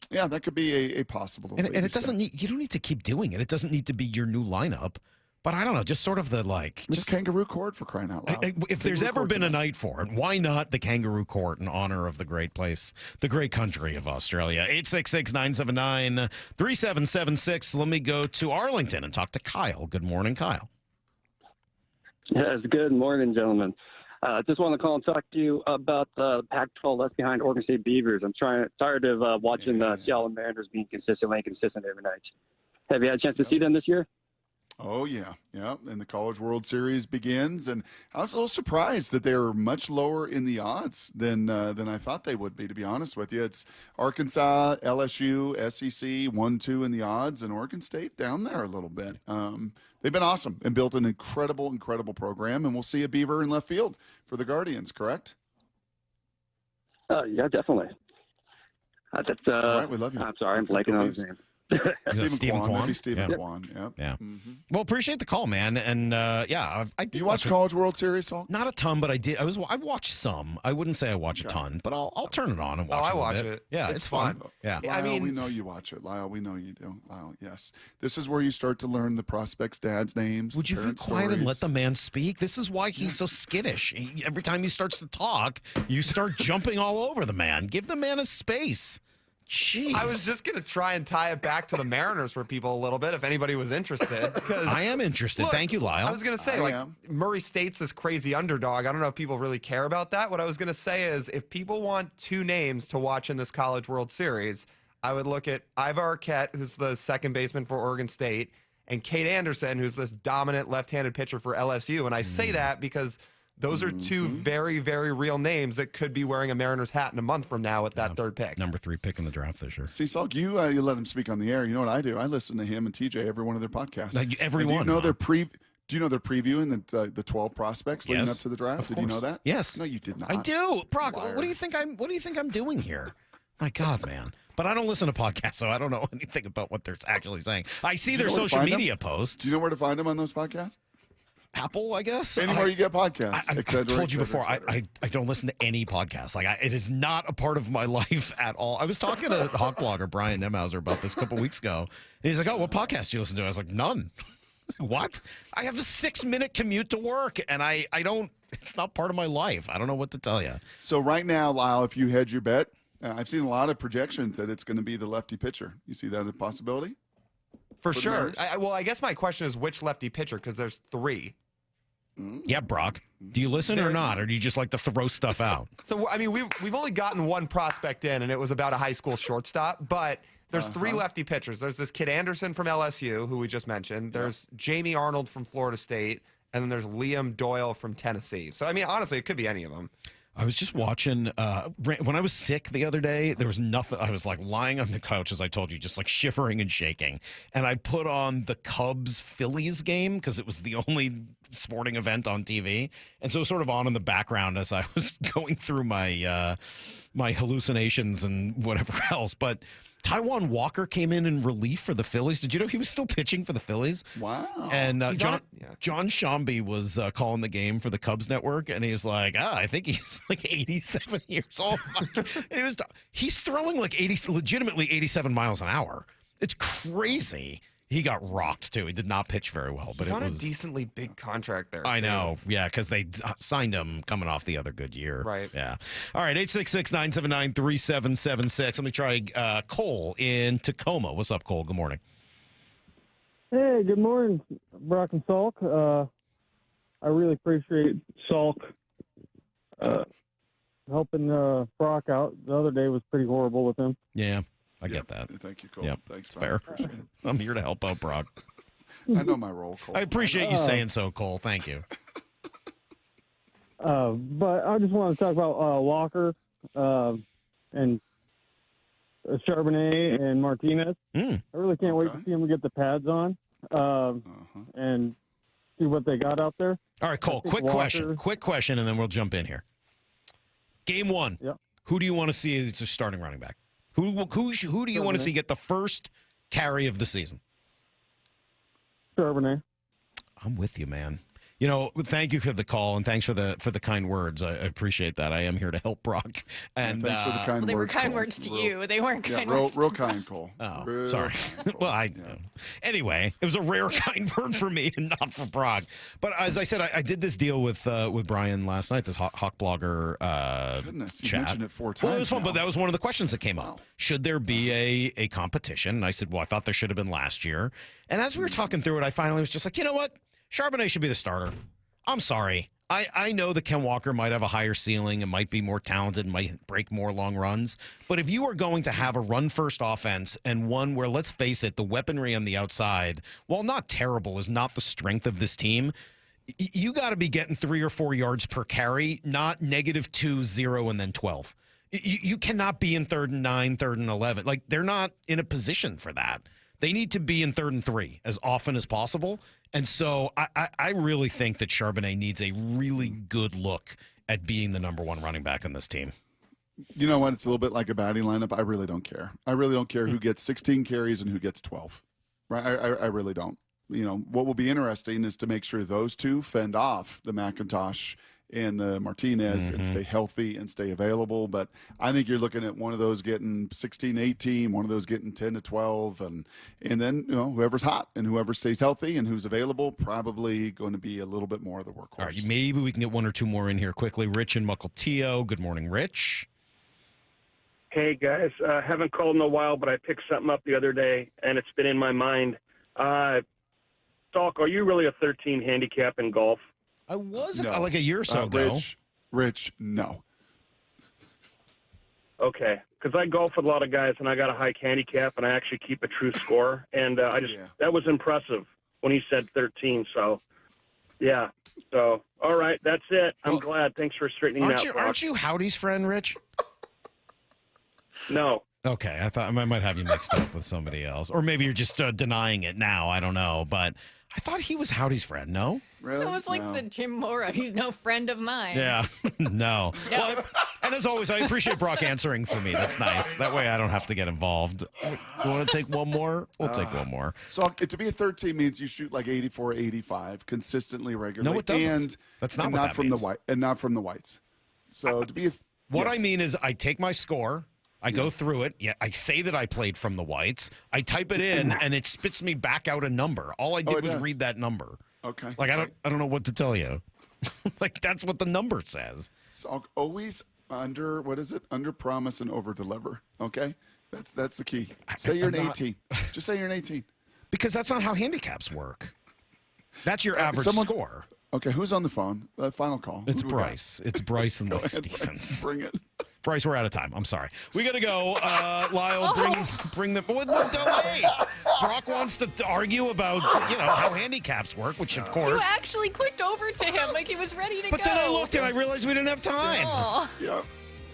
Yeah, that could be a possible. And it doesn't need, you don't need to keep doing it. It doesn't need to be your new lineup. But I don't know, just sort of just Kangaroo Court for crying out loud. If there's ever been a night for it, why not the Kangaroo Court in honor of the great place, the great country of Australia? 866-979-3776. Let me go to Arlington and talk to Kyle. Good morning, Kyle. Yes, good morning, gentlemen. Just want to call and talk to you about the Pac-12 left behind Oregon State Beavers. I'm tired of watching the Seattle Mariners being consistently inconsistent every night. Have you had a chance to see them this year? Oh, yeah. Yeah. And the College World Series begins. And I was a little surprised that they were much lower in the odds than I thought they would be, to be honest with you. It's Arkansas, LSU, SEC, 1-2 in the odds, and Oregon State down there a little bit. They've been awesome and built an incredible, incredible program. And we'll see a Beaver in left field for the Guardians, correct? Yeah, definitely. All right, we love you. I'm sorry, I'm blanking on his name. Stephen Kwan. Maybe Stephen Kwan. Yep. Yeah. Mm-hmm. Well, appreciate the call, man. And I did. You watch College World Series, Salk? Not a ton, but I did. I watched some. I wouldn't say I watch a ton, but I'll turn it on and watch. I watch bit. it. Yeah, it's fun. Yeah. Lyle, I mean, we know you watch it. Lyle, we know you do. Lyle, yes. This is where you start to learn the prospects' dads' names. Would you be quiet and let the man speak? This is why he's so skittish. Every time he starts to talk, you start jumping all over the man. Give the man a space. Jeez. I was just going to try and tie it back to the Mariners for people a little bit, if anybody was interested. Because I am interested. Look, Thank you, Lyle. I was going to say, Murray State's this crazy underdog. I don't know if people really care about that. What I was going to say is, if people want two names to watch in this College World Series, I would look at Ivar Arquette, who's the second baseman for Oregon State, and Kate Anderson, who's this dominant left-handed pitcher for LSU. And I say that because those are two very, very real names that could be wearing a Mariners hat in a month from now with that third pick. Number 3 pick in the draft this year. See, Salk, you let him speak on the air. You know what I do? I listen to him and TJ every one of their podcasts. Like every do you one. know do you know they're previewing the 12 prospects leading up to the draft? Did you know that? Yes. No, you did not. I do. Brock, Liar. what do you think I'm doing here? My God, man. But I don't listen to podcasts, so I don't know anything about what they're actually saying. I see their social media posts. Do you know where to find them on those podcasts? Apple, I guess. Anywhere you get podcasts. I told you before, I don't listen to any podcasts. Like, it is not a part of my life at all. I was talking to Hawk blogger Brian Nemhauser about this a couple weeks ago. And he's like, oh, what podcast do you listen to? I was like, none. What? I have a 6-minute commute to work, and I don't, it's not part of my life. I don't know what to tell you. So right now, Lyle, if you hedge your bet, I've seen a lot of projections that it's going to be the lefty pitcher. You see that as a possibility? For sure. I guess my question is which lefty pitcher, because there's 3. Yeah, Brock. Do you listen or not, or do you just like to throw stuff out? So, I mean, we've only gotten one prospect in, and it was about a high school shortstop. But there's 3 lefty pitchers. There's this kid Anderson from LSU, who we just mentioned. There's Jamie Arnold from Florida State, and then there's Liam Doyle from Tennessee. So, I mean, honestly, it could be any of them. I was just watching, when I was sick the other day, there was nothing. I was like lying on the couch, as I told you, just like shivering and shaking. And I put on the Cubs-Phillies game because it was the only sporting event on TV. And so it was sort of on in the background as I was going through my my hallucinations and whatever else. But Taijuan Walker came in relief for the Phillies. Did you know he was still pitching for the Phillies? Wow. And John Shambi was calling the game for the Cubs network, and he was like, I think he's like 87 years old. And he's throwing like legitimately 87 miles an hour. It's crazy. He got rocked, too. He did not pitch very well. But He's on a decently big contract there. I know. Yeah, because they signed him coming off the other good year. Right. Yeah. All right, 866-979-3776. Let me try Cole in Tacoma. What's up, Cole? Good morning. Hey, good morning, Brock and Salk. I really appreciate Salk helping Brock out. The other day was pretty horrible with him. Yeah. I get that. Thank you, Cole. Yep. Thanks, It's fair. I'm here to help out Brock. I know my role, Cole. I appreciate you saying so, Cole. Thank you. But I just want to talk about Walker and Charbonnet and Martinez. I really can't wait to see them get the pads on and see what they got out there. All right, Cole, quick question, and then we'll jump in here. Game 1. Yep. Who do you want to see as a starting running back? Who do you want to see get the first carry of the season? Charbonnet. I'm with you, man. You know, thank you for the call, and thanks for the kind words. I appreciate that. I am here to help Brock. And thanks for the kind words. They were kind words to you. They weren't kind words. Real kind, Cole. Oh, sorry. Well, anyway, it was a rare kind word for me and not for Brock. But as I said, I did this deal with Brian last night, this Hawk blogger Goodness, you chat. mentioned it 4 times. Well, it was fun, now. but that was one of the questions that came up. Should there be a competition? And I said, well, I thought there should have been last year. And as we were talking through it, I finally was just like, you know what? Charbonnet should be the starter. I'm sorry. I know that Ken Walker might have a higher ceiling and might be more talented, might break more long runs. But if you are going to have a run-first offense and one where, let's face it, the weaponry on the outside, while not terrible, is not the strength of this team, you got to be getting 3 or 4 yards per carry, not -2, 0, and then 12. You cannot be in 3rd and 9, 3rd and 11. Like, they're not in a position for that. They need to be in 3rd and 3 as often as possible. And so I really think that Charbonnet needs a really good look at being the number 1 running back on this team. You know what? It's a little bit like a batting lineup. I really don't care. I really don't care who gets 16 carries and who gets 12. Right? I really don't. You know, what will be interesting is to make sure those two fend off the McIntosh and the Martinez and stay healthy and stay available. But I think you're looking at one of those getting 16, 18, one of those getting 10 to 12. And then, you know, whoever's hot and whoever stays healthy and who's available, probably going to be a little bit more of the workhorse. All right, maybe we can get one or two more in here quickly. Rich and Mukilteo. Good morning, Rich. Hey, guys. Haven't called in a while, but I picked something up the other day, and it's been in my mind. Salk, are you really a 13 handicap in golf? I was like a year or so ago. Rich, no. Okay, because I golf with a lot of guys, and I got a high handicap, and I actually keep a true score. And that was impressive when he said 13. So, yeah. So, all right, that's it. I'm glad. Thanks for straightening that out. Aren't you Howdy's friend, Rich? No. Okay, I thought I might have you mixed up with somebody else. Or maybe you're just denying it now. I don't know. But I thought he was Howdy's friend, no? Really? That was like the Jim Mora. He's no friend of mine. Yeah, no. Well, and as always, I appreciate Brock answering for me. That's nice. That way I don't have to get involved. You want to take one more? We'll take one more. So to be a 13 means you shoot like 84, 85 consistently, regularly. No, it doesn't. And, That's not and what not that from means. the white and not from the whites. So to be What I mean is I take my score. I go through it. Yeah, I say that I played from the whites. I type it in, and it spits me back out a number. All I did was read that number. Okay. Like I don't know what to tell you. Like that's what the number says. So always under under promise and over deliver. Okay, that's the key. Say you're an 18. Just say you're an 18. Because that's not how handicaps work. That's your average score. Okay, who's on the phone? Final call. It's Bryce. It's Bryce and Go Lake ahead, Stevens. Bryce, bring it. Bryce, we're out of time. I'm sorry. We got to go. Lyle, bring them. We're delayed. Brock wants to argue about, how handicaps work, which, of course. You actually clicked over to him like he was ready to go. But then I looked and I realized we didn't have time. Oh. Yeah.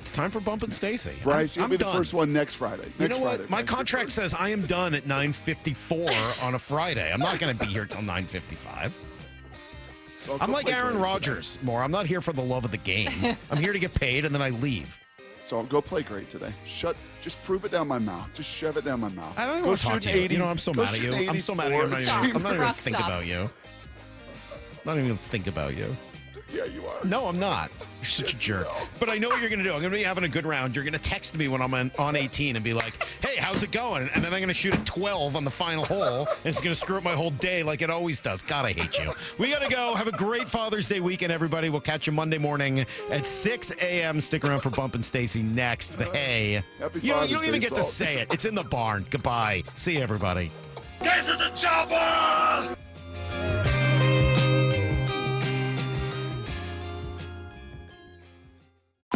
It's time for Bumpin' Stacy. Bryce, you'll be done. the first one next Friday. You know what? My contract says I am done at 9:54 on a Friday. I'm not going to be here till 9:55. So I'm like Aaron Rodgers more. I'm not here for the love of the game. I'm here to get paid and then I leave. So go play great today. Just prove it down my mouth. Just shove it down my mouth. I don't want to talk to you. I'm so mad at you. I'm so mad at you. I'm not even think about you. Not even think about you. Yeah, you are. No, I'm not. You're such a jerk. But I know what you're going to do. I'm going to be having a good round. You're going to text me when I'm on 18 and be like, hey, how's it going? And then I'm going to shoot at 12 on the final hole, and it's going to screw up my whole day like it always does. God, I hate you. We got to go. Have a great Father's Day weekend, everybody. We'll catch you Monday morning at 6 a.m. Stick around for Bumpin' Stacy next. The hey. You don't even get to say it. It's in the barn. Goodbye. See you, everybody. Get to the chopper!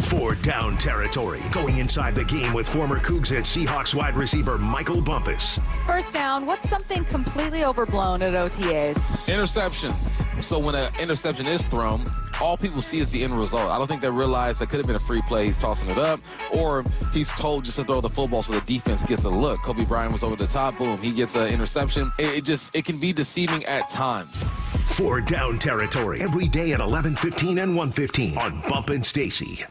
For Down Territory, going inside the game with former Cougs and Seahawks wide receiver Michael Bumpus. First down, what's something completely overblown at OTAs? Interceptions. So when an interception is thrown, all people see is the end result. I don't think they realize that could have been a free play. He's tossing it up, or he's told just to throw the football so the defense gets a look. Kobe Bryant was over the top. Boom, he gets an interception. It can be deceiving at times. For Down Territory, every day at 11:15 and 1:15 on Bumpin' Stacy.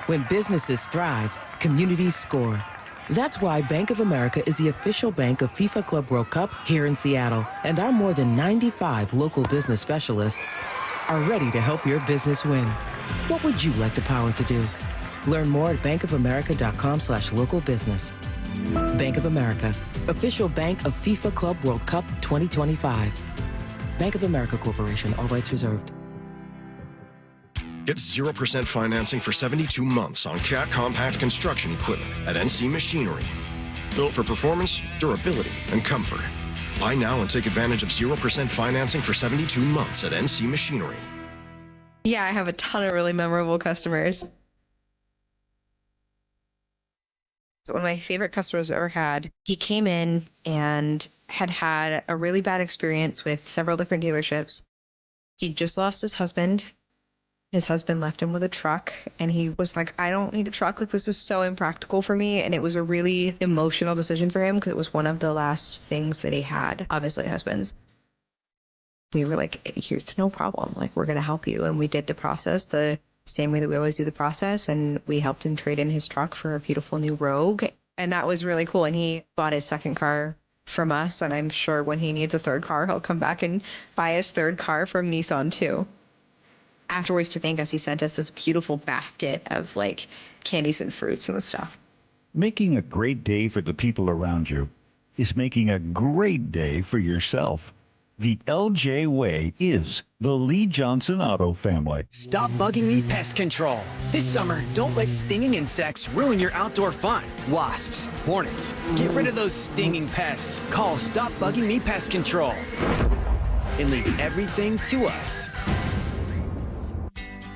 When businesses thrive, communities score. That's why Bank of America is the official bank of FIFA Club World Cup here in Seattle. And our more than 95 local business specialists are ready to help your business win. What would you like the power to do? Learn more at bankofamerica.com/local business. Bank of America, official bank of FIFA Club World Cup 2025. Bank of America Corporation, all rights reserved. Get 0% financing for 72 months on Cat compact construction equipment at NC Machinery. Built for performance, durability, and comfort. Buy now and take advantage of 0% financing for 72 months at NC Machinery. Yeah, I have a ton of really memorable customers. So one of my favorite customers I've ever had, he came in and had a really bad experience with several different dealerships. He just lost his husband. His husband left him with a truck, and he was like, I don't need a truck. Like, this is so impractical for me. And it was a really emotional decision for him because it was one of the last things that he had, obviously husbands. We were like, it's no problem. Like, we're going to help you. And we did the process. The same way that we always do the process. And we helped him trade in his truck for a beautiful new Rogue. And that was really cool. And he bought his second car from us. And I'm sure when he needs a third car, he'll come back and buy his third car from Nissan too. Afterwards, to thank us, he sent us this beautiful basket of like candies and fruits and stuff. Making a great day for the people around you is making a great day for yourself. The LJ way is the Lee Johnson Auto family. Stop bugging me pest control. This summer, don't let stinging insects ruin your outdoor fun. Wasps, hornets, get rid of those stinging pests. Call Stop Bugging Me Pest Control and leave everything to us.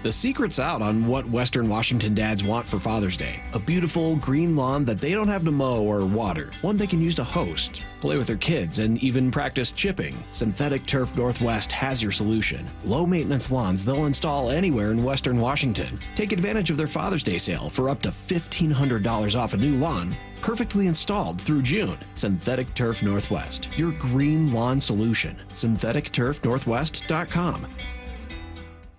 The secret's out on what Western Washington dads want for Father's Day. A beautiful green lawn that they don't have to mow or water. One they can use to host, play with their kids, and even practice chipping. Synthetic Turf Northwest has your solution. Low maintenance lawns they'll install anywhere in Western Washington. Take advantage of their Father's Day sale for up to $1,500 off a new lawn. Perfectly installed through June. Synthetic Turf Northwest, your green lawn solution. SyntheticTurfNorthwest.com.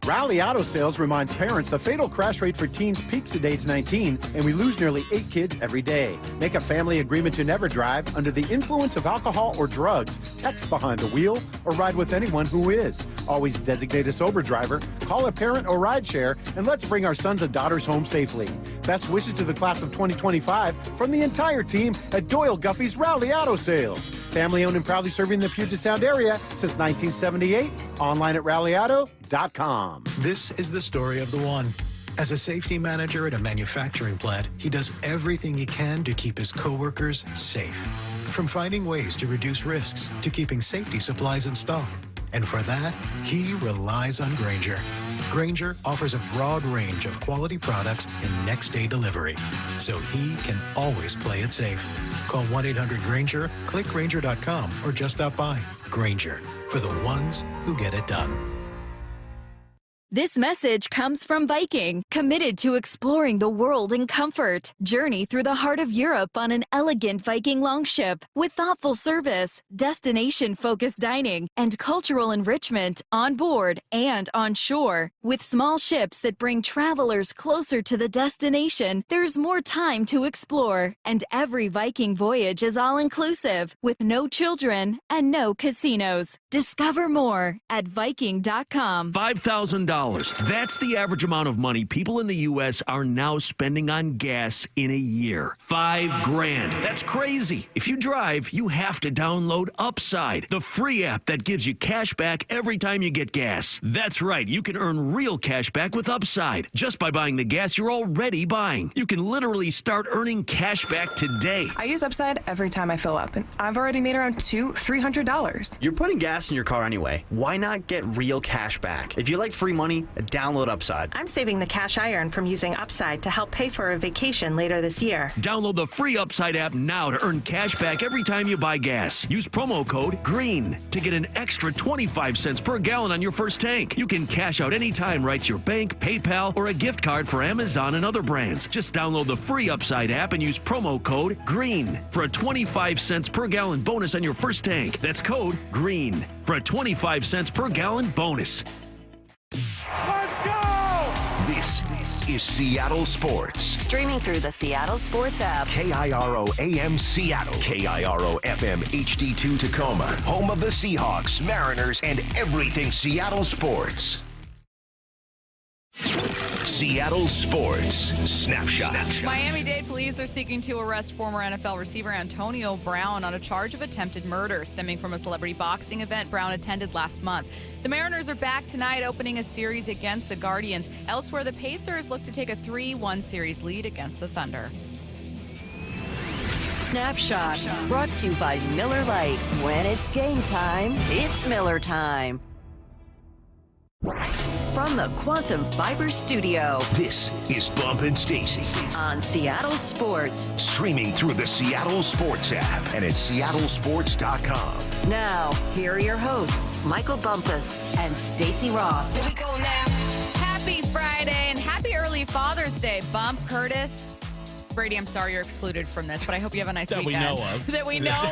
Rally Auto Sales reminds parents the fatal crash rate for teens peaks at age 19, and we lose nearly 8 kids every day. Make a family agreement to never drive under the influence of alcohol or drugs. Text behind the wheel or ride with anyone who is. Always designate a sober driver, call a parent or rideshare, and let's bring our sons and daughters home safely. Best wishes to the class of 2025 from the entire team at Doyle Guffey's Rally Auto Sales. Family owned and proudly serving the Puget Sound area since 1978. Online at rallyauto.com. This is the story of the one. As a safety manager at a manufacturing plant, he does everything he can to keep his coworkers safe. From finding ways to reduce risks to keeping safety supplies in stock. And for that, he relies on Grainger. Grainger offers a broad range of quality products and next-day delivery, so he can always play it safe. Call 1-800-GRAINGER, click Grainger.com, or just stop by. Grainger, for the ones who get it done. This message comes from Viking, committed to exploring the world in comfort. Journey through the heart of Europe on an elegant Viking longship with thoughtful service, destination-focused dining, and cultural enrichment on board and on shore. With small ships that bring travelers closer to the destination, there's more time to explore. And every Viking voyage is all-inclusive, with no children and no casinos. Discover more at Viking.com. $5,000. That's the average amount of money people in the U.S. are now spending on gas in a year. $5,000. That's crazy. If you drive, you have to download Upside, the free app that gives you cash back every time you get gas. That's right. You can earn real cash back with Upside just by buying the gas you're already buying. You can literally start earning cash back today. I use Upside every time I fill up, and I've already made around $200-$300. You're putting gas in your car anyway. Why not get real cash back? If you like free money, download Upside. I'm saving the cash I earn from using Upside to help pay for a vacation later this year. Download the free Upside app now to earn cash back every time you buy gas. Use promo code GREEN to get an extra 25 cents per gallon on your first tank. You can cash out anytime right to your bank, PayPal, or a gift card for Amazon and other brands. Just download the free Upside app and use promo code GREEN for a 25 cents per gallon bonus on your first tank. That's code GREEN for a 25 cents per gallon bonus. This is Seattle Sports. Streaming through the Seattle Sports app. KIRO AM Seattle. KIRO FM HD2 Tacoma. Home of the Seahawks, Mariners, and everything Seattle sports. Seattle Sports Snapshot. Miami-Dade police are seeking to arrest former NFL receiver Antonio Brown on a charge of attempted murder stemming from a celebrity boxing event Brown attended last month. The Mariners are back tonight, opening a series against the Guardians. Elsewhere, the Pacers look to take a 3-1 series lead against the Thunder. Snapshot, brought to you by Miller Lite. When it's game time, it's Miller time. From the Quantum Fiber Studio. This is Bump and Stacy on Seattle Sports. Streaming through the Seattle Sports app and at seattlesports.com. Now, here are your hosts, Michael Bumpus and Stacy Ross. Here we go now. Happy Friday and happy early Father's Day, Bump, Curtis. Brady, I'm sorry you're excluded from this, but I hope you have a nice weekend. That we know of. That we know